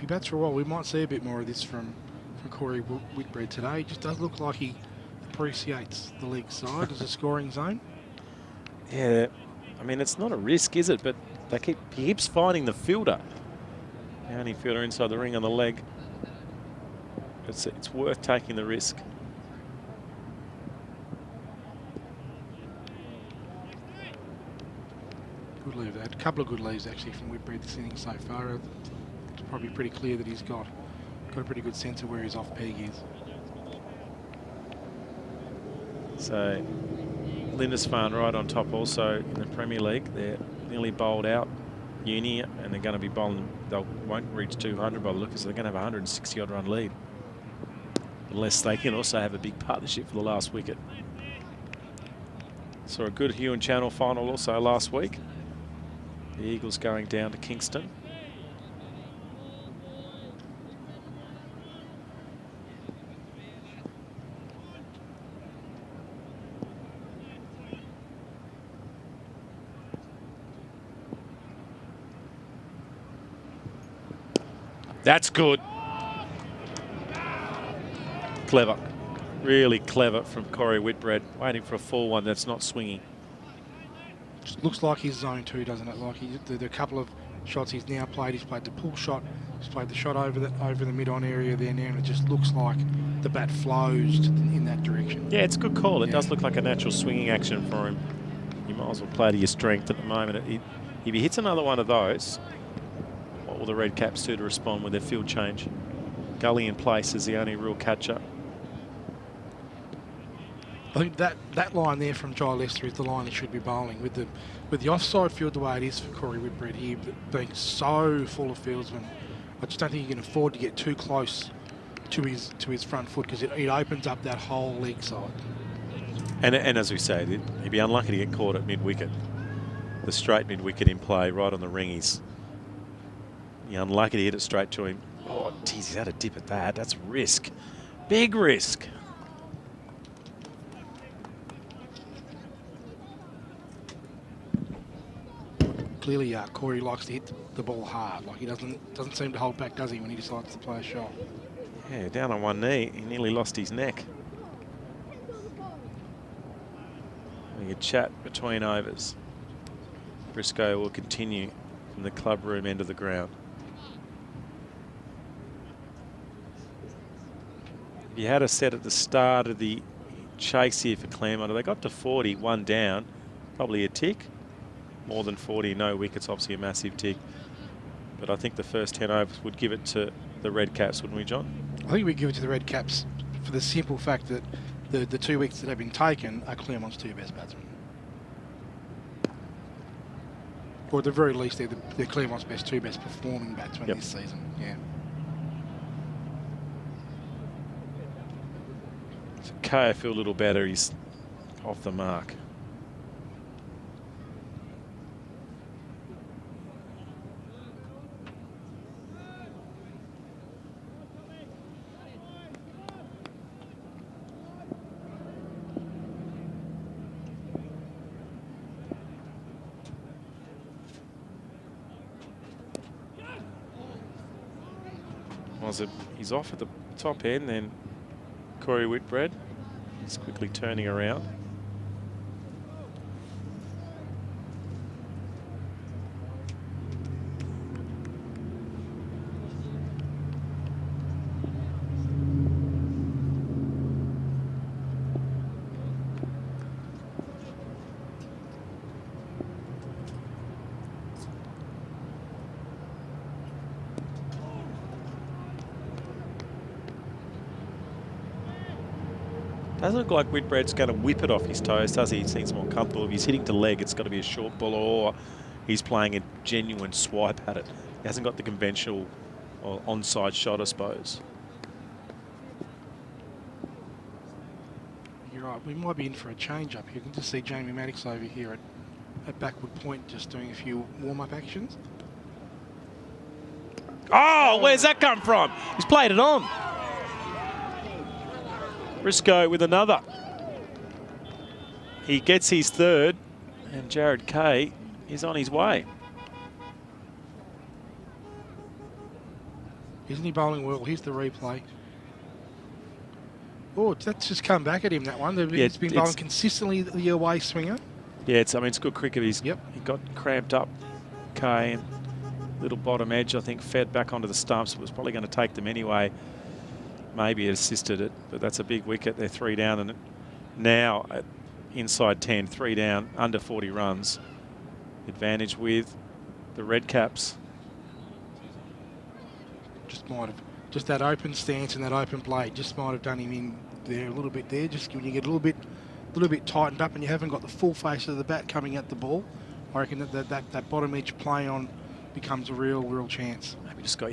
he bats for a while, we might see a bit more of this from Corey Whitbread today. He just does look like he appreciates the leg side as a scoring zone.
Yeah, I mean, it's not a risk, is it? But he keeps finding the fielder. The only fielder inside the ring on the leg. It's worth taking the risk.
Good leave. They had a couple of good leaves actually from Whitbread this inning so far. It's probably pretty clear that he's got a pretty good sense of where his off peg is.
So Lindisfarne right on top also in the Premier League. They're nearly bowled out Uni, and they're going to be bowling. They won't reach 200 by the look, so they're going to have a 160 odd run lead. Unless they can also have a big partnership for the last wicket. Saw a good Hugh and Channel final also last week. The Eagles going down to Kingston. That's good. Clever. Really clever from Corey Whitbread. Waiting for a full one that's not swinging.
Just looks like his zone too, doesn't it? Like the couple of shots he's now played. He's played the pull shot. He's played the shot over the mid-on area there now, and it just looks like the bat flows in that direction.
Yeah, it's a good call. It does look like a natural swinging action for him. You might as well play to your strength at the moment. If he hits another one of those, what will the Red Caps do to respond with their field change? Gully in place is the only real catcher.
I think that line there from Jai Lester is the line he should be bowling with the offside field the way it is for Corey Whitbread here, being so full of fieldsmen. I just don't think he can afford to get too close to his front foot, because it opens up that whole leg side.
And as we say, he'd be unlucky to get caught at mid-wicket. The straight mid-wicket in play right on the ring. He's unlucky to hit it straight to him. Oh, geez, he's had a dip at that. That's risk. Big risk.
Clearly, Corey likes to hit the ball hard. Like, he doesn't seem to hold back, does he, when he decides to play a shot?
Yeah, down on one knee. He nearly lost his neck. A chat between overs. Briscoe will continue from the club room end of the ground. If you had a set at the start of the chase here for Claremont, they got to 40, one down, probably a tick. More than 40, no wickets, obviously a massive tick. But I think the first 10 overs would give it to the Red Caps, wouldn't we, John?
I think we give it to the Red Caps for the simple fact that the 2 wickets that have been taken are Claremont's 2 best batsmen. Or at the very least, they're Claremont's 2 best performing batsmen this season. Yeah.
So KF a little better. He's off the mark. He's off at the top end, then Corey Whitbread is quickly turning around. Doesn't look like Whitbread's going to whip it off his toes, does he? He seems more comfortable. If he's hitting to leg, it's got to be a short ball, or he's playing a genuine swipe at it. He hasn't got the conventional or onside shot, I suppose.
You're right. We might be in for a change-up here. You can just see Jamie Maddox over here at backward point just doing a few warm-up actions.
Oh, where's that come from? He's played it on. Briscoe with another. He gets his third, and Jared Kay is on his way.
Isn't he bowling well? Here's the replay. Oh, that's just come back at him, that one. He's been bowling consistently the away swinger.
Yeah, it's good cricket. He got cramped up, okay, and little bottom edge, I think, fed back onto the stumps. It was probably going to take them anyway. Maybe it assisted it, but that's a big wicket. They're 3 down, and now at inside 10, 3 down, under 40 runs. Advantage with the Red Caps.
Just that open stance and that open play just might have done him in there a little bit there. Just when you get a little bit tightened up and you haven't got the full face of the bat coming at the ball, I reckon that bottom edge play on becomes a real chance.
Maybe just got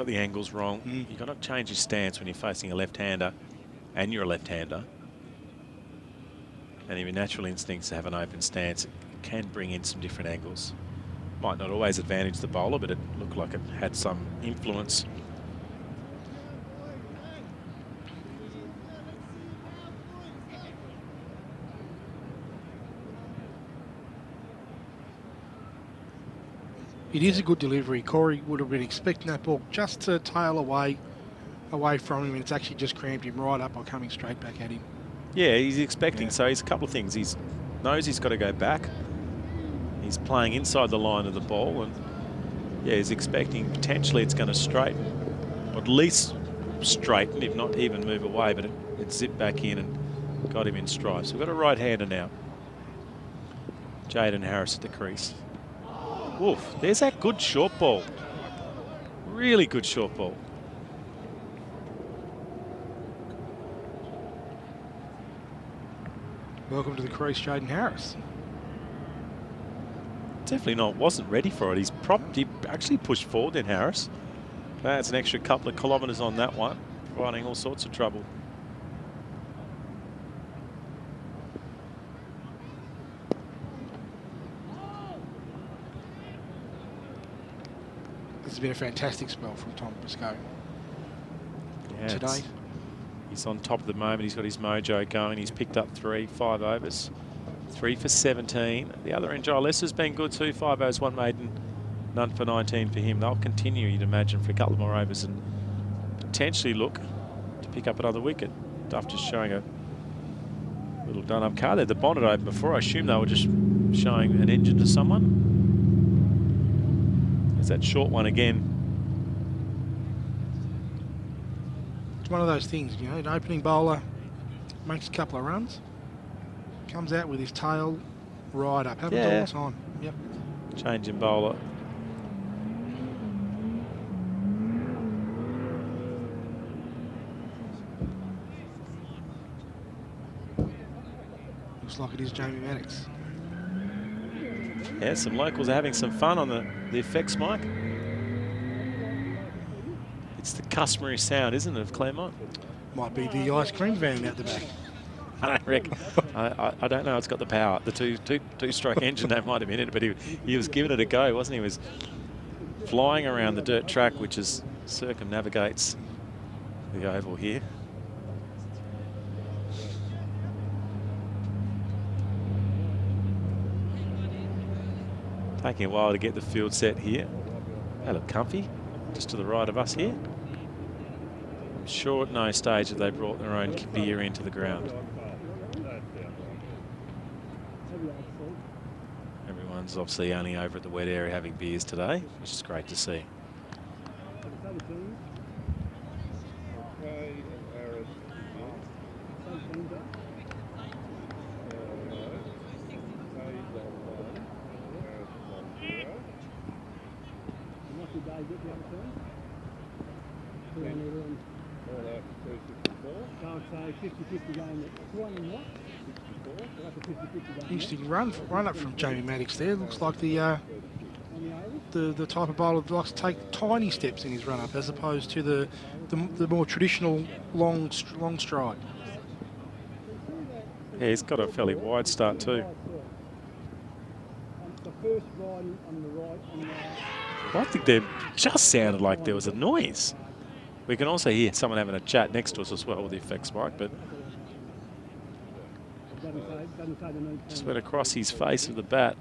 the angles wrong. You've got to change your stance when you're facing a left-hander, and you're a left-hander. And your natural instincts to have an open stance can bring in some different angles. Might not always advantage the bowler, but it looked like it had some influence.
It is a good delivery. Corey would have been expecting that ball just to tail away from him, and it's actually just cramped him right up by coming straight back at him.
Yeah, he's expecting. So he's a couple of things. He knows he's got to go back. He's playing inside the line of the ball, and yeah, he's expecting potentially it's going to straighten, or at least straighten, if not even move away, but it zipped back in and got him in stride. So we've got a right-hander now. Jaden Harris at the crease. Oof, there's that good short ball. Really good short ball.
Welcome to the crease, Jaden Harris.
Definitely wasn't ready for it. He actually pushed forward then, Harris. That's an extra couple of kilometres on that one, providing all sorts of trouble.
This has been a fantastic spell from Tom Briscoe today.
He's on top of the moment. He's got his mojo going. He's picked up 5 overs. 3 for 17. The other end, Joel Lesser's been good too. 5 overs, 1 maiden, none for 19 for him. They'll continue, you'd imagine, for a couple more overs and potentially look to pick up another wicket. Duff just showing a little done-up car there. The bonnet opened before. I assume they were just showing an engine to someone. There's that short one again.
It's one of those things, you know, an opening bowler makes a couple of runs, comes out with his tail right up. Happens all the time. Yep.
Changing bowler.
Looks like it is Jamie Maddox.
Yeah, some locals are having some fun on the effects mic. It's the customary sound, isn't it, of Claremont?
Might be the ice cream van out the back.
I don't reckon. I don't know. It's got the power. The two-stroke engine, that might have been it, but he was giving it a go, wasn't he? He was flying around the dirt track, which circumnavigates the oval here. Taking a while to get the field set here. They look comfy, just to the right of us here. I'm sure at no stage have they brought their own beer into the ground. Everyone's obviously only over at the wet area having beers today, which is great to see.
Interesting run up from Jamie Maddox there. Looks like the type of bowler that likes to take tiny steps in his run up, as opposed to the more traditional long stride.
Yeah, he's got a fairly wide start too. Well, I think they just sounded like there was a noise. We can also hear someone having a chat next to us as well with the effects mic, but just went across his face of the bat.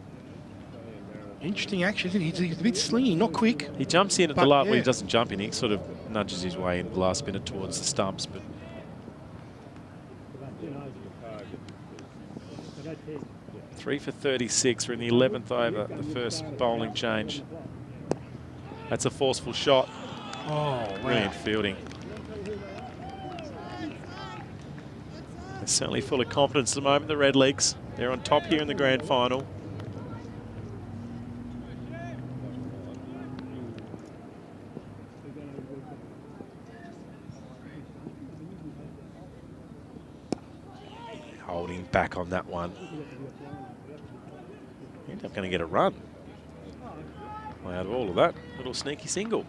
Interesting action. He's a bit slingy, not quick.
He jumps in at the
But,
last. Well,
yeah.
he doesn't jump in. He sort of nudges his way in the last minute towards the stumps. But 3 for 36. We're in the 11th over. The first bowling change. That's a forceful shot.
Oh,
Brilliant
wow.
fielding. They're certainly full of confidence at the moment, the Redlegs. They're on top here in the grand final. Holding back on that one. End up going to get a run. Well, out of all of that, little sneaky single.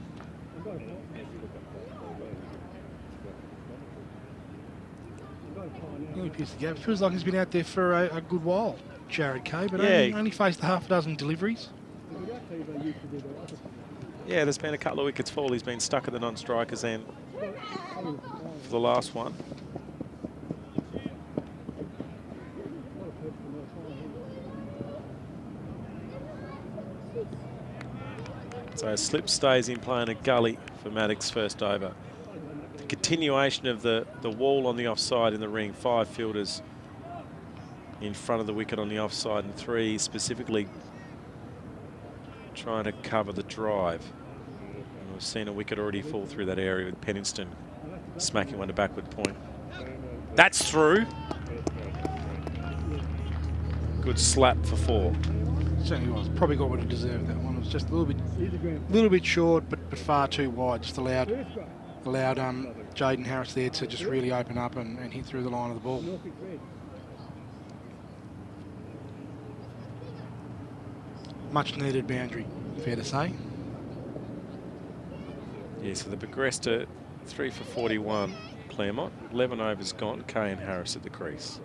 He appears to go. Feels like he's been out there for a good while, Jared Kay, but
Yeah.
only faced a half a dozen deliveries.
Yeah, there's been a couple of wickets fall. He's been stuck at the non-strikers end for the last one. So Slip stays in playing a gully for Maddox's first over. The continuation of the wall on the offside in the ring. 5 fielders in front of the wicket on the offside and 3 specifically trying to cover the drive. And we've seen a wicket already fall through that area with Penningston smacking one to backward point. That's through. Good slap for 4.
Certainly was. Probably got what he deserved. That one it was just a little bit short, but far too wide. Just allowed Jaden Harris there to just really open up and hit through the line of the ball. Much needed boundary, fair to say.
Yeah, so they progressed to 3 for 41. Claremont, 11 overs gone. Kay and Harris at the crease.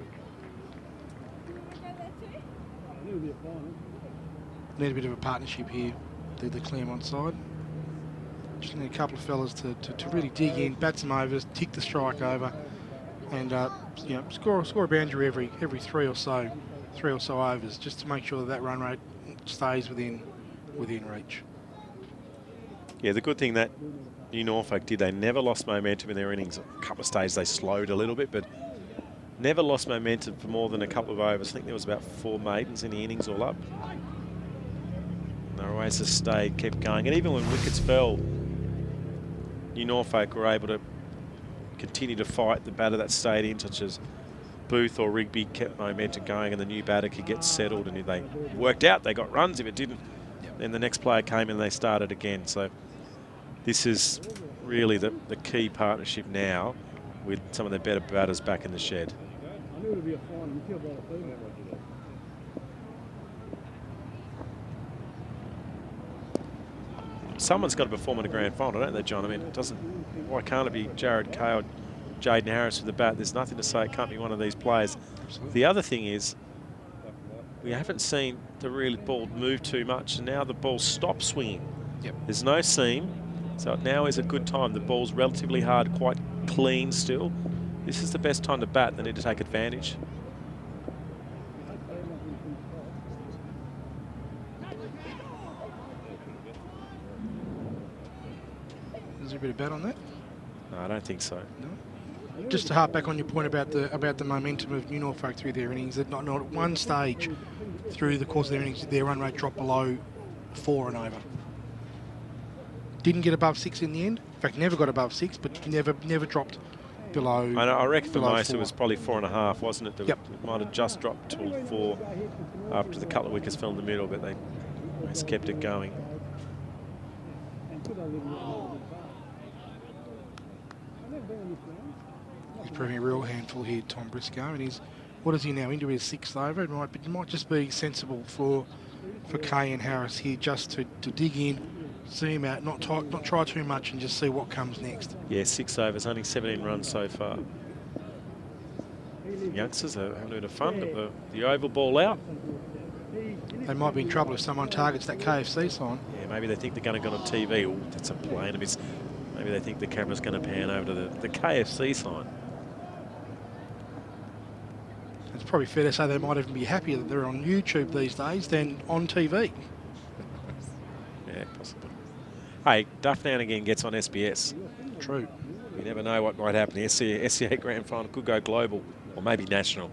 Need a bit of a partnership here, the Claremont side. Just need a couple of fellas to really dig in, bat some overs, tick the strike over, and you know, score a boundary every 3 or so overs, just to make sure that run rate stays within reach.
Yeah, the good thing that New Norfolk did, they never lost momentum in their innings. A couple of stages they slowed a little bit, but never lost momentum for more than a couple of overs. I think there was about 4 maidens in the innings all up. Oasis stayed, kept going, and even when wickets fell, New Norfolk were able to continue to fight the batter that stayed in, such as Booth or Rigby, kept momentum going, and the new batter could get settled. And if they worked out, they got runs. If it didn't, then the next player came in and they started again. So this is really the key partnership now with some of the better batters back in the shed. Someone's got to perform in a grand final, don't they, John? I mean, it doesn't. Why can't it be Jared Kay or Jaden Harris with the bat? There's nothing to say it can't be one of these players. Absolutely. The other thing is, we haven't seen the really ball move too much, and now the ball stops swinging.
Yep.
There's no seam, so now is a good time. The ball's relatively hard, quite clean still. This is the best time to bat. They need to take advantage.
Is there a bit of bat on that?
No, I don't think so.
No. Just to harp back on your point about the momentum of New Norfolk through their innings, that not at one stage through the course of their innings did their run rate drop below 4 and over. Didn't get above 6 in the end. In fact, never got above 6, but never dropped below.
I reckon for most
4.
it was probably 4.5, wasn't it?
Yep.
It might have just dropped to 4 after the couple of wickets fell in the middle, but they just kept it going.
He's proving a real handful here, Tom Briscoe, and he's, what is he now, into his 6th over? It might just be sensible for Kay and Harris here just to dig in, see him out, not try too much, and just see what comes next.
Yeah, 6 overs, only 17 runs so far. Youngsters are having a bit of fun, but the oval ball out.
They might be in trouble if someone targets that KFC sign.
Yeah, maybe they think they're going to go on TV. Oh, that's a plane of his. Maybe they think the camera's going to pan over to the KFC sign.
It's probably fair to say they might even be happier that they're on YouTube these days than on TV.
Possibly. Hey, Duff now and again gets on SBS.
True.
You never know what might happen. The SCA Grand Final could go global or maybe national.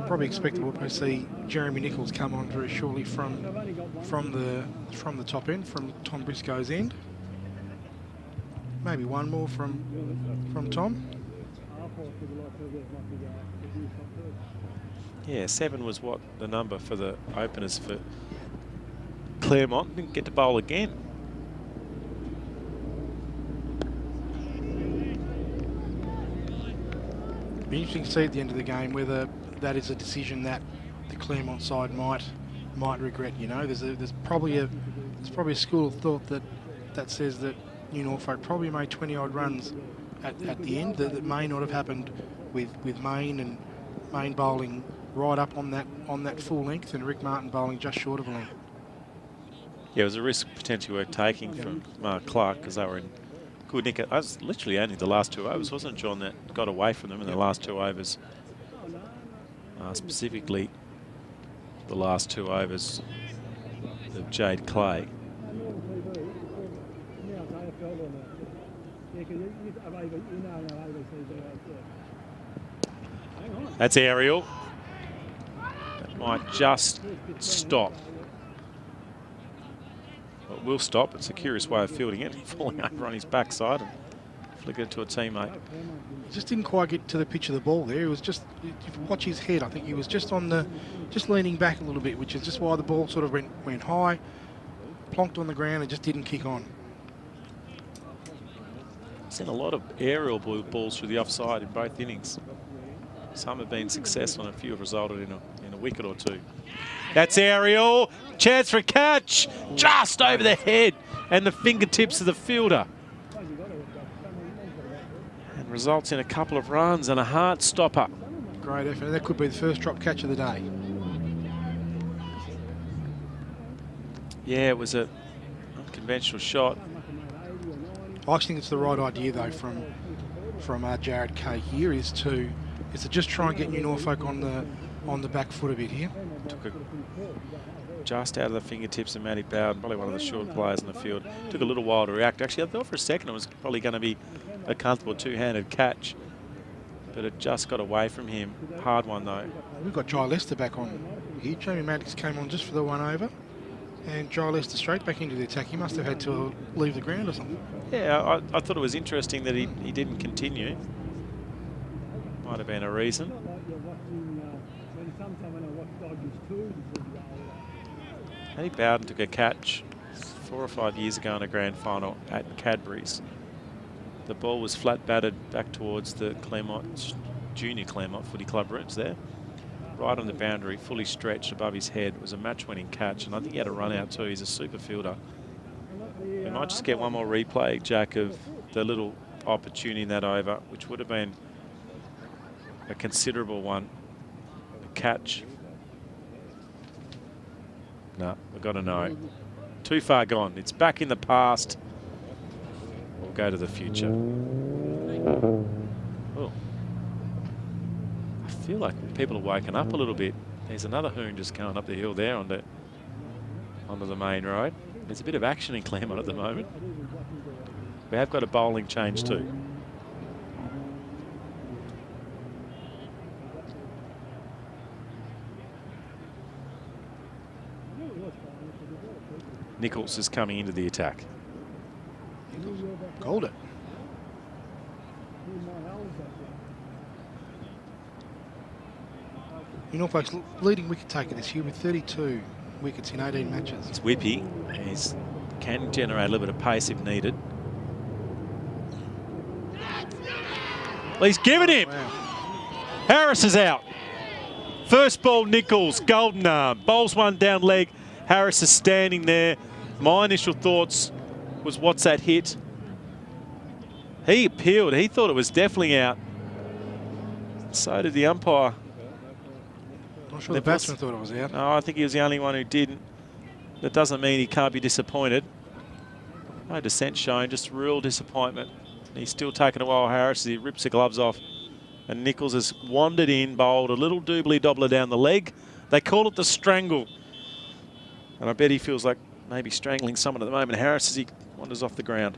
Probably expect we'll see Jeremy Nichols come on very shortly from the top end, from Tom Briscoe's end. Maybe one more from Tom.
Yeah, 7 was what the number for the openers for Claremont. Didn't get to bowl again.
Be interesting to see at the end of the game whether that is a decision that the Claremont side might regret. You know, there's probably a school of thought that says that New Norfolk probably made 20 odd runs at the end that may not have happened with Main and Main bowling right up on that full length and Rick Martin bowling just short of a length.
Yeah, it was a risk potentially worth taking from Mark Clark because they were in good nick. It was literally only the last 2 overs, wasn't it, John, that got away from them in the last 2 overs. Specifically, the last 2 overs of Jade Clay. That's aerial. That might just stop. Well, it will stop. It's a curious way of fielding it. Falling over on his backside and flick it to a teammate.
He just didn't quite get to the pitch of the ball there. It was just, if you watch his head, I think he was just just leaning back a little bit, which is just why the ball sort of went high, plonked on the ground and just didn't kick on.
Seen a lot of aerial balls through the offside in both innings. Some have been successful and a few have resulted in a wicket or 2. That's aerial. Chance for a catch. Just over the head and the fingertips of the fielder. And results in a couple of runs and a hard stopper.
Great effort. That could be the first drop catch of the day.
Yeah, it was a unconventional shot.
I actually think it's the right idea though from Jared Kay here is to just try and get New Norfolk on the back foot a bit here.
Took a just out of the fingertips of Matty Bowden, probably one of the short players in the field. Took a little while to react. Actually, I thought for a second it was probably going to be a comfortable 2-handed catch, but it just got away from him. Hard one though.
We've got Jai Lester back on here. Jamie Maddox came on just for the 1 over, and Jai Lester straight back into the attack. He must have had to leave the ground or something.
Yeah, I thought it was interesting that he didn't continue. Might have been a reason. Matty Bowden took a catch 4 or 5 years ago in a grand final at Cadbury's. The ball was flat batted back towards the Claremont, junior Claremont footy club rooms there. Right on the boundary, fully stretched above his head. It was a match-winning catch, and I think he had a run out too. He's a super fielder. We might just get one more replay, Jack, of the little opportunity in that over, which would have been a considerable one. A catch. No, we've got to know. Too far gone. It's back in the past. We'll go to the future. Oh. I feel like people are waking up a little bit. There's another hoon just going up the hill there onto the main road. There's a bit of action in Claremont at the moment. We have got a bowling change too. Nichols is coming into the attack.
Called it. New Norfolk's leading wicket taker this year with 32 wickets in 18 matches.
He's whippy. He can generate a little bit of pace if needed.
Well, he's given him.
Wow.
Harris is out. First ball, Nichols, golden arm. Bowls one down leg. Harris is standing there. My initial thoughts was, what's that hit? He appealed. He thought it was definitely out. So did the umpire.
Not sure the batsman thought it was out.
No, I think he was the only one who didn't. That doesn't mean he can't be disappointed. No dissent shown, just real disappointment. He's still taking a while, Harris, as he rips the gloves off. And Nichols has wandered in, bowled a little doobly-dobbler down the leg. They call it the strangle. And I bet he feels like maybe strangling someone at the moment, Harris, as he wanders off the ground.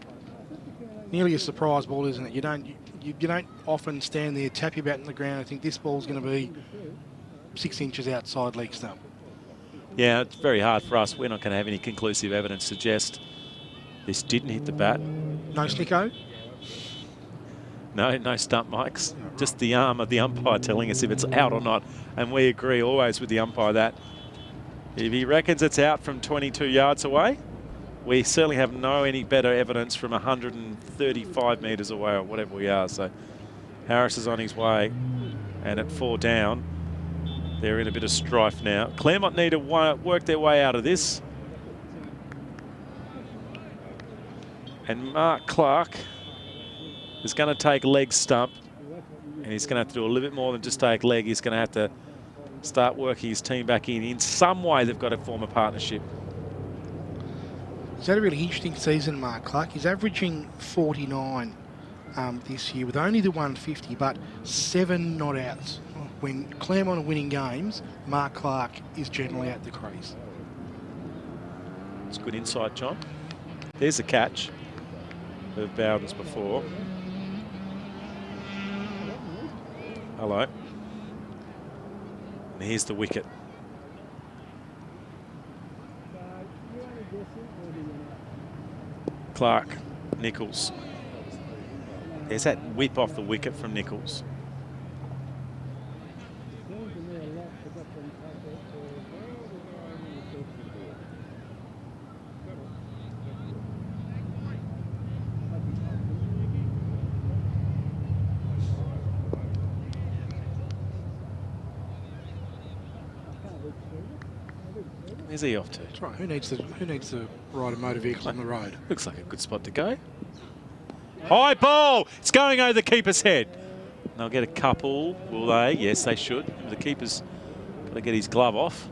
Nearly a surprise ball, isn't it? You don't often stand there, tap your bat in the ground. I think this ball's going to be 6 inches outside leg stump.
Yeah, it's very hard for us. We're not going to have any conclusive evidence to suggest this didn't hit the bat.
No snicko?
No stump mics. Just the arm of the umpire telling us if it's out or not. And we agree always with the umpire that if he reckons it's out from 22 yards away, we certainly have any better evidence from 135 metres away or whatever we are. So Harris is on his way, and at 4 down, they're in a bit of strife now. Claremont need to work their way out of this. And Mark Clark is going to take leg stump, and he's going to have to do a little bit more than just take leg. He's going to have to start working his team back in. In some way, they've got to form a partnership.
He's had a really interesting season, Mark Clark. He's averaging 49 this year with only the 150, but 7 not outs. When Claremont are winning games, Mark Clark is generally at the crease.
It's good insight, John. There's a catch of Bowden's before. Hello. And here's the wicket. Clark, Nichols. There's that whip off the wicket from Nichols. Where's he off to?
That's right. Who needs to ride a motor vehicle on the road?
Looks like a good spot to go. High ball! It's going over the keeper's head. They'll get a couple, will they? Yes, they should. The keeper's got to get his glove off.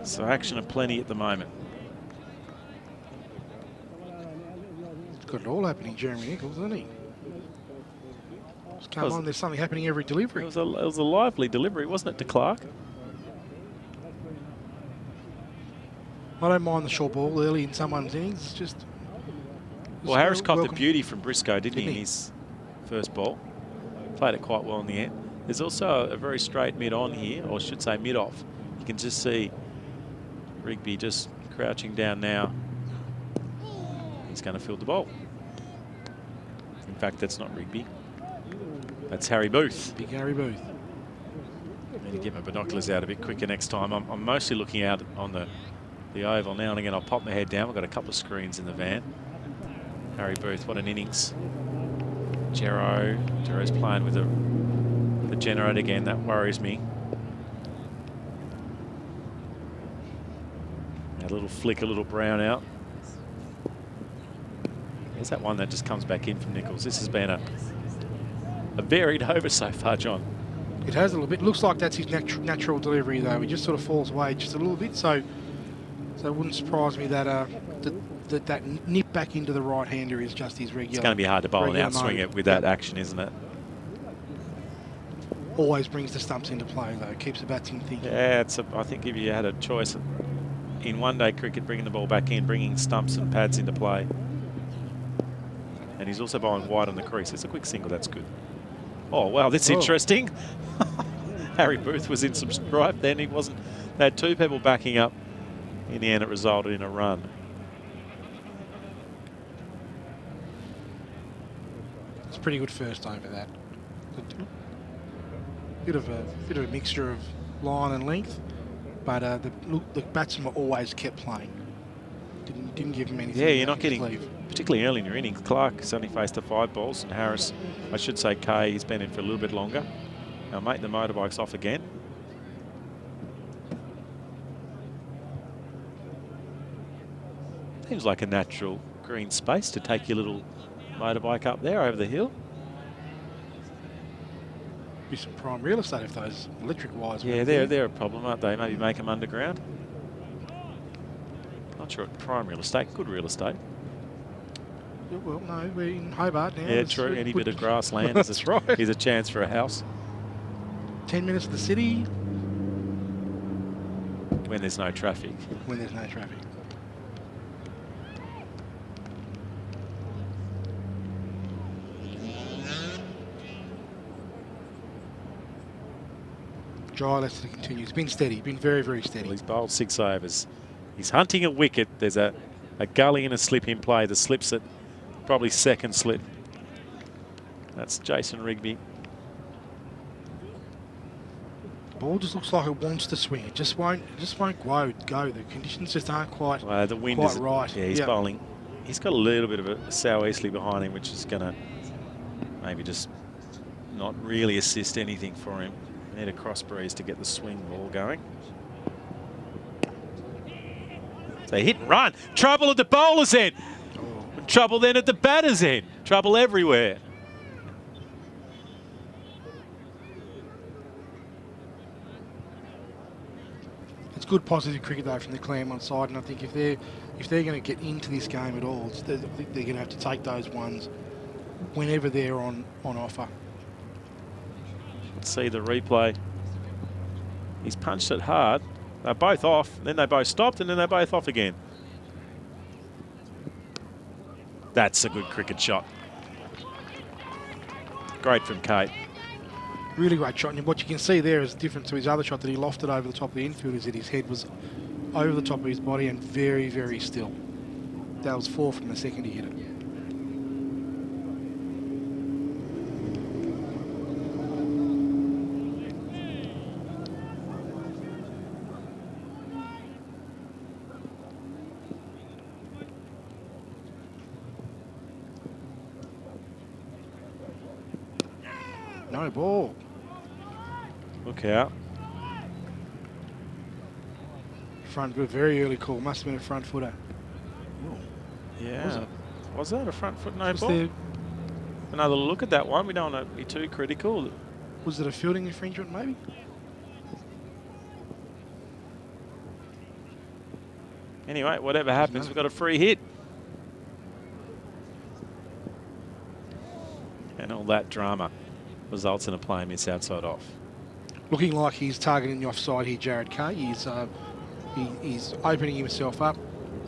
So action aplenty at the moment.
He's got it all happening, Jeremy Nichols, hasn't he? Just come on, there's something happening every delivery.
It was a lively delivery, wasn't it, to Clark?
I don't mind the short ball early in someone's innings. It's just...
Well, Harris copped the beauty from Briscoe, didn't he, in his first ball? Played it quite well in the end. There's also a very straight mid-on here, or I should say mid-off. You can just see Rigby just crouching down now. He's going to field the ball. In fact, that's not Rigby. That's Harry Booth.
Big Harry Booth.
I need to get my binoculars out a bit quicker next time. I'm mostly looking out on the oval. Now and again, I'll pop my head down. We've got a couple of screens in the van. Harry Booth, what an innings. Jero's playing with the generator again. That worries me. A little flick, a little brown out. There's that one that just comes back in from Nichols. This has been a varied over so far, John.
It has a little bit. Looks like that's his natural delivery, though. He just sort of falls away just a little bit. So it wouldn't surprise me that that nip back into the right-hander is just his regular.
It's going to be hard to bowl and outswing it with that action, isn't it?
Always brings the stumps into play, though. Keeps the batsman thinking.
Yeah, I think if you had a choice in one-day cricket, bringing the ball back in, bringing stumps and pads into play. And he's also bowling wide on the crease. It's a quick single. That's good. Oh, wow, that's interesting. Harry Booth was in some strife then. He wasn't. They had 2 people backing up. In the end, it resulted in a run.
It's a pretty good first over that. Bit of a mixture of line and length, but the batsmen were always kept playing. Didn't give him anything.
Yeah, you're not getting, particularly early in your innings. Clark's only faced the 5 balls, and Harris, I should say Kay, he's been in for a little bit longer. Now, mate, the motorbike's off again. Seems like a natural green space to take your little motorbike up there over the hill.
Be some prime real estate if those electric wires.
Yeah, they're a problem, aren't they? Maybe make them underground. Not sure what prime real estate, good real estate.
Yeah, well, no, we're in Hobart now.
Yeah, true. Any bit of grassland is,
right.
is a chance for a house.
10 minutes to the city.
When there's no traffic.
When there's no traffic. Dry Leicester continues. Been steady. Been very, very steady.
Well, he's bowled 6 overs. He's hunting a wicket. There's a gully and a slip in play. The slip's at probably second slip. That's Jason Rigby.
Ball just looks like it wants to swing. It just won't go. The conditions just aren't quite
The wind
quite
is
right.
Yeah, he's bowling. He's got a little bit of a southeasterly behind him, which is going to maybe just not really assist anything for him. Need a cross breeze to get the swing ball going. So hit and run. Trouble at the bowler's end. And trouble then at the batter's end. Trouble everywhere.
It's good positive cricket though from the Claremont side, and I think if they're going to get into this game at all, they're going to have to take those ones whenever they're on offer.
Let's see the replay. He's punched it hard. They're both off, then they both stopped, and then they're both off again. That's a good cricket shot. Great from Kate.
Really great shot, and what you can see there is different to his other shot that he lofted over the top of the infield, is that his head was over the top of his body and very, very still. That was 4 from the second he hit it. No ball.
Look out.
Front foot, very early call. Must have been a front footer.
Yeah. Was that a front foot no
Was
ball?
there,
Another look at that one. We don't want to be too critical.
was it a fielding infringement maybe?
Anyway, whatever happens, we've got a free hit. And all that drama results in a play miss outside off.
Looking like he's targeting the offside here, Jared Kay. He's opening himself up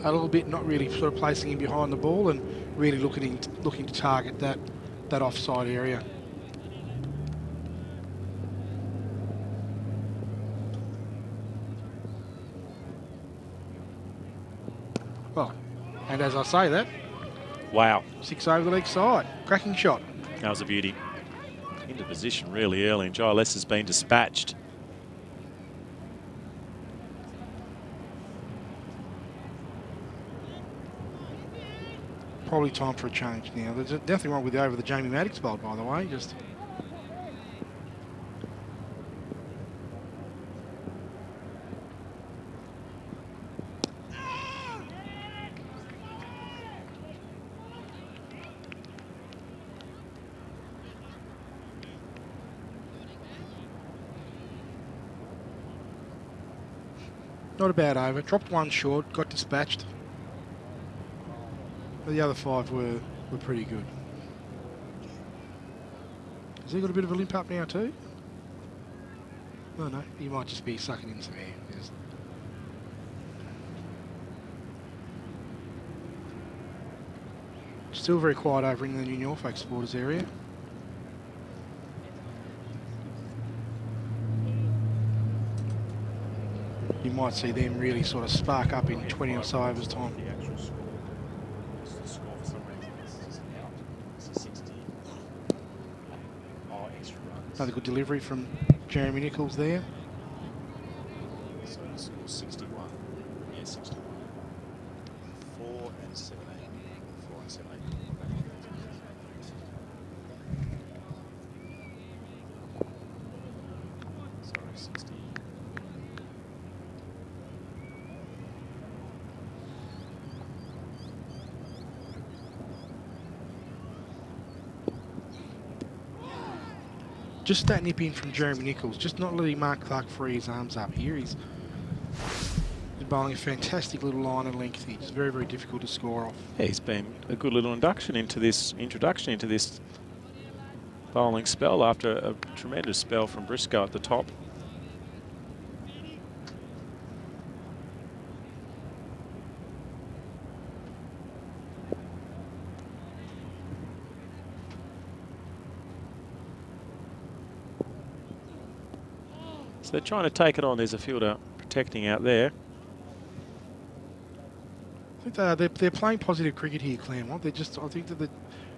a little bit, not really sort of placing him behind the ball, and really looking to target that offside area. Well, and as I say that,
Wow.
6 over the leg side. Cracking shot.
That was a beauty. Into position really early, and Giles has been dispatched.
Probably time for a change now. There's nothing wrong with the over the Jamie Maddox bowl, by the way. Just not a bad over. Dropped 1 short, got dispatched. But the other 5 were pretty good. Has he got a bit of a limp up now too? No, he might just be sucking in some air. Yes. Still very quiet over in the new Norfolk supporters area. You might see them really sort of spark up in 20 or so overs time. Another good delivery from Jeremy Nichols there.
So the score 61. Yeah, 61. 4 and 17. 4 and 17. Sorry, 60.
Just that nip in from Jeremy Nichols, just not letting Mark Clark free his arms up here. He's bowling a fantastic little line and length here. It's very, very difficult to score off.
Yeah, he's been a good little introduction into this bowling spell after a tremendous spell from Briscoe at the top. So they're trying to take it on. There's a fielder protecting out there.
I think they're playing positive cricket here, Claremont. They're just, I think that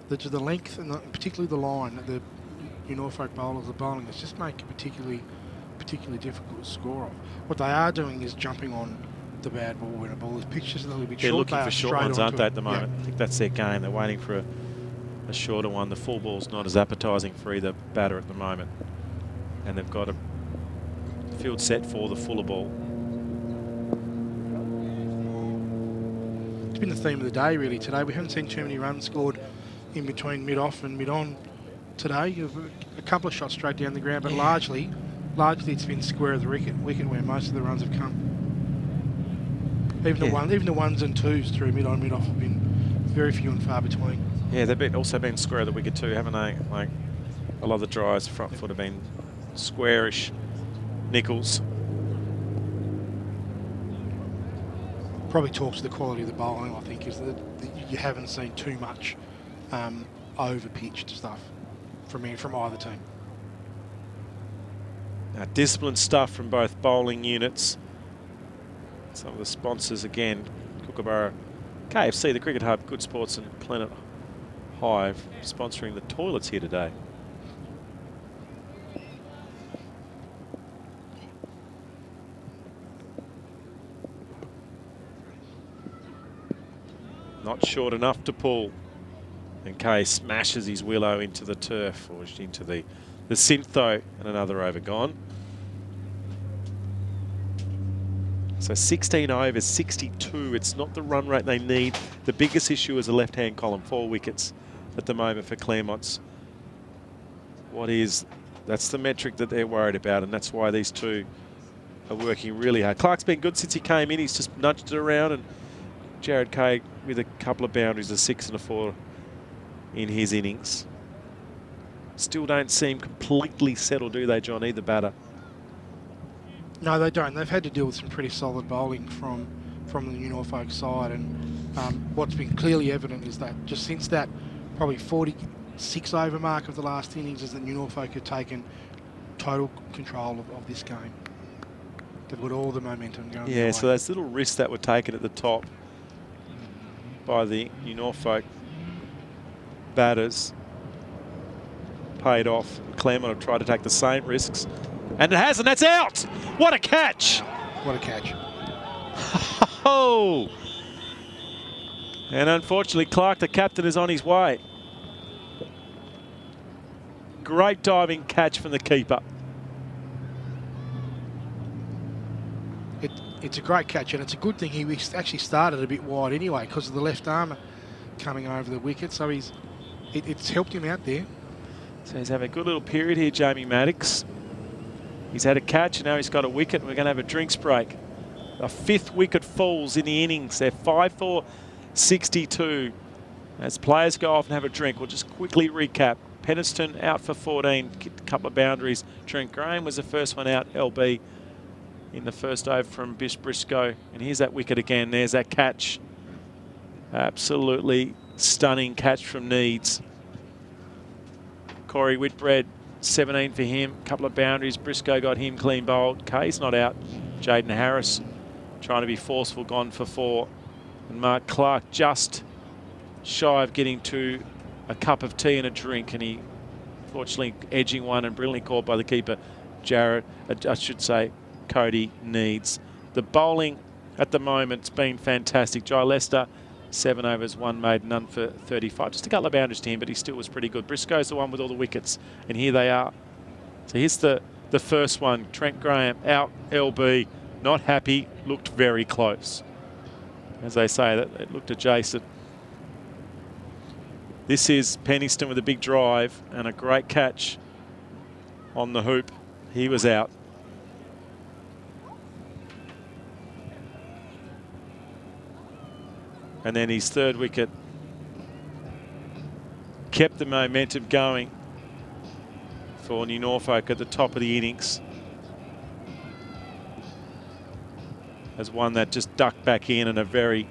the length and particularly the line that the Norfolk bowlers are bowling is just making it particularly difficult to score off. What they are doing is jumping on the bad ball when a ball is pitched just a little bit short.
They're looking for short ones, aren't they, at the moment? Yeah. I think that's their game. They're waiting for a shorter one. The full ball's not as appetising for either batter at the moment. And they've got a field set for the fuller ball.
It's been the theme of the day really today. We haven't seen too many runs scored in between mid-off and mid-on today. A couple of shots straight down the ground, but largely it's been square of the wicket where most of the runs have come. Even the ones and twos through mid-on, mid-off have been very few and far between.
Yeah, they've also been square of the wicket too, haven't they? Like a lot of the drives front foot have been squarish. Nichols.
Probably talks to the quality of the bowling, I think, is that you haven't seen too much over-pitched stuff from either team.
Disciplined stuff from both bowling units. Some of the sponsors again, Kookaburra, KFC, the Cricket Hub, Good Sports and Planet Hive sponsoring the toilets here today. Not short enough to pull. And Kay smashes his willow into the turf, or into the Syntho, and another over gone. So 16 overs, 62. It's not the run rate they need. The biggest issue is the left-hand column, 4 wickets at the moment for Claremont's. That's the metric that they're worried about, and that's why these two are working really hard. Clark's been good since he came in. He's just nudged it around, and Jared Kay with a couple of boundaries, a 6 and a 4 in his innings. Still don't seem completely settled, do they, John, either batter?
No, they don't. They've had to deal with some pretty solid bowling from the New Norfolk side, and what's been clearly evident is that just since that probably 46 over mark of the last innings is that New Norfolk have taken total control of this game. They've got all the momentum going.
Yeah, so those little risks that were taken at the top by the New Norfolk batters paid off. Claremont have tried to take the same risks, and it has, and that's out. What a catch!
Wow. What a catch!
Oh! And unfortunately, Clark, the captain, is on his way. Great diving catch from the keeper.
It's a great catch, and it's a good thing he actually started a bit wide anyway because of the left arm coming over the wicket, so it's helped him out there.
So he's having a good little period here, Jamie Maddox. He's had a catch, and now he's got a wicket. We're going to have a drinks break. A 5th wicket falls in the innings. They're 5-4, 62. As players go off and have a drink, we'll just quickly recap. Penniston out for 14, a couple of boundaries. Trent Graham was the first one out, LB, in the first over from Briscoe. And here's that wicket again. There's that catch. Absolutely stunning catch from Needs. Corey Whitbread, 17 for him. A couple of boundaries. Briscoe got him clean bowled. Kay's not out. Jaden Harris trying to be forceful, gone for 4. And Mark Clark just shy of getting to a cup of tea and a drink, and he fortunately edging one and brilliantly caught by the keeper, Cody Needs. The bowling at the moment's been fantastic. Jai Lester 7 overs, 1 made, none for 35. Just a couple of boundaries to him, but he still was pretty good. Briscoe's the one with all the wickets, and here they are. So here's the first one. Trent Graham out, LB, not happy, looked very close. As they say, that it looked adjacent. This is Penniston with a big drive and a great catch on the hoop. He was out. And then his third wicket kept the momentum going for New Norfolk at the top of the innings. As one that just ducked back in, and a very,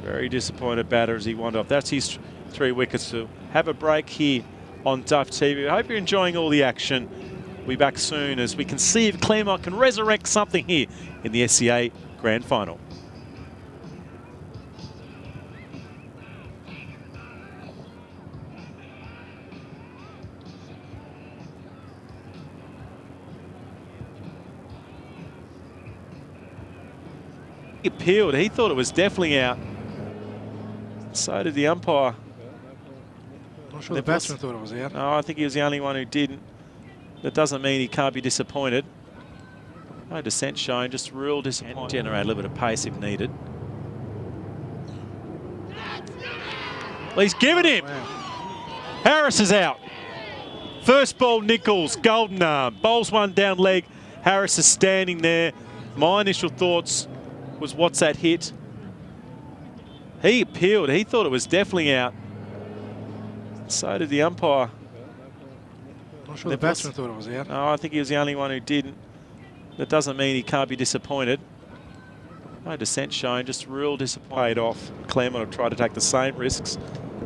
very disappointed batter as he wandered off. That's his 3 wickets. To have a break here on Duff TV. I hope you're enjoying all the action. We'll be back soon as we can see if Claremont can resurrect something here in the SCA Grand Final. He appealed. He thought it was definitely out. So did the umpire.
Not sure the batsman thought it was out.
No, I think he was the only one who didn't. That doesn't mean he can't be disappointed. No dissent shown, just real disappointment. Generate a little bit of pace if needed. Well, he's given him.
Wow.
Harris is out. First ball, Nichols, golden arm. Bowls one down leg. Harris is standing there. My initial thoughts was, what's that hit? He appealed. He thought it was definitely out. So did the umpire.
Not sure the batsman thought it was out.
No, I think he was the only one who didn't. That doesn't mean he can't be disappointed. No dissent shown, just real disappointment. Paid off. Claremont have tried to take the same risks.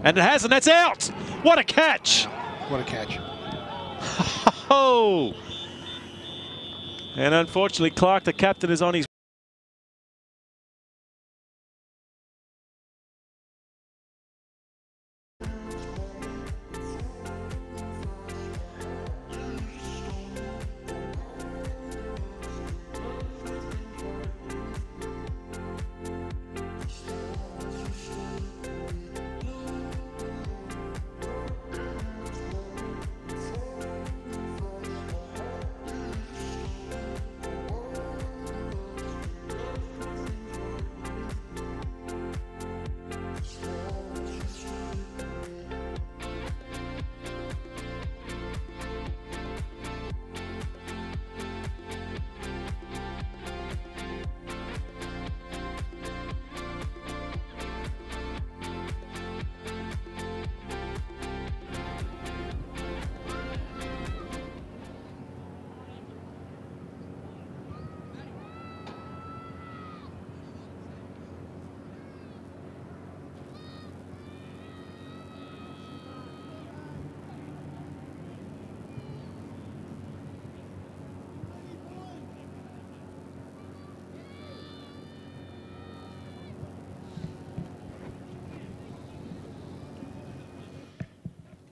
And it hasn't. That's out. What a catch.
Wow. What a catch.
Oh. And unfortunately, Clark, the captain, is on his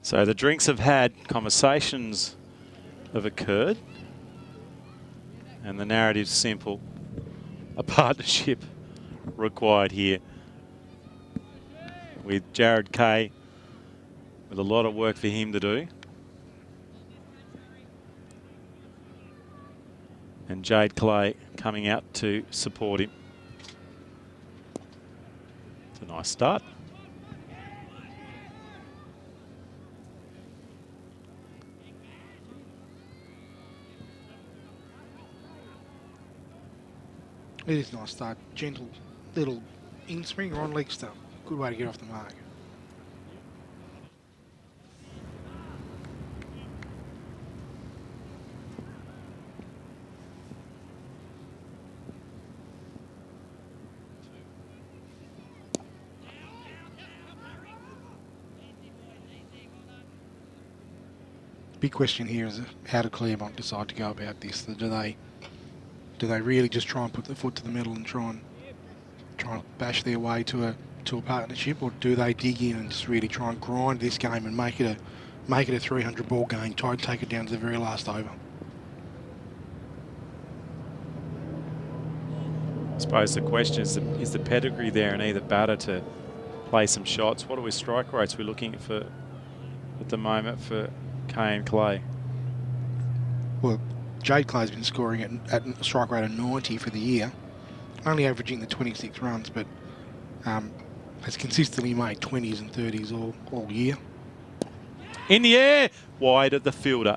So the drinks have had, conversations have occurred, and the narrative's simple. A partnership required here with Jared Kay, with a lot of work for him to do. And Jade Clay coming out to support him. It's a nice start.
It is a nice start. Gentle little in swing or on leg stump. Good way to get off the mark. Big question here is, how do Claremont decide to go about this? Do they really just try and put their foot to the metal and try and bash their way to a partnership, or do they dig in and just really try and grind this game and make it a 300 ball game, try and take it down to the very last over?
suppose the question is the pedigree there in either batter to play some shots? What are we strike rates we're looking for at the moment for Kay and Clay?
Well, Jade Clay's been scoring at a strike rate of 90 for the year, only averaging the 26 runs, but has consistently made 20s and 30s all year.
In the air, wide of the fielder.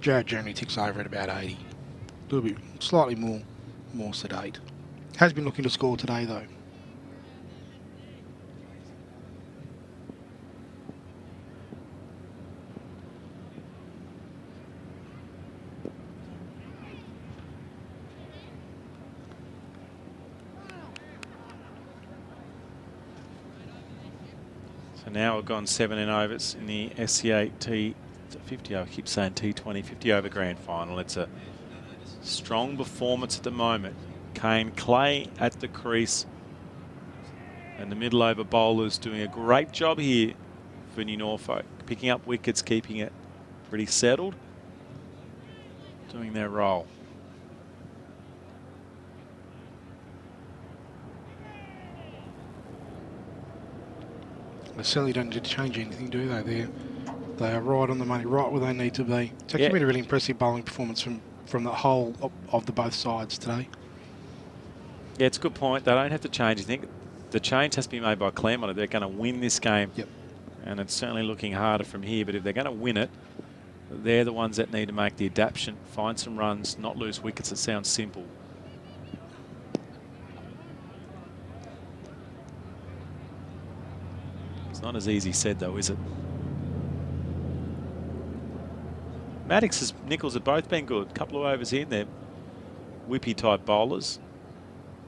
Jared generally ticks over at about 80. A little bit, slightly more sedate. Has been looking to score today though.
So now we've gone 7 in overs in the SCA T50. I keep saying T20, 50 over grand final. It's a strong performance at the moment. Kane Clay at the crease. And the middle over bowlers doing a great job here for New Norfolk. Picking up wickets, keeping it pretty settled. Doing their role.
They certainly don't need to change anything, do they? They are right on the money, right where they need to be. It's actually been a really impressive bowling performance from the whole of the both sides today.
Yeah, it's a good point. They don't have to change anything. The change has to be made by Claremont if they're going to win this game.
Yep.
And it's certainly looking harder from here. But if they're going to win it, they're the ones that need to make the adaptation, find some runs, not lose wickets. It sounds simple. It's not as easy said, though, is it? Maddox and Nichols have both been good. A couple of overs in there. Whippy type bowlers.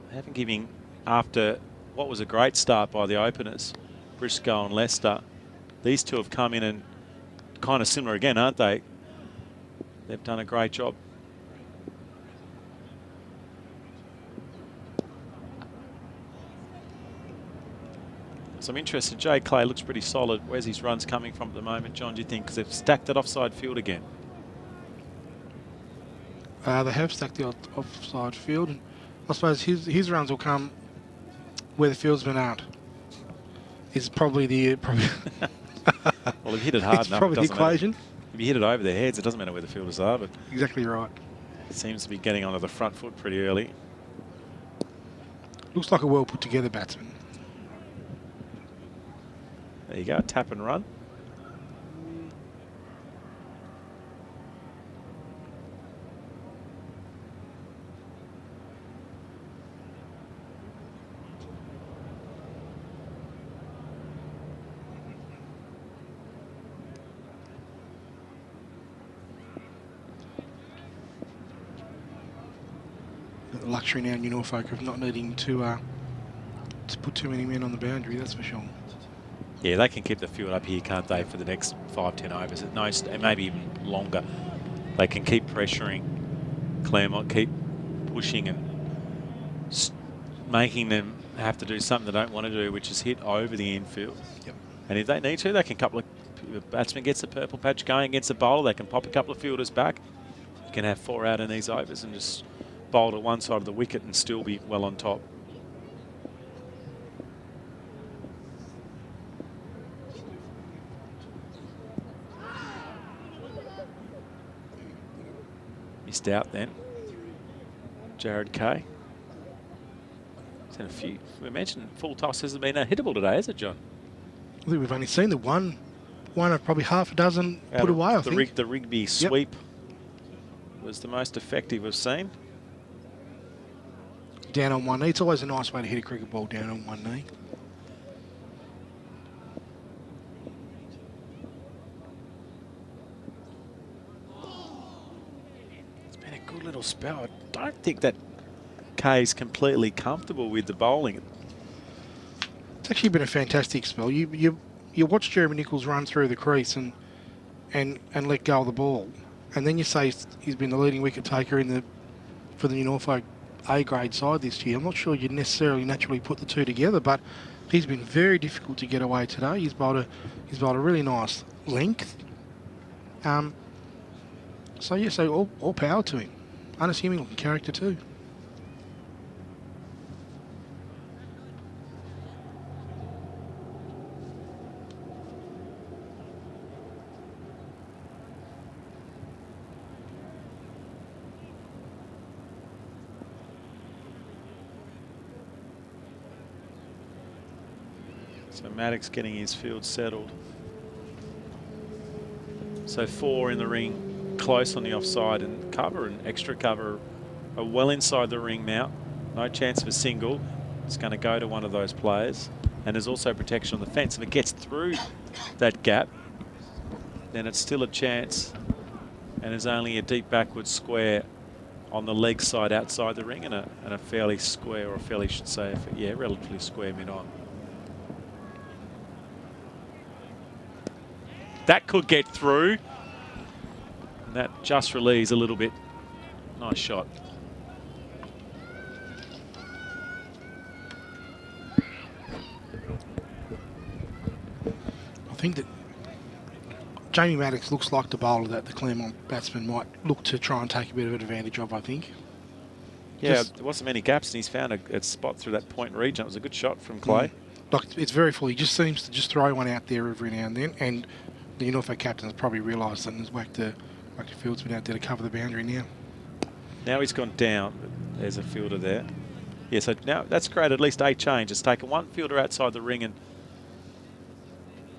They haven't given, after what was a great start by the openers, Briscoe and Lester. These two have come in and kind of similar again, aren't they? They've done a great job. So I'm interested. Jay Clay looks pretty solid. Where's his runs coming from at the moment, John, do you think? Because they've stacked that offside field again.
They have stacked the offside field, and I suppose his runs will come where the fieldsmen aren't. Is probably the
Well, if you hit it hard
it's
enough,
probably
it
the
doesn't matter.
equation.
If you hit it over their heads, it doesn't matter where the fielders are, but
Exactly right.
it seems to be getting onto the front foot pretty early.
Looks like a well put together batsman.
There you go, tap and run.
The luxury now in New Norfolk of not needing to put too many men on the boundary, that's for sure.
Yeah, they can keep the field up here, can't they, for the next 5-10 overs? At most, and maybe even longer. They can keep pressuring Claremont, keep pushing and making them have to do something they don't want to do, which is hit over the infield.
Yep.
And if they need to, they can the batsman gets the purple patch going against the bowler, they can pop a couple of fielders back. You can have 4 out in these overs and just bowl to one side of the wicket and still be well on top. Missed out then. Jared Kay. A few. We mentioned full toss hasn't been hittable today, has it, John?
I think we've only seen the one of probably half a dozen put away, I think.
The Rigby sweep was the most effective we've seen.
Down on one knee. It's always a nice way to hit a cricket ball down on one knee.
It's been a good little spell. I don't think that Kay's completely comfortable with the bowling.
It's actually been a fantastic spell. You watch Jeremy Nichols run through the crease and let go of the ball, and then you say he's been the leading wicket taker for the New Norfolk A-grade side this year. I'm not sure you'd necessarily naturally put the two together, but he's been very difficult to get away today. He's bowled a really nice length. So, yeah, so all power to him. Unassuming looking character too.
So Maddox getting his field settled. So 4 in the ring, close on the offside, and cover and extra cover are well inside the ring now. No chance of a single. It's going to go to one of those players. And there's also protection on the fence. If it gets through that gap, then it's still a chance. And there's only a deep backward square on the leg side outside the ring, and a fairly square, or a fairly, should say, yeah, relatively square mid-on. That could get through. And that just relieves a little bit. Nice shot.
I think that Jamie Maddox looks like the bowler that the Claremont batsman might look to try and take a bit of advantage of, I think.
Yeah, there wasn't many gaps, and he's found a spot through that point region. It was a good shot from Clay.
Like, it's very full. He just seems to just throw one out there every now and then, and the Norfolk captain has probably realised that and has whacked the field's been out there to cover the boundary now.
Now he's gone down, but there's a fielder there. Yeah, so now that's great. At least 8 changes. Taken 1 fielder outside the ring and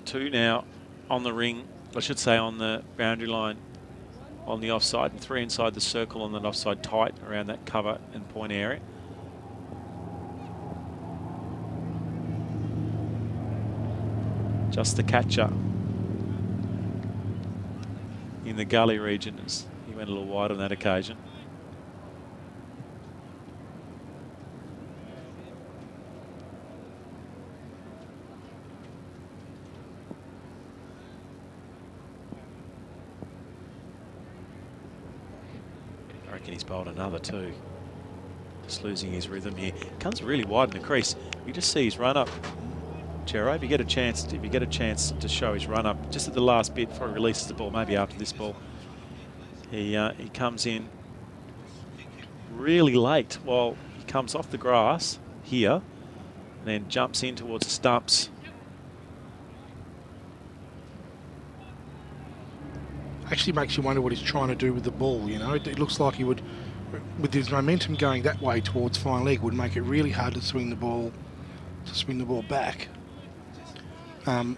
2 now on the ring. I should say on the boundary line on the offside, and 3 inside the circle on that offside tight around that cover and point area. Just the catcher in the gully region as he went a little wide on that occasion. I reckon he's bowled another too. Just losing his rhythm here. Comes really wide in the crease. You just see his run up. Chero, if you get a chance to show his run up just at the last bit before he releases the ball, maybe after this ball, he comes in really late while he comes off the grass here and then jumps in towards the stumps.
Actually makes you wonder what he's trying to do with the ball, you know. It looks like he would, with his momentum going that way towards fine leg, would make it really hard to swing the ball back. In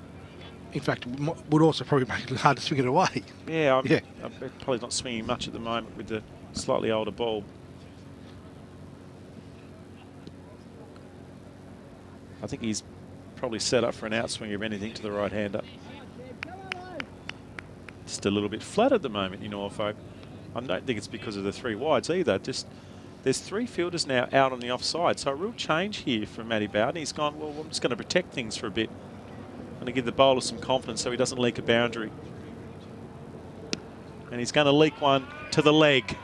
fact, would also probably make it hard to swing it away.
Yeah, I'm probably not swinging much at the moment with the slightly older ball. I think he's probably set up for an outswing of anything to the right-hander. Just a little bit flat at the moment in Norfolk. I don't think it's because of the 3 wides either. Just there's 3 fielders now out on the offside, so a real change here from Matty Bowden. He's gone, well, I'm just going to protect things for a bit. I'm going to give the bowler some confidence so he doesn't leak a boundary. And he's going to leak one to the leg.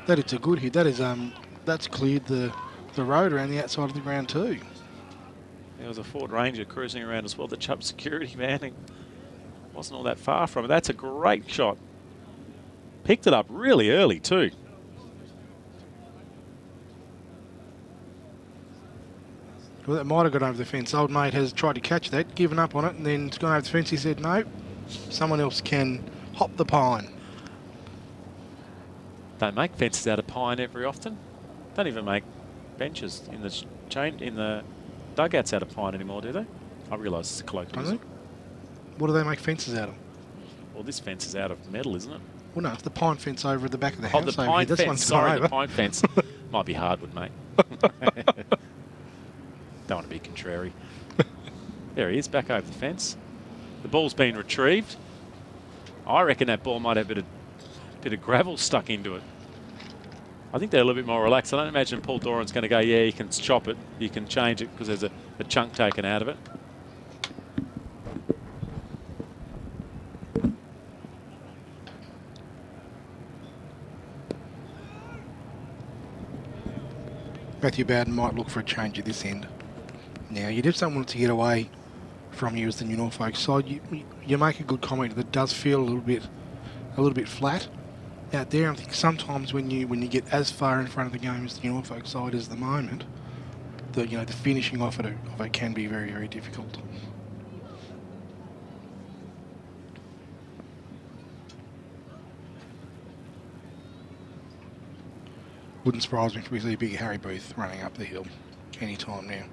That is a good hit. That is that's cleared the road around the outside of the ground too.
There was a Ford Ranger cruising around as well. The Chubb security man, he wasn't all that far from it. That's a great shot. Picked it up really early too.
Well, that might have gone over the fence. Old mate has tried to catch that, given up on it, and then it's gone over the fence. He said, no, someone else can hop the pine.
Don't make fences out of pine very often. Don't even make benches in the dugouts out of pine anymore, do they? I realise it's a colloquialism.
What do they make fences out of?
Well, this fence is out of metal, isn't it?
Well, no, it's the pine fence over at the back of the house.
Oh, the pine
this
fence.
one's
Sorry,
over.
the pine fence. Might be hardwood, mate. Don't want to be contrary. There he is, back over the fence. The ball's been retrieved. I reckon that ball might have a bit of gravel stuck into it. I think they're a little bit more relaxed. I don't imagine Paul Doran's going to go, yeah, you can chop it, you can change it because there's a chunk taken out of it.
Matthew Bowden might look for a change at this end. Now, you just don't want it to get away from you as the New Norfolk side. You make a good comment that it does feel a little bit flat out there. I think sometimes when you get as far in front of the game as the New Norfolk side is the moment, the finishing off of it can be very, very difficult. Wouldn't surprise me if we see big Harry Booth running up the hill any time now.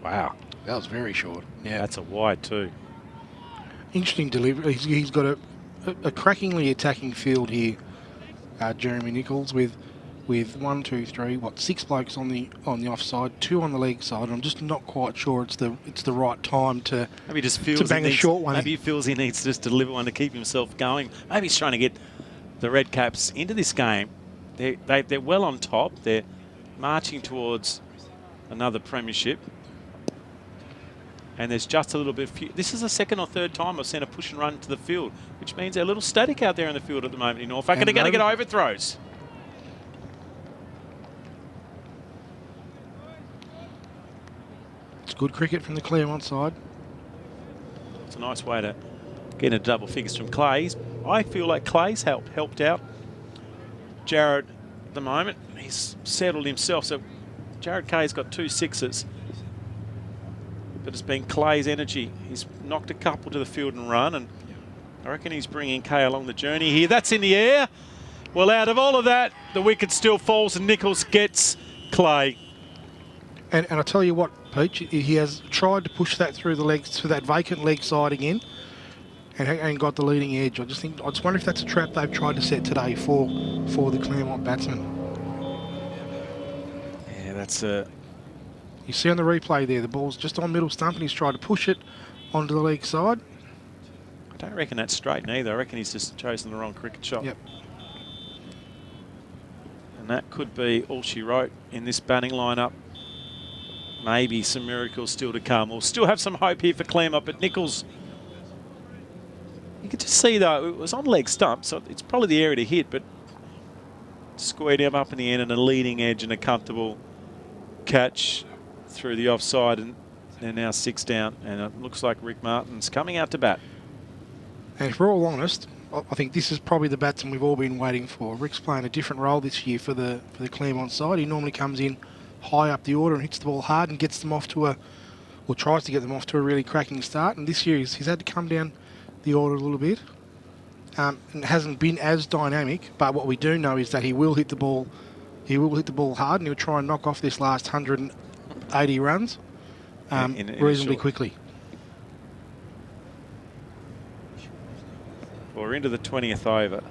Wow.
That was very short.
Yeah, that's a wide too.
Interesting delivery. He's got a crackingly attacking field here, Jeremy Nichols, with 1, 2, 3, 6 blokes on the offside, 2 on the leg side. I'm just not quite sure it's the right time to
maybe just feels
to bang a short one.
Maybe he feels he needs to just deliver one to keep himself going. Maybe he's trying to get the Red Caps into this game. They're well on top. They're marching towards another premiership. And there's just a little bit. This is the second or third time I've seen a push and run to the field, which means they're a little static out there in the field at the moment in Norfolk. And they're going to get overthrows.
It's good cricket from the Claremont side.
It's a nice way to get into double figures from Clay. I feel like Clay's helped out Jared at the moment. He's settled himself. So Jared Kay's got 2 sixes. But it's been Clay's energy. He's knocked a couple to the field and run, and I reckon he's bringing Kay along the journey here. That's in the air. Well, out of all of that, the wicket still falls and Nichols gets Clay.
And I tell you what, Peach, he has tried to push that through the legs, to that vacant leg side again, and got the leading edge. I just wonder if that's a trap they've tried to set today for the Claremont batsman.
Yeah, that's a...
You see on the replay there, the ball's just on middle stump and he's tried to push it onto the leg side.
I don't reckon that's straight either. I reckon he's just chosen the wrong cricket shot.
Yep.
And that could be all she wrote in this batting lineup. Maybe some miracles still to come. We'll still have some hope here for Claremont, but Nichols, you could just see though, it was on leg stump, so it's probably the area to hit, but squared him up in the end and a leading edge and a comfortable catch through the offside, and they're now 6 down, and it looks like Rick Martin's coming out to bat.
And if we're all honest, I think this is probably the batsman we've all been waiting for. Rick's playing a different role this year for the Claremont side. He normally comes in high up the order and hits the ball hard and gets them off to or tries to get them off to a really cracking start. And this year he's had to come down the order a little bit. And it hasn't been as dynamic, but what we do know is that he will hit the ball. He will hit the ball hard, and he'll try and knock off this last 180 runs reasonably quickly.
We're into the 20th over.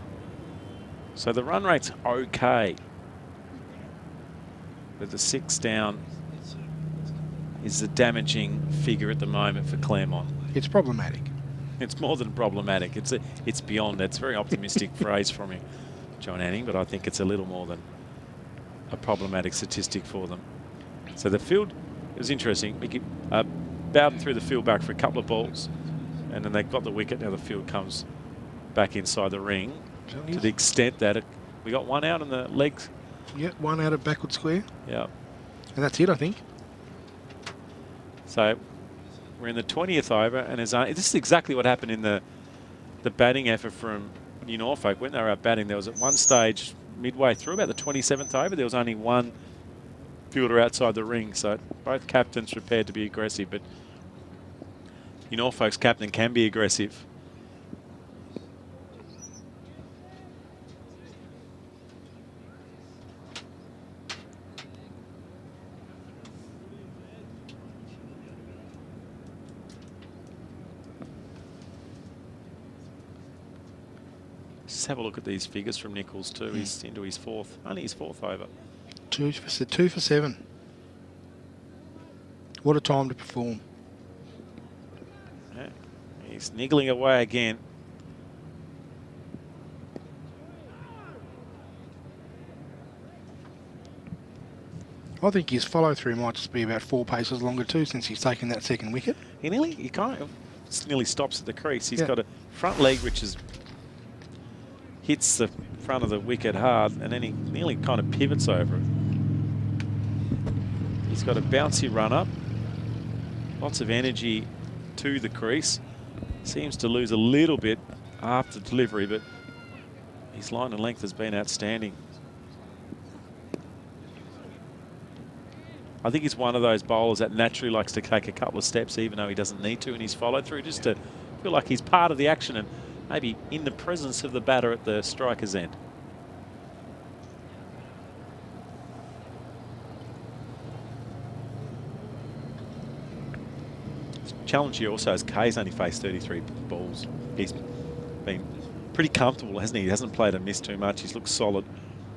So the run rate's okay. But the 6 down is the damaging figure at the moment for Claremont.
It's problematic.
It's more than problematic. It's beyond that. It's a very optimistic phrase from you, Jon Anning, but I think it's a little more than a problematic statistic for them. So the field, it was interesting. We keep Bowden threw the field back for a couple of balls, and then they got the wicket. Now the field comes back inside the ring to the extent that we got 1 out in the legs.
Yeah, 1 out of backward square.
Yeah.
And that's it, I think.
So we're in the 20th over, and this is exactly what happened in the batting effort from New Norfolk. When they were out batting, there was at one stage midway through about the 27th over, there was only 1 fielder outside the ring. So both captains prepared to be aggressive, but New Norfolk's captain can be aggressive. Let's have a look at these figures from Nichols too. He's into his only his fourth over.
2 for 7. What a time to perform.
Yeah. He's niggling away again.
I think his follow-through might just be about 4 paces longer too since he's taken that second wicket.
He nearly stops at the crease. He's got a front leg which hits the front of the wicket hard, and then he nearly kind of pivots over it. He's got a bouncy run up, lots of energy to the crease. Seems to lose a little bit after delivery, but his line and length has been outstanding. I think he's one of those bowlers that naturally likes to take a couple of steps even though he doesn't need to in his follow through, just to feel like he's part of the action and maybe in the presence of the batter at the striker's end. Challenge here also is Kay's only faced 33 balls. He's been pretty comfortable, hasn't he? He hasn't played a miss too much. He's looked solid.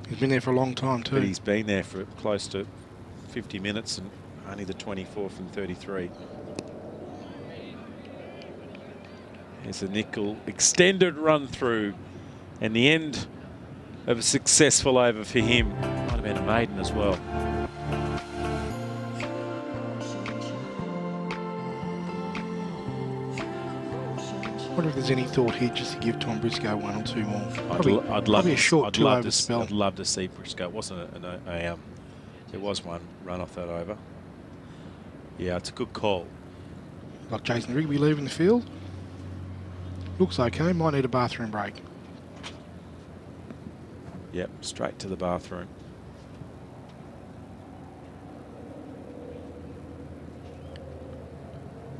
He's been there for a long time too.
But he's been there for close to 50 minutes and only the 24 from 33. There's a nickel extended run through, and the end of a successful over for him. Might have been a maiden as well.
I wonder if there's any thought here just to give Tom Briscoe 1 or 2 more.
I'd love
a short 2-over spell.
I'd love to see Briscoe. It wasn't there was one run off that over. Yeah, it's a good call.
Like Jason Rigby leaving the field. Looks okay, might need a bathroom break.
Yep, straight to the bathroom.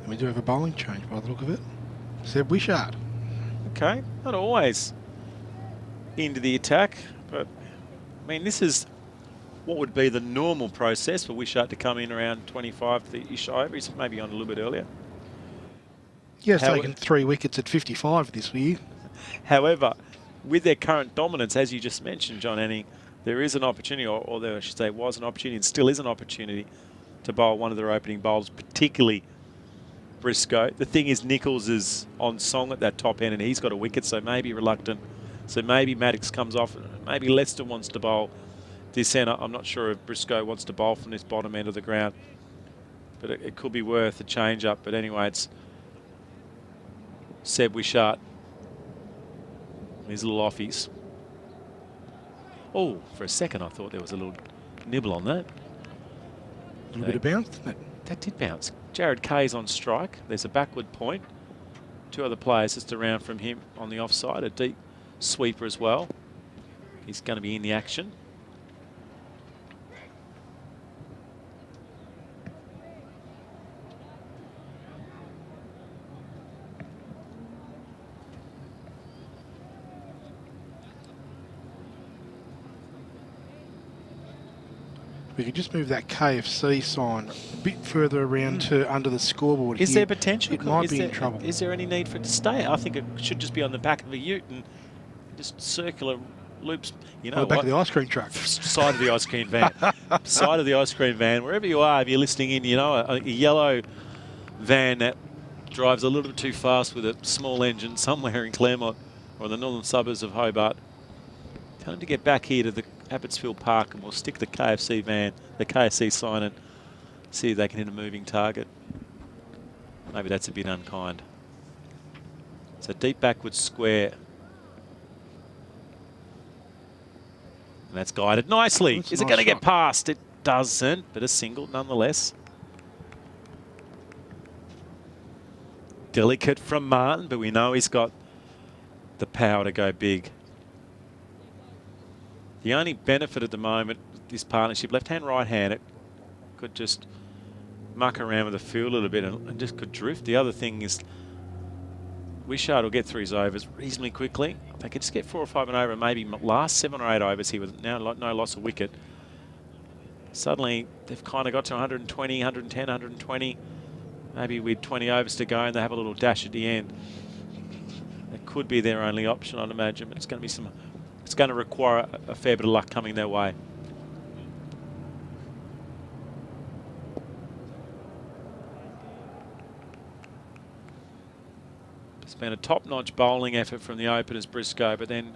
And we do have a bowling change by the look of it. Seb Wishart.
Okay, not always into the attack, but I mean, this is what would be the normal process for Wishart to come in around 25-ish over. He's maybe on a little bit earlier.
He has taken 3 wickets at 55 this year.
However, with their current dominance, as you just mentioned, Jon Anning, there is an opportunity, or there I should say was an opportunity, and still is an opportunity to bowl one of their opening bowlers, particularly Briscoe. The thing is, Nicholls is on song at that top end and he's got a wicket, so maybe reluctant. So maybe Maddox comes off. Maybe Lester wants to bowl this end. I'm not sure if Briscoe wants to bowl from this bottom end of the ground, but it could be worth a change up. But anyway, it's Seb Wishart. His little offies. Oh, for a second I thought there was a little nibble on that.
A little bit of bounce, didn't it?
That did bounce. Jared Kay's on strike. There's a backward point. 2 other players just around from him on the offside. A deep sweeper as well. He's going to be in the action.
We could just move that KFC sign a bit further around to under the scoreboard.
Is there potential?
It might be in trouble.
Is there any need for it to stay? I think it should just be on the back of a ute and just circular loops. You know,
on the back of the ice cream truck.
Side of the ice cream van. Side of the ice cream van. Wherever you are, if you're listening in, you know, a yellow van that drives a little bit too fast with a small engine somewhere in Claremont or in the northern suburbs of Hobart. Tell them to get back here to the Abottsfield Park and we'll stick the KFC van, the KFC sign, and see if they can hit a moving target. Maybe that's a bit unkind. So deep backwards square. And that's guided nicely.
That's
Is it
nice
going to get
shot.
past? It doesn't, but a single nonetheless. Delicate from Martin, but we know he's got the power to go big. The only benefit at the moment with this partnership, left-hand, right-hand, it could just muck around with the field a little bit and just could drift. The other thing is Wishart will get through his overs reasonably quickly. If they could just get 4 or 5 and over and maybe last 7 or 8 overs here with now no loss of wicket. Suddenly they've kind of got to 120, 110, 120, maybe with 20 overs to go and they have a little dash at the end. That could be their only option, I'd imagine, but it's going to be it's going to require a fair bit of luck coming their way. It's been a top-notch bowling effort from the openers, Briscoe, but then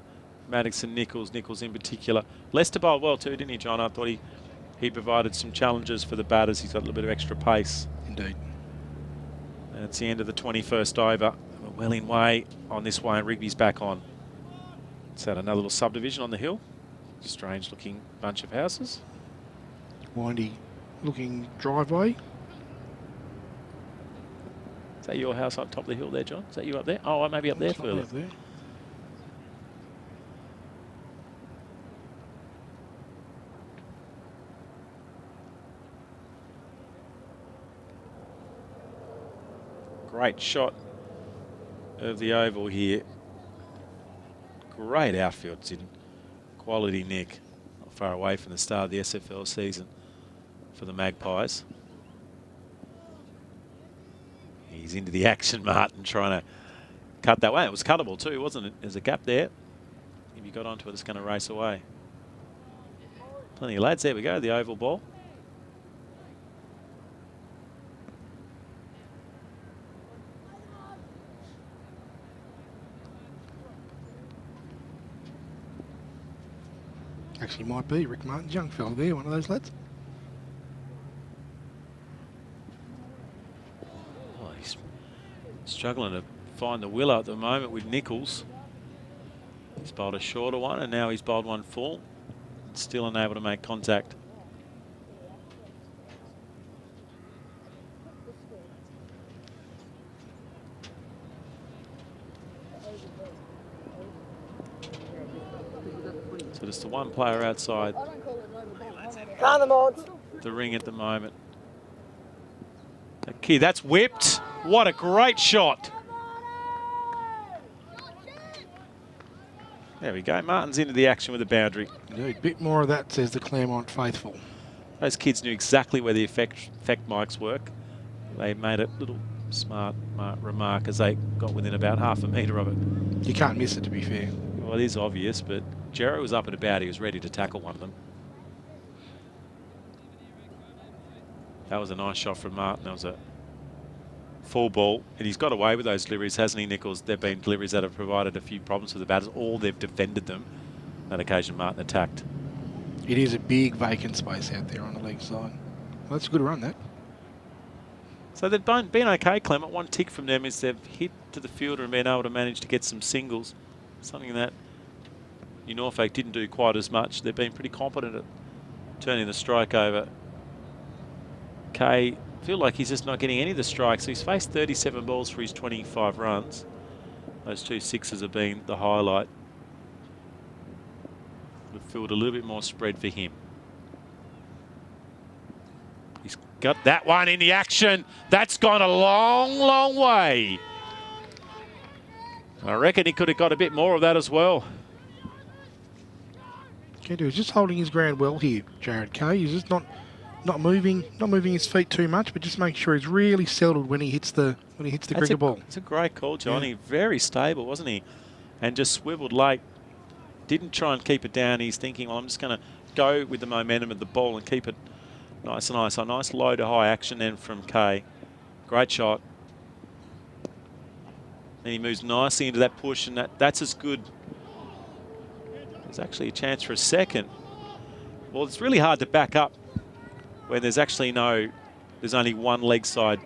Maddox and Nicholls in particular. Lester bowled well too, didn't he, John? I thought he
he provided some challenges for the batters. He's got a little bit of extra pace.
Indeed.
And it's the end of the 21st over. We're well in way on this way, and Rigby's back on. It's at another little subdivision on the hill. Strange looking bunch of houses.
Windy looking driveway.
Is that your house up top of the hill there, John? Is that you up there? Oh, maybe up there further.
Up there.
Great shot of the oval here. Great outfield. It's in quality nick. Not far away from the start of the SFL season for the Magpies. He's into the action, Martin, trying to cut that way. It was cuttable too, wasn't it? There's a gap there. If you got onto it, it's going to race away. Plenty of lads. There we go, the oval ball.
Actually might be Rick Martin's young fella there, one of those lads.
Oh, he's struggling to find the willow at the moment with Nichols. He's bowled a shorter one and now he's bowled one full. Still unable to make contact. So just the one player outside the ring at the moment. Okay, that's whipped. What a great shot. There we go. Martin's into the action with the boundary.
Indeed, bit more of that, says the Claremont faithful.
Those kids knew exactly where the effect mics work. They made a little smart remark as they got within about half a metre of it.
You can't miss it, to be fair.
Well, it is obvious, but Jerry was up and about. He was ready to tackle one of them. That was a nice shot from Martin. That was a full ball. And he's got away with those deliveries, hasn't he, Nichols? They've been deliveries that have provided a few problems for the batters. All they've defended them. That occasion, Martin attacked.
It is a big vacant space out there on the leg side. Well, that's a good run, that.
So they've been okay, Clement. One tick from them is they've hit to the fielder and been able to manage to get some singles. Something that Norfolk didn't do quite as much. They've been pretty competent at turning the strike over. Kay, feel like he's just not getting any of the strikes. He's faced 37 balls for his 25 runs. Those 2 sixes have been the highlight. The field a little bit more spread for him. He's got that one in the action. That's gone a long, long way. I reckon he could have got a bit more of that as well.
He's just holding his ground well here, Jared Kay. He's just not moving his feet too much, but just make sure he's really settled when he hits the cricket ball.
It's a great call, Johnny. Yeah. Very stable, wasn't he? And just swiveled late. Didn't try and keep it down. He's thinking, well, I'm just going to go with the momentum of the ball and keep it nice and nice. A nice low to high action then from Kay. Great shot. And he moves nicely into that push, and that's as good. There's actually a chance for a second. Well, it's really hard to back up when there's actually there's only one leg side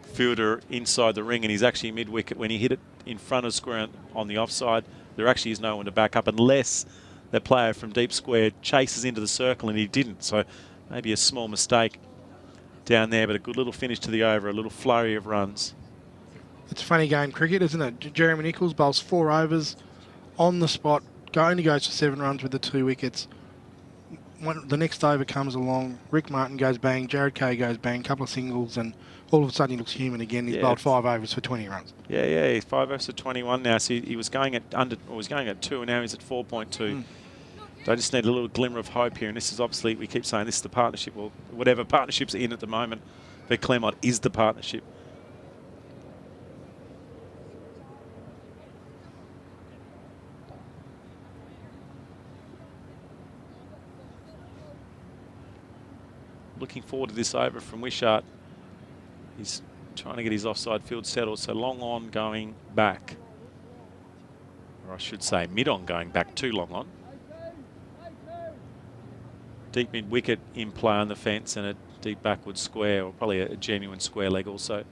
fielder inside the ring, and he's actually mid-wicket. When he hit it in front of square on the offside, there actually is no one to back up unless the player from deep square chases into the circle, and he didn't. So maybe a small mistake down there, but a good little finish to the over, a little flurry of runs.
It's a funny game, cricket, isn't it? Jeremy Nichols bowls 4 overs on the spot, only goes for 7 runs with the 2 wickets. The next over comes along, Rick Martin goes bang, Jared Kay goes bang, couple of singles, and all of a sudden he looks human again. He's bowled 5 overs for 20 runs.
Yeah, he's 5 overs for 21 now. So he was going at 2, and now he's at 4.2. So I just need a little glimmer of hope here, and this is obviously, we keep saying this is the partnership, or whatever partnership's in at the moment, but Claremont is the partnership. Looking forward to this over from Wishart. He's trying to get his offside field settled, so long on going back. Or I should say mid on going back to long on. deep mid-wicket in play on the fence and a deep backward square, or probably a genuine square leg also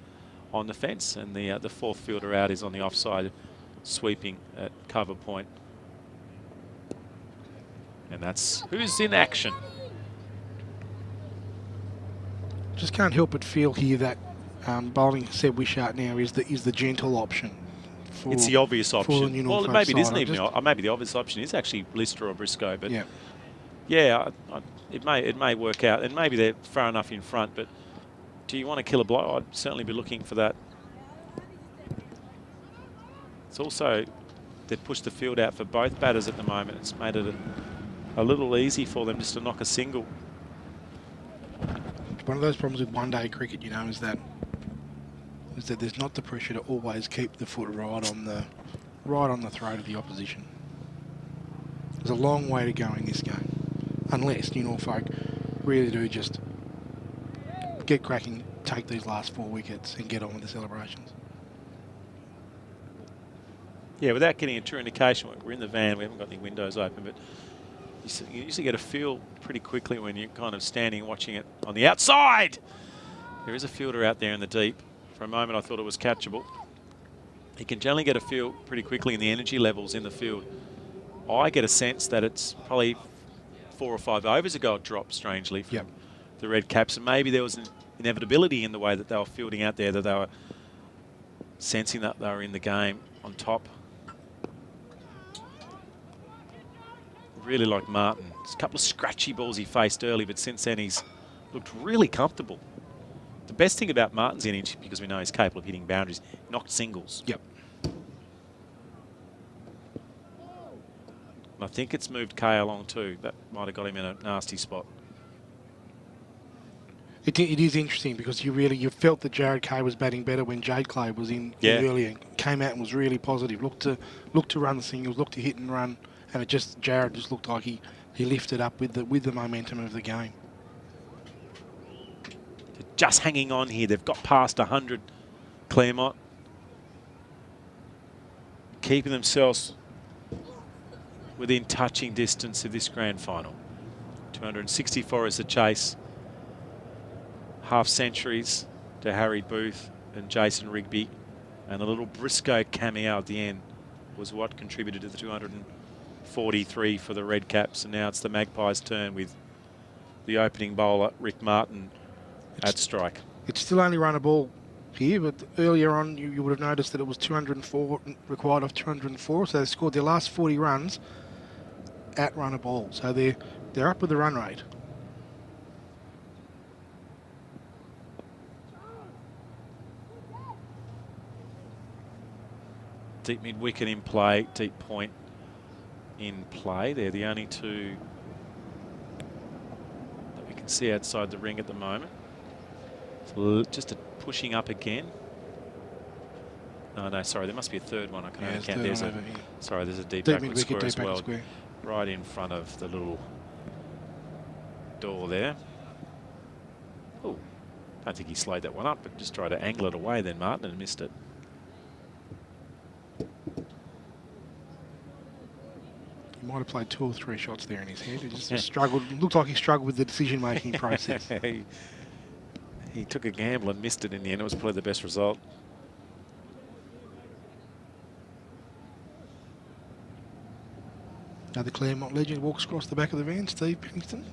on the fence. And the fourth fielder out is on the offside, sweeping at cover point. And that's who's in action.
Just can't help but feel here that bowling Seb Wishart now is the gentle option.
It's the obvious option. Well, maybe it isn't even. Maybe the obvious option is actually Lister or Briscoe. But yeah, it may work out, and maybe they're far enough in front. But do you want to kill a blow? I'd certainly be looking for that. It's also they've pushed the field out for both batters at the moment. It's made it a little easy for them just to knock a single.
One of those problems with one-day cricket, you know, is that there's not the pressure to always keep the foot right on the throat of the opposition. There's a long way to go in this game, unless New Norfolk really do just get cracking, take these last 4 wickets, and get on with the celebrations.
Yeah, without getting a true indication, we're in the van, we haven't got any windows open, but you usually get a feel pretty quickly when you're kind of standing watching it on the outside. There is a fielder out there in the deep. For a moment I thought it was catchable. You can generally get a feel pretty quickly in the energy levels in the field. I get a sense that it's probably 4 or 5 overs ago it dropped strangely from the Red Caps, and maybe there was an inevitability in the way that they were fielding out there, that they were sensing that they were in the game on top. Really like Martin. There's a couple of scratchy balls he faced early, but since then he's looked really comfortable. The best thing about Martin's innings, because we know he's capable of hitting boundaries, knocked singles.
Yep.
And I think it's moved Kay along too. That might have got him in a nasty spot.
It is interesting because you felt that Jared Kay was batting better when Jade Clay was in earlier. Came out and was really positive. Looked to run the singles, looked to hit and run. And Jared just looked like he lifted up with the momentum of the game.
They're just hanging on here. They've got past 100, Claremont. Keeping themselves within touching distance of this grand final. 264 is the chase. Half centuries to Harry Booth and Jason Rigby. And a little Briscoe cameo at the end was what contributed to the 243 for the Red Caps, and now it's the Magpies' turn with the opening bowler, Rick Martin, at strike. It's
still only run a ball here, but earlier on you would have noticed that it was 204, required of 204, so they scored their last 40 runs at run a ball. So they're up with the run rate.
Deep mid-wicket in play, deep point in play. They're the only two that we can see outside the ring at the moment. So just a pushing up again. No, sorry, there must be a third one. I can only count. There's a deep backward square as well, right in front of the little door there. Oh, don't think he slowed that one up, but just tried to angle it away then, Martin, and missed it.
He might have played 2 or 3 shots there in his head. He just struggled. Looked like he struggled with the decision-making process.
He took a gamble and missed it in the end. It was probably the best result.
Now the Claremont legend walks across the back of the van, Steve Pennington.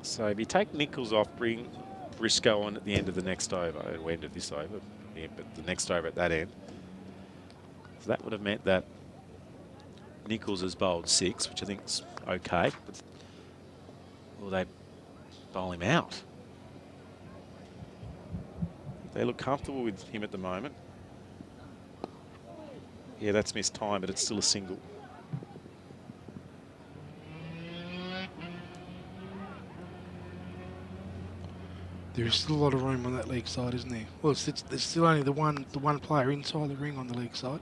So if you take Nichols off, bring Briscoe on at the end of the next over, end of this over, yeah, but the next over at that end. So that would have meant that Nichols has bowled 6, which I think is okay, but will they bowl him out? They look comfortable with him at the moment. Yeah, that's missed time, but it's still a single.
There is still a lot of room on that leg side, isn't there? Well, there's still only the one player inside the ring on the leg side.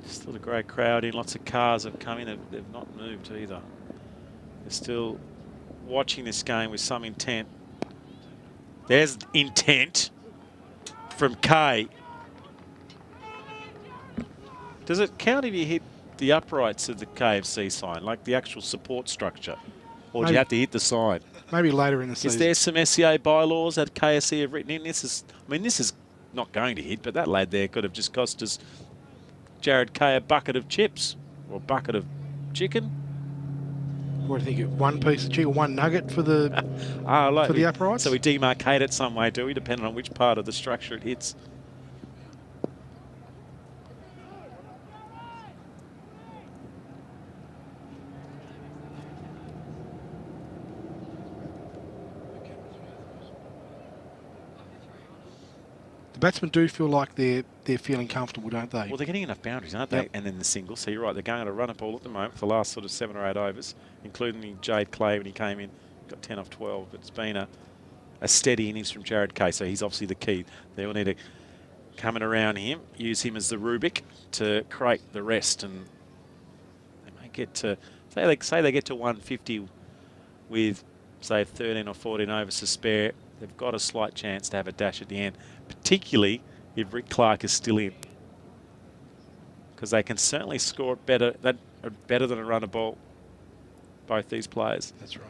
Still a great crowd in. Lots of cars have come in. They've not moved either. They're still watching this game with some intent. There's intent from Kay. Does it count if you hit the uprights of the KFC sign, like the actual support structure? Or do you have to hit the sign?
Maybe later in the season.
Is there some SCA bylaws that KFC have written in? This is not going to hit, but that lad there could have just cost us, Jared Kay, a bucket of chips or a bucket of chicken.
What do you think? One piece of chicken, one nugget for the for the uprights?
So we demarcate it some way, do we, depending on which part of the structure it hits?
The batsmen do feel like they're feeling comfortable, don't they?
Well, they're getting enough boundaries, aren't they?
Yep.
And then the single. So you're right, they're going on a run-up ball at the moment for the last sort of 7 or 8 overs, including Jade Clay when he came in, got 10 off 12. But it's been a steady innings from Jared Kay, so he's obviously the key. They all need to come in around him, use him as the Rubik to create the rest, and they may get to, say they get to 150 with, say, 13 or 14 overs to spare. They've got a slight chance to have a dash at the end, particularly if Rick Clark is still in, because they can certainly score better than a runner ball, both these players.
That's right.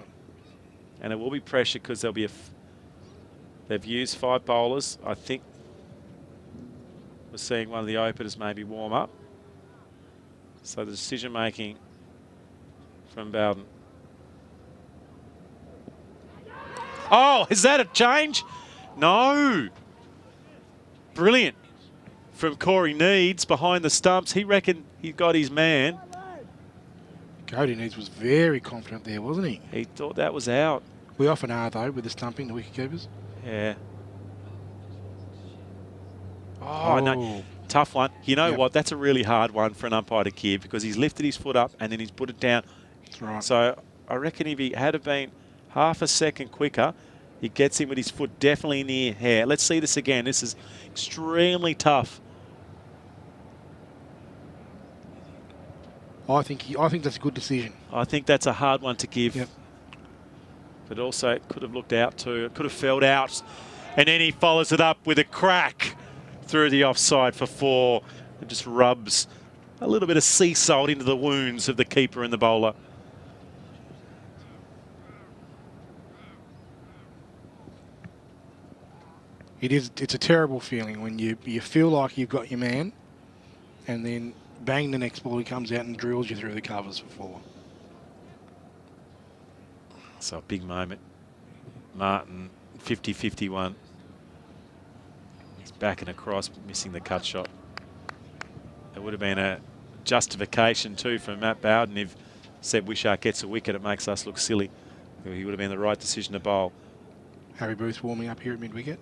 And it will be pressure because there'll be they've used 5 bowlers. I think we're seeing one of the openers maybe warm up. So the decision making from Bowden. Oh, is that a change? No. Brilliant from Corey Needs behind the stumps. He reckoned he got his man.
Cody Needs was very confident there, wasn't he?
He thought that was out.
We often are, though, with the stumping, the wicketkeepers.
Yeah. Oh, no. Tough one. You know what? That's a really hard one for an umpire to give because he's lifted his foot up and then he's put it down.
That's right.
So I reckon if he had been half a second quicker, he gets him with his foot definitely in the air. Let's see this again. This is extremely tough.
I think that's a good decision.
I think that's a hard one to give.
Yep.
But also it could have looked out too. It could have felled out. And then he follows it up with a crack through the offside for 4. It just rubs a little bit of sea salt into the wounds of the keeper and the bowler.
It's a terrible feeling when you feel like you've got your man and then bang, the next ball he comes out and drills you through the covers for 4.
So a big moment. Martin, 50-51. He's backing across, missing the cut shot. It would have been a justification too for Matt Bowden if Seb Wishart gets a wicket. It makes us look silly. He would have been the right decision to bowl.
Harry Booth warming up here at mid-wicket.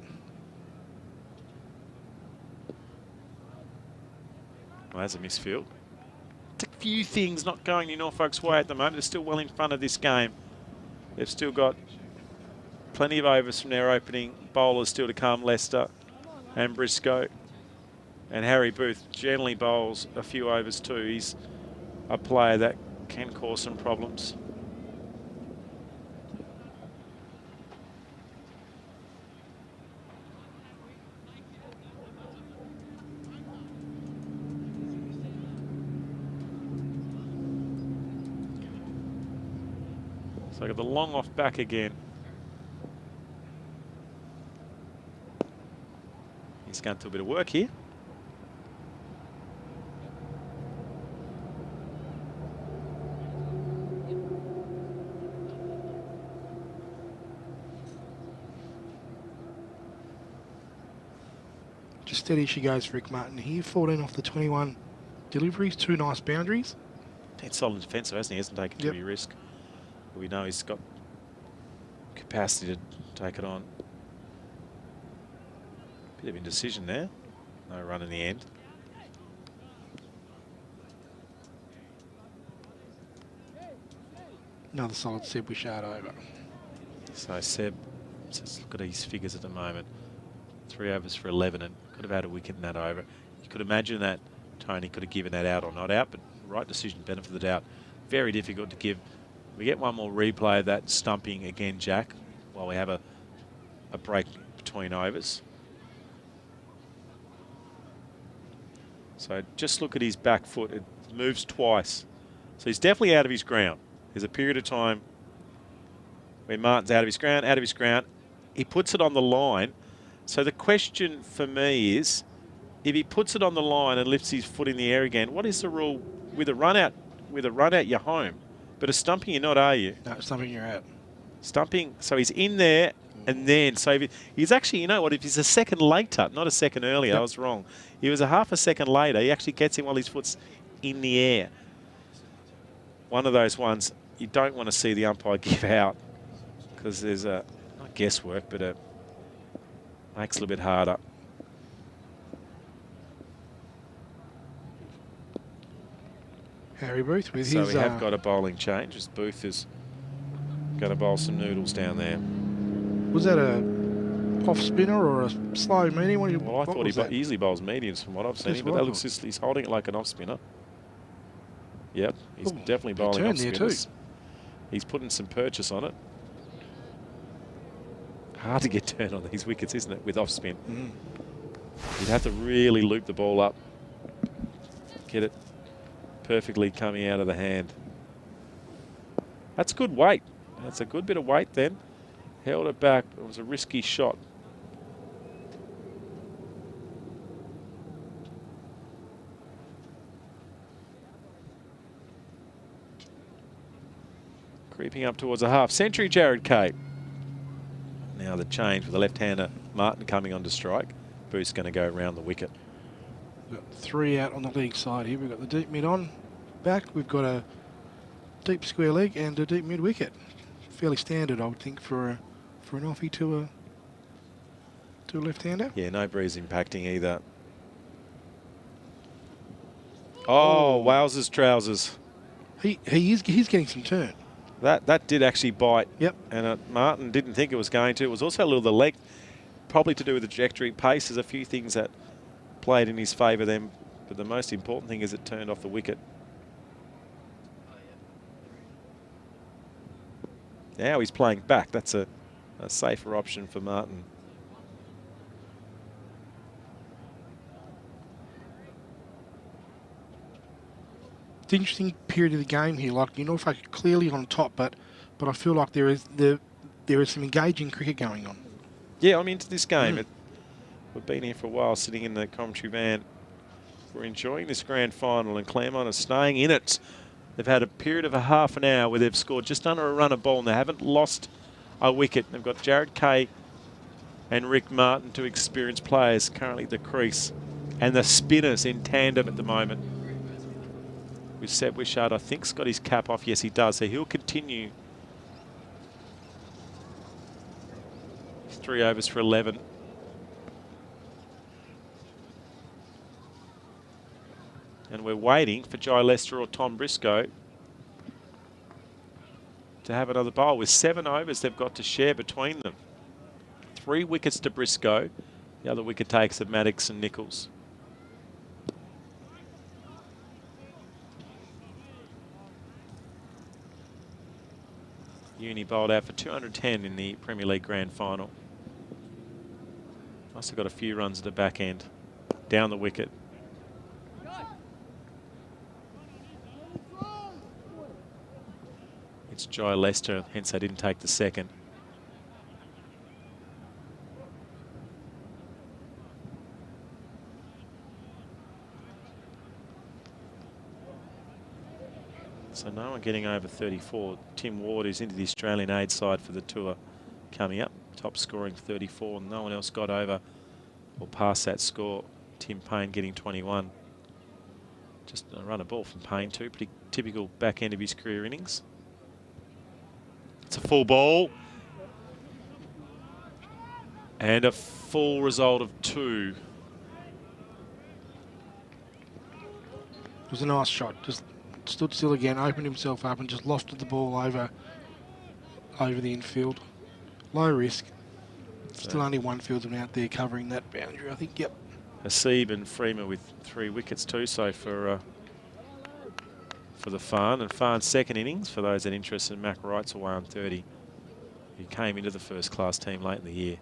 Well, that's a misfield. It's a few things not going in Norfolk's way at the moment. They're still well in front of this game. They've still got plenty of overs from their opening bowlers still to come, Lester and Briscoe. And Harry Booth generally bowls a few overs too. He's a player that can cause some problems. So I got the long off back again. He's going to do a bit of work here.
Just steady she goes for Rick Martin here. 14 off the 21 deliveries. 2 nice boundaries.
It's solid defensive, hasn't he? He hasn't taken too many risk. But we know he's got capacity to take it on. Bit of indecision there. No run in the end.
Another solid Seb Wishart over.
So Seb, let's look at his figures at the moment. 3 overs for 11 and could have had a wicket in that over. You could imagine that
Tony could have given that out or not out, but right decision, benefit of the doubt. Very difficult to give. We get one more replay of that stumping again, Jack, while we have a break between overs. So just look at his back foot. It moves twice. So he's definitely out of his ground. There's a period of time when Martin's out of his ground. He puts it on the line. So the question for me is, if he puts it on the line and lifts his foot in the air again, what is the rule with a run out? With a run out, you're home. But a stumping, you're not, are you?
No, stumping, you're out.
Stumping, so he's in there, and then, so if he's actually, you know what, if he's a second later, not a second earlier,
Yep.
I was wrong. He was a half a second later, he actually gets him while his foot's in the air. One of those ones you don't want to see the umpire give out, because there's not guesswork, but it makes it a little bit harder.
Harry Booth with
So
his...
we have got a bowling change, as Booth is going to bowl some noodles down there.
Was that a off spinner or a slow medium?
Well, I thought he usually bowls mediums from what I've seen,
That's
but
what I
that looks just, he's holding it like an off spinner. Yep, he's
Ooh,
definitely
good
bowling
turn
off
there
spinners.
too.
He's putting some purchase on it. Hard to get turn on these wickets, isn't it, with off spin? You'd have to really loop the ball up, get it perfectly coming out of the hand. That's good weight. That's a good bit of weight then. Held it back. It was a risky shot. Creeping up towards a half century, Jared Kay. Now the change with the left-hander, Martin coming on to strike. Booth's going to go around the wicket.
We've got 3 out on the leg side here. We've got the deep mid on back. We've got a deep square leg and a deep mid wicket. Fairly standard, I would think, for an offie to a left-hander.
Yeah, no breeze impacting either. Oh, Wales's trousers.
He's getting some turn.
That did actually bite.
Yep.
And Martin didn't think it was going to. It was also a little the leg, probably to do with the trajectory, pace. There's a few things that played in his favour then, but the most important thing is it turned off the wicket. Now he's playing back. That's a safer option for Martin.
It's an interesting period of the game here. Like, Norfolk clearly on top, but I feel like there is some engaging cricket going on.
Yeah, I'm into this game. We've been here for a while, sitting in the commentary van. We're enjoying this grand final, and Claremont are staying in it. They've had a period of a half an hour where they've scored just under a run a ball, and they haven't lost a wicket. They've got Jared Kay and Rick Martin, two experienced players, currently at the crease, and the spinners in tandem at the moment. With Seb Wishart, I think, has got his cap off. Yes, he does. So he'll continue. 3 overs for 11. And we're waiting for Jai Lester or Tom Briscoe to have another bowl. With 7 overs they've got to share between them. 3 wickets to Briscoe. The other wicket takes of Maddox and Nichols. Uni bowled out for 210 in the Premier League Grand Final. Must have got a few runs at the back end. Down the wicket. It's Jai Lester, hence they didn't take the second. So no one getting over 34. Tim Ward is into the Australian aid side for the tour coming up. Top scoring 34. No one else got over or past that score. Tim Payne getting 21. Just a run of ball from Payne too. Pretty typical back end of his career innings. It's a full ball. And a full result of 2.
It was a nice shot. Just stood still again, opened himself up and just lofted the ball over the infield. Low risk. Still only one fieldsman out there covering that boundary, I think. Yep.
Hasib and Freeman with 3 wickets too. So for the Farn, and Farn's second innings, for those that are interested, Mac Wright's away on 30. He came into the first class team late in the year.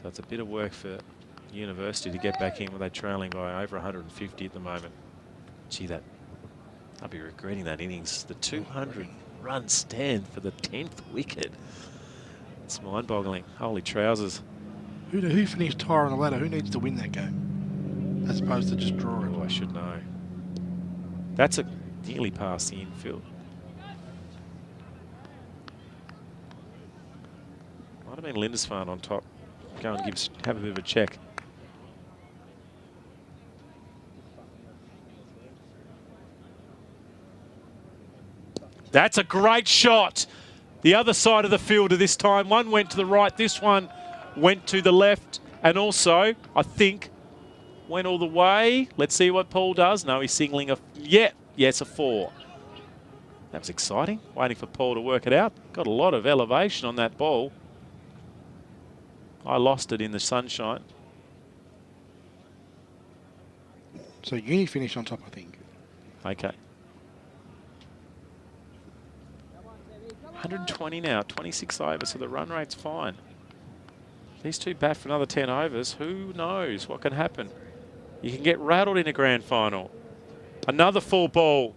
So it's a bit of work for University to get back in with they're trailing by over 150 at the moment. Gee, I'll be regretting that innings. The 200-run stand for the 10th wicket. It's mind-boggling. Holy trousers.
Who finished higher on the ladder? Who needs to win that game? As opposed to just draw it.
Oh, I should know. That's nearly past the infield. Might have been Lindisfarne on top. Go and have a bit of a check. That's a great shot. The other side of the fielder this time. One went to the right, this one went to the left, and also, I think, went all the way. Let's see what Paul does. No, he's singling yes, a 4. That was exciting. Waiting for Paul to work it out. Got a lot of elevation on that ball. I lost it in the sunshine.
So Uni finished on top, I think.
Okay. 120 now, 26 overs, so the run rate's fine. These two bat for another 10 overs. Who knows what can happen? You can get rattled in a grand final. Another 4 ball.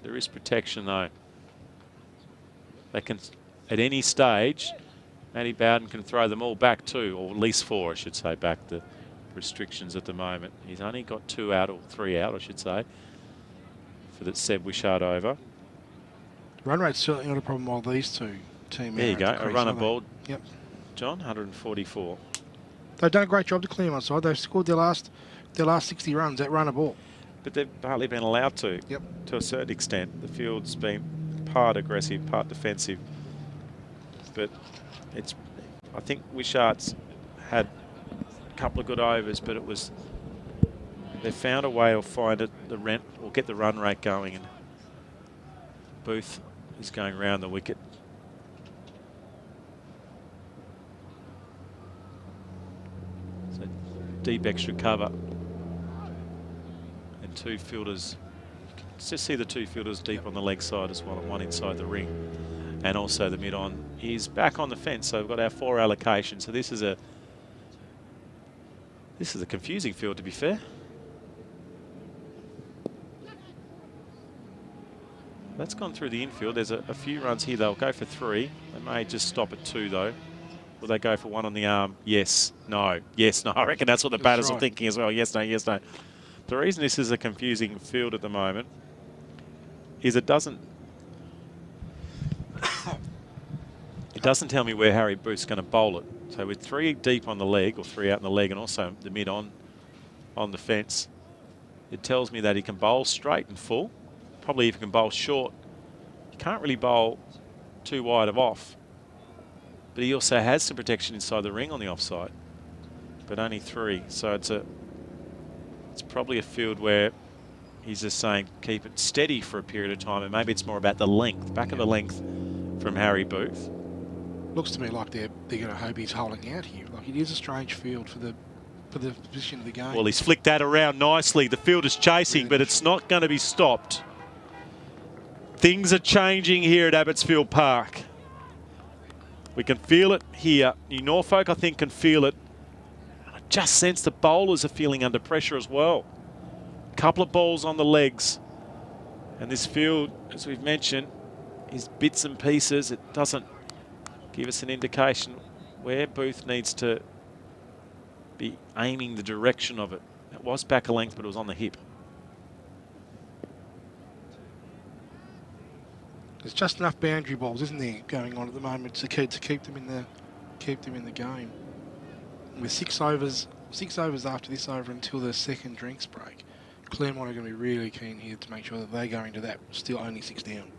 There is protection though. They can, at any stage, Matty Bowden can throw them all back too, or at least 4, I should say, back the restrictions at the moment. He's only got 2 out, or 3 out, I should say, for that Seb Wishart over.
Run rate's certainly not a problem while these two team.
There you go, a runner ball.
Yep.
John, 144.
They've done a great job to Claremont side. They've scored their last 60 runs at runner ball.
But they've partly been allowed to.
Yep.
To a certain extent. The field's been part aggressive, part defensive. But I think Wishart's had a couple of good overs, but they found a way to find get the run rate going, and Booth is going round the wicket. So deep extra cover, and 2 fielders. Just see the 2 fielders deep on the leg side as well, and 1 inside the ring. And also the mid-on is back on the fence, so we've got our 4 allocations. So this is a confusing field, to be fair. That's gone through the infield. There's a few runs here. They'll go for 3. They may just stop at 2 though. Will they go for 1 on the arm? Yes, no, yes, no. I reckon that's what the batters are thinking as well. Yes, no, yes, no. The reason this is a confusing field at the moment is it doesn't tell me where Harry Booth's going to bowl it. So with 3 deep on the leg, or 3 out in the leg, and also the mid on the fence, it tells me that he can bowl straight and full. Probably if he can bowl short. You can't really bowl too wide of off. But he also has some protection inside the ring on the offside. But only 3. So it's probably a field where he's just saying keep it steady for a period of time, and maybe it's more about the length, back of the length from Harry Booth.
Looks to me like they're going to hope he's holding out here. Like, it is a strange field for the position of the game.
Well, he's flicked that around nicely. The field is chasing, but it's not going to be stopped. Things are changing here at Abottsfield Park. We can feel it here. New Norfolk, I think, can feel it. I just sense the bowlers are feeling under pressure as well. A couple of balls on the legs. And this field, as we've mentioned, is bits and pieces. It doesn't give us an indication where Booth needs to be aiming the direction of it. It was back a length, but it was on the hip.
There's just enough boundary balls, isn't there, going on at the moment to keep them in the game. With 6 overs after this over until the second drinks break, Claremont are going to be really keen here to make sure that they go into that still only 6 down.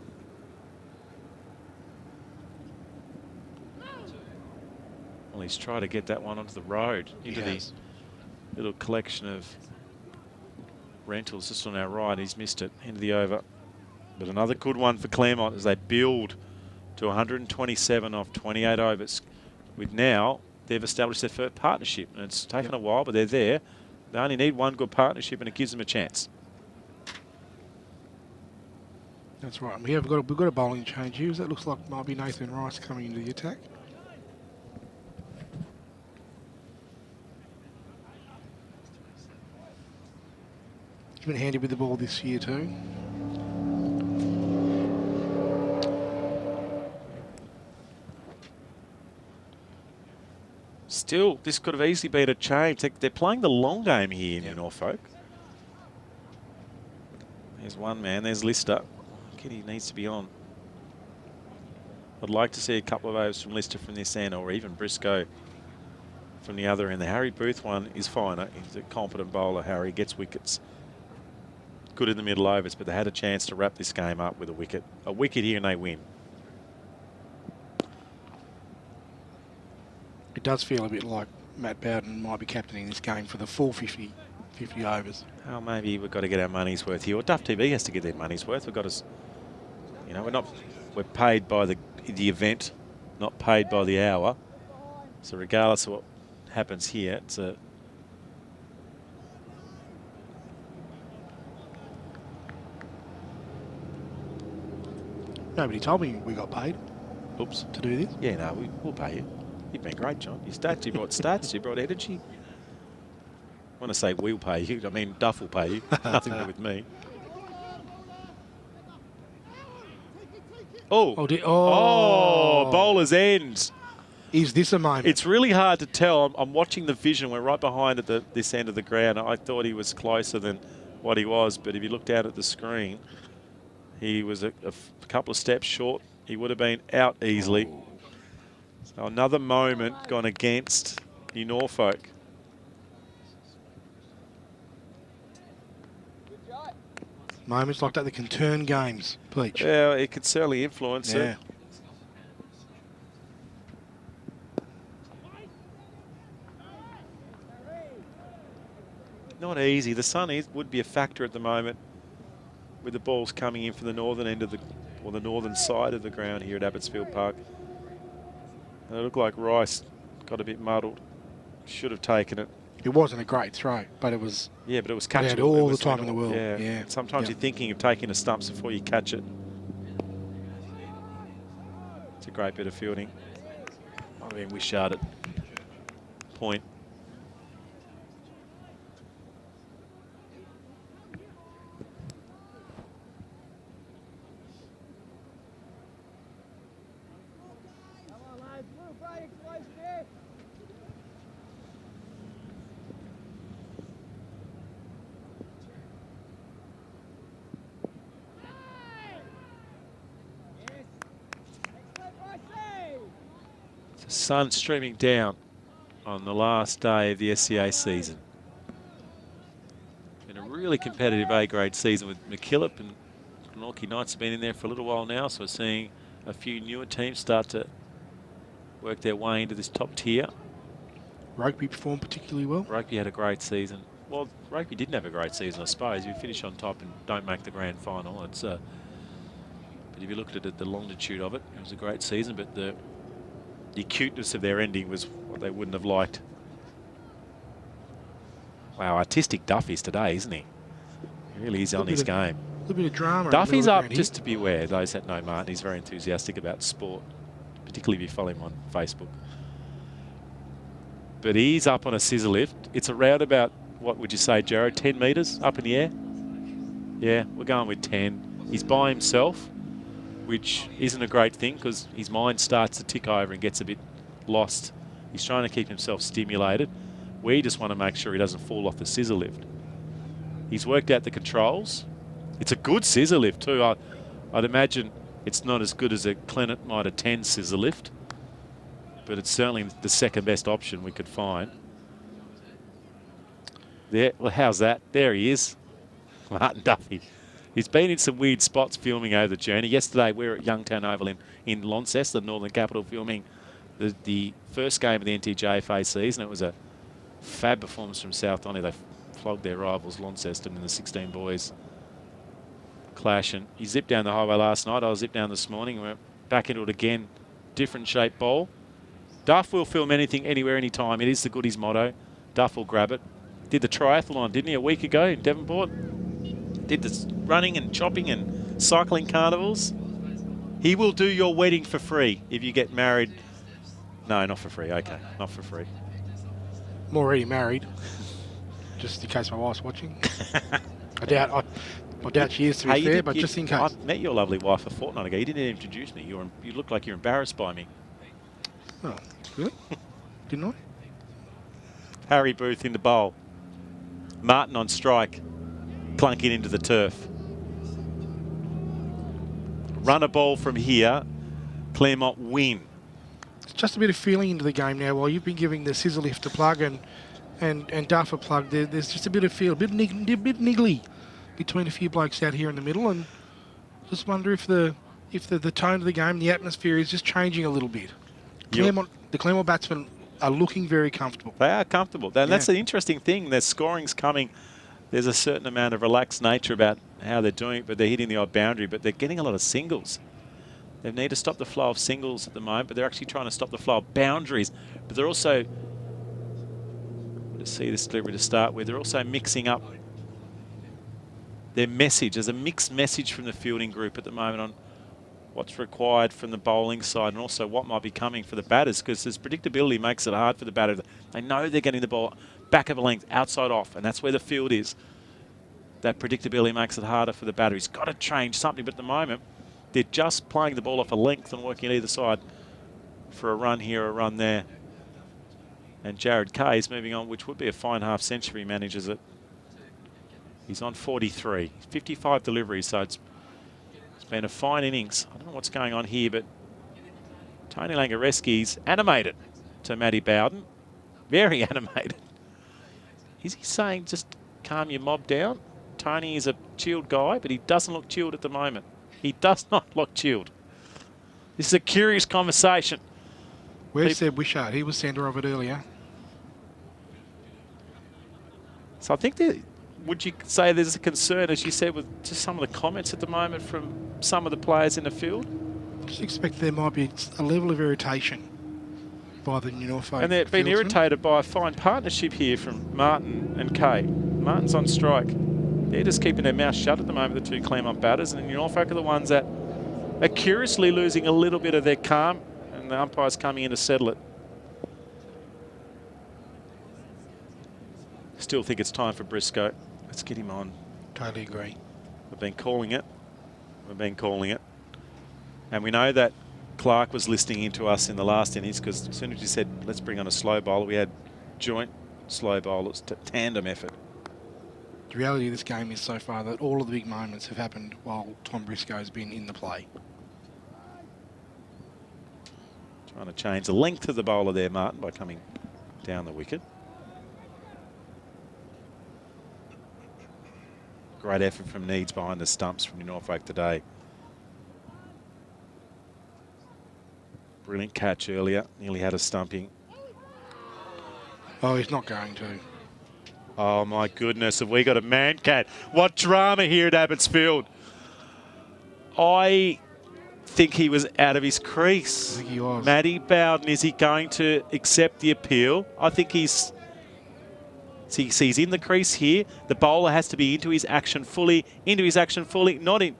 Well, he's tried to get that one onto the road, into the little collection of rentals just on our right. He's missed it into the over. But another good one for Claremont as they build to 127 off 28 overs, with now they've established their first partnership, and it's taken a while, but they're there. They only need one good partnership, and it gives them a chance.
That's right. We've got a bowling change here. That looks like might be Nathan Rice coming into the attack. He's been handy with the ball this year too.
Still, this could have easily been a change. They're playing the long game here in Norfolk. There's one man. There's Lister. Kid, he needs to be on. I'd like to see a couple of overs from Lister from this end, or even Briscoe from the other end. The Harry Booth one is fine. He's a competent bowler, Harry. Gets wickets. Good in the middle overs, but they had a chance to wrap this game up with a wicket. A wicket here and they win.
It does feel a bit like Matt Bowden might be captaining this game for the full 50 overs.
Oh, maybe we've got to get our money's worth here. Or Duff TV has to get their money's worth. We've got to, you know, we're paid by the event, not paid by the hour. So regardless of what happens here, it's a...
Nobody told me we got paid.
Oops.
To do this.
Yeah, no, we'll pay you. You've been great, John. You brought stats, you brought energy. I want to say we'll pay you. I mean, Duff will pay you. Nothing to do with me. Oh, bowler's end.
Is this a moment?
It's really hard to tell. I'm watching the vision. We're right behind at this end of the ground. I thought he was closer than what he was, but if you looked out at the screen, he was a couple of steps short. He would have been out easily. So another moment gone against New Norfolk.
Moments like that can turn games, Pleach.
Yeah, it could certainly influence it. Not easy. The sun would be a factor at the moment with the balls coming in from the northern end of the northern side of the ground here at Abottsfield Park. And it looked like Rice got a bit muddled. Should have taken it.
It wasn't a great throw, but it was.
Yeah, but it was catchable.
It had all the time in the world.
Yeah. Sometimes you're thinking of taking the stumps before you catch it. It's a great bit of fielding. I mean, we shot it. Point. Sun streaming down on the last day of the SCA season. Been a really competitive A-grade season with McKillop, and Norfolk Knights have been in there for a little while now, so we're seeing a few newer teams start to work their way into this top tier.
Rugby performed particularly well.
Rugby had a great season. Well, Rugby didn't have a great season, I suppose. You finish on top and don't make the grand final. It's but if you looked at it, the longitude of it, it was a great season, but the acuteness of their ending was what they wouldn't have liked. Wow, artistic Duffy's today, isn't he? He really is on his game.
A little bit of drama.
Duffy's up, just to be aware, those that know Martin, he's very enthusiastic about sport, particularly if you follow him on Facebook. But he's up on a scissor lift. It's around about, what would you say, Jared, 10 metres up in the air? Yeah, we're going with 10. He's by himself, which isn't a great thing because his mind starts to tick over and gets a bit lost. He's trying to keep himself stimulated. We just want to make sure he doesn't fall off the scissor lift. He's worked out the controls. It's a good scissor lift too. I'd imagine it's not as good as a Claremont Mitre 10 scissor lift, but it's certainly the second best option we could find. There, well, how's that? There he is, Martin Duffy. He's been in some weird spots filming over the journey. Yesterday we were at Youngtown Oval in Launceston, the Northern Capital, filming the first game of the NTJFA season. It was a fab performance from South Donny. They flogged their rivals Launceston in the 16 boys clash. And he zipped down the highway last night. I zipped down this morning. We're back into it again. Different shape bowl.
Duff will film anything, anywhere, anytime. It is the goodies motto. Duff will grab it. Did the triathlon, didn't he, a week ago in Devonport? Did the running and chopping and cycling carnivals. He will do your wedding for free if you get married. No, not for free. Okay, not for free.
I'm already married, just in case my wife's watching. I doubt she is, to be fair, but just in case.
I met your lovely wife a fortnight ago. You didn't introduce me. You look like you're embarrassed by me.
Oh, really? Didn't I?
Harry Booth in the bowl. Martin on strike, clunking into the turf. Run a ball from here. Claremont win.
It's just a bit of feeling into the game now. While you've been giving the scissor lift a plug and Duff a plug, there's just a bit of feel, a bit niggly between a few blokes out here in the middle, and just wonder if the tone of the game, the atmosphere is just changing a little bit. The Claremont batsmen are looking very comfortable.
They are comfortable. And that's an interesting thing. Their scoring's coming. There's a certain amount of relaxed nature about how they're doing it, but they're hitting the odd boundary, but they're getting a lot of singles. They need to stop the flow of singles at the moment, but they're actually trying to stop the flow of boundaries. But they're also, to see this delivery to start with, they're also mixing up their message. There's a mixed message from the fielding group at the moment on what's required from the bowling side and also what might be coming for the batters, because this predictability makes it hard for the batter. They know they're getting the ball back of a length, outside off, and that's where the field is. That predictability makes it harder for the batter. He's got to change something, but at the moment, they're just playing the ball off a length and working at either side for a run here, a run there. And Jared Kay is moving on, which would be a fine half century, manages it. He's on 43, 55 deliveries, so it's been a fine innings. I don't know what's going on here, but Tony Langareski's animated to Matty Bowden. Very animated. Is he saying just calm your mob down? Tony is a chilled guy, but he doesn't look chilled at the moment. He does not look chilled. This is a curious conversation.
Where's Seb Wishart? He was centre of it earlier.
So I think that, would you say there's a concern, as you said, with just some of the comments at the moment from some of the players in the field?
Just expect there might be a level of irritation by the New Norfolk.
And they've been irritated by a fine partnership here from Martin and Kay. Martin's on strike. They're just keeping their mouth shut at the moment, the two Claremont batters, and New Norfolk are the ones that are curiously losing a little bit of their calm, and the umpire's coming in to settle it. Still think it's time for Briscoe. Let's get him on.
Totally agree.
We've been calling it. We've been calling it. And we know that Clark was listening into us in the last innings, because as soon as you said, let's bring on a slow bowler, we had joint slow bowlers, tandem effort.
The reality of this game is so far that all of the big moments have happened while Tom Briscoe's been in the play.
Trying to change the length of the bowler there, Martin, by coming down the wicket. Great effort from Needs behind the stumps from New Norfolk today. Brilliant catch earlier. Nearly had a stumping.
Oh, he's not going to.
Oh, my goodness. Have we got a man cat? What drama here at Abottsfield. I think he was out of his crease.
I think he was.
Matty Bowden, is he going to accept the appeal? I think he's in the crease here. The bowler has to be into his action fully, not in.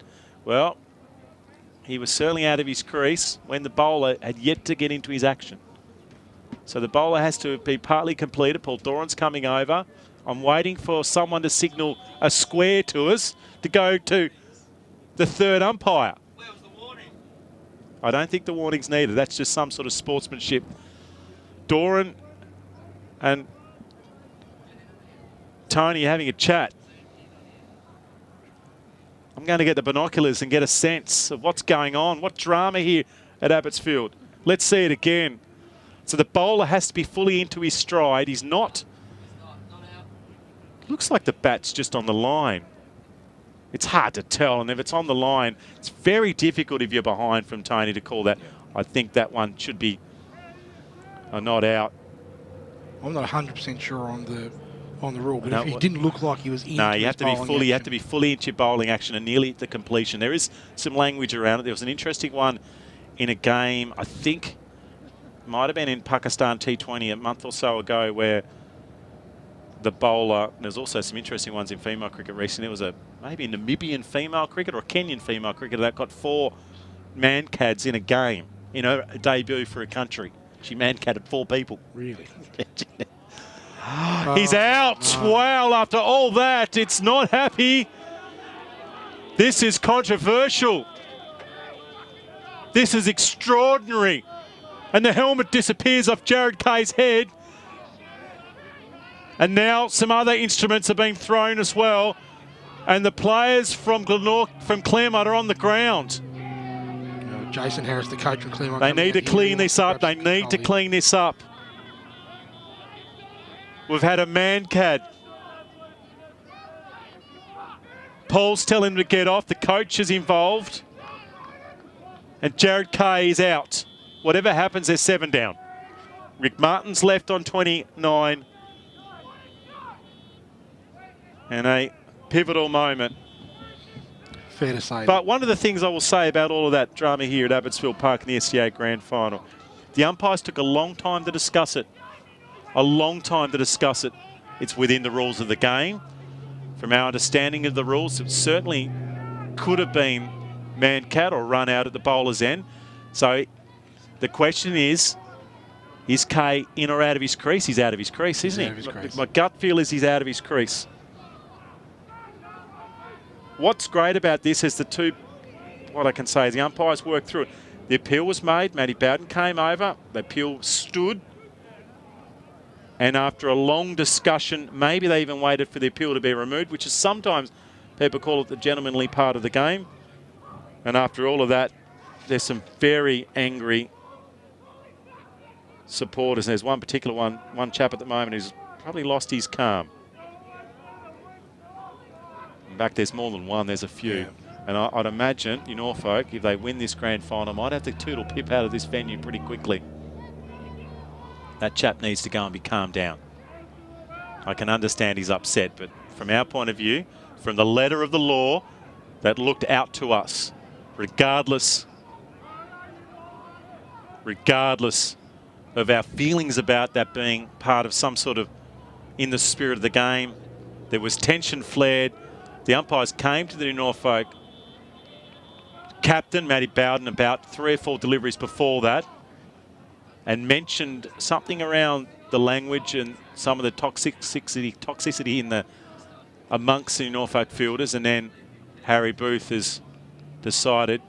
Well, he was certainly out of his crease when the bowler had yet to get into his action. So the bowler has to be partly completed. Paul Doran's coming over. I'm waiting for someone to signal a square to us to go to the third umpire.
Where was the warning?
I don't think the warning's needed. That's just some sort of sportsmanship. Doran and Tony having a chat. I'm going to get the binoculars and get a sense of what's going on. What drama here at Abottsfield. Let's see it again. So the bowler has to be fully into his stride. He's not. Looks like the bat's just on the line. It's hard to tell, and if it's on the line, it's very difficult if you're behind from Tony to call that. I think that one should be a not out.
I'm not 100% sure on the rule, but if he didn't look like he was in.
No, you have to be fully. You have to be fully into your bowling action and nearly at the completion. There is some language around it. There was an interesting one in a game. I think might have been in Pakistan T20 a month or so ago where the bowler, there's also some interesting ones in female cricket recently. There was maybe a Namibian female cricket or a Kenyan female cricketer that got 4 man-cads in a game, in her debut for a country. She man-cadded 4 people.
Really?
He's out. Wow, after all that, it's not happy. This is controversial. This is extraordinary. And the helmet disappears off Jared Kay's head. And now some other instruments are being thrown as well. And the players from Claremont are on the ground.
Jason Harris, the coach from Claremont.
They need to clean this up. They need to clean this up. We've had a man-cad. Paul's telling him to get off. The coach is involved. And Jared Kay is out. Whatever happens, they're 7 down. Rick Martin's left on 29. And a pivotal moment.
Fair to say.
But one of the things I will say about all of that drama here at Abottsfield Park in the SCA Grand Final, the umpires took a long time to discuss it. A long time to discuss it. It's within the rules of the game. From our understanding of the rules, it certainly could have been man-cat or run out at the bowler's end. So the question is Kay in or out of his crease? He's out of his crease, isn't he? My gut feel is he's out of his crease. What's great about this is what I can say is the umpires worked through it. The appeal was made. Matty Bowden came over. The appeal stood. And after a long discussion, maybe they even waited for the appeal to be removed, which is sometimes people call it the gentlemanly part of the game. And after all of that, there's some very angry supporters. There's one particular one chap at the moment who's probably lost his calm. In fact, there's more than one. There's a few.
Yeah.
And I'd imagine in Norfolk, if they win this grand final, might have to toodle Pip out of this venue pretty quickly. That chap needs to go and be calmed down. I can understand he's upset, but from our point of view, from the letter of the law that looked out to us, regardless of our feelings about that being part of some sort of in the spirit of the game, there was tension flared. The umpires came to the Norfolk captain, Matty Bowden, about 3 or 4 deliveries before that and mentioned something around the language and some of the toxicity in the amongst the Norfolk fielders, and then Harry Booth has decided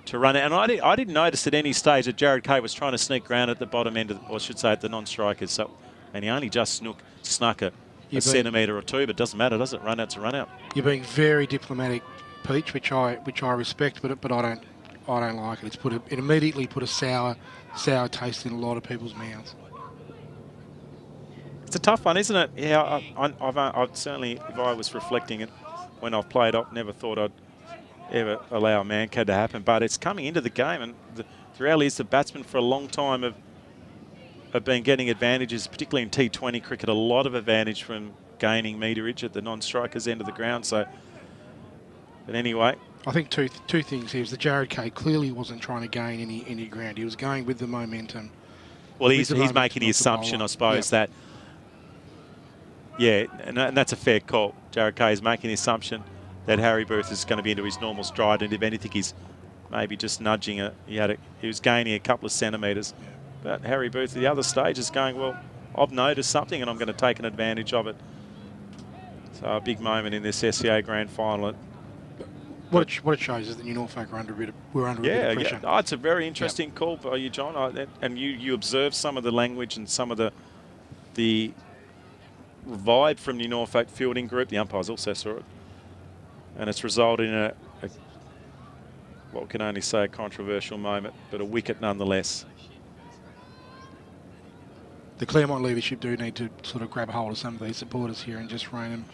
to run it. And I didn't notice at any stage that Jared Kay was trying to sneak around at the bottom end, or I should say at the non-strikers. So, and he only just snuck a centimetre or 2, but it doesn't matter, does it? Run out's a run out.
You're being very diplomatic, Peach, which I respect, but I don't like it. It immediately put a sour taste in a lot of people's mouths.
It's a tough one, isn't it? Yeah, I've certainly, if I was reflecting it when I've played, I've never thought I'd ever allow a man-cad to happen. But it's coming into the game, and the reality is the batsmen for a long time have been getting advantages, particularly in T20 cricket, a lot of advantage from gaining meterage at the non-strikers end of the ground. So, but anyway,
I think two things here is that Jared Kay clearly wasn't trying to gain any ground. He was going with the momentum.
Well, he's making the assumption, I suppose, that and that's a fair call. Jared Kay is making the assumption that Harry Booth is going to be into his normal stride, and if anything, he's maybe just nudging he was gaining a couple of centimetres. Yeah. But Harry Booth at the other stage is going, well, I've noticed something and I'm going to take an advantage of it. So a big moment in this SCA Grand Final.
What it shows is that Norfolk are under a bit of pressure.
Yeah. Oh, it's a very interesting call by you, John. And you observe some of the language and some of the vibe from the Norfolk fielding group. The umpires also saw it. And it's resulted in what we can only say a controversial moment, but a wicket nonetheless.
The Claremont leadership do need to sort of grab hold of some of these supporters here and just rein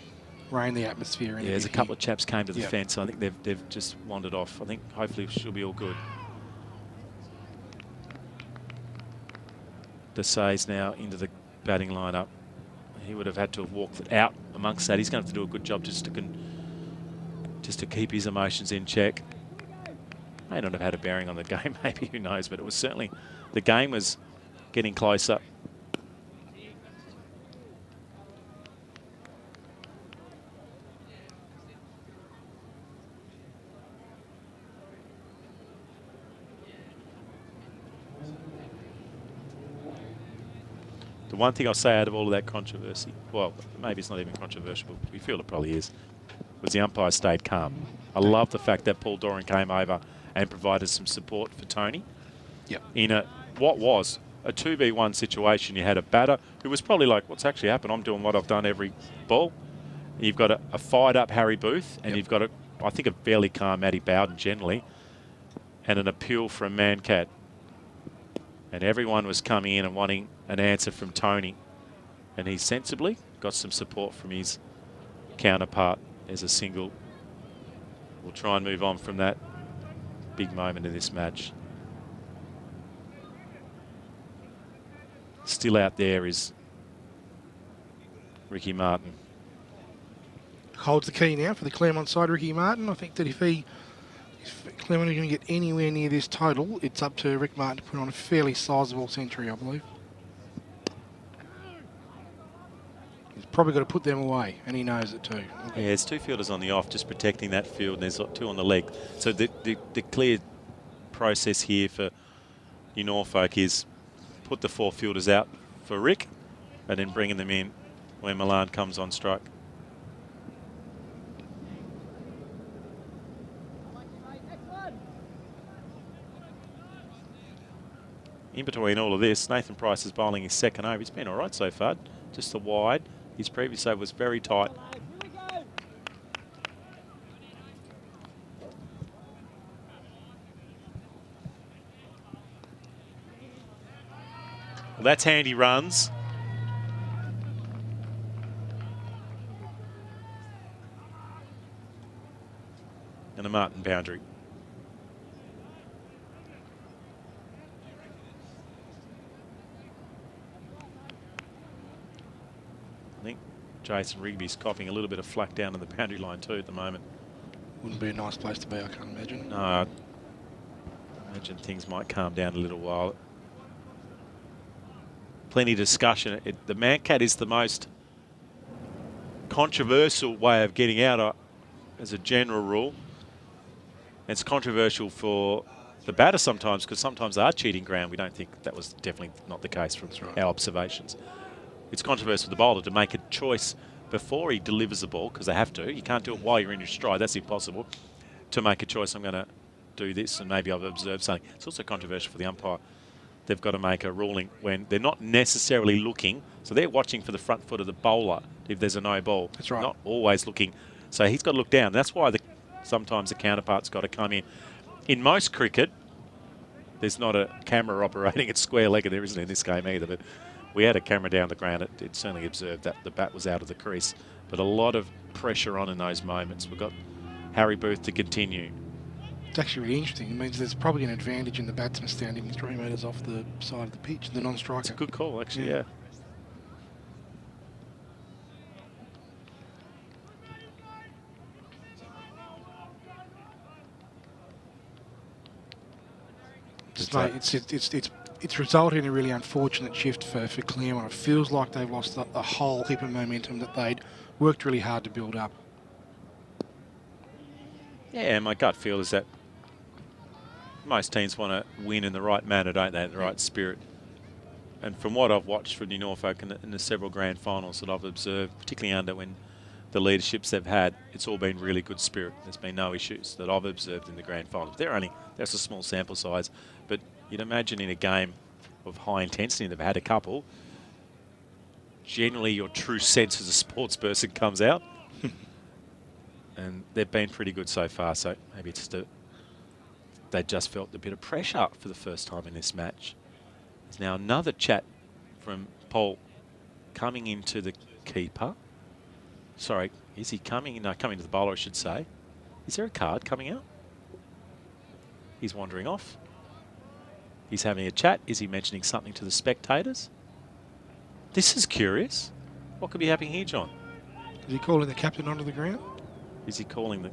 the atmosphere in.
Yeah, there's a couple of chaps came to the fence. I think they've just wandered off. I think hopefully she'll be all good. Desai's now into the batting lineup. He would have had to have walked out amongst that. He's going to have to do a good job just to keep his emotions in check. May not have had a bearing on the game, maybe, who knows, but it was certainly, the game was getting closer. The one thing I'll say out of all of that controversy, well, maybe it's not even controversial, but we feel it probably is, was the umpire stayed calm. I love the fact that Paul Doran came over and provided some support for Tony.
Yep.
In what was a 2v1 situation. You had a batter who was probably like, what's actually happened? I'm doing what I've done every ball. You've got a fired up Harry Booth, and you've got I think a fairly calm Matty Bowden generally, and an appeal from Mancat. And everyone was coming in and wanting an answer from Tony. And he sensibly got some support from his counterpart as a single. We'll try and move on from that big moment in this match. Still out there is Ricky Martin.
Holds the key now for the Claremont side, Ricky Martin. I think that if Claremont are going to get anywhere near this total, it's up to Rick Martin to put on a fairly sizable century, I believe. He's probably got to put them away, and he knows it too.
Yeah, there's two fielders on the off just protecting that field, and there's two on the leg. So the clear process here for New Norfolk is put the four fielders out for Rick, and then bringing them in when Milan comes on strike. In between all of this, Nathan Price is bowling his second over. He's been all right so far, just the wide. His previous over was very tight. Well, that's handy runs. And a Martin boundary. I think Jason Rigby's coughing a little bit of flack down to the boundary line too at the moment.
Wouldn't be a nice place to be, I can't imagine.
No, I imagine things might calm down a little while. Plenty of discussion. The Mancat is the most controversial way of getting out as a general rule. It's controversial for the batter sometimes because sometimes they are cheating ground. We don't think that was definitely not the case from our observations. It's controversial for the bowler to make a choice before he delivers the ball, because they have to. You can't do it while you're in your stride. That's impossible. To make a choice, I'm going to do this, and maybe I've observed something. It's also controversial for the umpire. They've got to make a ruling when they're not necessarily looking. So they're watching for the front foot of the bowler if there's a no ball.
That's right.
Not always looking. So he's got to look down. That's why sometimes the counterpart's got to come in. In most cricket, there's not a camera operating at square leg, and there isn't in this game either. But we had a camera down the ground. It certainly observed that the bat was out of the crease. But a lot of pressure on in those moments. We've got Harry Booth to continue.
It's actually really interesting. It means there's probably an advantage in the batsman standing 3 metres off the side of the pitch, the non-striker.
It's a good call, actually, yeah.
It's resulted in a really unfortunate shift for Claremont. It feels like they've lost a whole heap of momentum that they'd worked really hard to build up.
Yeah, my gut feel is that most teams want to win in the right manner, don't they, in the right spirit. And from what I've watched from New Norfolk in the several grand finals that I've observed, particularly under when the leaderships they've had, it's all been really good spirit. There's been no issues that I've observed in the grand finals. That's a small sample size, but you'd imagine in a game of high intensity, they've had a couple, generally your true sense as a sports person comes out. And they've been pretty good so far, so maybe it's they just felt a bit of pressure for the first time in this match. There's now another chat from Paul coming into the keeper. Sorry, is he coming? No, coming to the bowler, I should say. Is there a card coming out? He's wandering off. He's having a chat. Is he mentioning something to the spectators? This is curious. What could be happening here, John?
Is he calling the captain onto the ground?
Is he calling the...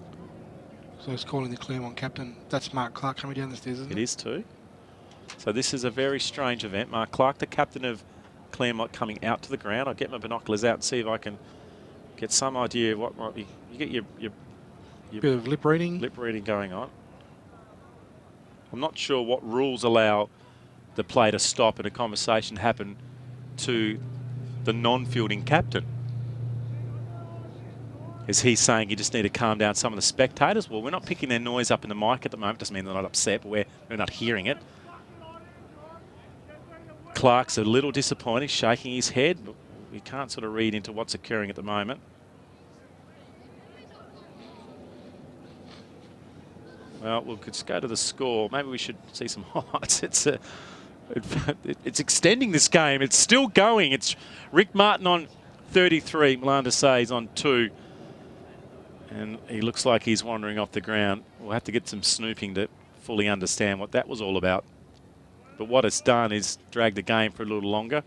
So he's calling the Claremont captain. That's Mark Clark coming down the stairs, isn't it?
It is too. So this is a very strange event. Mark Clark, the captain of Claremont, coming out to the ground. I'll get my binoculars out and see if I can get some idea of what might be. You get your
Bit of lip reading.
Lip reading going on. I'm not sure what rules allow the play to stop and a conversation happen to the non-fielding captain. Is he saying you just need to calm down some of the spectators? Well, we're not picking their noise up in the mic at the moment. Doesn't mean they're not upset, but we're not hearing it. Clark's a little disappointed, shaking his head, but we can't sort of read into what's occurring at the moment. Well, we'll just go to the score. Maybe we should see some highlights. It's extending this game. It's still going. It's Rick Martin on 33. Melanda Say's on 2. And he looks like he's wandering off the ground. We'll have to get some snooping to fully understand what that was all about. But what it's done is drag the game for a little longer.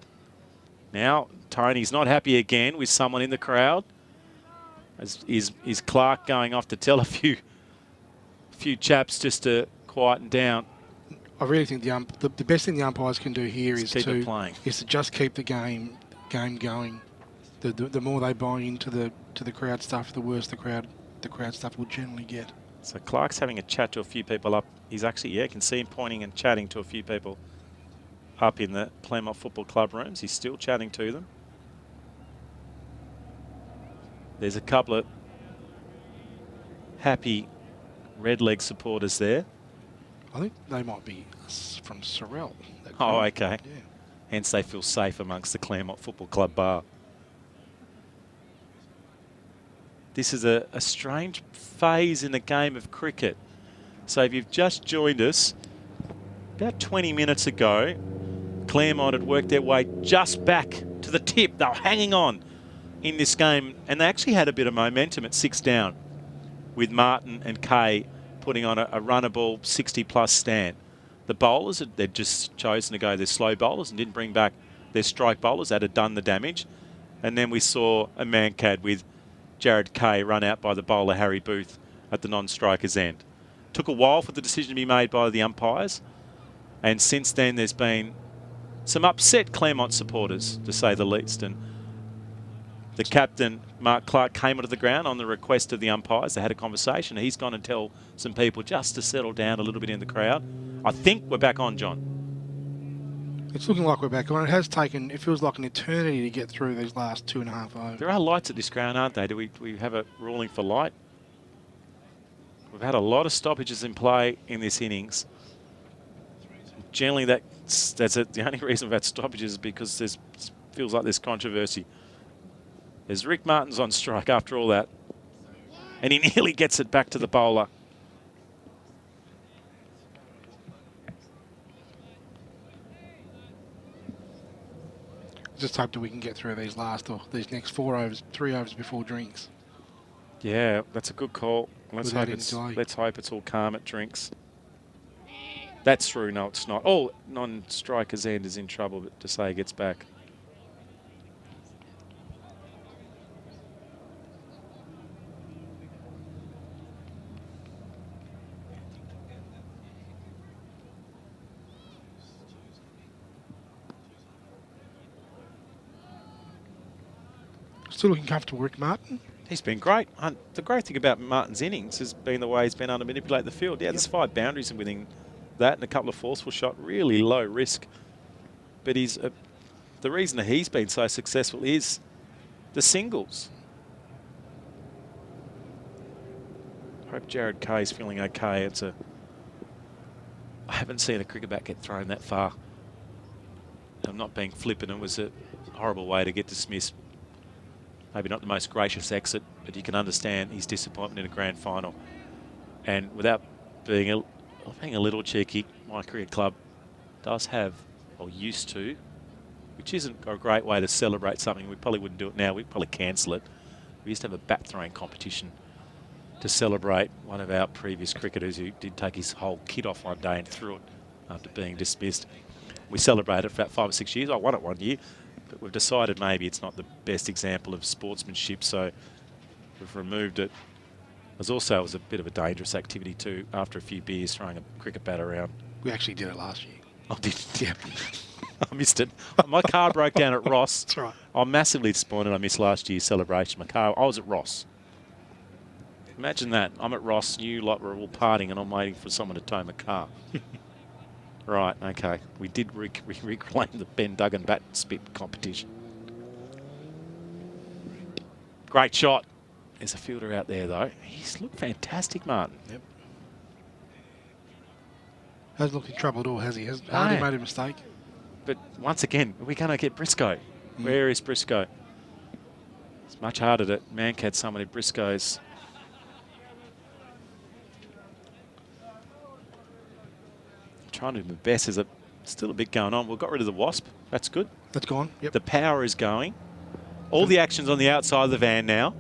Now, Tony's not happy again with someone in the crowd. Is Clark going off to tell a few chaps just to quieten down?
I really think the best thing the umpires can do here is
to
just keep the game going. The more they buy into the crowd stuff, the worse the crowd stuff will generally get.
So Clark's having a chat to a few people up. He's actually, yeah, you can see him pointing and chatting to a few people up in the Claremont Football Club rooms. He's still chatting to them. There's a couple of happy red leg supporters there.
I think they might be from Sorrel.
Oh, okay.
Yeah.
Hence they feel safe amongst the Claremont Football Club bar. This is a strange phase in the game of cricket. So if you've just joined us, about 20 minutes ago, Claremont had worked their way just back to the tip. They were hanging on in this game, and they actually had a bit of momentum at 6 down with Martin and Kay putting on a runnable 60-plus stand. The bowlers, they'd just chosen to go their slow bowlers and didn't bring back their strike bowlers. That had done the damage. And then we saw a mancad with Jared Kay run out by the bowler Harry Booth at the non-striker's end. Took a while for the decision to be made by the umpires, and since then there's been some upset Claremont supporters, to say the least. And the captain, Mark Clark, came onto the ground on the request of the umpires. They had a conversation. He's gone and tell some people just to settle down a little bit in the crowd. I think we're back on, John.
It's looking like we're back on. It has taken, it feels like an eternity to get through these last 2.5 overs.
There are lights at this ground, aren't they? Do we have a ruling for light? We've had a lot of stoppages in play in this innings. Generally, the only reason we've had stoppages is because it feels like there's controversy. There's Rick Martin's on strike after all that, and he nearly gets it back to the bowler.
Just hope that we can get through these next 4 overs, 3 overs before drinks.
Yeah, that's a good call. Let's hope it's all calm at drinks. That's true. No, it's not. Oh, non-striker's end is in trouble, but Desai gets back.
Still looking comfortable, Rick Martin.
He's been great. The great thing about Martin's innings has been the way he's been able to manipulate the field. Yeah, there's 5 boundaries within that and a couple of forceful shots, really low risk. But the reason that he's been so successful is the singles. I hope Jared Kay's feeling okay. I haven't seen a cricket bat get thrown that far. I'm not being flippant. It was a horrible way to get dismissed. Maybe not the most gracious exit, but you can understand his disappointment in a grand final. And without being a little cheeky, my cricket club does have, or used to, which isn't a great way to celebrate something. We probably wouldn't do it now. We'd probably cancel it. We used to have a bat throwing competition to celebrate one of our previous cricketers who did take his whole kit off one day and threw it after being dismissed. We celebrated for about 5 or 6 years. I won it one year. But we've decided maybe it's not the best example of sportsmanship, so we've removed it It was a bit of a dangerous activity too, after a few beers, throwing a cricket bat around.
We actually did it last year.
I did, yeah. I missed it. My car broke down at Ross.
That's right.
I'm massively disappointed I missed last year's celebration. I was at Ross. Imagine that. I'm at Ross, you lot were all partying, and I'm waiting for someone to tow my car. Right, okay. We did reclaim the Ben Duggan bat spit competition. Great shot. There's a fielder out there, though. He's looked fantastic, Martin.
Yep. Hasn't looked in trouble at all, has he? Hasn't hardly made a mistake.
But once again, we're going to get Briscoe. Where is Briscoe? It's much harder to man-cat someone at Briscoe's. Trying to do my best. There's still a bit going on. We've got rid of the wasp. That's good.
That's gone. Yep.
The power is going. All the action's on the outside of the van now.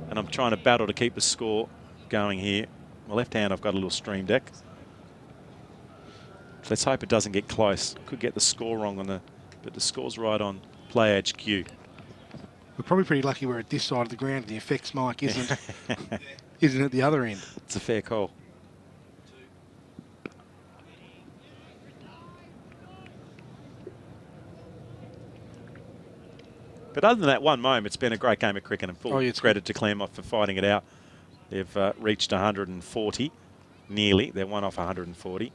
And I'm trying to battle to keep the score going here. My left hand, I've got a little stream deck. Let's hope it doesn't get close. Could get the score wrong on but the score's right on Play HQ.
We're probably pretty lucky we're at this side of the ground. The effects mic isn't at the other end.
It's a fair call. But other than that one moment, it's been a great game of cricket, and full credit to Claremont for fighting it out. They've reached 140, nearly. They're one off 140,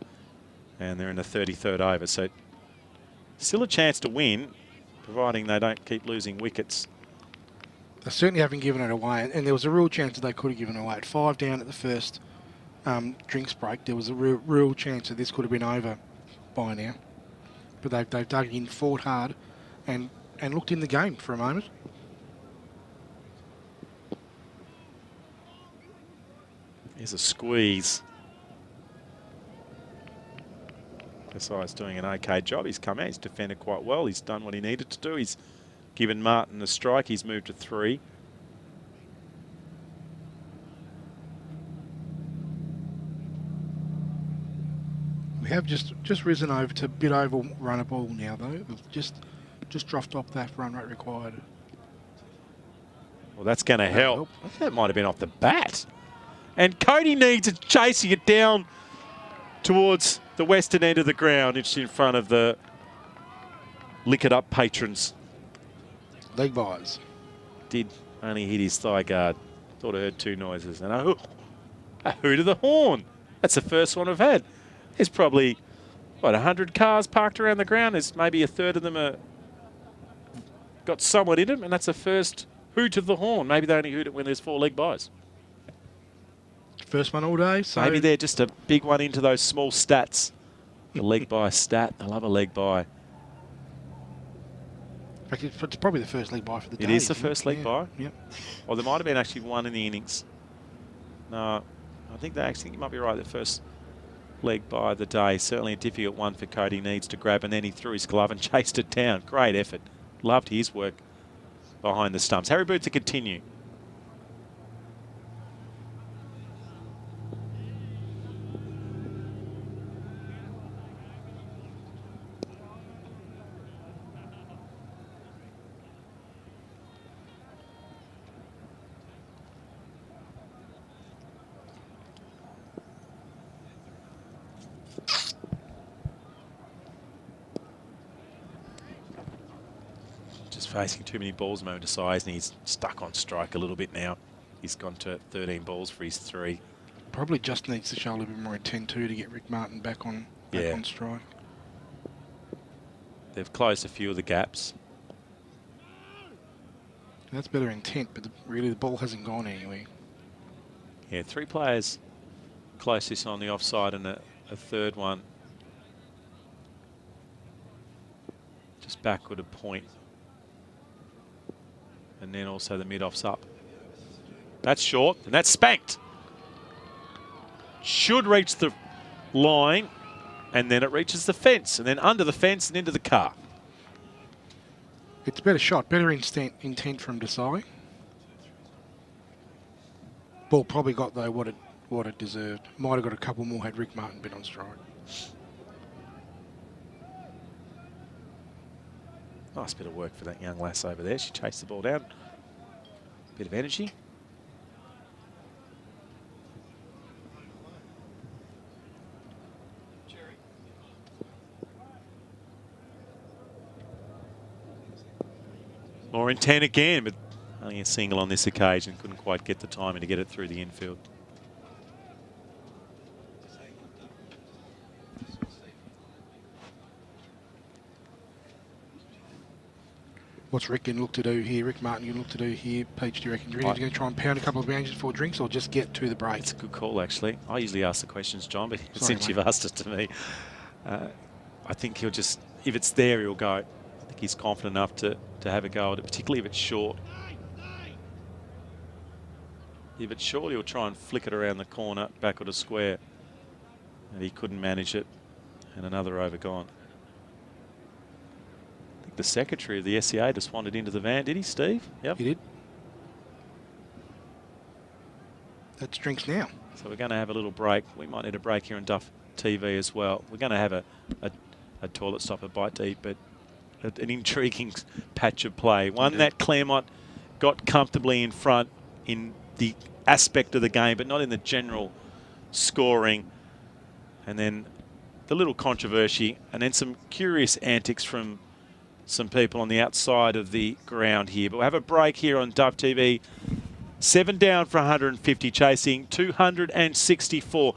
and they're in the 33rd over. So still a chance to win, providing they don't keep losing wickets.
They certainly haven't given it away, and there was a real chance that they could have given it away. At 5 down at the first drinks break, there was a real chance that this could have been over by now. But they've dug in, fought hard, and looked in the game for a moment.
Here's a squeeze. Desai's doing an okay job. He's come out, he's defended quite well. He's done what he needed to do. He's given Martin a strike. He's moved to 3.
We have just risen over to a bit over run a ball now, though. We've just dropped off that run rate required.
Well, that's going to help. I think that might have been off the bat. And Cody needs chasing it down towards the western end of the ground, just in front of the lick it up patrons.
Leg byes.
Did only hit his thigh guard. Thought I heard 2 noises. And a hoot of the horn. That's the first one I've had. There's probably, what, 100 cars parked around the ground. There's maybe a third of them are got someone in them, and that's the first hoot of the horn. Maybe they only hoot it when there's 4 leg byes.
First one all day. So
maybe they're just a big one into those small stats. The leg by stat. I love a leg by.
In fact, it's probably the first leg by for the day.
It is the first leg by?
Yep.
Well, there might have been actually one in the innings. No, I think you might be right. The first leg by the day. Certainly a difficult one for Cody. Needs to grab, and then he threw his glove and chased it down. Great effort. Loved his work behind the stumps. Harry Boot to continue. Facing too many balls moment to size, and he's stuck on strike a little bit now. He's gone to 13 balls for his 3.
Probably just needs to show a little bit more intent too to get Rick Martin back on strike. They've
closed a few of the gaps.
That's better intent, but really the ball hasn't gone anywhere.
Yeah, 3 players closest on the offside, and a third one just backward a point. And then also the mid-off's up. That's short, and that's spanked. Should reach the line, and then it reaches the fence, and then under the fence and into the car.
It's a better shot, better intent from Desai. Ball probably got, though, what it deserved. Might have got a couple more had Rick Martin been on strike.
Nice bit of work for that young lass over there. She chased the ball down. Bit of energy. More in 10 again, but only a single on this occasion. Couldn't quite get the timing to get it through the infield.
What's Rick going to look to do here? Rick Martin going to look to do here? Peach, do you reckon? Do you reckon he's going to try and pound a couple of boundaries before drinks or just get to the break?
It's a good call, actually. I usually ask the questions, John, but
Sorry,
since
mate.
you've asked it to me, I think he'll just, if it's there, he'll go. I think he's confident enough to have a go at it, particularly if it's short. If it's short, he'll try and flick it around the corner, back at a square. And he couldn't manage it. And another over gone. I think the secretary of the SCA just wandered into the van, did he, Steve? Yep.
He did. That's drinks now.
So we're going to have a little break. We might need a break here on Duff TV as well. We're going to have a toilet stop, a bite to eat, but an intriguing patch of play. One that Claremont got comfortably in front in the aspect of the game, but not in the general scoring. And then the little controversy, and then some curious antics from some people on the outside of the ground here. But we'll have a break here on Duff TV. 7 down for 150, chasing 264.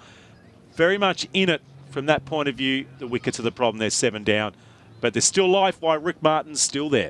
Very much in it from that point of view. The wickets are the problem. They're 7 down. But there's still life while Rick Martin's still there.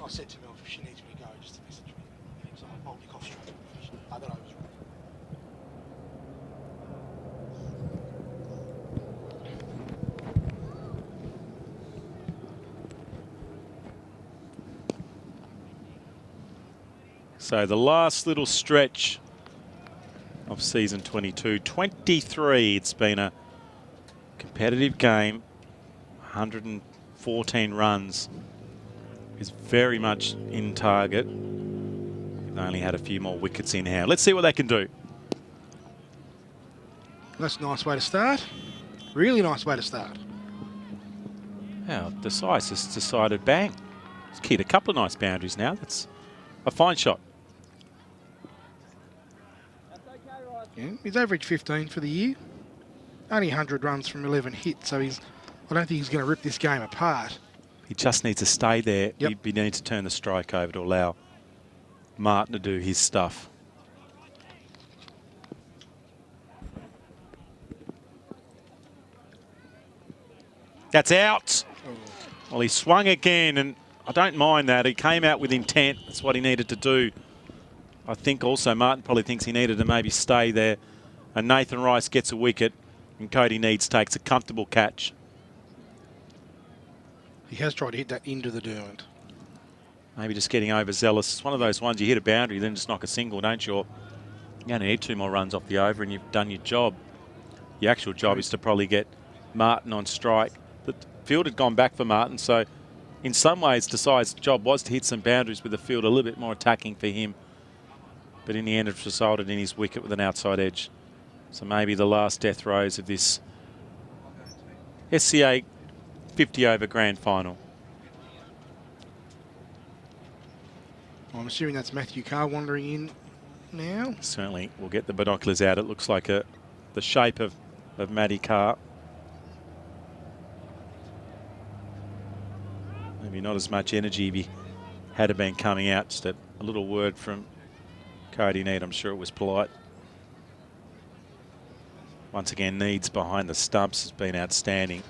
I said to Mel, if she needs me to go, just to message me. So I'll be off straight. I thought I was right.
So the last little stretch of season 22, 23. It's been a competitive game. 114 runs is very much in target. They've only had a few more wickets in hand. Let's see what they can do.
That's a nice way to start. Really nice way to start.
Now, Desai's just decided, bang. He's hit a couple of nice boundaries now. That's a fine shot.
Yeah, he's averaged 15 for the year. Only 100 runs from 11 hits, so I don't think he's going to rip this game apart.
He just needs to stay there.
Yep.
He needs to turn the strike over to allow Martin to do his stuff. That's out. Well, he swung again, and I don't mind that. He came out with intent. That's what he needed to do. I think also Martin probably thinks he needed to maybe stay there. And Nathan Rice gets a wicket, and Cody Needs takes a comfortable catch.
He has tried to hit that into the Derwent.
Maybe just getting overzealous. It's one of those ones you hit a boundary, then just knock a single, don't you? You only need 2 more runs off the over and you've done your job. Your actual job is to probably get Martin on strike. The field had gone back for Martin, so in some ways Desai's job was to hit some boundaries with the field a little bit more attacking for him. But in the end, it's resulted in his wicket with an outside edge. So maybe the last death throes of this SCA 50-over grand final.
I'm assuming that's Matthew Carr wandering in now.
Certainly, we'll get the binoculars out. It looks like the shape of Matty Carr. Maybe not as much energy if he had been coming out. Just a little word from Cody Need. I'm sure it was polite. Once again, Needs behind the stumps has been outstanding.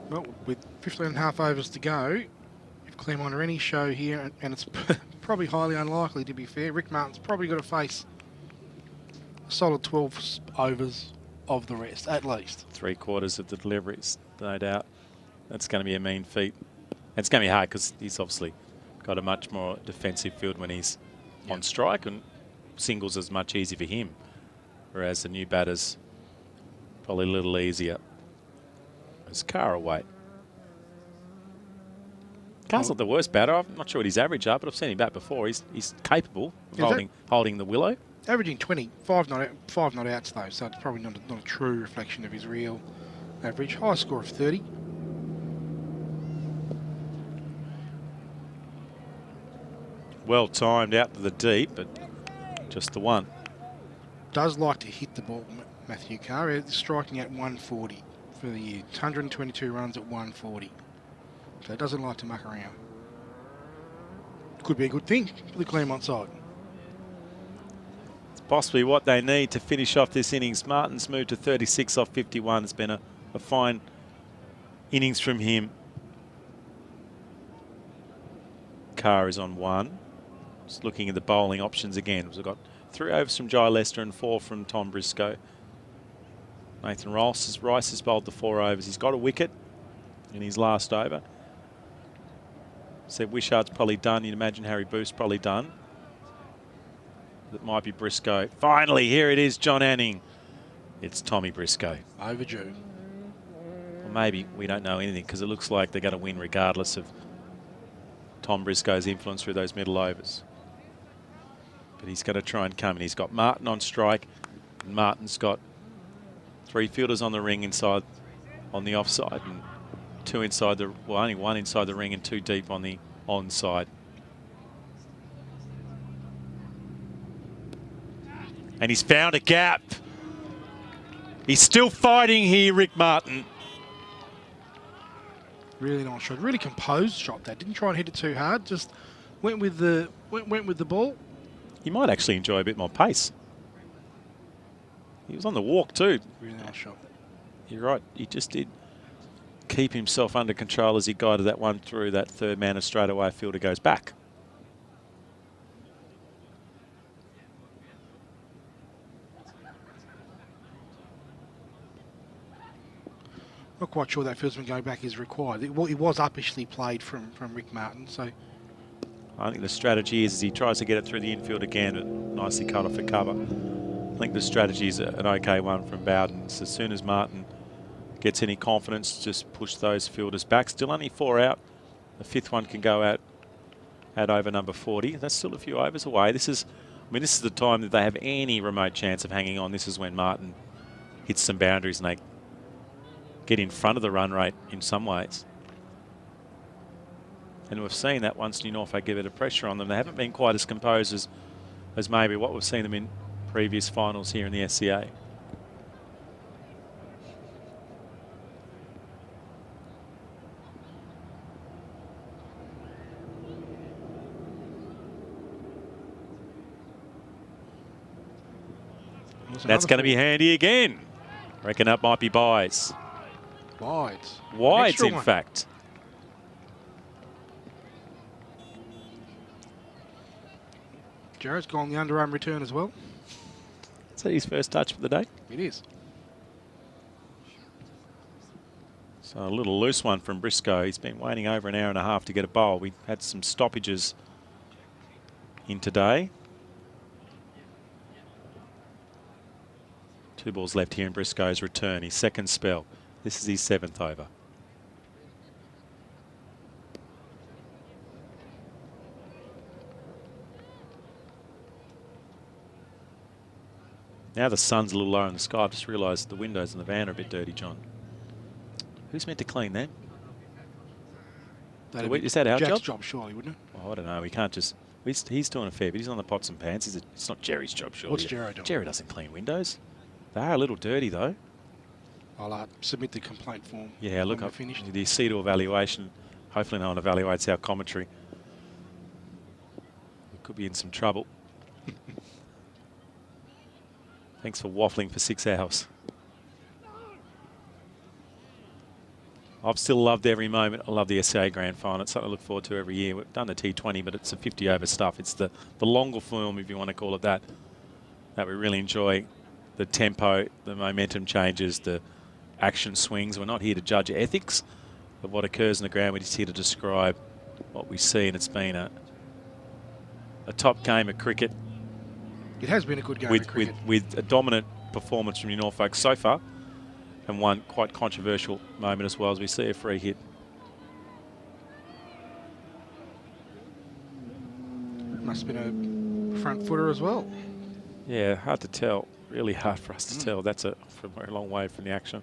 Well, with 15 and a half overs to go, if Claremont are any show here, and it's probably highly unlikely to be fair, Rick Martin's probably got to face a solid 12 overs of the rest, at least.
3/4 of the deliveries, no doubt. That's going to be a mean feat. It's going to be hard because he's obviously got a much more defensive field when he's on strike, and singles is much easier for him, whereas the new batter's probably a little easier. It's Carr away. Carr's not the worst batter. I'm not sure what his average are, but I've seen him bat before. He's capable of holding the willow.
Averaging 20, 5 not outs though, so it's probably not a true reflection of his real average. High score of 30.
Well timed out to the deep, but just the one.
Does like to hit the ball, Matthew Carr. He's striking at 140 for the year. 122 runs at 140. So it doesn't like to muck around. Could be a good thing for the Claremont side.
It's possibly what they need to finish off this innings. Martin's moved to 36 off 51. It's been a fine innings from him. Carr is on 1. Just looking at the bowling options again. We've got 3 overs from Jai Lester and 4 from Tom Briscoe. Nathan Rice has bowled the 4 overs. He's got a wicket in his last over. Seb Wishart's probably done. You'd imagine Harry Booth's probably done. That might be Briscoe. Finally, here it is, Jon Anning. It's Tommy Briscoe.
Overdue.
Well, maybe we don't know anything because it looks like they're going to win regardless of Tom Briscoe's influence through those middle overs. But he's going to try and come in. He's got Martin on strike. And Martin's got 3 fielders on the ring inside on the offside. And Two inside the, well, only one inside the ring and two deep on the onside. And he's found a gap. He's still fighting here, Rick Martin.
Really nice shot. Really composed shot that. Didn't try and hit it too hard. Just went with the ball.
He might actually enjoy a bit more pace. He was on the walk too.
Really nice shot.
You're right. He just did keep himself under control as he guided that one through that third man, and straight away fielder goes back.
Not quite sure that fieldsman going back is required. It was uppishly played from Rick Martin, so.
I think the strategy is he tries to get it through the infield again, but nicely cut off for cover. I think the strategy is an okay one from Bowden. So as soon as Martin gets any confidence, just push those fielders back. Still only 4 out. The 5th one can go out at over number 40. That's still a few overs away. This is the time that they have any remote chance of hanging on. This is when Martin hits some boundaries and they get in front of the run rate in some ways. And we've seen that once New Norfolk give it a pressure on them. They haven't been quite as composed as maybe what we've seen them in previous finals here in the SCA. That's going to be handy again. Reckon that might be buys.
Wides.
Wides, in fact.
Jared's gone the underarm return as well.
Is that his first touch for the day?
It is.
So a little loose one from Briscoe. He's been waiting over an hour and a half to get a bowl. We had some stoppages in today. 2 balls left here in Briscoe's return. His second spell. This is his 7th over. Now the sun's a little lower in the sky. I've just realised the windows in the van are a bit dirty, John. Who's meant to clean them? Is that our
Jack's
job?
job, surely, wouldn't it?
Oh, I don't know. We can't just... He's doing a fair bit. He's on the pots and pans. It's not Jerry's job, surely.
What's Jerry doing?
Jerry doesn't clean windows. They are a little dirty, though.
I'll submit the complaint form.
Yeah, look,
finished.
The C2 evaluation. Hopefully no one evaluates our commentary. We could be in some trouble. Thanks for waffling for 6 hours. I've still loved every moment. I love the SCA Grand Final. It's something I look forward to every year. We've done the T20, but it's a 50 over stuff. It's the longer film, if you want to call it that we really enjoy. The tempo, the momentum changes, the action swings. We're not here to judge ethics of what occurs in the ground. We're just here to describe what we see, and it's been a top game of cricket.
It has been a good game of cricket.
With a dominant performance from New Norfolk so far, and one quite controversial moment as well as we see a free hit.
Must have been a front footer as well.
Yeah, hard to tell. Really hard for us to tell. That's from a long way from the action.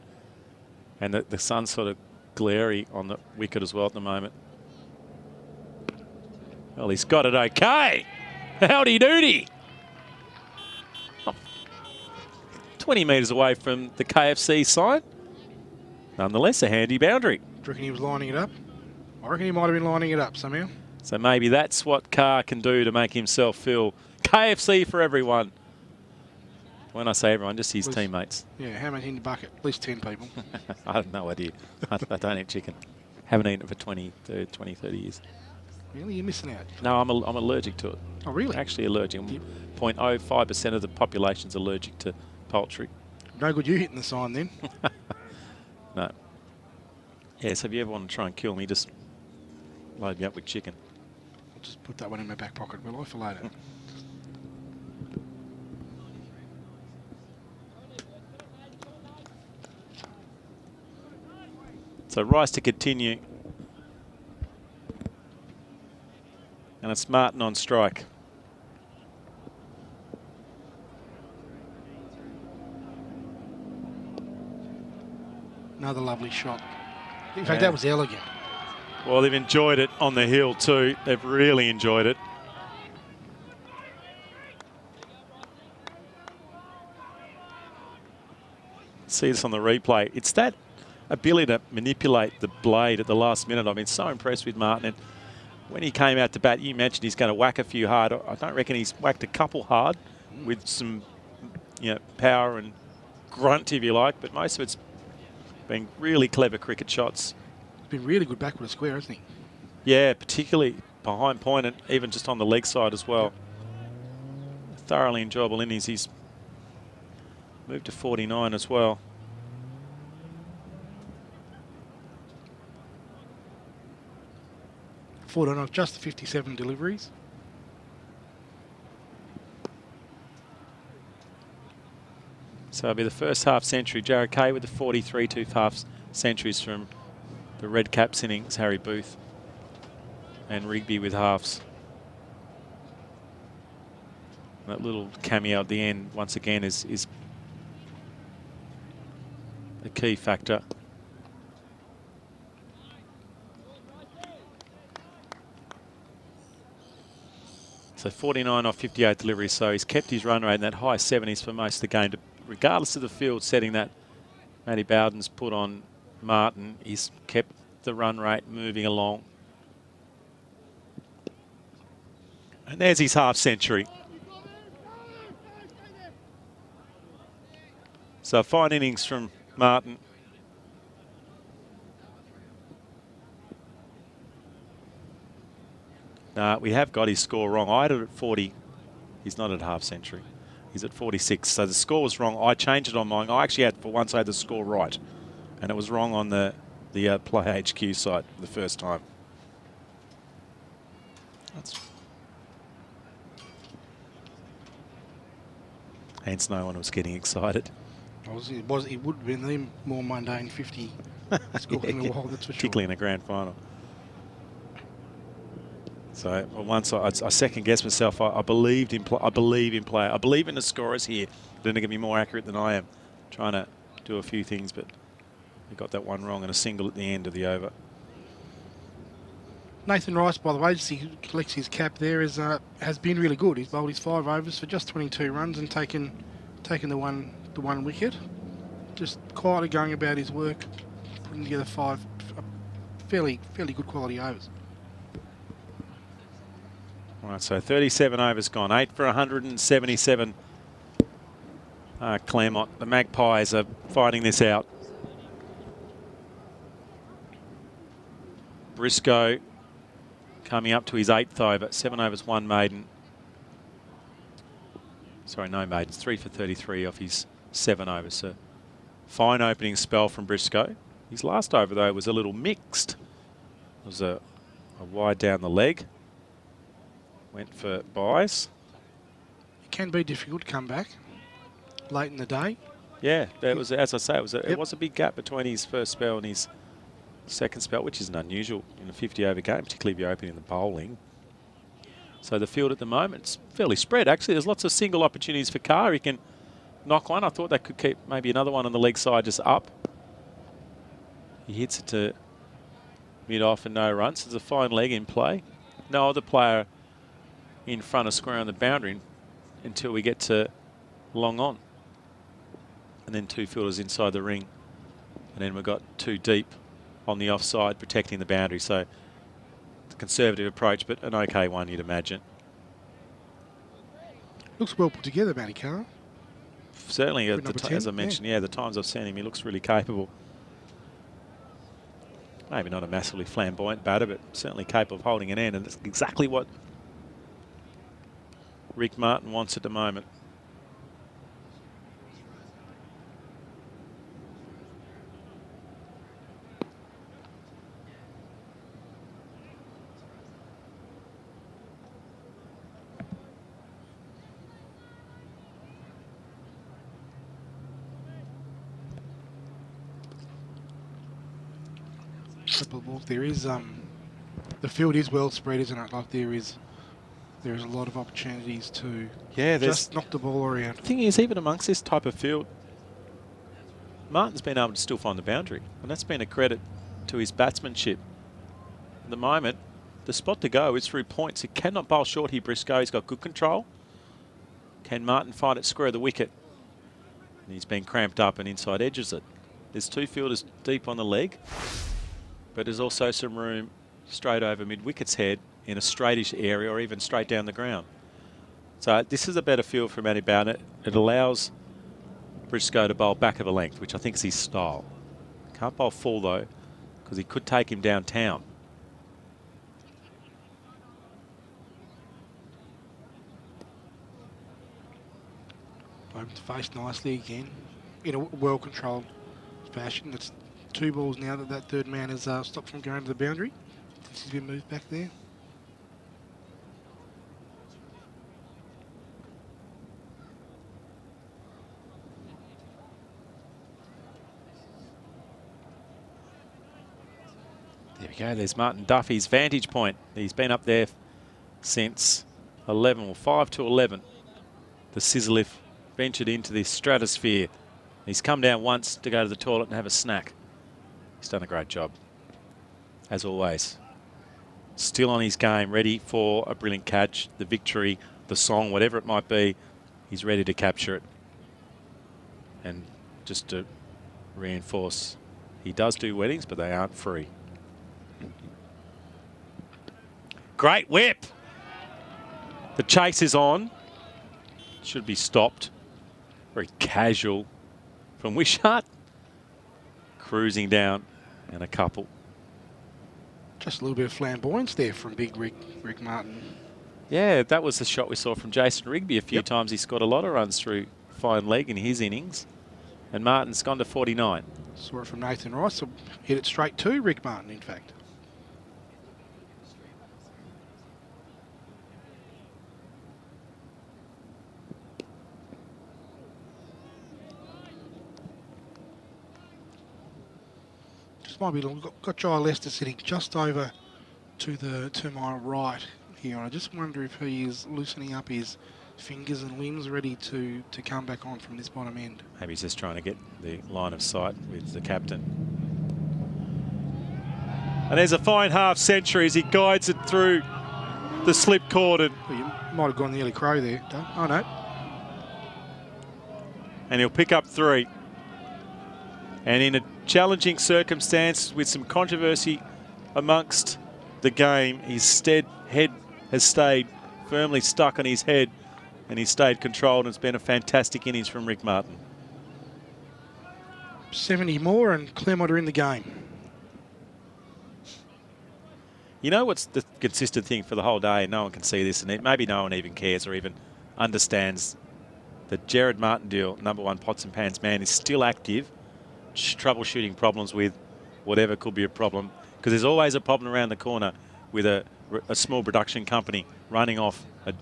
And the sun's sort of glary on the wicket as well at the moment. Well, he's got it okay. Howdy doody. 20 metres away from the KFC sign. Nonetheless, a handy boundary.
Do you reckon he was lining it up? I reckon he might have been lining it up somehow.
So maybe that's what Carr can do to make himself feel KFC for everyone. When I say everyone, just his teammates.
Yeah, how many in the bucket? At least 10 people.
I have no idea. I don't eat chicken. Haven't eaten it for 20, 30 years.
Really? You're missing out.
No, I'm allergic to it.
Oh, really?
Actually allergic. 0.05% of the population's allergic to poultry.
No good you hitting the sign then.
No. Yeah, so if you ever want to try and kill me, just load me up with chicken.
I'll just put that one in my back pocket, will I, for later?
So Rice to continue. And it's Martin on strike.
Another lovely shot. In fact, that was elegant.
Well, they've enjoyed it on the hill too. They've really enjoyed it. See this on the replay. It's that ability to manipulate the blade at the last minute. I've been so impressed with Martin. And when he came out to bat, you mentioned he's going to whack a few hard. I don't reckon he's whacked a couple hard with some, power and grunt, if you like. But most of it's been really clever cricket shots.
He's been really good backward of square, hasn't he?
Yeah, particularly behind point and even just on the leg side as well. Thoroughly enjoyable innings. He's moved to 49 as well.
Off just 57 deliveries.
So it'll be the first half century. Jared Kay with the 43, 2 half centuries from the Red Caps innings. Harry Booth and Rigby with halves. That little cameo at the end, once again, is a key factor. So 49 off 58 deliveries. So he's kept his run rate in that high 70s for most of the game. Regardless of the field setting that Matty Bowden's put on Martin, he's kept the run rate moving along. And there's his half century. So fine innings from Martin. We have got his score wrong. I had it at 40. He's not at half century. He's at 46. So the score was wrong. I changed it on mine. I actually had, for once, I had the score right. And it was wrong on the Play HQ site the first time. Hence no one was getting excited.
It would have been the more mundane 50 score in a while, that's for sure.
Particularly in a grand final. So once I second guessed myself, I believed in I believe in play. I believe in the scorers here. They're going to be more accurate than I am. Trying to do a few things, but we got that one wrong and a single at the end of the over.
Nathan Rice, by the way, just he collects his cap there, has been really good. He's bowled his 5 overs for just 22 runs and taken the one wicket. Just quietly going about his work, putting together 5 fairly good quality overs.
All right, so 37 overs gone, 8 for 177. Claremont, the Magpies are fighting this out. Briscoe coming up to his 8th over, 7 overs, 1 maiden. Sorry, no maidens, 3 for 33 off his 7 overs. So fine opening spell from Briscoe. His last over, though, was a little mixed. It was a wide down the leg. Went for buys.
It can be difficult to come back late in the day.
Yeah, it was, as I say, it was a big gap between his first spell and his second spell, which isn't unusual in a 50-over game, particularly if you're opening the bowling. So the field at the moment is fairly spread, actually. There's lots of single opportunities for Carr. He can knock one. I thought they could keep maybe another one on the leg side just up. He hits it to mid-off and no runs. There's a fine leg in play. No other player in front of square on the boundary until we get to long on. And then 2 fielders inside the ring. And then we've got 2 deep on the offside protecting the boundary. So it's a conservative approach, but an okay one, you'd imagine.
Looks well put together, Matty Carr.
Certainly, as I mentioned, yeah, the times I've seen him, he looks really capable. Maybe not a massively flamboyant batter, but certainly capable of holding an end. And that's exactly what Rick Martin wants at the moment.
There is the field is well spread, isn't it? Like there is a lot of opportunities to just knock the ball around.
The thing is, even amongst this type of field, Martin's been able to still find the boundary, and that's been a credit to his batsmanship. At the moment, the spot to go is through points. He cannot bowl short here, Briscoe. He's got good control. Can Martin find it square of the wicket? And he's been cramped up and inside edges it. There's 2 fielders deep on the leg, but there's also some room straight over mid-wicket's head in a straightish area or even straight down the ground. So this is a better field for Matty Bowden. It allows Briscoe to bowl back of a length, which I think is his style. Can't bowl full though, because he could take him downtown.
Open to face nicely again in a well-controlled fashion. It's 2 balls now that third man has stopped from going to the boundary. He's been moved back there.
There we go. There's Martin Duffy's vantage point. He's been up there since 11 or 5 to 11. The Sizzliff ventured into this stratosphere. He's come down once to go to the toilet and have a snack. He's done a great job, as always. Still on his game, ready for a brilliant catch, the victory, the song, whatever it might be. He's ready to capture it. And just to reinforce, he does do weddings, but they aren't free. Great whip. The chase is on. Should be stopped. Very casual from Wishart. Cruising down and a couple.
Just a little bit of flamboyance there from big Rick Martin.
Yeah, that was the shot we saw from Jason Rigby a few times. He scored a lot of runs through fine leg in his innings. And Martin's gone to 49.
Saw it from Nathan Rice. So hit it straight to Rick Martin, in fact. Might be long. Got Jai Lester sitting just over to my right here. I just wonder if he is loosening up his fingers and limbs, ready to come back on from this bottom end.
Maybe he's just trying to get the line of sight with the captain. And there's a fine half century as he guides it through the slip cordon.
Well, you might have gone the early crow there, Doug. Oh no.
And he'll pick up 3. And in a challenging circumstance with some controversy amongst the game, his head has stayed firmly stuck on his head and he's stayed controlled, and it's been a fantastic innings from Rick Martin.
70 more and Claremont are in the game.
You know what's the consistent thing for the whole day? No one can see this, and maybe no one even cares or even understands that Jared Martindale, #1 pots and pans man, is still active, troubleshooting problems with whatever could be a problem, because there's always a problem around the corner with a small production company running off a...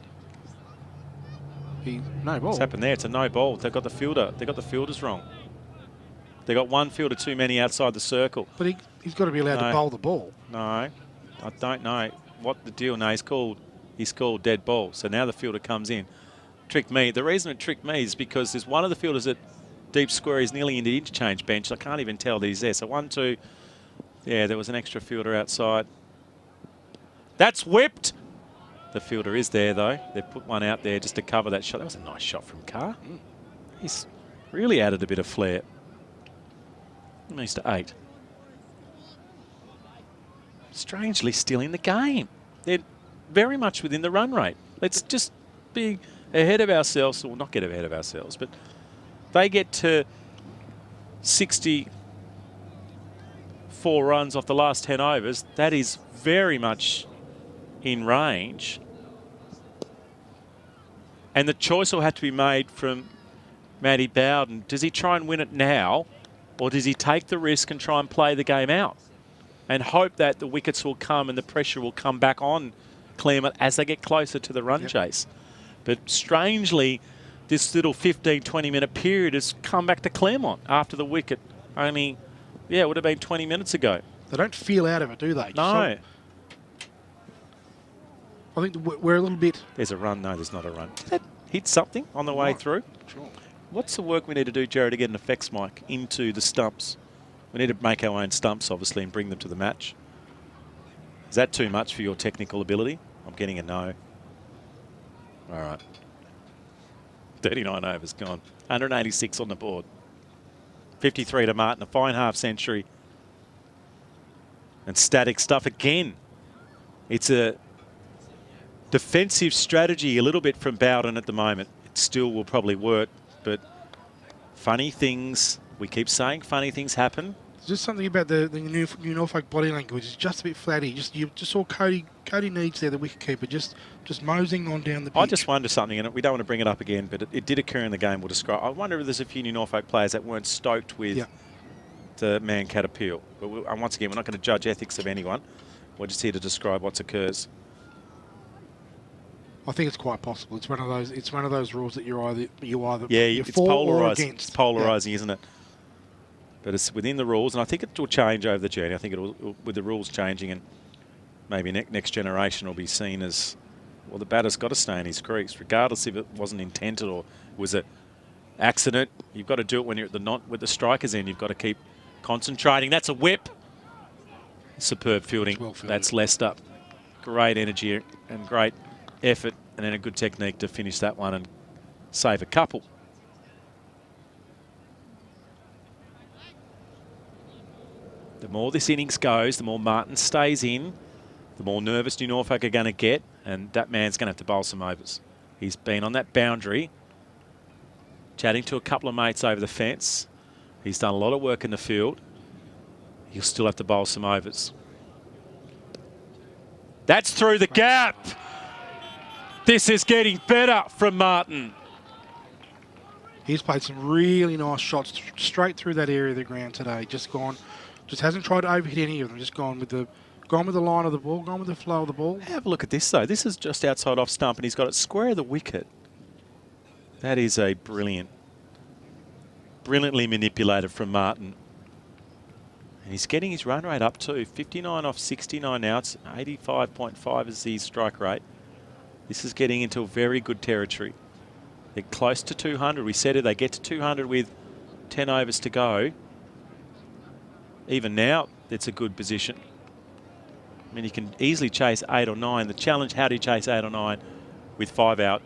No ball.
What's happened there? It's a no ball. They've got the fielder. They've got the fielders wrong. They got one fielder too many outside the circle.
But he's got to be allowed to bowl the ball.
No, I don't know what the deal. No, he's called dead ball. So now the fielder comes in. Tricked me. The reason it tricked me is because there's one of the fielders at deep square is nearly into the interchange bench. I can't even tell that he's there. So 1, 2. Yeah, there was an extra fielder outside. That's whipped. The fielder is there, though. They've put one out there just to cover that shot. That was a nice shot from Carr. He's really added a bit of flair. He's to 8. Strangely still in the game. They're very much within the run rate. Let's just be ahead of ourselves, or not get ahead of ourselves, but they get to 64 runs off the last 10 overs. That is very much in range. And the choice will have to be made from Matty Bowden. Does he try and win it now, or does he take the risk and try and play the game out and hope that the wickets will come and the pressure will come back on Claremont as they get closer to the run chase? But strangely, this little 15, 20-minute period has come back to Claremont after the wicket. Only, yeah, it would have been 20 minutes ago.
They don't feel out of it, do they?
No.
I think we're a little bit...
There's a run. No, there's not a run. Did that hit something on the way through?
Sure.
What's the work we need to do, Jared, to get an effects mic into the stumps We need to make our own stumps, obviously, and bring them to the match. Is that too much for your technical ability? I'm getting a no. All right. 39 overs gone. 186 on the board. 53 to Martin, a fine half century. And static stuff again. It's a defensive strategy a little bit from Bowden at the moment. It still will probably work, but funny things, we keep saying funny things happen.
Just something about the new Norfolk body language. It's just a bit flatty. You just saw Cody Needs there, the wicketkeeper, just moseying on down the pitch.
I just wonder something, and we don't want to bring it up again, but it did occur in the game we'll describe. I wonder if there's a few new Norfolk players that weren't stoked with the Mancat appeal. But and once again, we're not going to judge ethics of anyone. We're just here to describe what occurs.
I think it's quite possible. It's one of those. It's one of those rules that you're either
it's
for
polarising.
or against.
It's polarising, isn't it? But it's within the rules, and I think it will change over the journey. I think it'll, with the rules changing, and maybe next generation will be seen as, well, the batter's got to stay in his crease, regardless if it wasn't intended or was it accident. You've got to do it when you're at with the strikers in. You've got to keep concentrating. That's a whip. Superb fielding.
Well fielded.
That's Lester. Great energy and great effort, and then a good technique to finish that one and save a couple. The more this innings goes, the more Martin stays in, the more nervous New Norfolk are going to get, and that man's going to have to bowl some overs. He's been on that boundary, chatting to a couple of mates over the fence. He's done a lot of work in the field. He'll still have to bowl some overs. That's through the gap. This is getting better from Martin.
He's played some really nice shots straight through that area of the ground today. Just hasn't tried to overhit any of them. Just gone with the line of the ball, gone with the flow of the ball.
Have a look at this though. This is just outside off stump, and he's got it square of the wicket. That is a brilliantly manipulated from Martin. And he's getting his run rate up too. 59 off 69 now. It's 85.5 is the strike rate. This is getting into very good territory. They're close to 200. We said it. They get to 200 with 10 overs to go. Even now, it's a good position. I mean, you can easily chase 8 or 9. The challenge, how do you chase 8 or 9 with 5 out,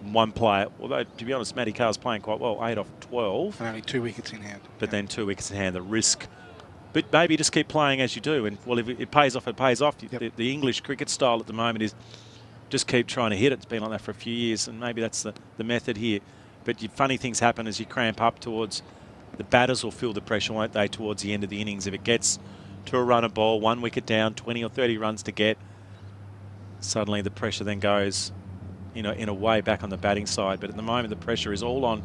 1 player? Although, to be honest, Matty Carr's playing quite well. 8 off 12.
And only 2 wickets in hand.
But then 2 wickets in hand, the risk. But maybe just keep playing as you do. And, well, if it pays off, it pays off.
Yep.
The English cricket style at the moment is just keep trying to hit it. It's been like that for a few years, and maybe that's the method here. But funny things happen as you cramp up towards... The batters will feel the pressure, won't they, towards the end of the innings. If it gets to a run of ball, 1 wicket down, 20 or 30 runs to get, suddenly the pressure then goes, in a way, back on the batting side. But at the moment, the pressure is all on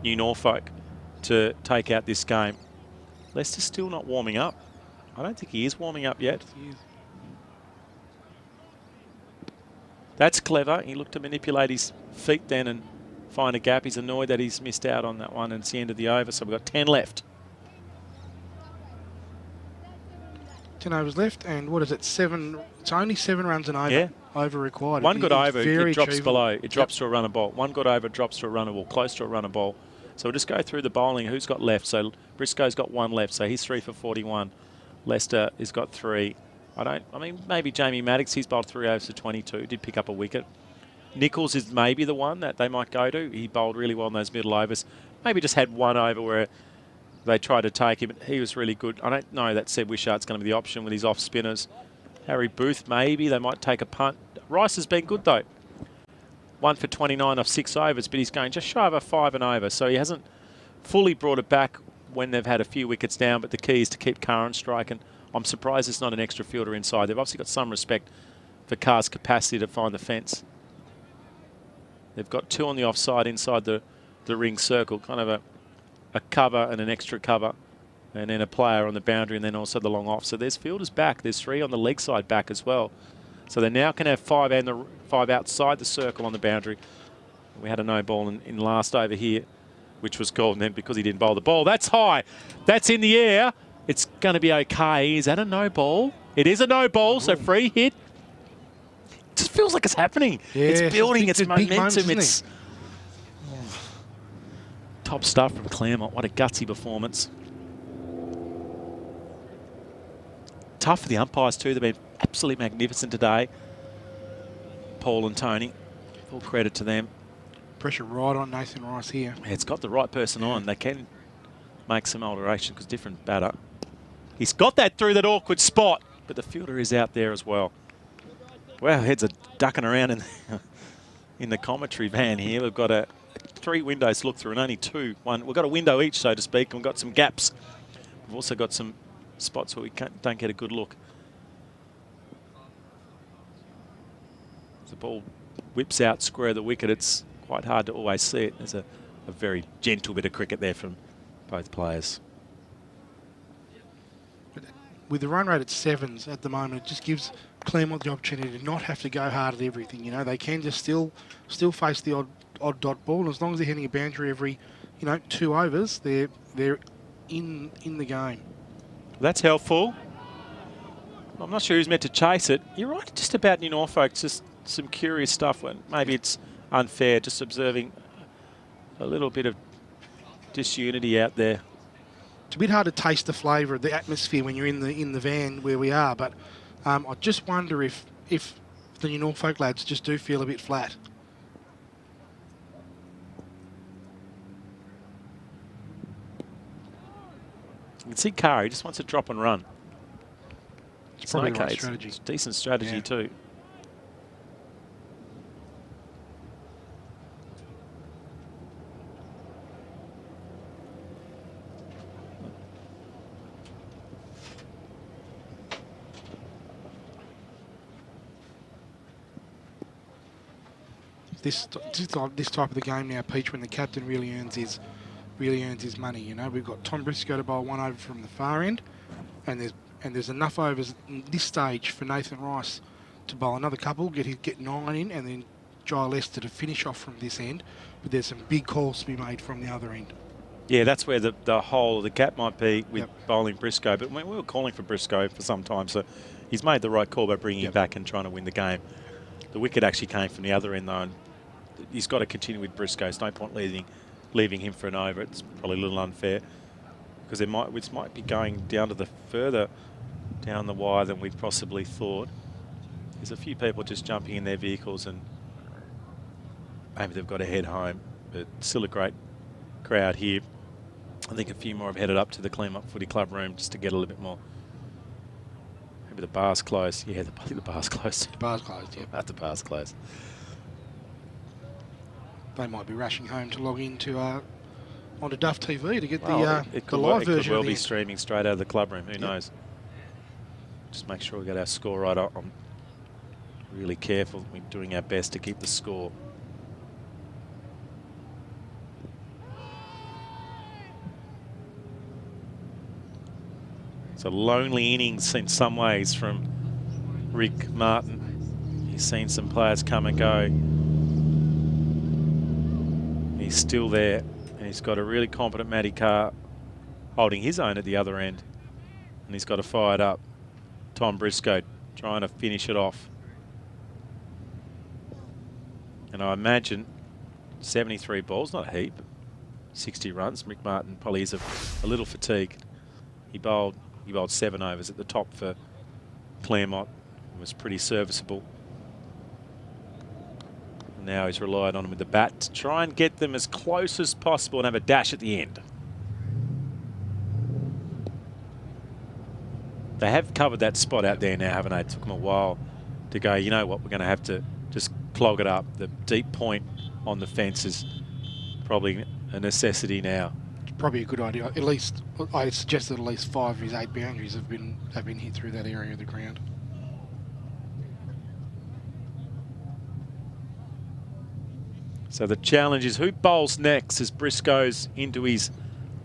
New Norfolk to take out this game. Lester's still not warming up. I don't think he is warming up yet. That's clever. He looked to manipulate his feet then and find a gap. He's annoyed that he's missed out on that one, and it's the end of the over, so we've got 10 left.
10 overs left, and what is it, 7? It's only 7 runs and over, over required.
One good over, it drops
achievable.
below. It drops to a run of ball. One good over, it drops to a run of ball, close to a run of ball. So we'll just go through the bowling. Who's got left? So Briscoe's got 1 left, so he's 3 for 41. Lester has got 3. I mean, maybe Jamie Maddox, he's bowled 3 overs to 22, did pick up a wicket. Nichols is maybe the one that they might go to. He bowled really well in those middle overs. Maybe just had 1 over where they tried to take him. He was really good. I don't know that Seb Wishart's going to be the option with his off spinners. Harry Booth, maybe. They might take a punt. Rice has been good, though. 1 for 29 off 6 overs, but he's going just shy of a 5 and over. So he hasn't fully brought it back when they've had a few wickets down, but the key is to keep Curran striking. I'm surprised there's not an extra fielder inside. They've obviously got some respect for Carr's capacity to find the fence. They've got 2 on the offside inside the ring circle, kind of a cover and an extra cover, and then a player on the boundary, and then also the long off. So there's fielders back. There's 3 on the leg side back as well. So they now can have 5 and the 5 outside the circle on the boundary. We had a no ball in last over here, which was called, and then because he didn't bowl the ball, that's high. That's in the air. It's going to be okay. Is that a no ball? It is a no ball, so free hit. It just feels like it's happening.
Yeah,
it's building its momentum.
It's
top stuff from Claremont. What a gutsy performance. tough for the umpires too. They've been absolutely magnificent today. Paul and Tony, full credit to them.
Pressure right on Nathan Rice here.
Yeah, it's got the right person on. They can make some alteration because different batter. He's got that through that awkward spot, but the fielder is out there as well. Wow, heads are ducking around in the commentary van here. We've got 3 windows to look through and only 2. We've got a window each, so to speak, and we've got some gaps. We've also got some spots where we don't get a good look. The ball whips out square of the wicket. It's quite hard to always see it. There's a very gentle bit of cricket there from both players.
With the run rate at 7s at the moment, it just gives Claremont the opportunity to not have to go hard at everything. You know, they can just still face the odd dot ball, and as long as they're hitting a boundary every, 2 overs, they're in the game.
That's helpful. I'm not sure who's meant to chase it. You're right, just about New Norfolk, just some curious stuff. When maybe it's unfair, just observing a little bit of disunity out there.
It's a bit hard to taste the flavour of the atmosphere when you're in the van where we are, but I just wonder if the New Norfolk lads just do feel a bit flat.
You can see Kari just wants to drop and run.
It's probably the right strategy.
It's a decent strategy too.
This type of the game now, Peach, when the captain really earns his money. We've got Tom Briscoe to bowl 1 over from the far end, and there's enough overs in this stage for Nathan Rice to bowl another couple, get 9 in, and then Jai Lester to finish off from this end. But there's some big calls to be made from the other end.
Yeah, that's where the hole, the gap might be with bowling Briscoe. But we were calling for Briscoe for some time, so he's made the right call by bringing him back and trying to win the game. The wicket actually came from the other end though, and he's got to continue with Briscoe. There's no point leaving him for an over. It's probably a little unfair because which might be going down to the further down the wire than we possibly thought. There's a few people just jumping in their vehicles and maybe they've got to head home, but still a great crowd here. I think a few more have headed up to the Claremont Footy Club room just to get a little bit more. Maybe the bar's closed. Yeah, I think the bar's closed.
The bar's closed, yeah.
The bar's closed.
They might be rushing home to log into onto Duff TV to get the live version. It
could well be streaming straight out of the club room. Who knows? Just make sure we get our score right. I'm really careful. We're doing our best to keep the score. It's a lonely innings in some ways from Rick Martin. He's seen some players come and go. He's still there, and he's got a really competent Matty Carr holding his own at the other end, and he's got a fired up Tom Briscoe trying to finish it off. And I imagine 73 balls, not a heap, 60 runs. Rick Martin probably is a little fatigued. He bowled 7 overs at the top for Claremont. It was pretty serviceable. Now he's relied on him with the bat to try and get them as close as possible and have a dash at the end. They have covered that spot out there now, haven't they? It took them a while to go, you know what, we're going to have to just clog it up. The deep point on the fence is probably a necessity now.
It's probably a good idea. At least, I suggest that at least 5 of his 8 boundaries have been hit through that area of the ground.
So the challenge is who bowls next as Briscoe's into his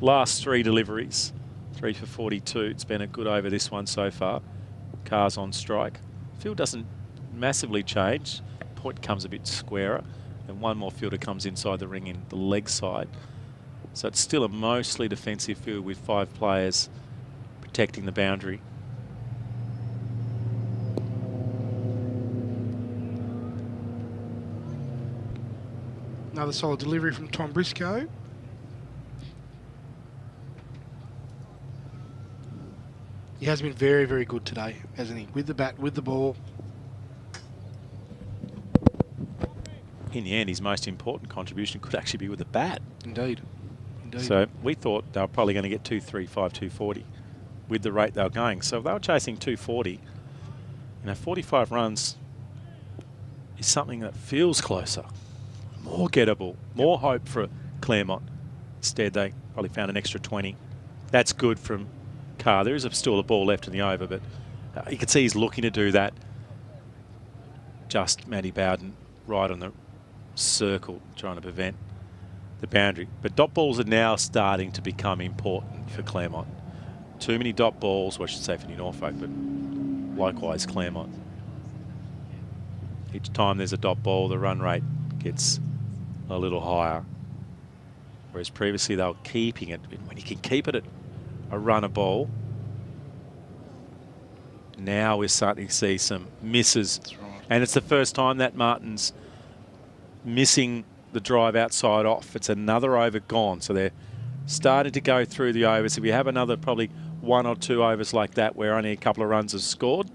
last 3 deliveries. 3 for 42. It's been a good over this one so far. Carr's on strike. Field doesn't massively change. Point comes a bit squarer. And one more fielder comes inside the ring in the leg side. So it's still a mostly defensive field with 5 players protecting the boundary.
Another solid delivery from Tom Briscoe. He has been very, very good today, hasn't he? With the bat, with the ball.
In the end, his most important contribution could actually be with the bat.
Indeed. Indeed.
So we thought they were probably going to get 235, 240 with the rate they were going. So if they were chasing 240, 45 runs is something that feels closer, more gettable, more hope for Claremont. Instead, they probably found an extra 20. That's good from Carr. There is still a ball left in the over, but you can see he's looking to do that. Just Matty Bowden right on the circle, trying to prevent the boundary. But dot balls are now starting to become important for Claremont. Too many dot balls, well, I should say for New Norfolk, but likewise Claremont. Each time there's a dot ball, the run rate gets a little higher. Whereas previously they were keeping it. When you can keep it at a run a ball, now we're starting to see some misses.
That's right.
And it's the first time that Martin's missing the drive outside off. It's another over gone. So they're starting to go through the overs. If we have another probably 1 or 2 overs like that where only a couple of runs are scored,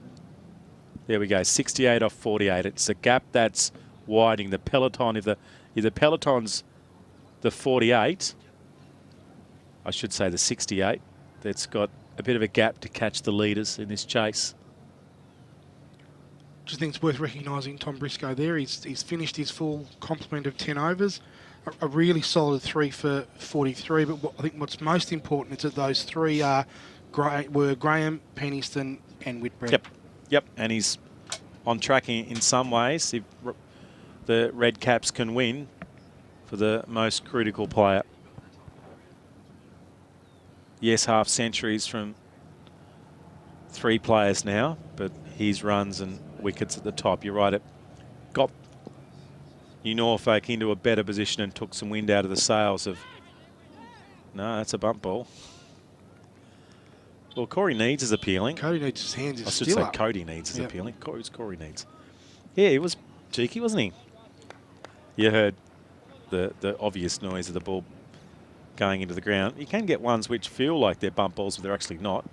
there we go, 68 off 48. It's a gap that's widening. The peloton, if the peloton's the 48, I should say the 68, that's got a bit of a gap to catch the leaders in this chase.
Just think it's worth recognising Tom Briscoe there. He's finished his full complement of 10 overs. A really solid 3 for 43. But I think what's most important is that those 3 were Graham, Peniston and Whitbread.
Yep. And he's on track in some ways. If the Red Caps can win for the most critical player. Yes, half centuries from 3 players now, but his runs and wickets at the top. You're right, it got New Norfolk into a better position and took some wind out of the sails of... No, that's a bump ball. Well, Corey Needs is appealing.
Cody Needs' his hands is still
I should
up.
say Cody Needs is appealing. Corey Needs. Yeah, he was cheeky, wasn't he? You heard the obvious noise of the ball going into the ground. You can get ones which feel like they're bump balls, but they're actually not.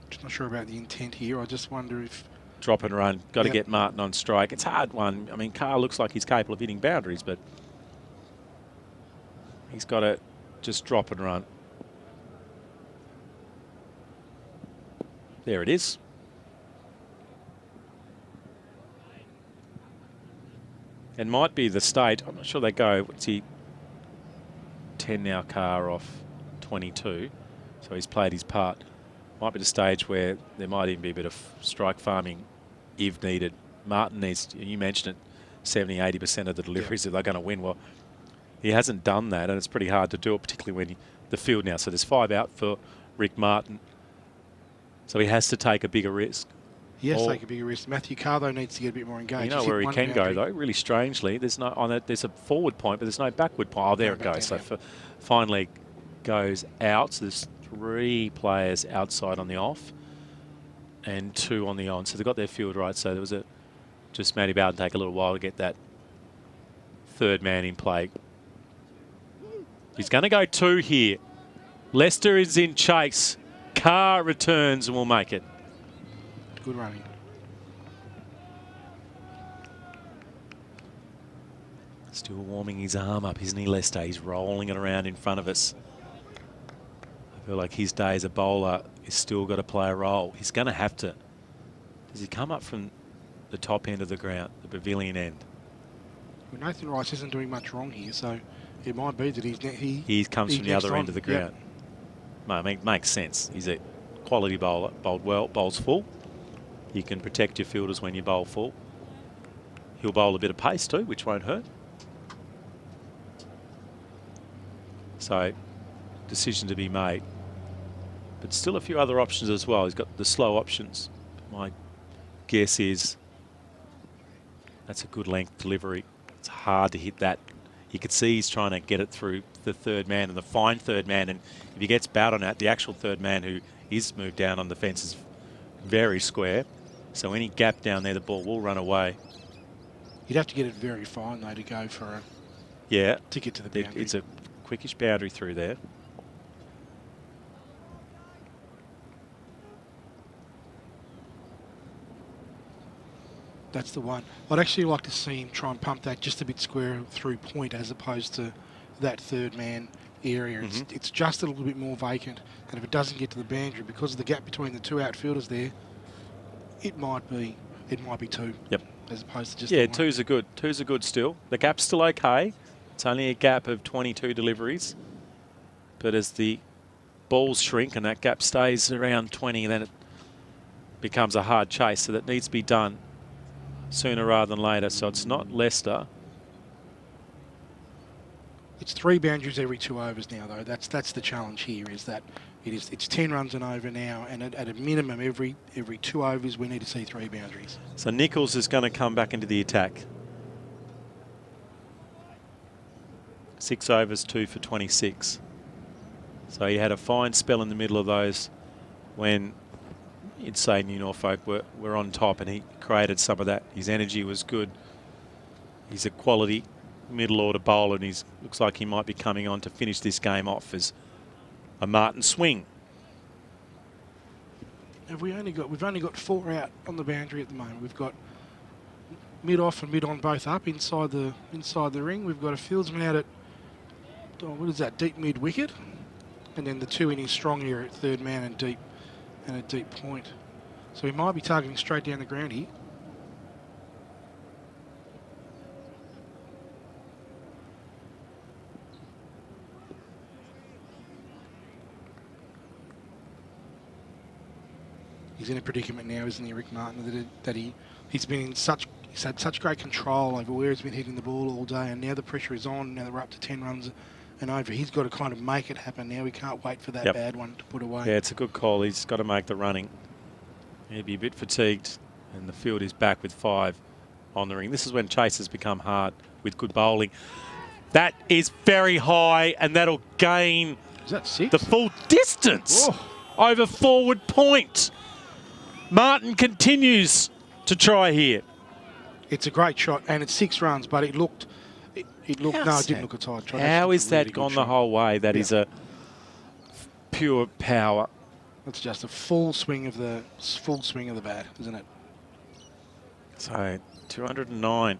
Just not sure about the intent here. I just wonder if...
Drop and run. Got to get Martin on strike. It's a hard one. I mean, Carr looks like he's capable of hitting boundaries, but he's got to just drop and run. There it is. And might be the state. I'm not sure they go. What's he? 10 now, Carr off 22. So he's played his part. Might be the stage where there might even be a bit of strike farming if needed. Martin needs, you mentioned it, 70-80% of the deliveries if they're going to win. Well, he hasn't done that, and it's pretty hard to do it, particularly when the field now. So there's 5 out for Rick Martin. So he has to take a bigger risk.
He has to take a bigger risk. Matthew Carr, though, needs to get a bit more engaged.
You know where he can go, though, really strangely. There's no on it. There's a forward point, but there's no backward point. Oh, there it goes. So finally goes out. So there's 3 players outside on the off and 2 on the on. So they've got their field right. So there was just Matty Bowden take a little while to get that 3rd man in play. He's going to go 2 here. Leicester is in chase. Carr returns and will make it.
Good running.
Still warming his arm up, isn't he, Lester? He's rolling it around in front of us. I feel like his day as a bowler is still got to play a role. He's going to have to. Does he come up from the top end of the ground, the pavilion end?
Well, Nathan Rice isn't doing much wrong here, so it might be that
he comes from the other end of the ground. Makes sense. He's a quality bowler, bowls full. You can protect your fielders when you bowl full. He'll bowl a bit of pace too, which won't hurt. So, decision to be made. But still a few other options as well. He's got the slow options. My guess is that's a good length delivery. It's hard to hit that. You could see he's trying to get it through the 3rd man and the fine 3rd man. And if he gets bowed on that, the actual 3rd man who is moved down on the fence is very square. So any gap down there, the ball will run away.
You'd have to get it very fine, though, to go for a
to
get to the boundary.
It's a
quickish boundary through there.
That's the one. I'd actually like to see him try and pump that just a bit squarer through point as opposed to that third man area. It's just a little bit more vacant. And if it doesn't get to the boundary, because of the gap between the two outfielders there, it might be two.
Yep.
As opposed to just
yeah,
one.
twos are good. Twos are good still. The gap's still okay. It's only a gap of 22 deliveries. But as the balls shrink and that gap stays around 20, then it becomes a hard chase. So that needs to be done sooner rather than later. So it's not Leicester.
It's 3 boundaries every 2 overs now, though. That's the challenge here. Is that it's 10 runs and over now, and at a minimum every 2 overs we need to see 3 boundaries.
So Nichols is going to come back into the attack. 6 overs, 2 for 26. So he had a fine spell in the middle of those when you'd say New Norfolk were on top, and he created some of that. His energy was good. He's a quality middle order bowler, and he looks like he might be coming on to finish this game off as a Martin swing.
We've only got 4 out on the boundary at the moment. We've got mid off and mid on both up inside the ring. We've got a fieldsman out at what is that, deep mid wicket, and then the 2 innings strong here at third man and a deep point. So we might be targeting straight down the ground here. He's in a predicament now, isn't he, Rick Martin? He's had such great control over where he's been hitting the ball all day, and now the pressure is on. Now that we're up to 10 runs and over, he's got to kind of make it happen now. We can't wait for that bad one to put away.
Yeah, it's a good call. He's got to make the running. He'll be a bit fatigued, and the field is back with 5 on the ring. This is when chases become hard with good bowling. That is very high, and that'll gain
Is that 6?
the full distance over forward point. Martin continues to try here.
It's a great shot, and it's 6 runs, but it looked. No, it didn't look a tight shot.
How is that gone the whole way? That is a pure power.
It's just a full swing of the bat, isn't it?
So 209.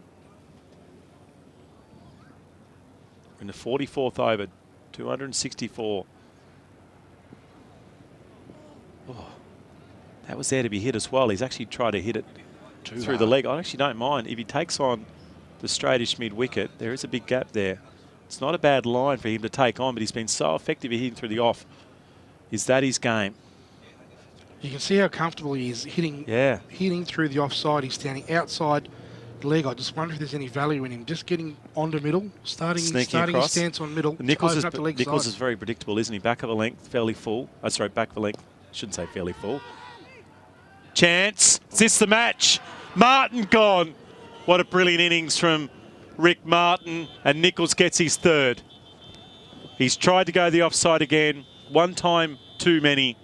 We're in the 44th over, 264. Oh, that was there to be hit as well. He's actually tried to hit it through the leg. I actually don't mind. If he takes on the straightish mid-wicket, there is a big gap there. It's not a bad line for him to take on, but he's been so effective at hitting through the off. Is that his game?
You can see how comfortable he is hitting through the offside. He's standing outside the leg. I just wonder if there's any value in him just getting onto middle, starting his stance on middle.
Nichols is very predictable, isn't he? Back of a length, fairly full. Back of a length. Shouldn't say fairly full. Chance. Is this the match? Martin gone. What a brilliant innings from Rick Martin, and Nichols gets his 3rd. He's tried to go the offside again. One time too many.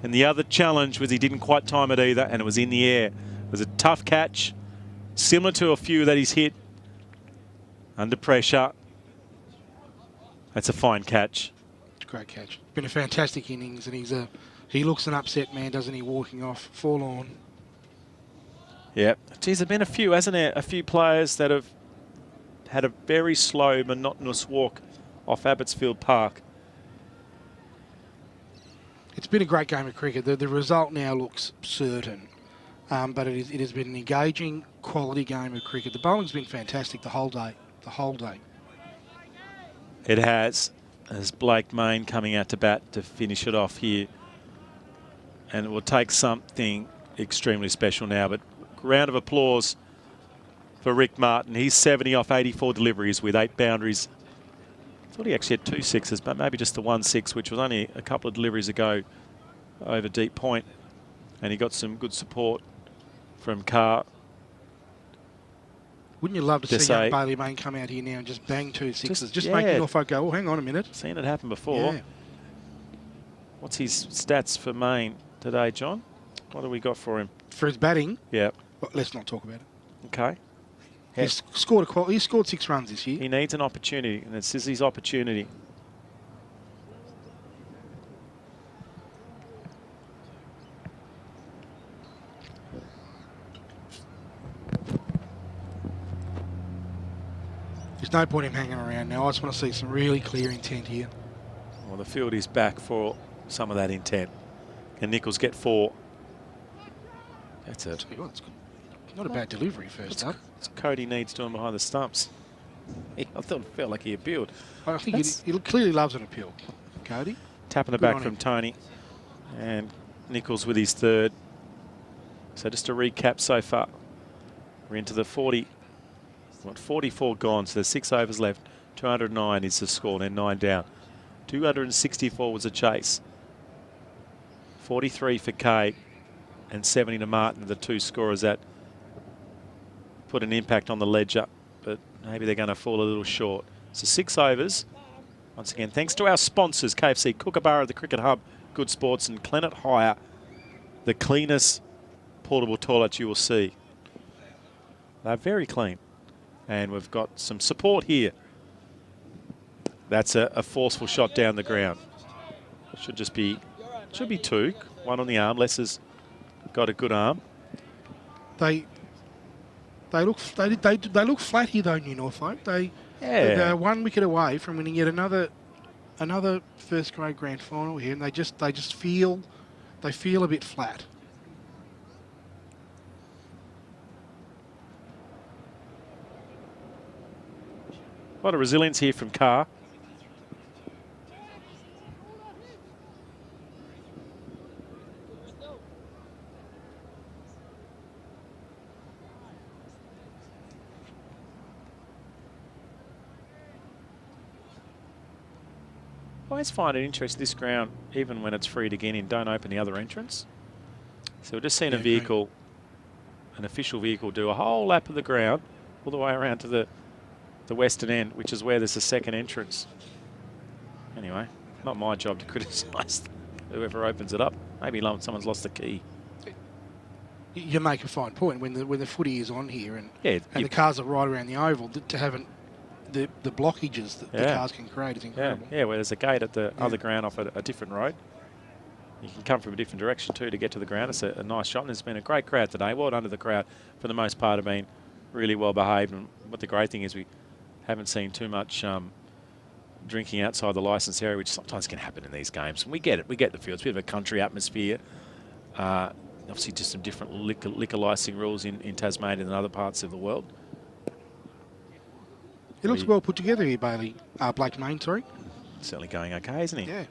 And the other challenge was he didn't quite time it either, and it was in the air. It was a tough catch, similar to a few that he's hit under pressure. That's a fine catch.
It's a great catch. Been a fantastic innings, and he looks an upset man, doesn't he, walking off, forlorn.
Yeah. Geez, there's been a few, hasn't there? A few players that have had a very slow, monotonous walk off Abottsfield Park.
It's been a great game of cricket. The result now looks certain, but it has been an engaging, quality game of cricket. The bowling's been fantastic the whole day.
It has. As Blake Main coming out to bat to finish it off here. And it will take something extremely special now, but round of applause for Rick Martin. He's 70 off 84 deliveries with 8 boundaries. I thought he actually had 2 6s, but maybe just the 1 6, which was only a couple of deliveries ago over deep point. And he got some good support from Carr.
Wouldn't you love to see young Bailey Main come out here now and just bang 2 6s? Just make Norfolk go, oh, hang on a minute.
Seen it happen before.
Yeah.
What's his stats for Main today, John? What do we got for him?
For his batting?
Yeah.
Well, let's not talk about it.
Okay.
He's scored 6 runs this year.
He needs an opportunity, and this is his opportunity.
There's no point in hanging around now. I just want to see some really clear intent here.
Well, the field is back for some of that intent. Can Nichols get 4? That's it.
It's not a bad delivery first up.
It's Cody needs doing behind the stumps. I thought it felt like he appealed.
I think he clearly loves an appeal, Cody.
Tapping it back from Tony. And Nichols with his 3rd. So just to recap so far, we're into the 40. What, 44 gone, so there's 6 overs left. 209 is the score, then 9 down. 264 was a chase. 43 for Kay and 70 to Martin, the 2 scorers that put an impact on the ledger, but maybe they're going to fall a little short. So 6 overs. Once again, thanks to our sponsors, KFC, Kookaburra, the Cricket Hub, Good Sports, and Cleanet Hire, the cleanest portable toilets you will see. They're very clean. And we've got some support here. That's a forceful shot down the ground. Should be 2. 1 on the arm. Les has got a good arm.
They look flat here though, New Norfolk. They're 1 wicket away from winning yet another first grade grand final here, and they just feel a bit flat.
A lot of resilience here from Carr. I always find it interesting, this ground, even when it's free to get in, don't open the other entrance. So we've just seen a vehicle, an official vehicle, do a whole lap of the ground all the way around to the western end, which is where there's a second entrance. Anyway, not my job to criticise whoever opens it up. Maybe someone's lost the key.
You make a fine point when the footy is on here and the cars are right around the oval, to have the blockages that the cars can create is incredible.
Yeah, where there's a gate at the other ground off a different road. You can come from a different direction too to get to the ground. It's a nice shot, and there's been a great crowd today. Well done to the crowd. For the most part, have been really well behaved. And what the great thing is, we haven't seen too much drinking outside the licence area, which sometimes can happen in these games. And we get it. We get the field. It's a bit of a country atmosphere. Obviously, just some different liquor licensing rules in Tasmania than other parts of the world.
It looks well put together here, Bailey. Blake Main, sorry.
Certainly going okay, isn't he?
Yeah.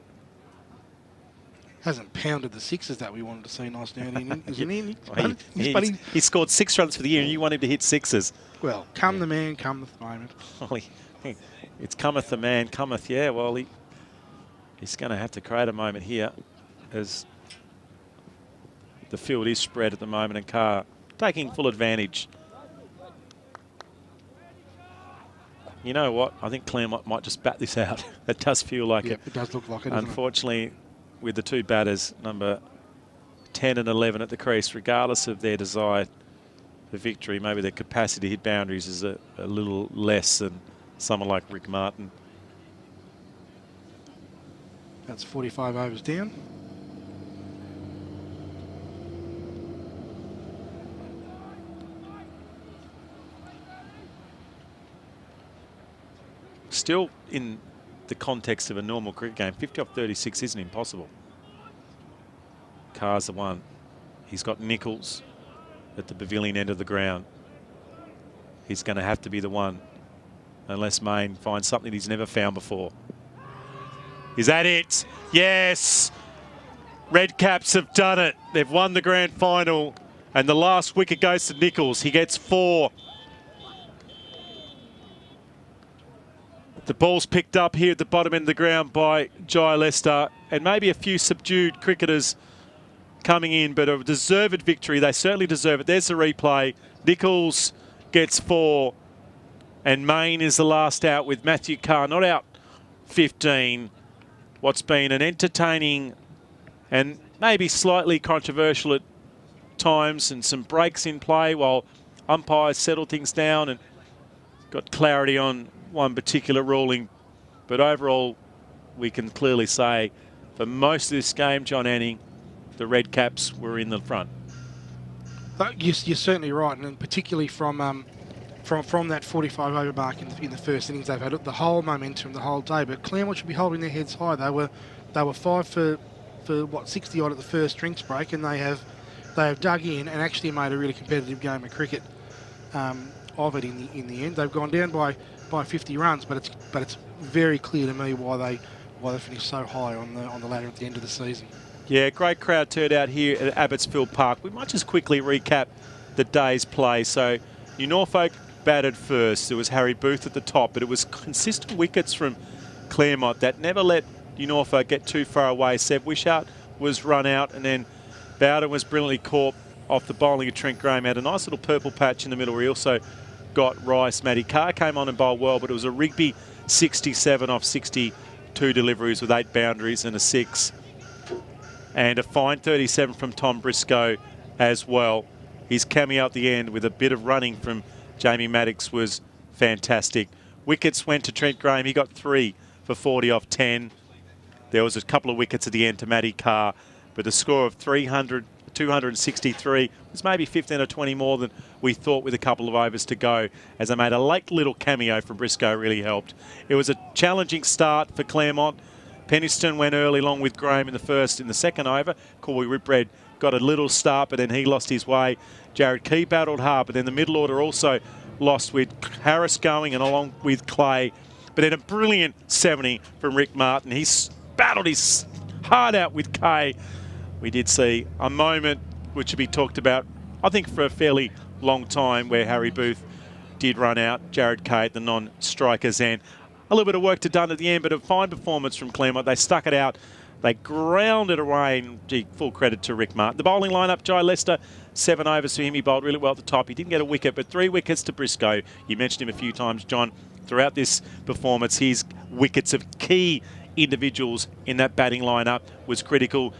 Hasn't pounded the sixes that we wanted to see nice and early in, isn't he?
Well, he scored 6 runs for the year, and you want him to hit 6s.
Well, come the man, cometh the moment.
Well, it's cometh the man, cometh, yeah. Well, he's going to have to create a moment here as the field is spread at the moment, and Carr taking full advantage. You know what? I think Claremont might just bat this out. It does feel like it.
It does look like it.
Unfortunately, with the 2 batters, number 10 and 11 at the crease, regardless of their desire for victory, maybe their capacity to hit boundaries is a little less than someone like Rick Martin.
That's 45 overs down.
Still in the context of a normal cricket game, 50 off 36 isn't impossible. Carr's the one. He's got Nichols at the pavilion end of the ground. He's going to have to be the one unless Main finds something he's never found before. Is that it? Yes! Red Caps have done it. They've won the grand final, and the last wicket goes to Nichols. He gets 4. The ball's picked up here at the bottom end of the ground by Jai Lester, and maybe a few subdued cricketers coming in, but a deserved victory. They certainly deserve it. There's the replay. Nichols gets 4, and Main is the last out with Matthew Carr not out 15. What's been an entertaining and maybe slightly controversial at times, and some breaks in play, while
umpires settled things down and got clarity on one particular ruling. But overall, we can clearly say for most of this game, Jon Anning, the Red Caps were in the front.
You're certainly right, and particularly from that 45 over mark in the first innings, they've had the whole momentum the whole day. But Claremont should be holding their heads high. They were 5 for what, 60 odd at the first drinks break, and they have dug in and actually made a really competitive game of cricket of it in the end. They've gone down by 50 runs, but it's very clear to me why they finished so high on the ladder at the end of the season.
Yeah, great crowd turned out here at Abottsfield Park. We might just quickly recap the day's play. So New Norfolk batted first. There was Harry Booth at the top, but it was consistent wickets from Claremont that never let New Norfolk get too far away. Seb Wishart was run out, and then Bowden was brilliantly caught off the bowling of Trent Graham. Had a nice little purple patch in the middle where he also got Rice. Matty Carr came on and bowled well, but it was a Rigby 67 off 62 deliveries with 8 boundaries and a 6. And a fine 37 from Tom Briscoe as well. His cameo at the end with a bit of running from Jamie Maddox was fantastic. Wickets went to Trent Graham. He got 3 for 40 off 10. There was a couple of wickets at the end to Matty Carr, but the score of 263 was maybe 15 or 20 more than we thought with a couple of overs to go, as I made a late little cameo from Briscoe really helped. It was a challenging start for Claremont. Penniston went early along with Graham in the second over. Corey Whitbread got a little start, but then he lost his way. Jared Key battled hard, but then the middle order also lost with Harris going and along with Clay. But then a brilliant 70 from Rick Martin. He battled his heart out with Kay. We did see a moment which should be talked about, I think, for a fairly long time, where Harry Booth did run out Jared Kay at the non-striker's end. A little bit of work to done at the end, but a fine performance from Claremont. They stuck it out. They ground it away, and gee, full credit to Rick Martin. The bowling lineup, Jai Lester, 7 overs for him. He bowled really well at the top. He didn't get a wicket, but 3 wickets to Briscoe. You mentioned him a few times, John, throughout this performance. His wickets of key individuals in that batting lineup was critical.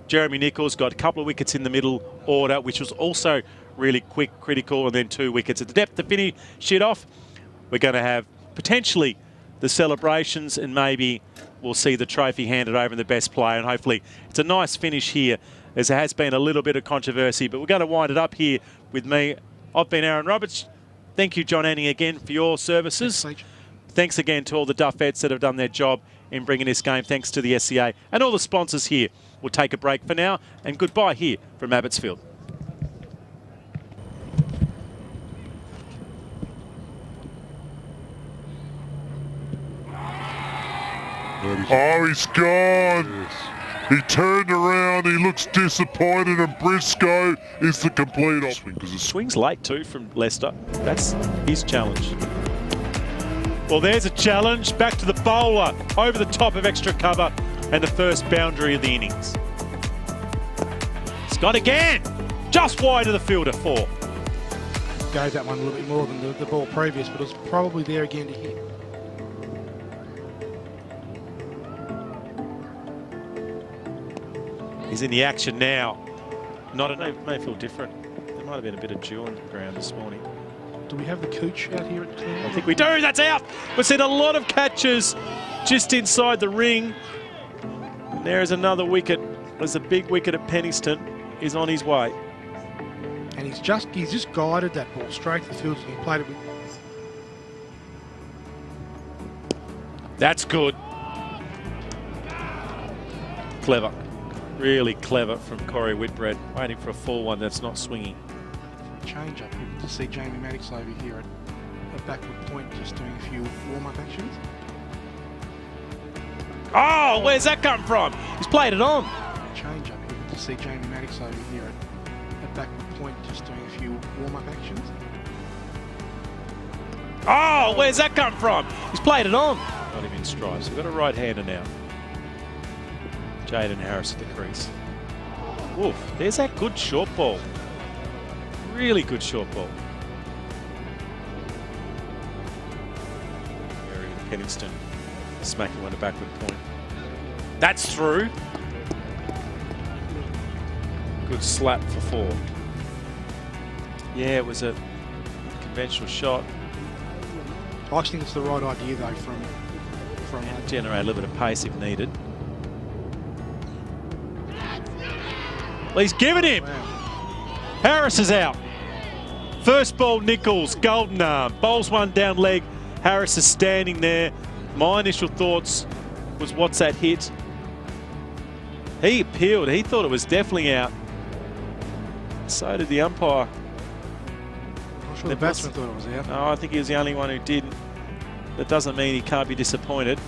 Jeremy Nichols got a couple of wickets in the middle order, which was also really critical, and then 2 wickets at the depth to finish it off. We're going to have potentially the celebrations, and maybe we'll see the trophy handed over in the best player, and hopefully it's a nice finish here, as there has been a little bit of controversy. But we're going to wind it up here with me. I've been Aaron Roberts. Thank you, Jon Anning, again for your services. Thanks again to all the Duffettes that have done their job in bringing this game. Thanks to the SCA and all the sponsors here. We'll take a break for now, and goodbye here from Abottsfield.
Oh, he's gone. Yes. He turned around, he looks disappointed, and Briscoe is the complete swing.
Swings late too from Lester. That's his challenge. Well, there's a challenge. Back to the bowler, over the top of extra cover, and the first boundary of the innings. It's gone again. Just wide of the fielder, 4.
Gave that one a little bit more than the ball previous, but it was probably there again to hit.
He's in the action now. It may feel different. There might have been a bit of dew on the ground this morning.
Do we have the Cooch out here at Claremont?
I think we do. That's out. We've seen a lot of catches just inside the ring. And there is another wicket. There's a big wicket at Penniston. Is on his way.
And he's just guided that ball straight to the field, and he played it with.
That's good. Clever. Really clever from Corey Whitbread. Waiting for a full one that's not swinging.
For a change up, to see Jamie Maddox over here at backward point, just doing a few warm-up actions.
Oh, where's that come from? He's played it on.
Change up, to see Jamie Maddox over here at backward point, just doing a few warm-up actions.
Oh, where's that come from? He's played it on. Not even stripes. We've got a right-hander now. Jaden Harris at the crease. Oof, there's that good short ball. Really good short ball. Penniston smacking on a backward point. That's through. Good slap for 4. Yeah, it was a
unconventional shot.
I just think it's the right idea though from
And generate a little bit of pace if needed. Well, he's given him.
wow.
Harris is out. First ball, Nichols, golden arm. Bowls one down leg. Harris is standing there. My initial thoughts was, what's that hit? He appealed. He thought it was definitely out. So did the umpire.
I'm sure the batsman thought it was out.
No, I think he was the only one who didn't. That doesn't mean he can't be disappointed.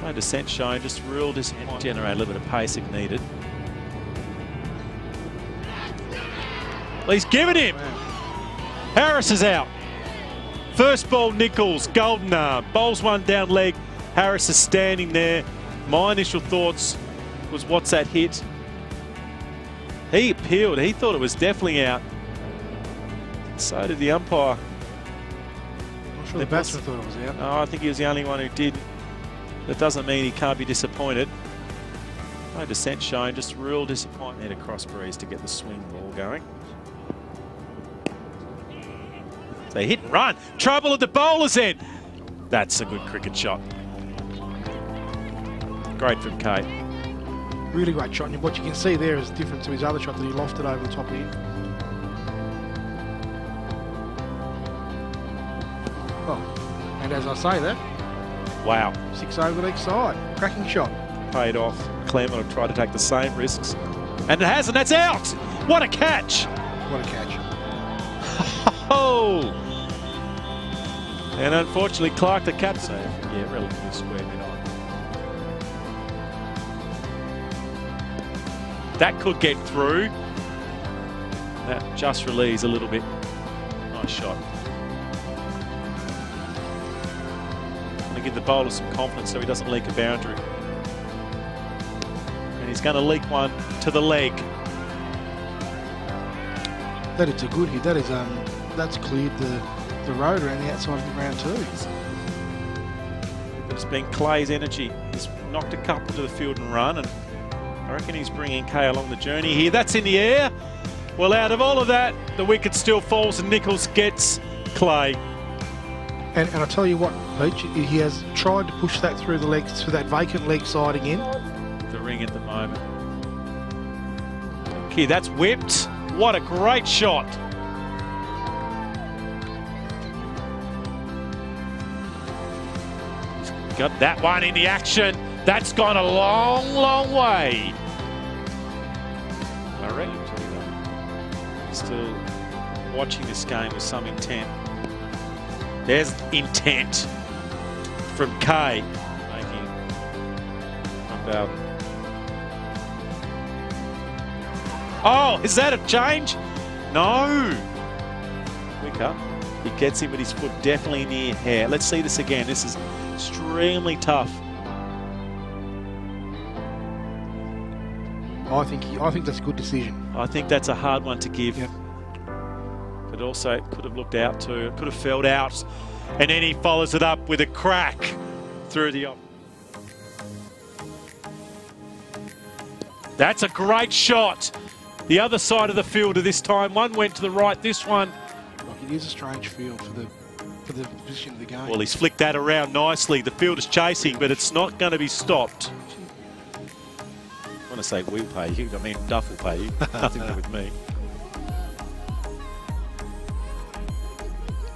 No dissent shown, just real disappointment. Generate a little bit of pace if needed. Well, he's given him.
Wow.
Harris is out. First ball, Nichols, golden arm. Bowls one down leg. Harris is standing there. My initial thoughts was, what's that hit? He appealed. He thought it was definitely out. So did the umpire.
I'm sure the batsman thought it was out.
No, I think he was the only one who didn't. That doesn't mean he can't be disappointed. No dissent shown, just real disappointment. Need a cross breeze to get the swing ball going. So hit and run. Trouble at the bowler's end. That's a good cricket shot. Great from Kate.
Really great shot, and what you can see there is different to his other shot that he lofted over the top here. Oh, and as I say that,
Wow.
6 over each side. Cracking shot.
Paid off. Claremont have tried to take the same risks. And it hasn't. That's out. What a catch.
What a catch.
Oh. And unfortunately, Clark, the captain, yeah, relatively square mid on. That could get through. That just release a little bit. Nice shot. Going to give the bowler some confidence so he doesn't leak a boundary. And he's going to leak one to the leg.
That is a good hit. That is that's cleared the road around the outside of the ground too.
But it's been Clay's energy. He's knocked a couple to the field and run, and I reckon he's bringing Kay along the journey here. That's in the air. Well, out of all of that, the wicket still falls and Nichols gets Clay.
And I tell you what, Peach, he has tried to push that through the legs, to that vacant leg side again.
The ring at the moment. Okay, that's whipped. What a great shot. He's got that one in the action. That's gone a long, long way. I reckon still watching this game with some intent. There's intent from Kay. Making about. Oh, is that a change? No. Quicker. He gets him with his foot definitely near hair. Let's see this again. This is extremely tough.
I think that's a good decision.
I think that's a hard one to give.
Yep.
But also it could have looked out too. It could have felled out. And then he follows it up with a crack through the off. That's a great shot. The other side of the fielder this time. One went to the right, this one.
Like, it is a strange field for the position of the game.
Well, he's flicked that around nicely. The fielder's chasing, but it's not going to be stopped. I want to say we'll pay you. I mean, Duff will pay you. Nothing to do with me.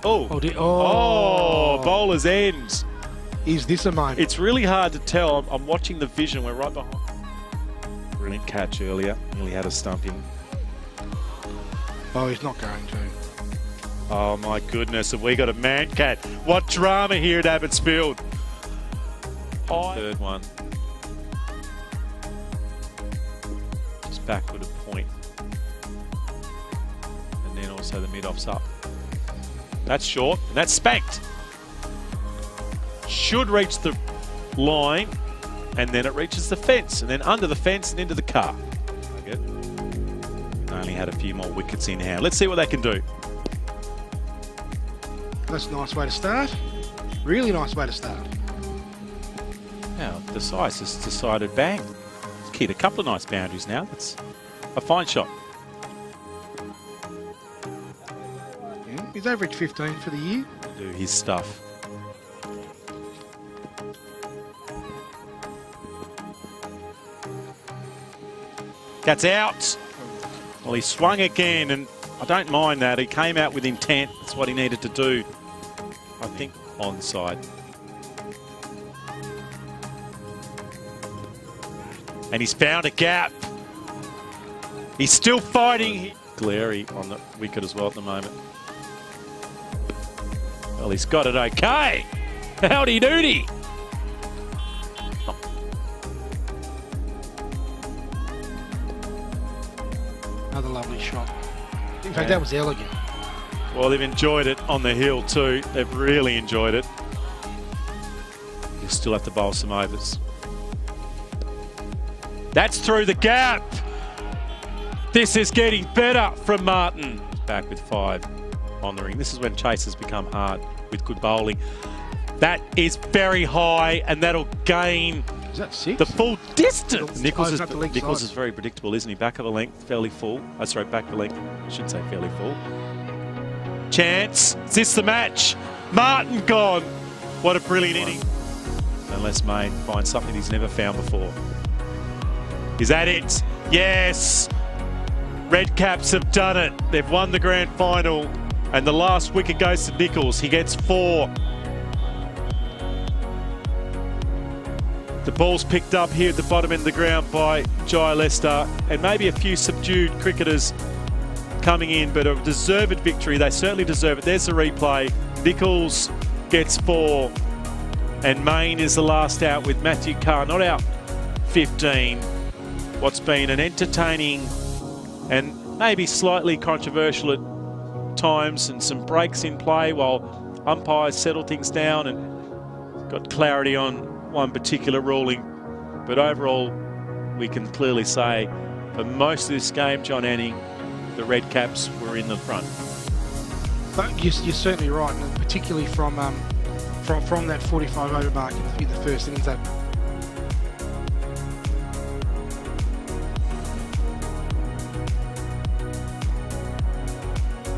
Oh. Oh, bowler's ends.
Is this a moment?
It's really hard to tell. I'm watching the vision. We're right behind. Brilliant catch earlier. Nearly had a stumping.
Oh, he's not going to.
Oh, my goodness. Have we got a man cat? What drama here at Abottsfield. Third one. Just backward a point. And then also the mid-off's up. That's short, and that's spanked. Should reach the line, and then it reaches the fence, and then under the fence and into the car. Only had a few more wickets in hand. Let's see what they can do.
That's a nice way to start. Really nice way to start.
Now, the size has decided bang. It's keyed a couple of nice boundaries now. That's a fine shot.
Yeah, He's averaged 15 for the year.
Do his stuff. That's out. Well, he swung again, and I don't mind that. He came out with intent. That's what he needed to do. I think onside. And he's found a gap. He's still fighting. Glary on the wicket as well at the moment. Well, he's got it okay. Howdy doody.
Another lovely shot. In fact, that was elegant.
Well, they've enjoyed it on the hill too. They've really enjoyed it. You'll still have to bowl some overs. That's through the gap. This is getting better from Martin. Back with 5 on the ring. This is when chases become hard with good bowling. That is very high, and that'll gain
Is that 6?
the full distance. Nichols
Nichols
is very predictable, isn't he? Back of a length, fairly full. Oh, sorry, back of a length. I should say fairly full. Chance. Is this the match? Martin gone. What a brilliant inning. Unless Mayne finds something he's never found before. Is that it? Yes. Red Caps have done it. They've won the grand final, and the last wicket goes to Nichols. He gets 4. The ball's picked up here at the bottom end of the ground by Jai Lester, and maybe a few subdued cricketers coming in, but a deserved victory. They certainly deserve it. There's the replay. Nichols gets 4, and Mayne is the last out with Matthew Carr not out 15. What's been an entertaining and maybe slightly controversial at times, and some breaks in play while umpires settle things down and got clarity on one particular ruling. But overall, we can clearly say for most of this game, Jon Anning, the Red Caps were in the front.
But you're certainly right, and particularly from that 45 over mark in the first innings, that